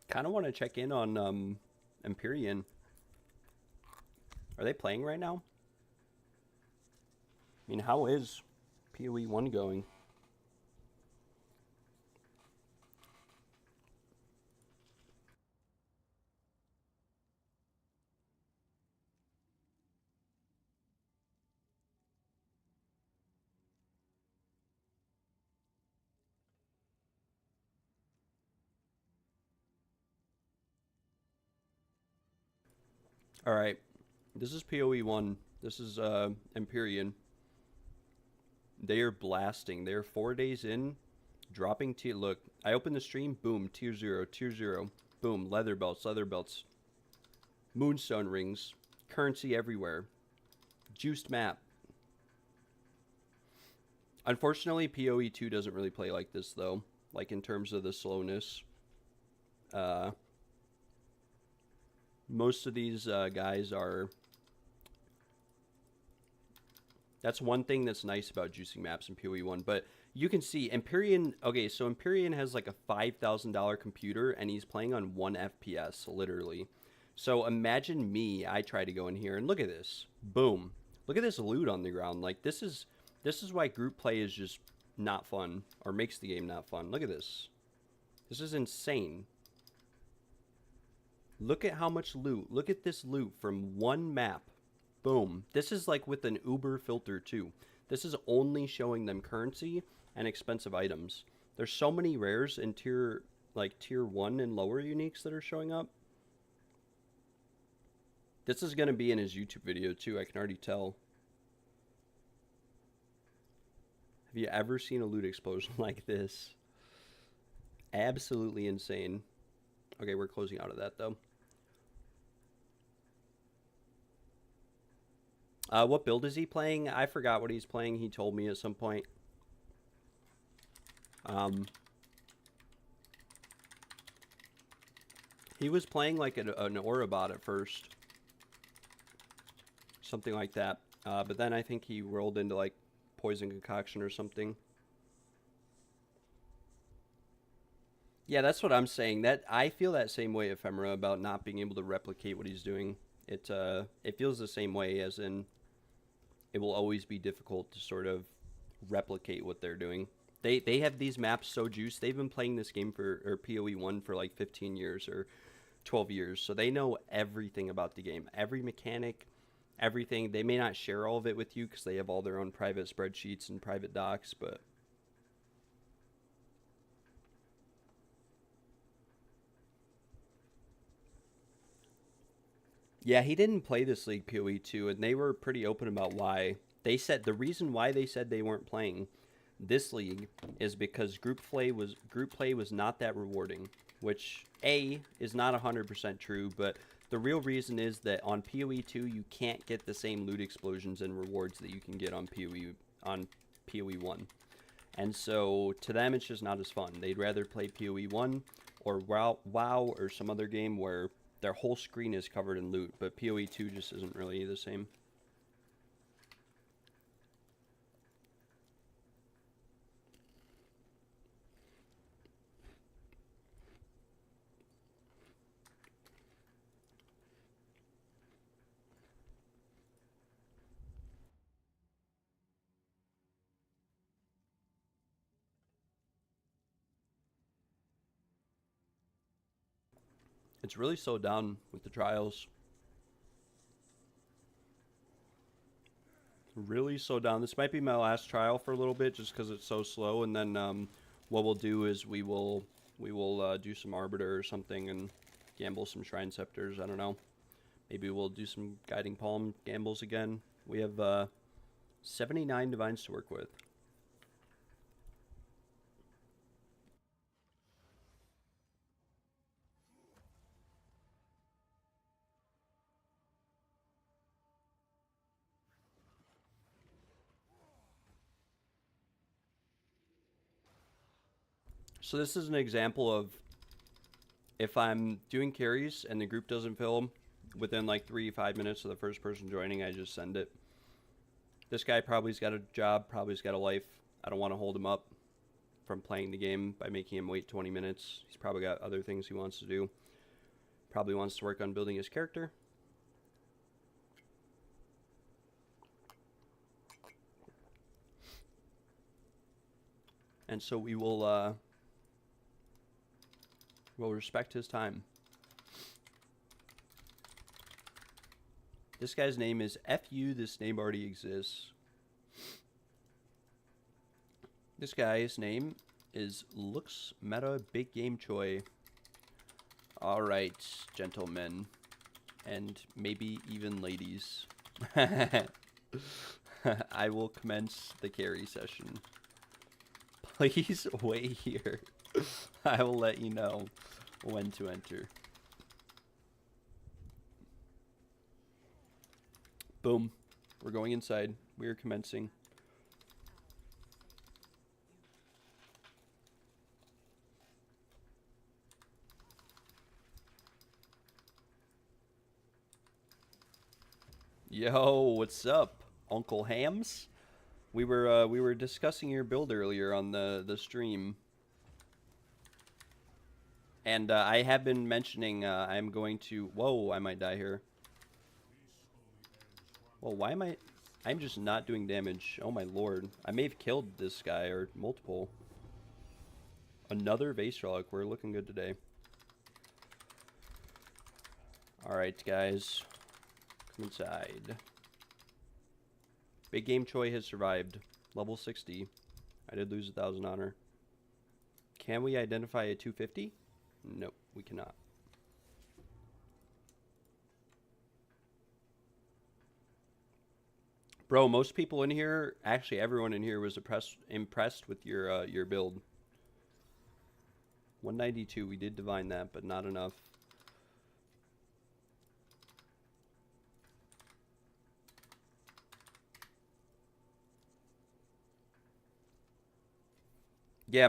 Kind of want to check in on Empyrean. Are they playing right now? I mean, how is PoE1 going? All right, this is PoE1. This is Empyrean. They are blasting. They're 4 days in, dropping tier. Look, I open the stream. Boom, tier 0, tier 0. Boom, leather belts, moonstone rings, currency everywhere, juiced map. Unfortunately, PoE2 doesn't really play like this though. Like in terms of the slowness. Most of these guys are... That's one thing that's nice about juicing maps in PoE1. But you can see Empyrean... Okay, so Empyrean has like a $5,000 computer, and he's playing on 1 FPS, literally. So imagine me, I try to go in here, and look at this. Boom. Look at this loot on the ground. Like, this is why group play is just not fun, or makes the game not fun. Look at this. This is insane. Look at how much loot. Look at this loot from one map. Boom. This is like with an Uber filter too. This is only showing them currency and expensive items. There's so many rares in tier 1 and lower uniques that are showing up. This is going to be in his YouTube video too, I can already tell. Have you ever seen a loot explosion like this? Absolutely insane. Okay, we're closing out of that though. What build is he playing? I forgot what he's playing. He told me at some point. He was playing like an Aura bot at first. Something like that. But then I think he rolled into like Poison Concoction or something. Yeah, that's what I'm saying. That I feel that same way, Ephemera, about not being able to replicate what he's doing. It feels the same way, as in it will always be difficult to sort of replicate what they're doing. They have these maps so juiced. They've been playing this game or PoE1 for like 15 years or 12 years, so they know everything about the game, every mechanic, everything. They may not share all of it with you because they have all their own private spreadsheets and private docs, but yeah, he didn't play this league PoE2, and they were pretty open about why. They said the reason why they said they weren't playing this league is because group play was not that rewarding, which A is not 100% true, but the real reason is that on PoE2 you can't get the same loot explosions and rewards that you can get on PoE1. And so to them it's just not as fun. They'd rather play PoE1 or WoW or some other game where their whole screen is covered in loot, but PoE2 just isn't really the same. It's really slowed down with the trials. Really slowed down. This might be my last trial for a little bit just because it's so slow, and then what we'll do is we will do some Arbiter or something and gamble some Shrine Scepters. I don't know. Maybe we'll do some Guiding Palm gambles again. We have 79 Divines to work with. So this is an example of if I'm doing carries and the group doesn't fill within like 3-5 minutes of the first person joining, I just send it. This guy probably's got a job, probably's got a life. I don't want to hold him up from playing the game by making him wait 20 minutes. He's probably got other things he wants to do. Probably wants to work on building his character. And so we will we'll respect his time. This guy's name is FU. This name already exists. This guy's name is Looks Meta Big Game Choi. All right, gentlemen, and maybe even ladies. I will commence the carry session. Please wait here. I will let you know when to enter. Boom. We're going inside. We are commencing. Yo, what's up, Uncle Hams? We were discussing your build earlier on the stream. And I have been mentioning I'm going to... Whoa, I might die here. Well, why am I... I'm just not doing damage. Oh my lord. I may have killed this guy, or multiple. Another Vase Relic. We're looking good today. Alright, guys. Come inside. Big Game Choi has survived. Level 60. I did lose 1,000 honor. Can we identify a 250? Nope, we cannot. Bro, most people in here, actually everyone in here was impressed with your build. 192, we did divine that, but not enough. Yeah,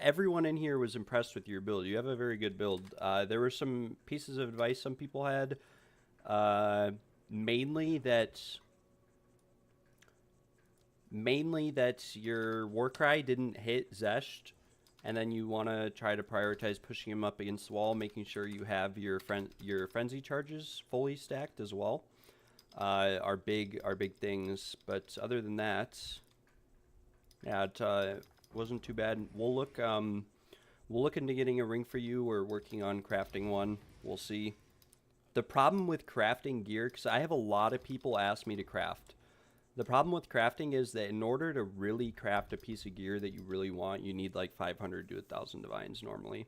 everyone in here was impressed with your build. You have a very good build. There were some pieces of advice some people had, uh, mainly that mainly that your Warcry didn't hit Zesht, and then you want to try to prioritize pushing him up against the wall, making sure you have your frenzy charges fully stacked as well. Are big things, but other than that, yeah, it wasn't too bad. We'll look into getting a ring for you. We're working on crafting one. We'll see. The problem with crafting gear, because I have a lot of people ask me to craft. The problem with crafting is that in order to really craft a piece of gear that you really want, you need like 500 to 1,000 divines normally.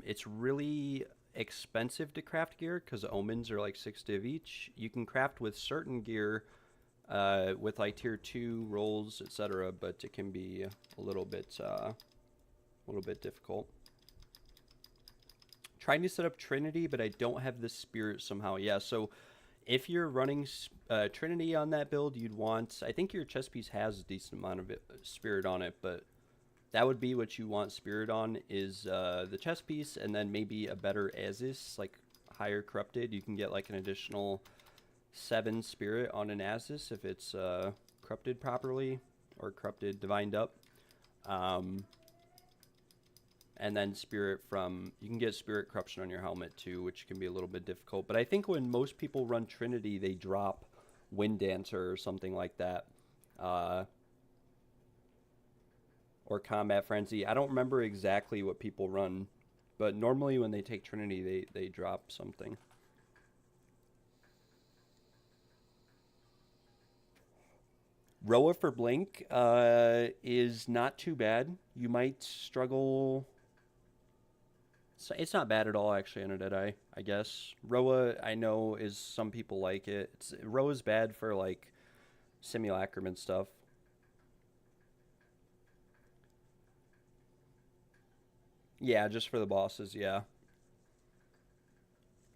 It's really expensive to craft gear because omens are like 6 div each. You can craft with certain gear with like tier 2 rolls, etc., but it can be a little bit difficult. Trying to set up Trinity, but I don't have the spirit somehow. Yeah, so if you're running Trinity on that build, you'd want... I think your chess piece has a decent amount of spirit on it, but that would be what you want spirit on, is the chess piece, and then maybe a better Aziz, like higher corrupted. You can get like an additional 7 spirit on an Aziz if it's corrupted properly, or corrupted divined up. And then spirit from... You can get spirit corruption on your helmet too, which can be a little bit difficult. But I think when most people run Trinity, they drop Wind Dancer or something like that. Or Combat Frenzy. I don't remember exactly what people run, but normally when they take Trinity, they drop something. Roa for Blink is not too bad. You might struggle... It's not bad at all, actually, on a Deadeye, I guess. Roa, I know, is... Some people like it. Roa's bad for, like, Simulacrum and stuff. Yeah, just for the bosses, yeah.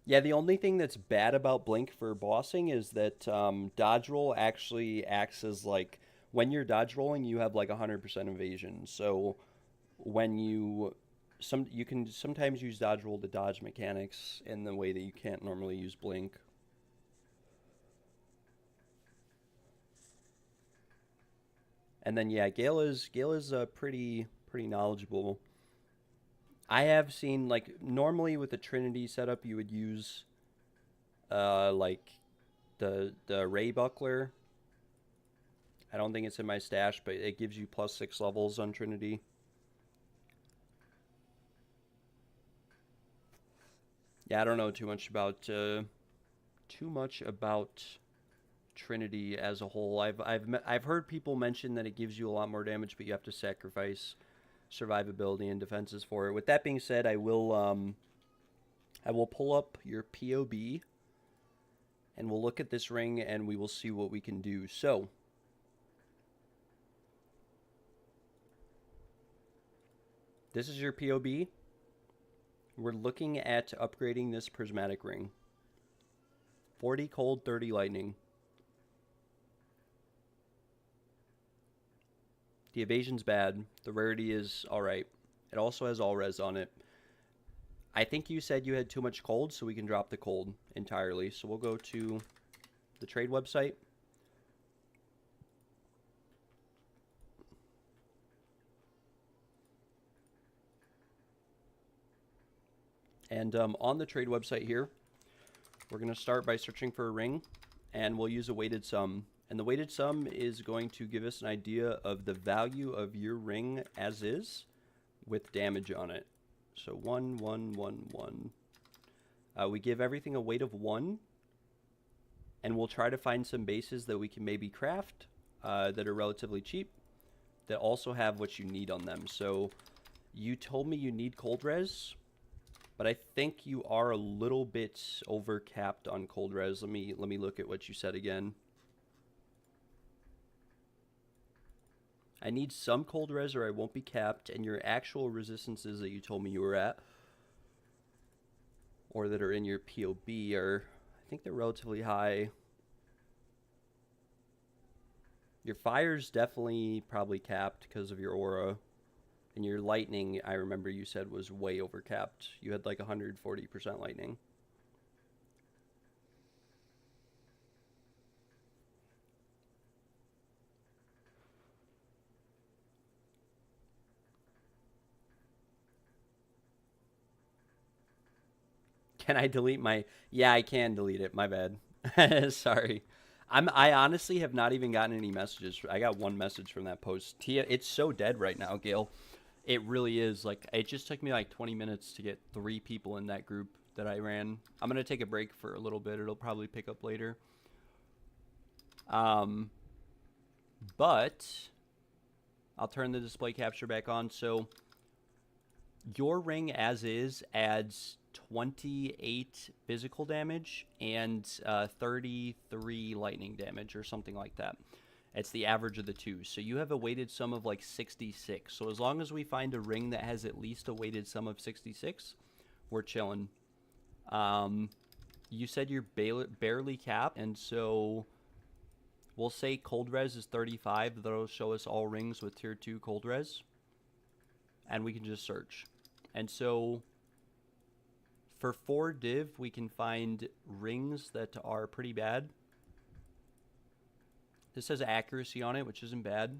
Yeah, the only thing that's bad about Blink for bossing is that dodge roll actually acts as, like... When you're dodge rolling, you have, like, 100% evasion. So when you... you can sometimes use dodge roll to dodge mechanics in the way that you can't normally use Blink. And then yeah, Gala's pretty knowledgeable. I have seen, like, normally with the Trinity setup you would use like the Ray Buckler. I don't think it's in my stash, but it gives you +6 levels on Trinity. Yeah, I don't know too much about Trinity as a whole. I've heard people mention that it gives you a lot more damage, but you have to sacrifice survivability and defenses for it. With that being said, I will pull up your POB and we'll look at this ring and we will see what we can do. So this is your POB. We're looking at upgrading this prismatic ring. 40 cold, 30 lightning. The evasion's bad. The rarity is alright. It also has all res on it. I think you said you had too much cold, so we can drop the cold entirely. So we'll go to the trade website. And on the trade website here, we're going to start by searching for a ring, and we'll use a weighted sum. And the weighted sum is going to give us an idea of the value of your ring as is with damage on it. So 1, 1, 1, 1. We give everything a weight of 1, and we'll try to find some bases that we can maybe craft that are relatively cheap, that also have what you need on them. So you told me you need cold res, but I think you are a little bit over capped on cold res. Let me look at what you said again. I need some cold res or I won't be capped, and your actual resistances that you told me you were at, or that are in your POB, are, I think they're relatively high. Your fire's definitely probably capped because of your aura. And your lightning, I remember you said, was way overcapped. You had like 140% lightning. Can I delete my... Yeah, I can delete it. My bad. Sorry. I honestly have not even gotten any messages. I got one message from that post. Tia, it's so dead right now, Gail. It really is. Like, it just took me like 20 minutes to get 3 people in that group that I ran. I'm going to take a break for a little bit. It'll probably pick up later. But I'll turn the display capture back on. So your ring as is adds 28 physical damage and 33 lightning damage or something like that. It's the average of the two. So you have a weighted sum of like 66. So as long as we find a ring that has at least a weighted sum of 66, we're chilling. You said you're barely capped, and so we'll say cold res is 35. That'll show us all rings with tier 2 cold res. And we can just search. And so for 4 div, we can find rings that are pretty bad. This has accuracy on it, which isn't bad.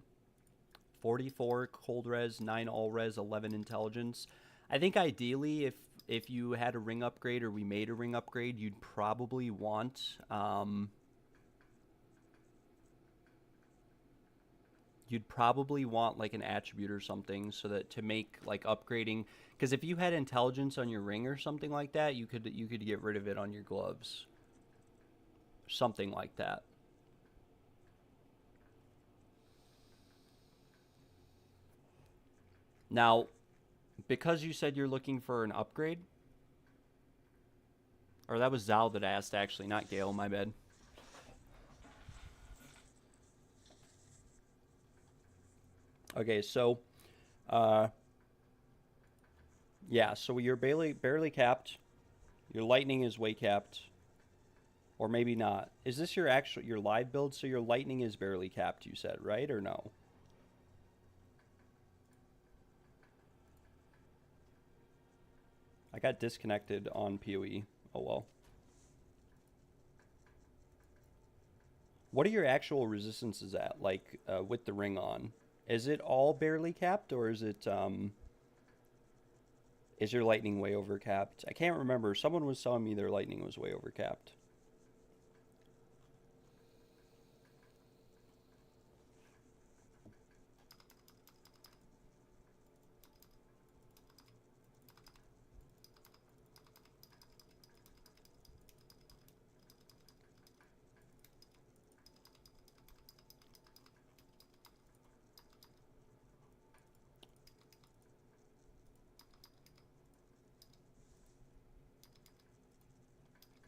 44 cold res, 9 all res, 11 intelligence. I think ideally, if you had a ring upgrade or we made a ring upgrade, you'd probably want like an attribute or something, so that to make like upgrading, because if you had intelligence on your ring or something like that, you could get rid of it on your gloves, something like that. Now, because you said you're looking for an upgrade, or that was Zal that asked, actually, not Gale, my bad. Okay, so, yeah, so you're barely capped. Your lightning is way capped, or maybe not. Is this your live build? So your lightning is barely capped, you said, right, or no? I got disconnected on PoE. Oh well. What are your actual resistances at, like, with the ring on? Is it all barely capped, or is it, is your lightning way over capped? I can't remember. Someone was telling me their lightning was way over capped.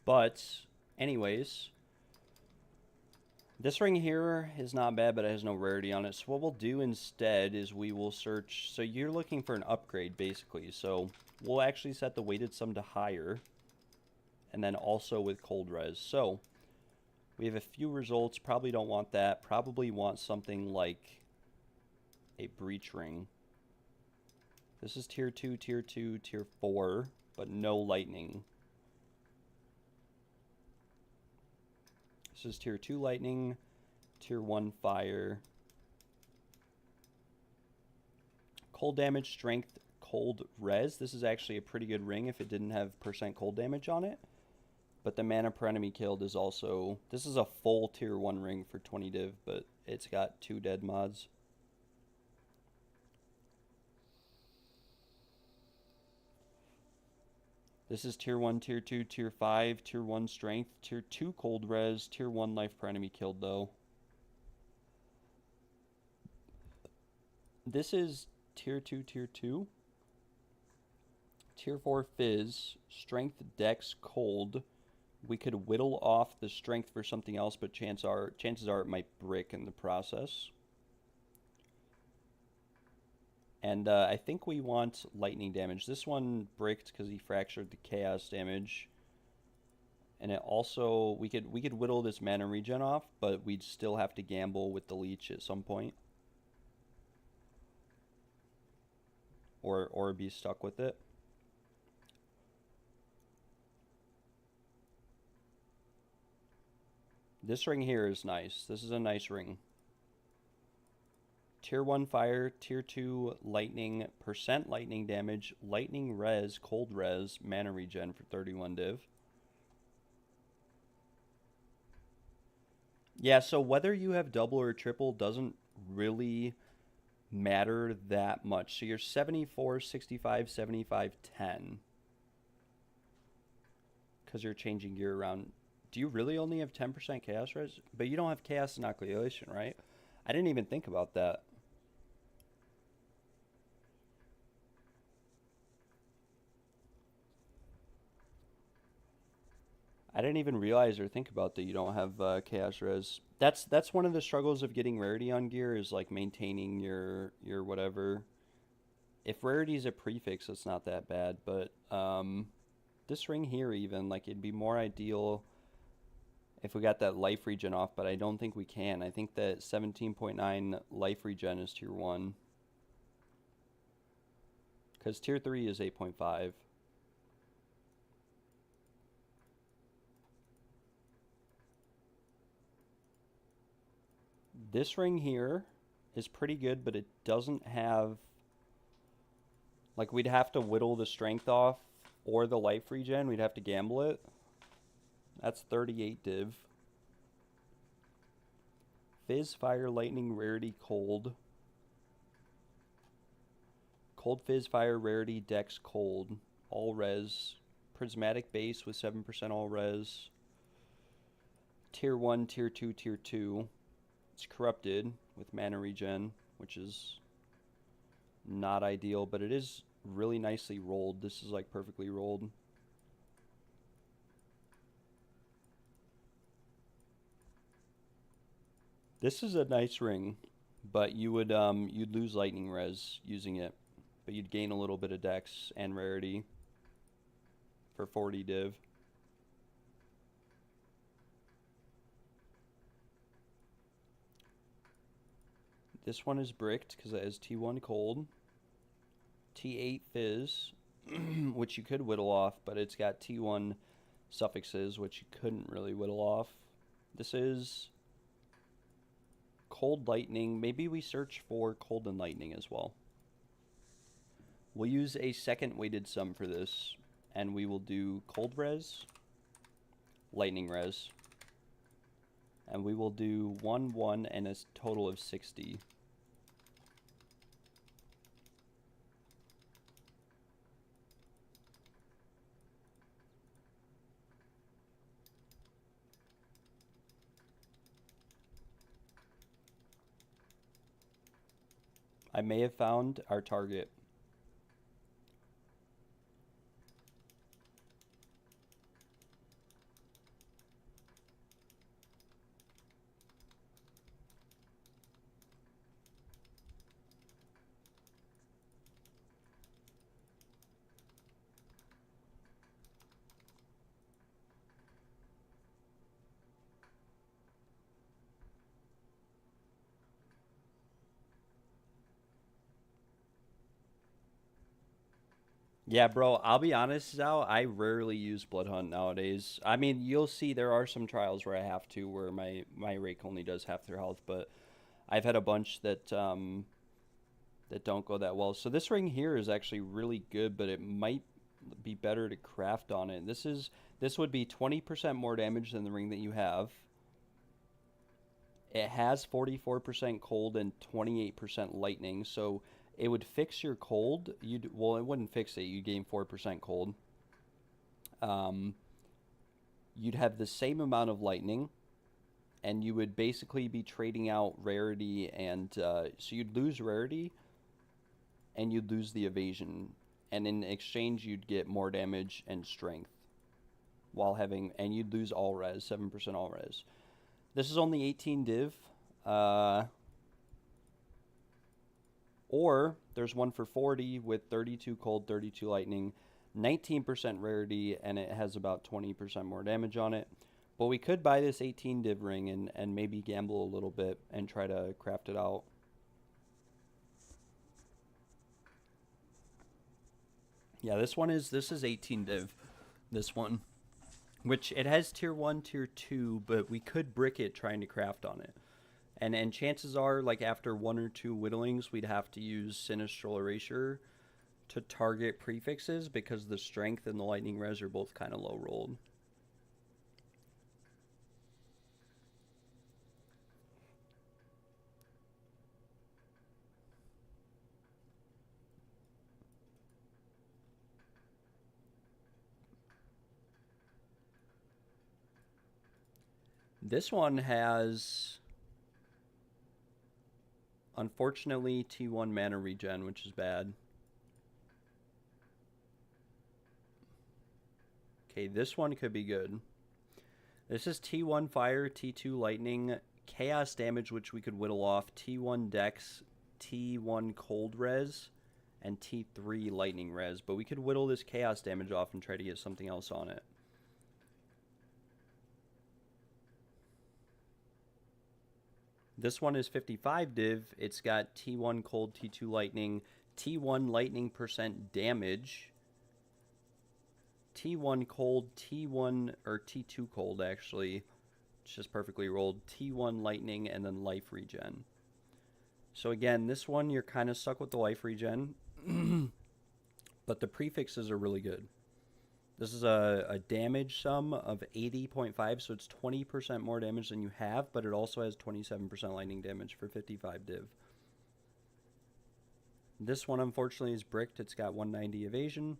But, anyways, this ring here is not bad, but it has no rarity on it. So what we'll do instead is we will search. So you're looking for an upgrade, basically. So we'll actually set the weighted sum to higher, and then also with cold res. So we have a few results. Probably don't want that. Probably want something like a breach ring. This is tier 2, tier 2, tier 4, but no lightning. This is tier 2 lightning, tier 1 fire. Cold damage, strength, cold res. This is actually a pretty good ring if it didn't have percent cold damage on it. But the mana per enemy killed is also... This is a full tier 1 ring for 20 div, but it's got 2 dead mods. This is tier 1, tier 2, tier 5, tier 1 strength, tier 2 cold res, tier 1 life per enemy killed though. This is tier 2, tier 2. Tier 4 fizz, strength, dex, cold. We could whittle off the strength for something else, but chances are it might brick in the process. And I think we want lightning damage. This one bricked because he fractured the chaos damage. And it also, we could whittle this mana regen off, but we'd still have to gamble with the leech at some point. or be stuck with it. This ring here is nice. This is a nice ring. Tier 1 fire, Tier 2 lightning, percent lightning damage, lightning res, cold res, mana regen for 31 div. Yeah, so whether you have double or triple doesn't really matter that much. So you're 74, 65, 75, 10. Because you're changing gear around. Do you really only have 10% chaos res? But you don't have chaos inoculation, right? I didn't even think about that. I didn't even realize or think about that you don't have chaos res. That's one of the struggles of getting rarity on gear is like maintaining your whatever. If rarity is a prefix, it's not that bad, but this ring here even like it'd be more ideal if we got that life regen off, but I don't think we can. I think that 17.9 life regen is tier 1. Because tier 3 is 8.5. This ring here is pretty good, but it doesn't have... Like, we'd have to whittle the strength off or the life regen. We'd have to gamble it. That's 38 div. Fizz, fire, lightning, rarity, cold. Cold, fizz, fire, rarity, dex, cold. All res. Prismatic base with 7% all res. Tier 1, tier 2, tier 2. It's corrupted with mana regen, which is not ideal, but it is really nicely rolled. This is like perfectly rolled. This is a nice ring, but you would you'd lose lightning res using it, but you'd gain a little bit of dex and rarity for 40 div. This one is bricked because it has T1 cold, T8 fizz, which you could whittle off, but it's got T1 suffixes, which you couldn't really whittle off. This is cold lightning. Maybe we search for cold and lightning as well. We'll use a second weighted sum for this, and we will do cold res, lightning res, and we will do 1, 1, and a total of 60. I may have found our target. Yeah, bro, I'll be honest, Zal, I rarely use Blood Hunt nowadays. I mean, you'll see there are some trials where I have to, where my rake only does half their health, but I've had a bunch that that don't go that well. So this ring here is actually really good, but it might be better to craft on it. This would be 20% more damage than the ring that you have. It has 44% cold and 28% lightning, so it would fix your cold. Well, it wouldn't fix it. You'd gain 4% cold. You'd have the same amount of lightning, and you would basically be trading out rarity, and so you'd lose rarity, and you'd lose the evasion, and in exchange you'd get more damage and strength, and you'd lose all res, 7% all res. This is only 18 div. Or there's one for 40 with 32 cold, 32 lightning, 19% rarity, and it has about 20% more damage on it. But we could buy this 18 div ring and maybe gamble a little bit and try to craft it out. Yeah, this is 18 div. This one, which it has tier 1, tier 2, but we could brick it trying to craft on it. And chances are, like, after 1 or 2 whittlings, we'd have to use Sinistral Erasure to target prefixes because the strength and the lightning res are both kind of low rolled. This one has, unfortunately, T1 mana regen, which is bad. Okay, this one could be good. This is T1 fire, T2 lightning, chaos damage, which we could whittle off, T1 dex, T1 cold res, and T3 lightning res. But we could whittle this chaos damage off and try to get something else on it. This one is 55 div. It's got T1 cold, T2 lightning, T1 lightning percent damage, T1 cold, T1 or T2 cold actually. It's just perfectly rolled. T1 lightning and then life regen. So again, this one you're kind of stuck with the life regen, but the prefixes are really good. This is a damage sum of 80.5, so it's 20% more damage than you have, but it also has 27% lightning damage for 55 div. This one, unfortunately, is bricked. It's got 190 evasion.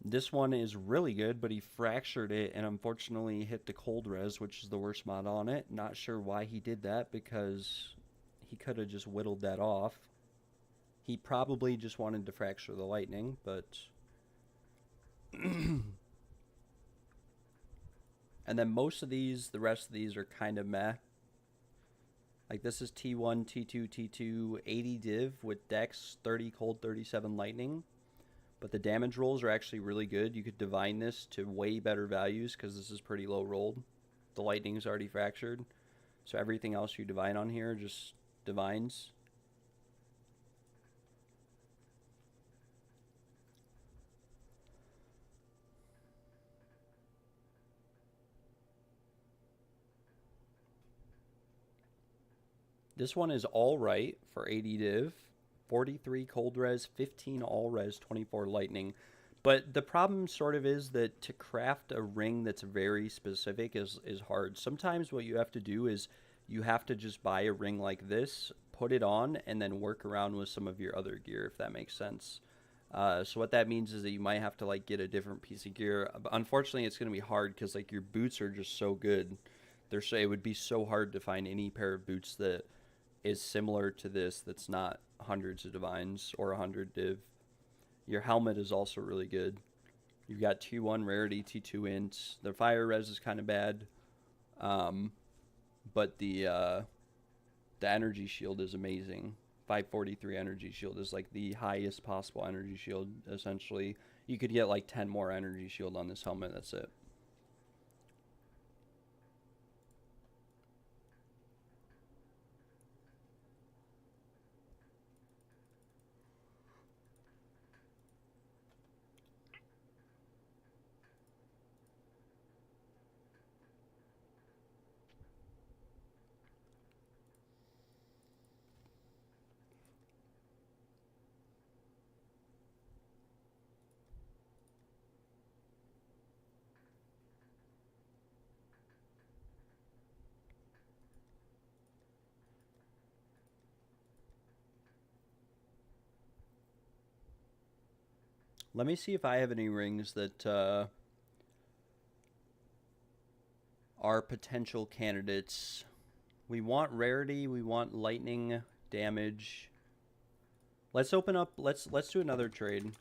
This one is really good, but he fractured it and unfortunately hit the cold res, which is the worst mod on it. Not sure why he did that, because he could have just whittled that off. He probably just wanted to fracture the lightning, but... And then most of these, the rest of these are kind of meh. Like this is T1, T2, T2, 80 div with dex, 30 cold, 37 lightning. But the damage rolls are actually really good. You could divine this to way better values because this is pretty low rolled. The lightning's already fractured. So everything else you divine on here just divines. This one is all right for 80 div, 43 cold res, 15 all res, 24 lightning. But the problem sort of is that to craft a ring that's very specific is hard. Sometimes what you have to do is you have to just buy a ring like this, put it on, and then work around with some of your other gear, if that makes sense. So what that means is that you might have to like get a different piece of gear. Unfortunately, it's going to be hard because like your boots are just so good. It would be so hard to find any pair of boots that is similar to this that's not hundreds of divines or 100 div. Your helmet is also really good. You've got T1 rarity, T2 int. The fire res is kind of bad, but the energy shield is amazing. 543 energy shield is like the highest possible energy shield, essentially. You could get like 10 more energy shield on this helmet, that's it. Let me see if I have any rings that are potential candidates. We want rarity, we want lightning damage. Let's open up, let's do another trade.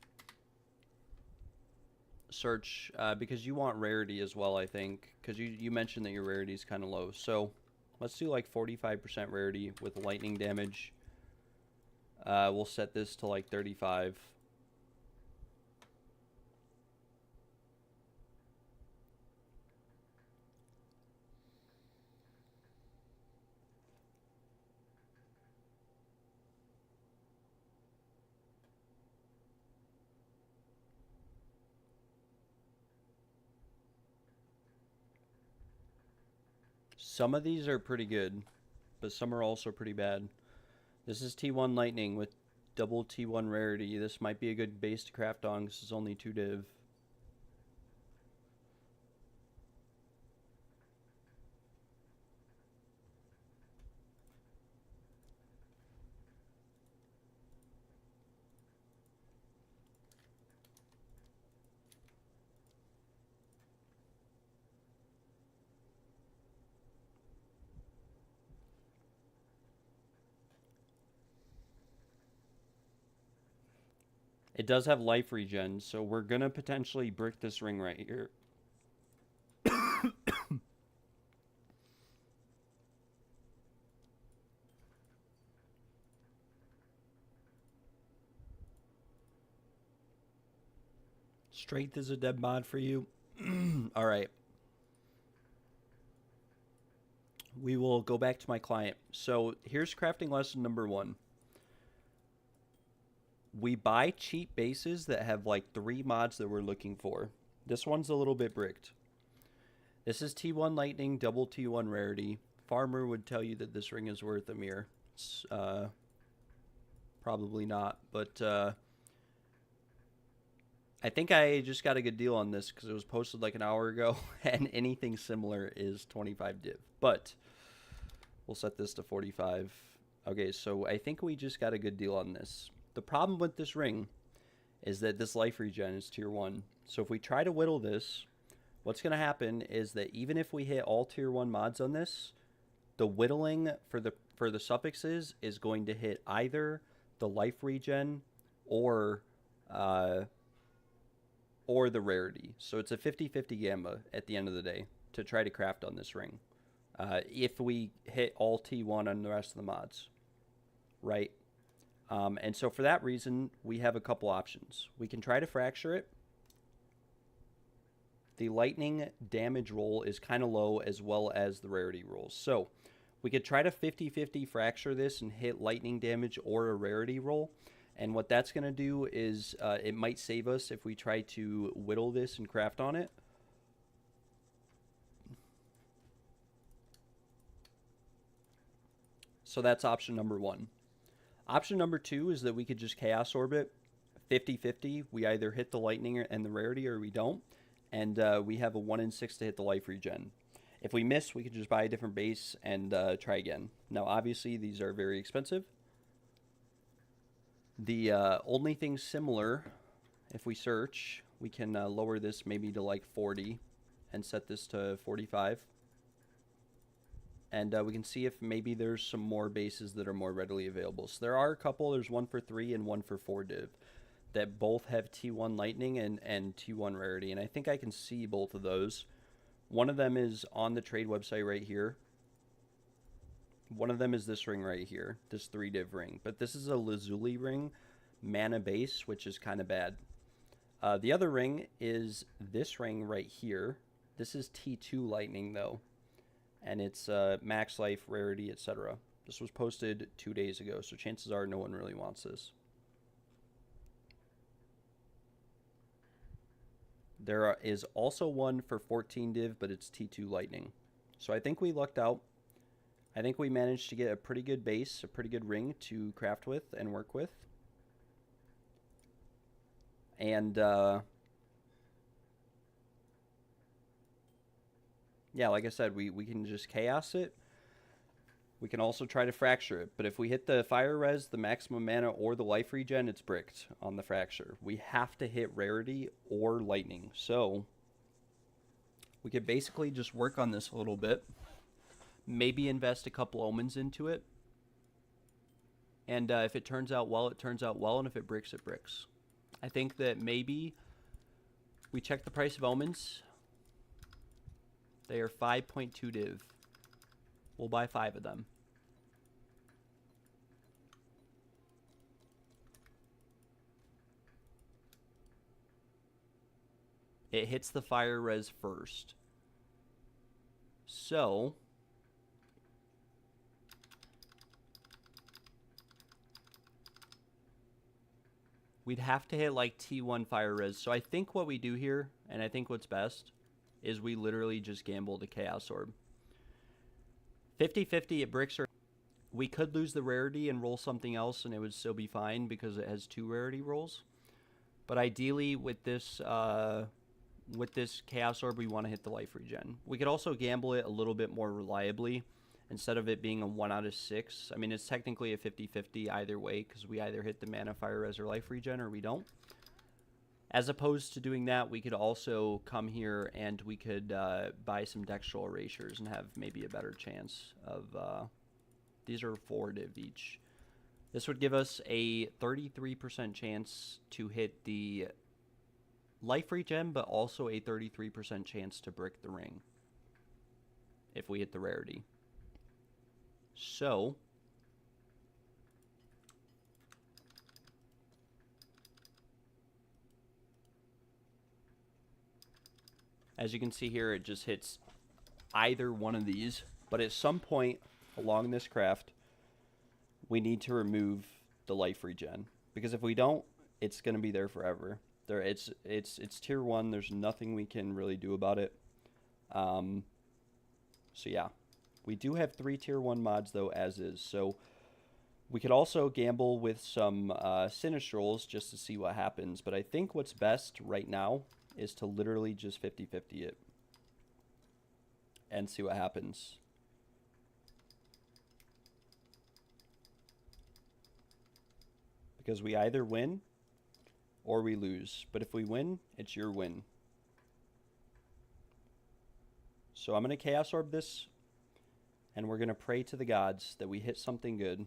Search, because you want rarity as well, I think. Because you mentioned that your rarity is kind of low. So let's do like 45% rarity with lightning damage. We'll set this to like 35. Some of these are pretty good, but some are also pretty bad. This is T1 Lightning with double T1 rarity. This might be a good base to craft on. This is only 2 div. It does have life regen, so we're going to potentially brick this ring right here. Strength is a dead mod for you. All right. We will go back to my client. So here's crafting lesson number 1. We buy cheap bases that have like 3 mods that we're looking for. This one's a little bit bricked. This is T1 Lightning, double T1 rarity. Farmer would tell you that this ring is worth a mirror. It's probably not, but I think I just got a good deal on this because it was posted like an hour ago, and anything similar is 25 div. But we'll set this to 45. Okay, so I think we just got a good deal on this. The problem with this ring is that this life regen is tier 1. So if we try to whittle this, what's going to happen is that even if we hit all tier 1 mods on this, the whittling for the suffixes is going to hit either the life regen or the rarity. So it's a 50-50 Gamba at the end of the day to try to craft on this ring. If we hit all T1 on the rest of the mods, right? And so for that reason, we have a couple options. We can try to fracture it. The lightning damage roll is kind of low, as well as the rarity rolls. So we could try to 50-50 fracture this and hit lightning damage or a rarity roll. And what that's going to do is it might save us if we try to whittle this and craft on it. So that's option number 1. Option number 2 is that we could just Chaos Orbit 50-50. We either hit the lightning and the rarity or we don't. And we have a 1 in 6 to hit the life regen. If we miss, we could just buy a different base and try again. Now, obviously, these are very expensive. The only thing similar, if we search, we can lower this maybe to like 40 and set this to 45. And we can see if maybe there's some more bases that are more readily available. So there are a couple. There's one for 3 and one for 4 div that both have T1 Lightning and T1 Rarity. And I think I can see both of those. One of them is on the trade website right here. One of them is this ring right here, this 3 div ring. But this is a Lazuli ring, mana base, which is kind of bad. The other ring is this ring right here. This is T2 Lightning, though. And it's max life, rarity, etc. This was posted 2 days ago, so chances are no one really wants this. There is also one for 14 div, but it's T2 Lightning. So I think we lucked out. I think we managed to get a pretty good base, a pretty good ring to craft with and work with. And yeah, like I said, we can just chaos it. We can also try to fracture it. But if we hit the fire res, the maximum mana, or the life regen, it's bricked on the fracture. We have to hit rarity or lightning. So we could basically just work on this a little bit. Maybe invest a couple omens into it. And if it turns out well, it turns out well. And if it bricks, it bricks. I think that maybe we check the price of omens. They are 5.2 div. We'll buy 5 of them. It hits the fire res first. So we'd have to hit like T1 fire res. So I think what we do here, and I think what's best, is we literally just gamble the Chaos Orb. 50-50 it bricks or we could lose the rarity and roll something else and it would still be fine because it has 2 rarity rolls. But ideally with this Chaos Orb, we want to hit the life regen. We could also gamble it a little bit more reliably instead of it being a 1 out of 6. I mean, it's technically a 50-50 either way because we either hit the mana, fire res, or life regen or we don't. As opposed to doing that, we could also come here and we could buy some Dextral Erasures and have maybe a better chance of... these are 4 div each. This would give us a 33% chance to hit the life regen, but also a 33% chance to brick the ring if we hit the rarity. So... as you can see here, it just hits either one of these. But at some point along this craft, we need to remove the life regen. Because if we don't, it's going to be there forever. It's tier 1. There's nothing we can really do about it. So yeah. We do have 3 tier 1 mods, though, as is. So we could also gamble with some Sinistrals just to see what happens. But I think what's best right now is to literally just 50-50 it and see what happens. Because we either win or we lose. But if we win, it's your win. So I'm going to Chaos Orb this, and we're going to pray to the gods that we hit something good.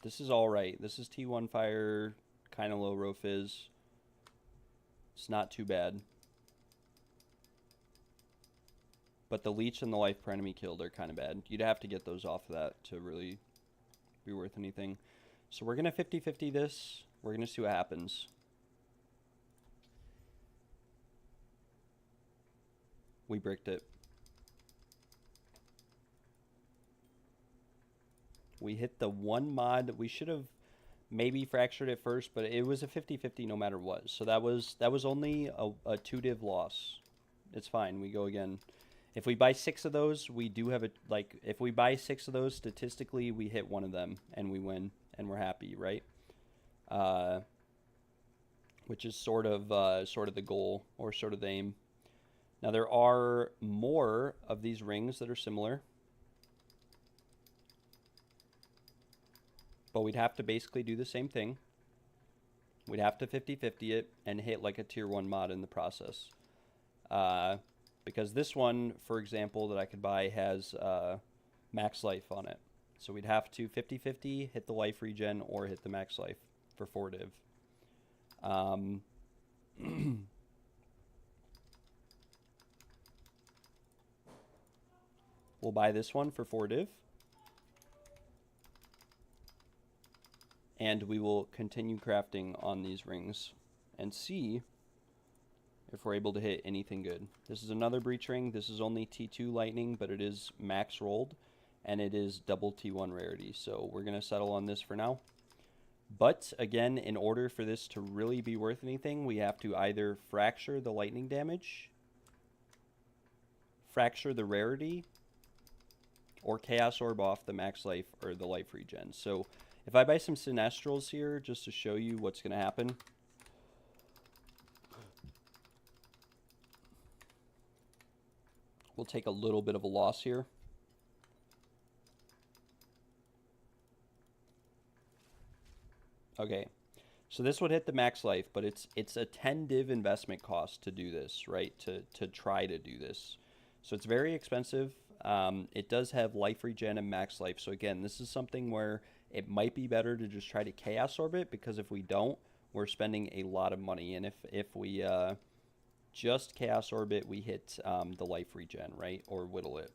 This is alright. This is T1 fire, kind of low row fizz. It's not too bad. But the leech and the life per enemy killed are kind of bad. You'd have to get those off of that to really be worth anything. So we're going to 50-50 this. We're going to see what happens. We bricked it. We hit the 1 mod. We should have maybe fractured it first, but it was a 50-50 no matter what. So that was only a 2 div loss. It's fine. We go again. If we buy 6 of those, we do have a, like, if we buy 6 of those, statistically, we hit 1 of them and we win and we're happy, right? Which is sort of the goal or sort of the aim. Now there are more of these rings that are similar, but we'd have to basically do the same thing. We'd have to 50-50 it and hit like a tier 1 mod in the process. Because this one, for example, that I could buy has max life on it. So we'd have to 50-50, hit the life regen, or hit the max life for 4 div. We'll buy this one for 4 div. And we will continue crafting on these rings and see if we're able to hit anything good. This is another breach ring. This is only T2 lightning, but it is max rolled, and it is double T1 rarity. So we're going to settle on this for now. But again, in order for this to really be worth anything, we have to either fracture the lightning damage, fracture the rarity, or Chaos Orb off the max life or the life regen. So if I buy some Sinistrals here, just to show you what's going to happen. We'll take a little bit of a loss here. Okay, so this would hit the max life, but it's a 10 div investment cost to do this, right? To try to do this. So it's very expensive. It does have life regen and max life. So again, this is something where it might be better to just try to Chaos Orb it, because if we don't, we're spending a lot of money. And if we just Chaos Orb it, we hit the life regen, right? Or whittle it.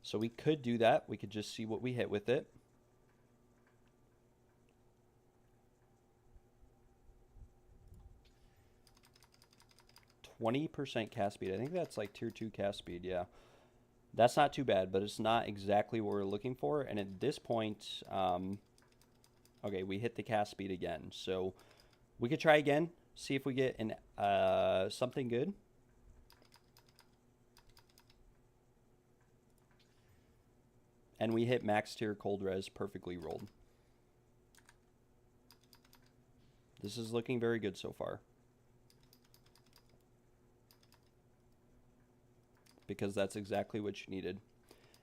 So we could do that. We could just see what we hit with it. %, cast speed. I think that's like tier 2 cast speed, yeah. That's not too bad, but it's not exactly what we're looking for. And at this point, okay, we hit the cast speed again. So we could try again, see if we get an something good. and we hit max tier cold res perfectly rolled. This is looking very good so far. Because that's exactly what you needed.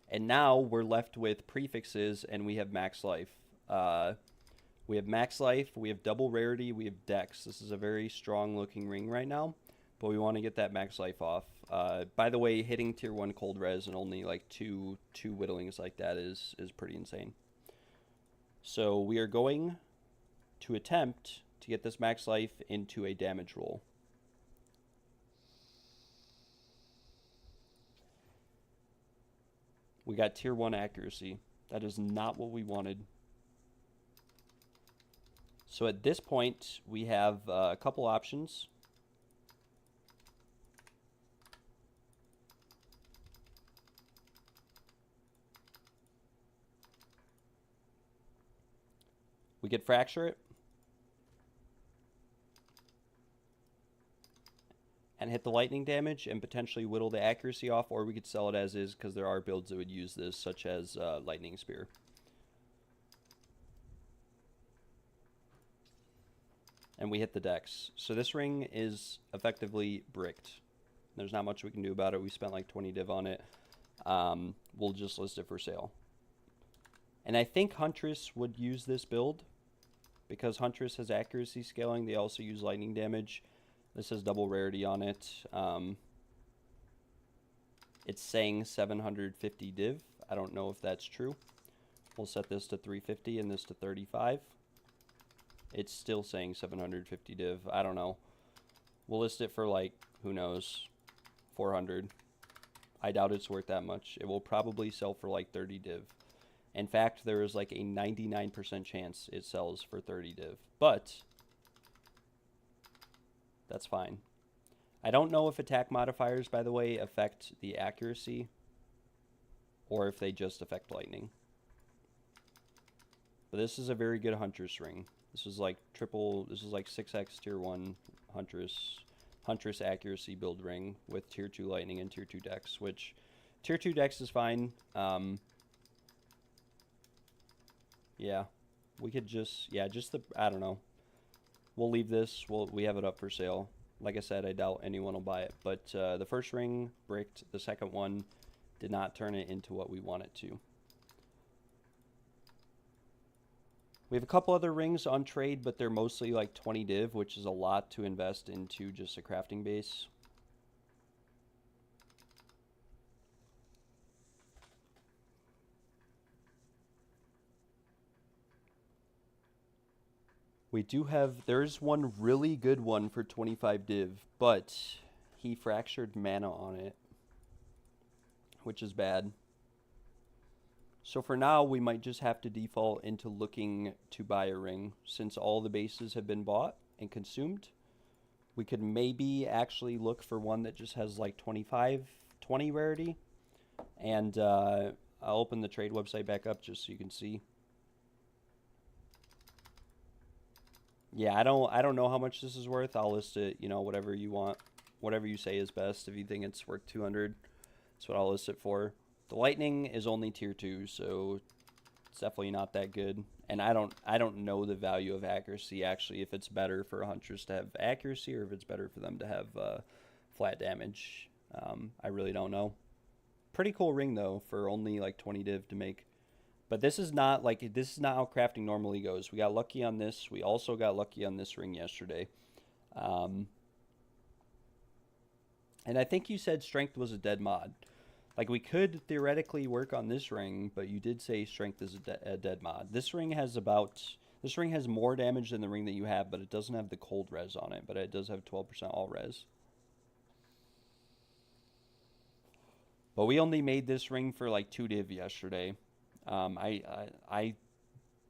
And now we're left with prefixes, and we have max life. We have max life, we have double rarity, we have dex. This is a very strong looking ring right now, but we want to get that max life off. By the way, hitting tier 1 cold res and only like two whittlings like that is pretty insane. So we are going to attempt to get this max life into a damage roll. We got tier 1 accuracy. That is not what we wanted. So at this point, we have a couple options. We could fracture it and hit the lightning damage and potentially whittle the accuracy off, or we could sell it as is because there are builds that would use this, such as lightning spear. And we hit the dex. So this ring is effectively bricked. There's not much we can do about it. We spent like 20 div on it. We'll just list it for sale. And I think Huntress would use this build because Huntress has accuracy scaling. They also use lightning damage. This has double rarity on it. It's saying 750 div. I don't know if that's true. We'll set this to 350 and this to 35. It's still saying 750 div. I don't know. We'll list it for like, who knows, 400. I doubt it's worth that much. It will probably sell for like 30 div. In fact, there is like a 99% chance it sells for 30 div. But that's fine. I don't know if attack modifiers, by the way, affect the accuracy or if they just affect lightning. But this is a very good Huntress ring. This is like this is like 6x tier 1 Huntress accuracy build ring with tier 2 lightning and tier 2 dex, which tier 2 dex is fine. Yeah, we could just I don't know. We'll leave this. We have it up for sale. Like I said, I doubt anyone will buy it. But the first ring bricked. The second one did not turn it into what we want it to. We have a couple other rings on trade, but they're mostly like 20 div, which is a lot to invest into just a crafting base. There's one really good one for 25 div, but he fractured mana on it, which is bad. So for now, we might just have to default into looking to buy a ring. Since all the bases have been bought and consumed, we could maybe actually look for one that just has like 20 rarity. And I'll open the trade website back up just so you can see. Yeah, I don't know how much this is worth. I'll list it, you know, whatever you want, whatever you say is best. If you think it's worth 200, that's what I'll list it for. The lightning is only tier 2, so it's definitely not that good. And I don't know the value of accuracy actually, if it's better for hunters to have accuracy or if it's better for them to have flat damage. I really don't know. Pretty cool ring though for only like 20 div to make. But this is not how crafting normally goes. We got lucky on this. We also got lucky on this ring yesterday. And I think you said strength was a dead mod. Like, we could theoretically work on this ring, but you did say strength is a dead mod. This ring has more damage than the ring that you have, but it doesn't have the cold res on it. But it does have 12% all res. But we only made this ring for like 2 div yesterday. I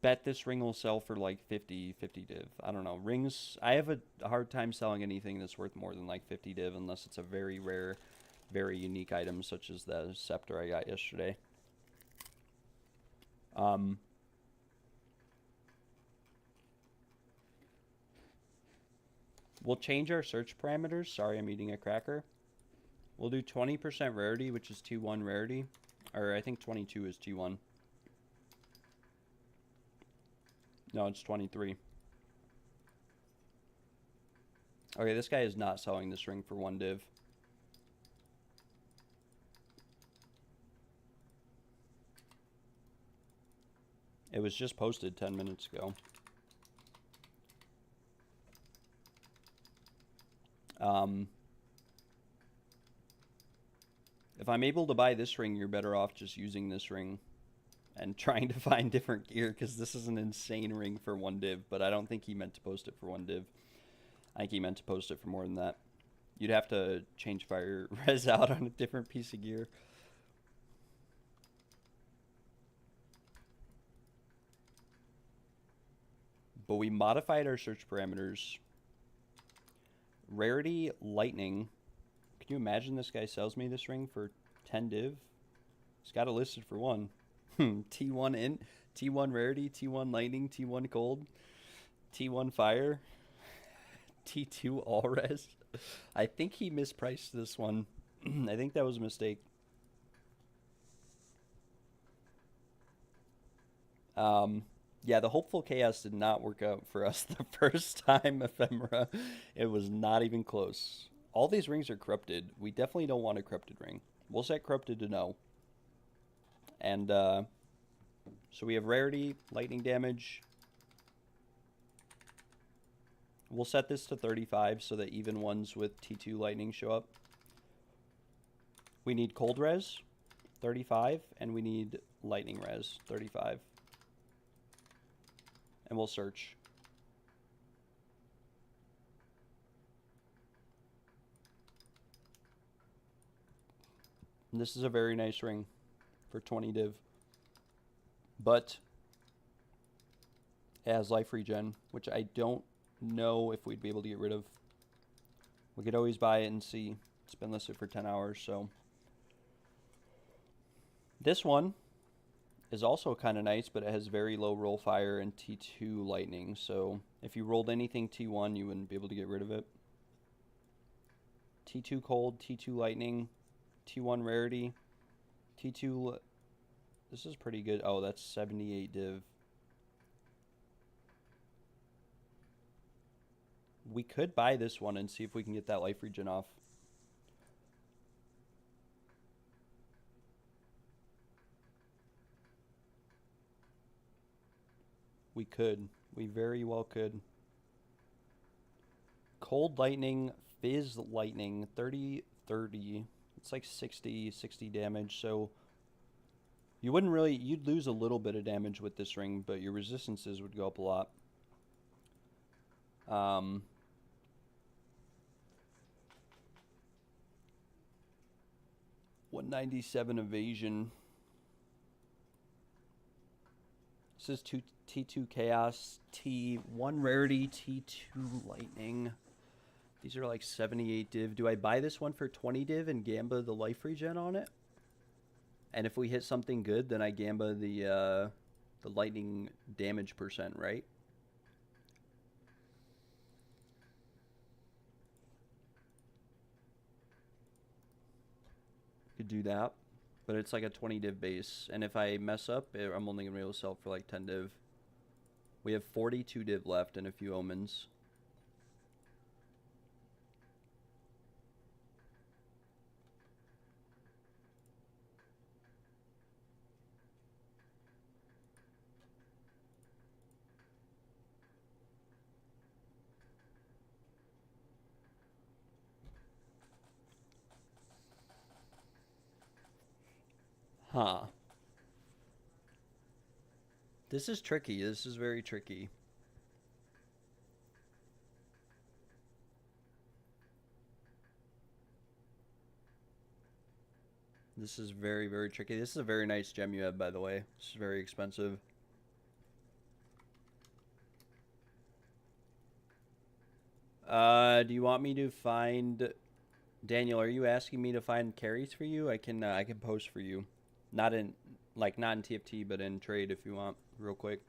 bet this ring will sell for like 50 div. I don't know. Rings, I have a hard time selling anything that's worth more than like 50 div unless it's a very rare, very unique item such as the scepter I got yesterday. We'll change our search parameters. Sorry, I'm eating a cracker. We'll do 20% rarity, which is T1 rarity. Or I think 22 is T1. No, it's 23. Okay, this guy is not selling this ring for 1 div. It was just posted 10 minutes ago. If I'm able to buy this ring, you're better off just using this ring and trying to find different gear, because this is an insane ring for 1 div, but I don't think he meant to post it for 1 div. I think he meant to post it for more than that. You'd have to change fire res out on a different piece of gear. But we modified our search parameters. Rarity, lightning. Can you imagine this guy sells me this ring for 10 div? He's got it listed for 1. T1 int, T1 rarity, T1 lightning, T1 cold, T1 fire, T2 all res. I think he mispriced this one. I think that was a mistake. Yeah, the Hopeful Chaos did not work out for us the first time, Ephemera. It was not even close. All these rings are corrupted. We definitely don't want a corrupted ring. We'll set corrupted to no. And, so we have rarity, lightning damage. We'll set this to 35 so that even ones with T2 lightning show up. We need cold res, 35, and we need lightning res, 35. And we'll search. And this is a very nice ring for 20 div. But it has life regen, which I don't know if we'd be able to get rid of. We could always buy it and see. It's been listed for 10 hours, so. This one is also kind of nice, but it has very low roll fire and T2 lightning. So if you rolled anything T1, you wouldn't be able to get rid of it. T2 cold, T2 lightning, T1 rarity, T2. This is pretty good. Oh, that's 78 div. We could buy this one and see if we can get that life regen off. We could. We very well could. Cold lightning, fizz lightning, 30, 30. It's like 60 damage, so you wouldn't really, you'd lose a little bit of damage with this ring, but your resistances would go up a lot. 197 evasion. This is T2 chaos, T1 rarity, T2 lightning. These are like 78 div. Do I buy this one for 20 div and Gamba the life regen on it? And if we hit something good, then I Gamba the lightning damage percent, right? Could do that, but it's like a 20 div base, and if I mess up, I'm only gonna be able to sell for like 10 div. We have 42 div left and a few omens. Huh. This is tricky. This is very tricky. This is very, very tricky. This is a very nice gem you have, by the way. This is very expensive. Do you want me to find... Daniel, are you asking me to find carries for you? I can post for you. Not in TFT, but in trade if you want, real quick.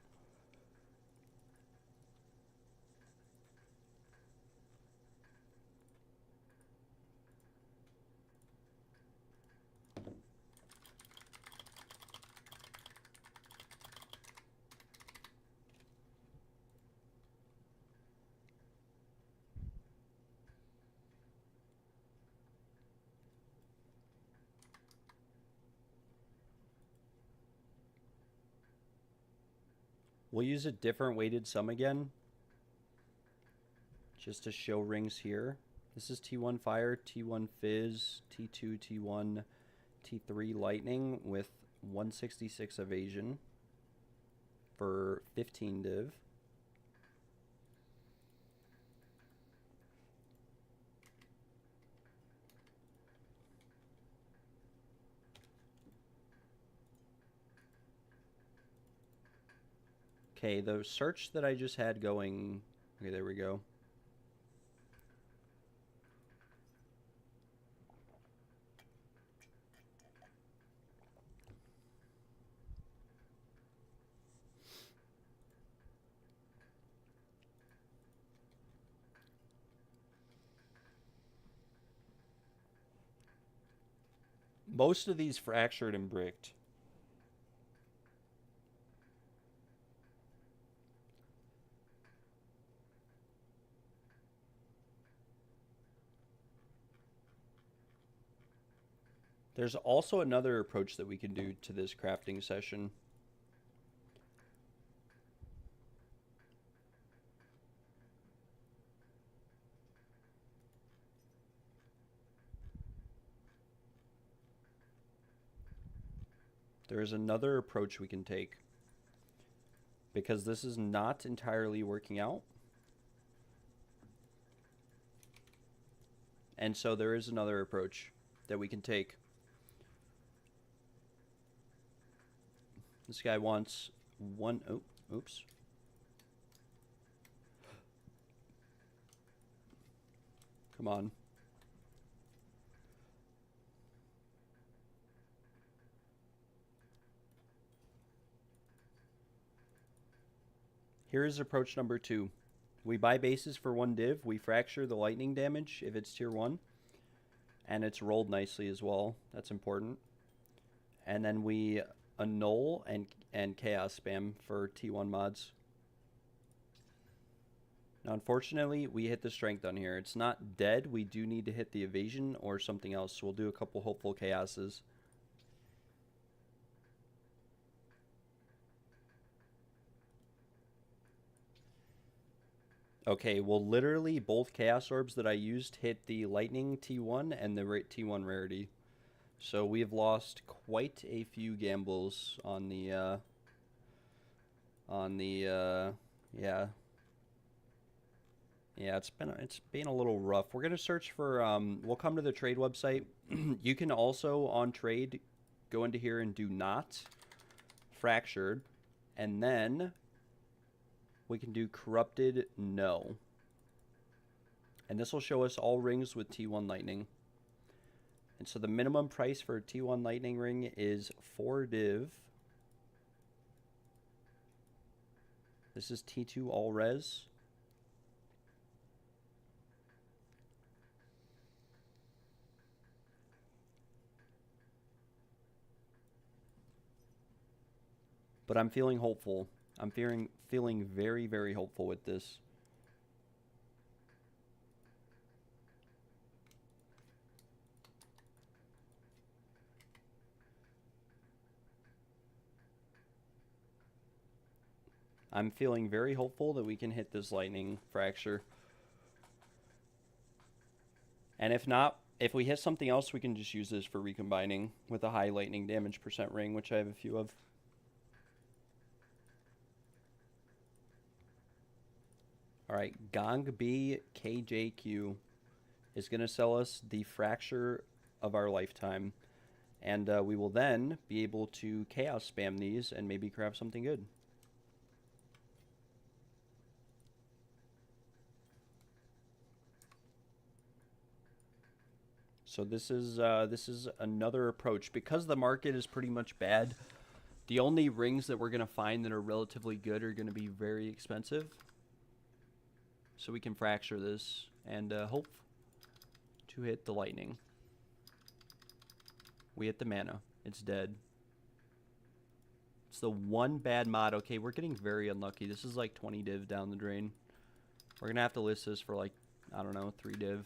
We'll use a different weighted sum again, just to show rings here. This is T1 Fire, T1 Fizz, T2, T1, T3 Lightning with 166 Evasion for 15 div. Okay, the search that I just had going, okay, there we go. Most of these fractured and bricked. There's also another approach that we can do to this crafting session. There is another approach we can take, because this is not entirely working out. And so there is another approach that we can take. This guy wants one, oh, oops. Come on. Here's approach number 2. We buy bases for 1 div. We fracture the lightning damage if it's tier 1. And it's rolled nicely as well. That's important. And then we annul and chaos spam for T1 mods. Now, unfortunately, we hit the strength on here. It's not dead. We do need to hit the evasion or something else. So we'll do a couple hopeful chaoses. Okay, well, literally both Chaos Orbs that I used hit the Lightning T1 and the T1 Rarity. So we have lost quite a few gambles on the, yeah. Yeah, it's been a little rough. We're going to search for, we'll come to the trade website. You can also, on trade, go into here and do not fractured, and then we can do corrupted no. And this will show us all rings with T1 Lightning. And so the minimum price for a T1 Lightning ring is 4 div. This is T2 all res. But I'm feeling hopeful. I'm feeling very, very hopeful with this. I'm feeling very hopeful that we can hit this lightning fracture. And if not, if we hit something else, we can just use this for recombining with a high lightning damage % ring, which I have a few of. All right, Gong B KJQ is going to sell us the fracture of our lifetime. And we will then be able to chaos spam these and maybe craft something good. So this is another approach. Because the market is pretty much bad, the only rings that we're going to find that are relatively good are going to be very expensive. So we can fracture this and hope to hit the lightning. We hit the mana. It's dead. It's the one bad mod. Okay, we're getting very unlucky. This is like 20 div down the drain. We're going to have to list this for like, I don't know, 3 div.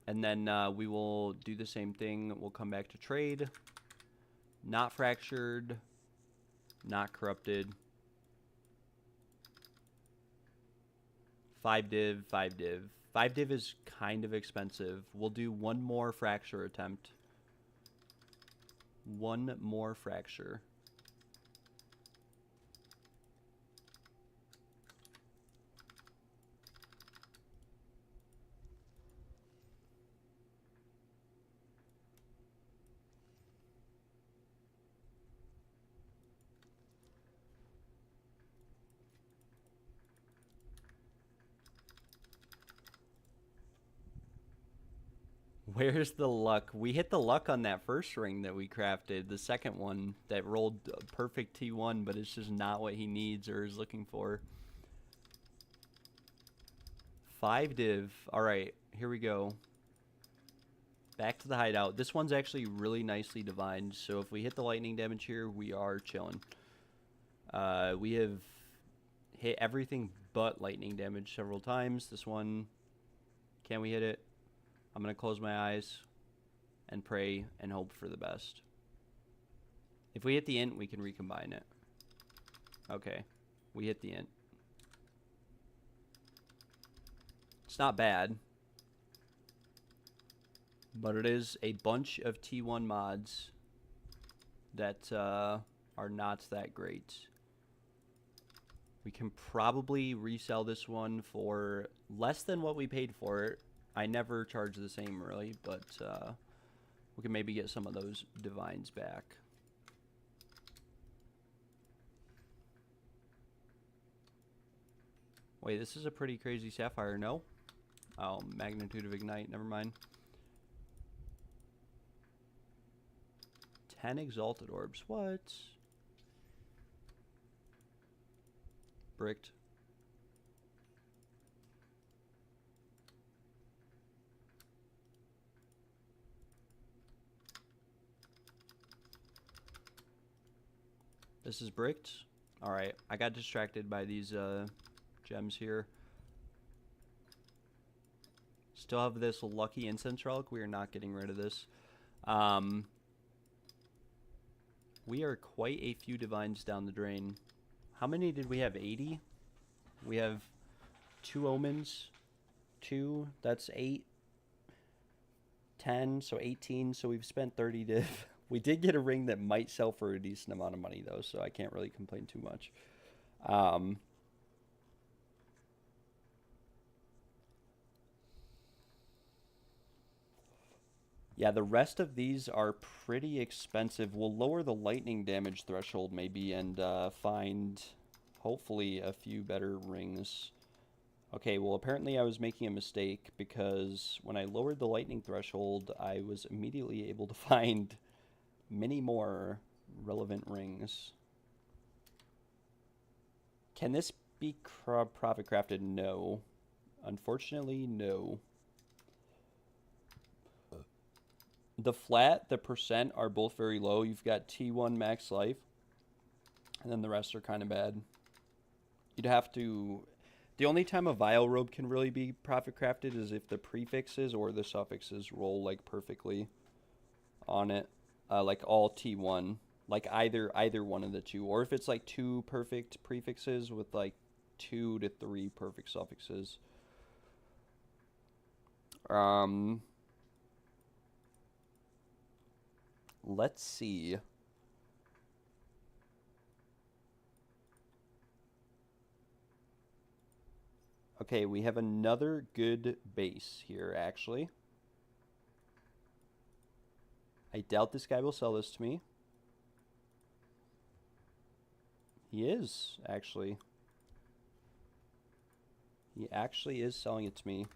And then we will do the same thing. We'll come back to trade. Not fractured. Not corrupted. 5 div, 5 div. 5 div is kind of expensive. We'll do one more fracture attempt. One more fracture. Where's the luck? We hit the luck on that first ring that we crafted. The second one that rolled a perfect T1, but it's just not what he needs or is looking for. 5 div. All right, here we go. Back to the hideout. This one's actually really nicely divined, so if we hit the lightning damage here, we are chilling. We have hit everything but lightning damage several times. This one, can we hit it? I'm going to close my eyes and pray and hope for the best. If we hit the int, we can recombine it. Okay, we hit the int. It's not bad, but it is a bunch of T1 mods that are not that great. We can probably resell this one for less than what we paid for it. I never charge the same, really, but we can maybe get some of those divines back. Wait, this is a pretty crazy sapphire, no? Oh, magnitude of ignite, never mind. 10 exalted orbs, what? Bricked. This is bricked. Alright, I got distracted by these gems here. Still have this lucky incense relic. We are not getting rid of this. We are quite a few divines down the drain. How many did we have? 80? We have 2 omens. 2, that's 8. 10, so 18. So we've spent 30 div. We did get a ring that might sell for a decent amount of money, though, so I can't really complain too much. Yeah, the rest of these are pretty expensive. We'll lower the lightning damage threshold, maybe, and find, hopefully, a few better rings. Okay, well, apparently I was making a mistake, because when I lowered the lightning threshold, I was immediately able to find many more relevant rings. Can this be profit crafted? No. Unfortunately, no. The flat, the percent are both very low. You've got T1 max life, and then the rest are kind of bad. You'd have to... The only time a vial robe can really be profit crafted is if the prefixes or the suffixes roll like perfectly on it. Like all T1, like either one of the two, or if it's like 2 perfect prefixes with like 2 to 3 perfect suffixes. Let's see. Okay, we have another good base here, actually. I doubt this guy will sell this to me. He is, actually. He actually is selling it to me.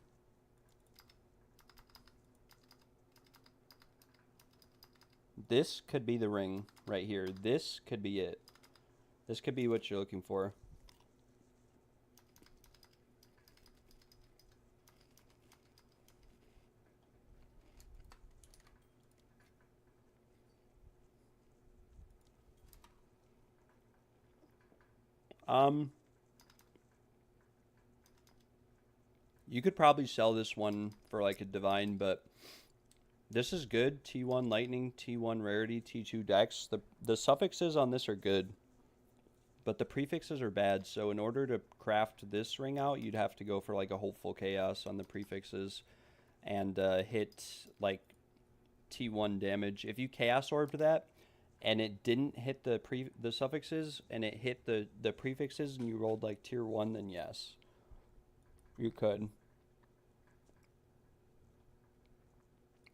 This could be the ring right here. This could be it. This could be what you're looking for. You could probably sell this one for like a divine, but this is good. T1 lightning, T1 rarity, T2 dex. The suffixes on this are good, but the prefixes are bad. So in order to craft this ring out, you'd have to go for like a hopeful chaos on the prefixes and hit like T1 damage. If you chaos orbed that and it didn't hit the suffixes and it hit the prefixes and you rolled like tier 1, then yes, you could.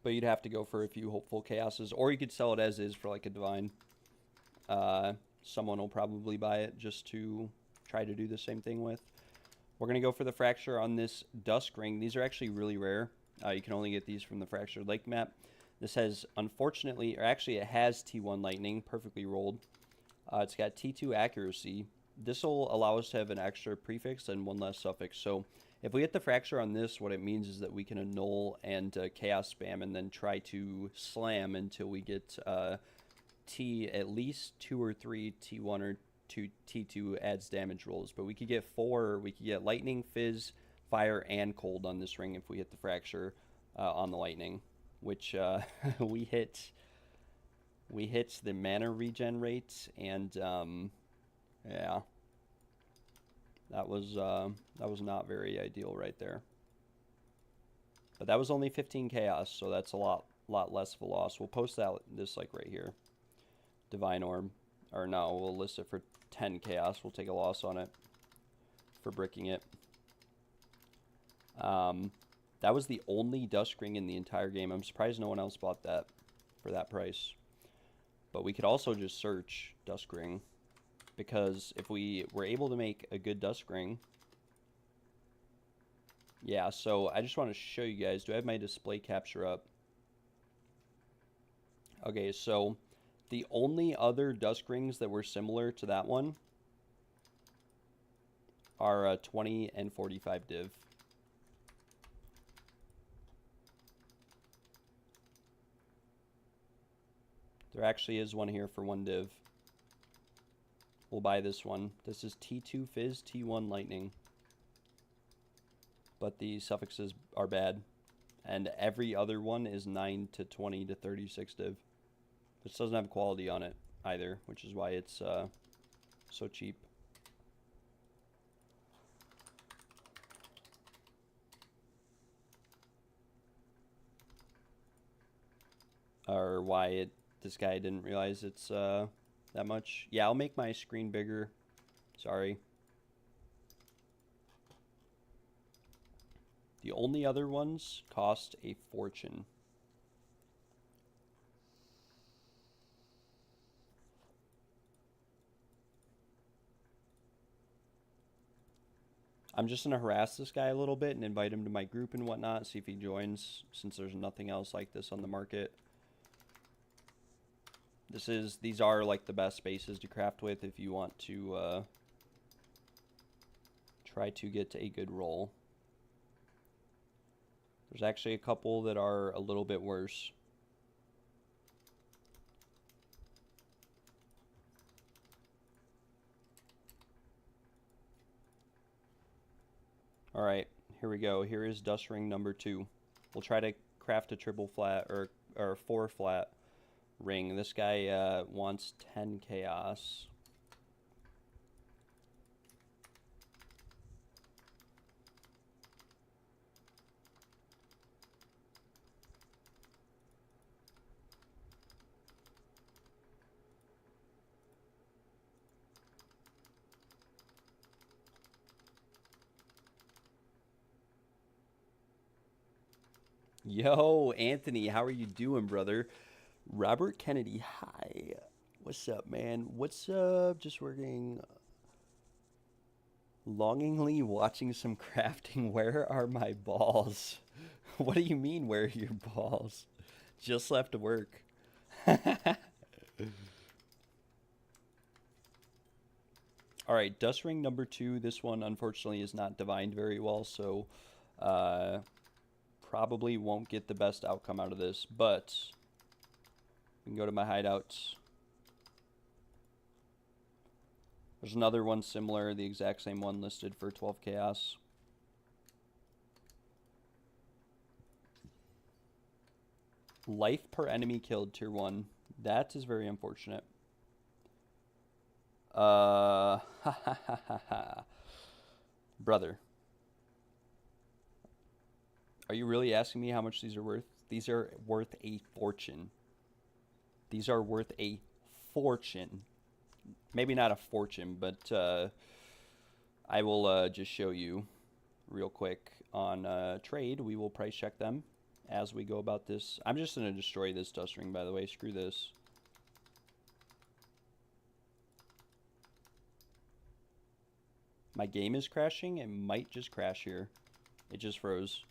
But you'd have to go for a few hopeful chaoses, or you could sell it as is for like a divine. Someone will probably buy it just to try to do the same thing with. We're going to go for the fracture on this Dusk Ring. These are actually really rare. You can only get these from the Fractured Lake map. This has, unfortunately, or actually it has T1 lightning, perfectly rolled. It's got T2 accuracy. This will allow us to have an extra prefix and one less suffix. So if we hit the fracture on this, what it means is that we can annul and chaos spam and then try to slam until we get at least 2 or 3 T1 or 2 T2 adds damage rolls. But we could get 4, or we could get lightning, fizz, fire, and cold on this ring if we hit the fracture on the lightning, which we hit the mana regen rate, and yeah. That was not very ideal right there. But that was only 15 chaos, so that's a lot less of a loss. We'll post this like right here. Divine Orb. Or no, we'll list it for 10 chaos. We'll take a loss on it for bricking it. That was the only Dusk Ring in the entire game. I'm surprised no one else bought that for that price. But we could also just search Dusk Ring, because if we were able to make a good Dusk Ring... Yeah, so I just want to show you guys. Do I have my display capture up? Okay, so the only other Dusk Rings that were similar to that one are 20 and 45 div. There actually is one here for 1 div. We'll buy this one. This is T2 Fizz, T1 Lightning. But the suffixes are bad. And every other one is 9 to 20 to 36 div. This doesn't have quality on it either, which is why it's so cheap. Or why this guy didn't realize it's that much. Yeah, I'll make my screen bigger. Sorry. The only other ones cost a fortune. I'm just going to harass this guy a little bit and invite him to my group and whatnot, see if he joins, since there's nothing else like this on the market. These are like the best spaces to craft with if you want to try to get a good roll. There's actually a couple that are a little bit worse. Alright, here we go. Here is Dust Ring number 2. We'll try to craft a triple flat or 4 flat ring. This guy wants 10 chaos. Yo, Anthony, how are you doing, brother? Robert Kennedy, hi. What's up, man? What's up? Just working. Longingly watching some crafting. Where are my balls? What do you mean, where are your balls? Just left work. Alright, Dust Ring number 2. This one, unfortunately, is not divined very well, so probably won't get the best outcome out of this, but we can go to my hideouts. There's another one similar, the exact same one listed for 12 chaos. Life per enemy killed, tier 1. That is very unfortunate. Brother. Are you really asking me how much these are worth? These are worth a fortune. These are worth a fortune. Maybe not a fortune, but I will just show you real quick on trade. We will price check them as we go about this. I'm just going to destroy this dust ring, by the way. Screw this. My game is crashing. It might just crash here. It just froze.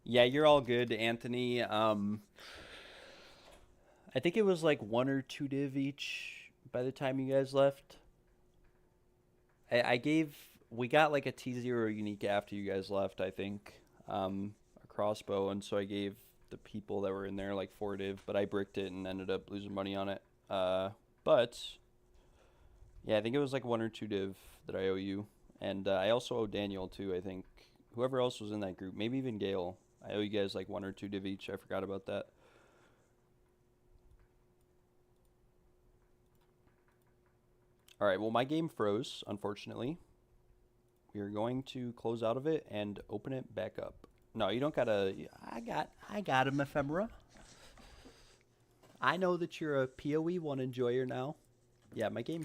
Yeah, you're all good, Anthony. I think it was like 1 or 2 div each by the time you guys left. We got like a T0 unique after you guys left, I think. A crossbow, and so I gave the people that were in there like 4 div, but I bricked it and ended up losing money on it. But yeah, I think it was like 1 or 2 div that I owe you. And I also owe Daniel too, I think. Whoever else was in that group, maybe even Gale. I owe you guys like 1 or 2 div each. I forgot about that. All right, well, my game froze, unfortunately. We are going to close out of it and open it back up. No, you don't gotta. I got him, Ephemera. I know that you're a PoE1 enjoyer now. Yeah, my game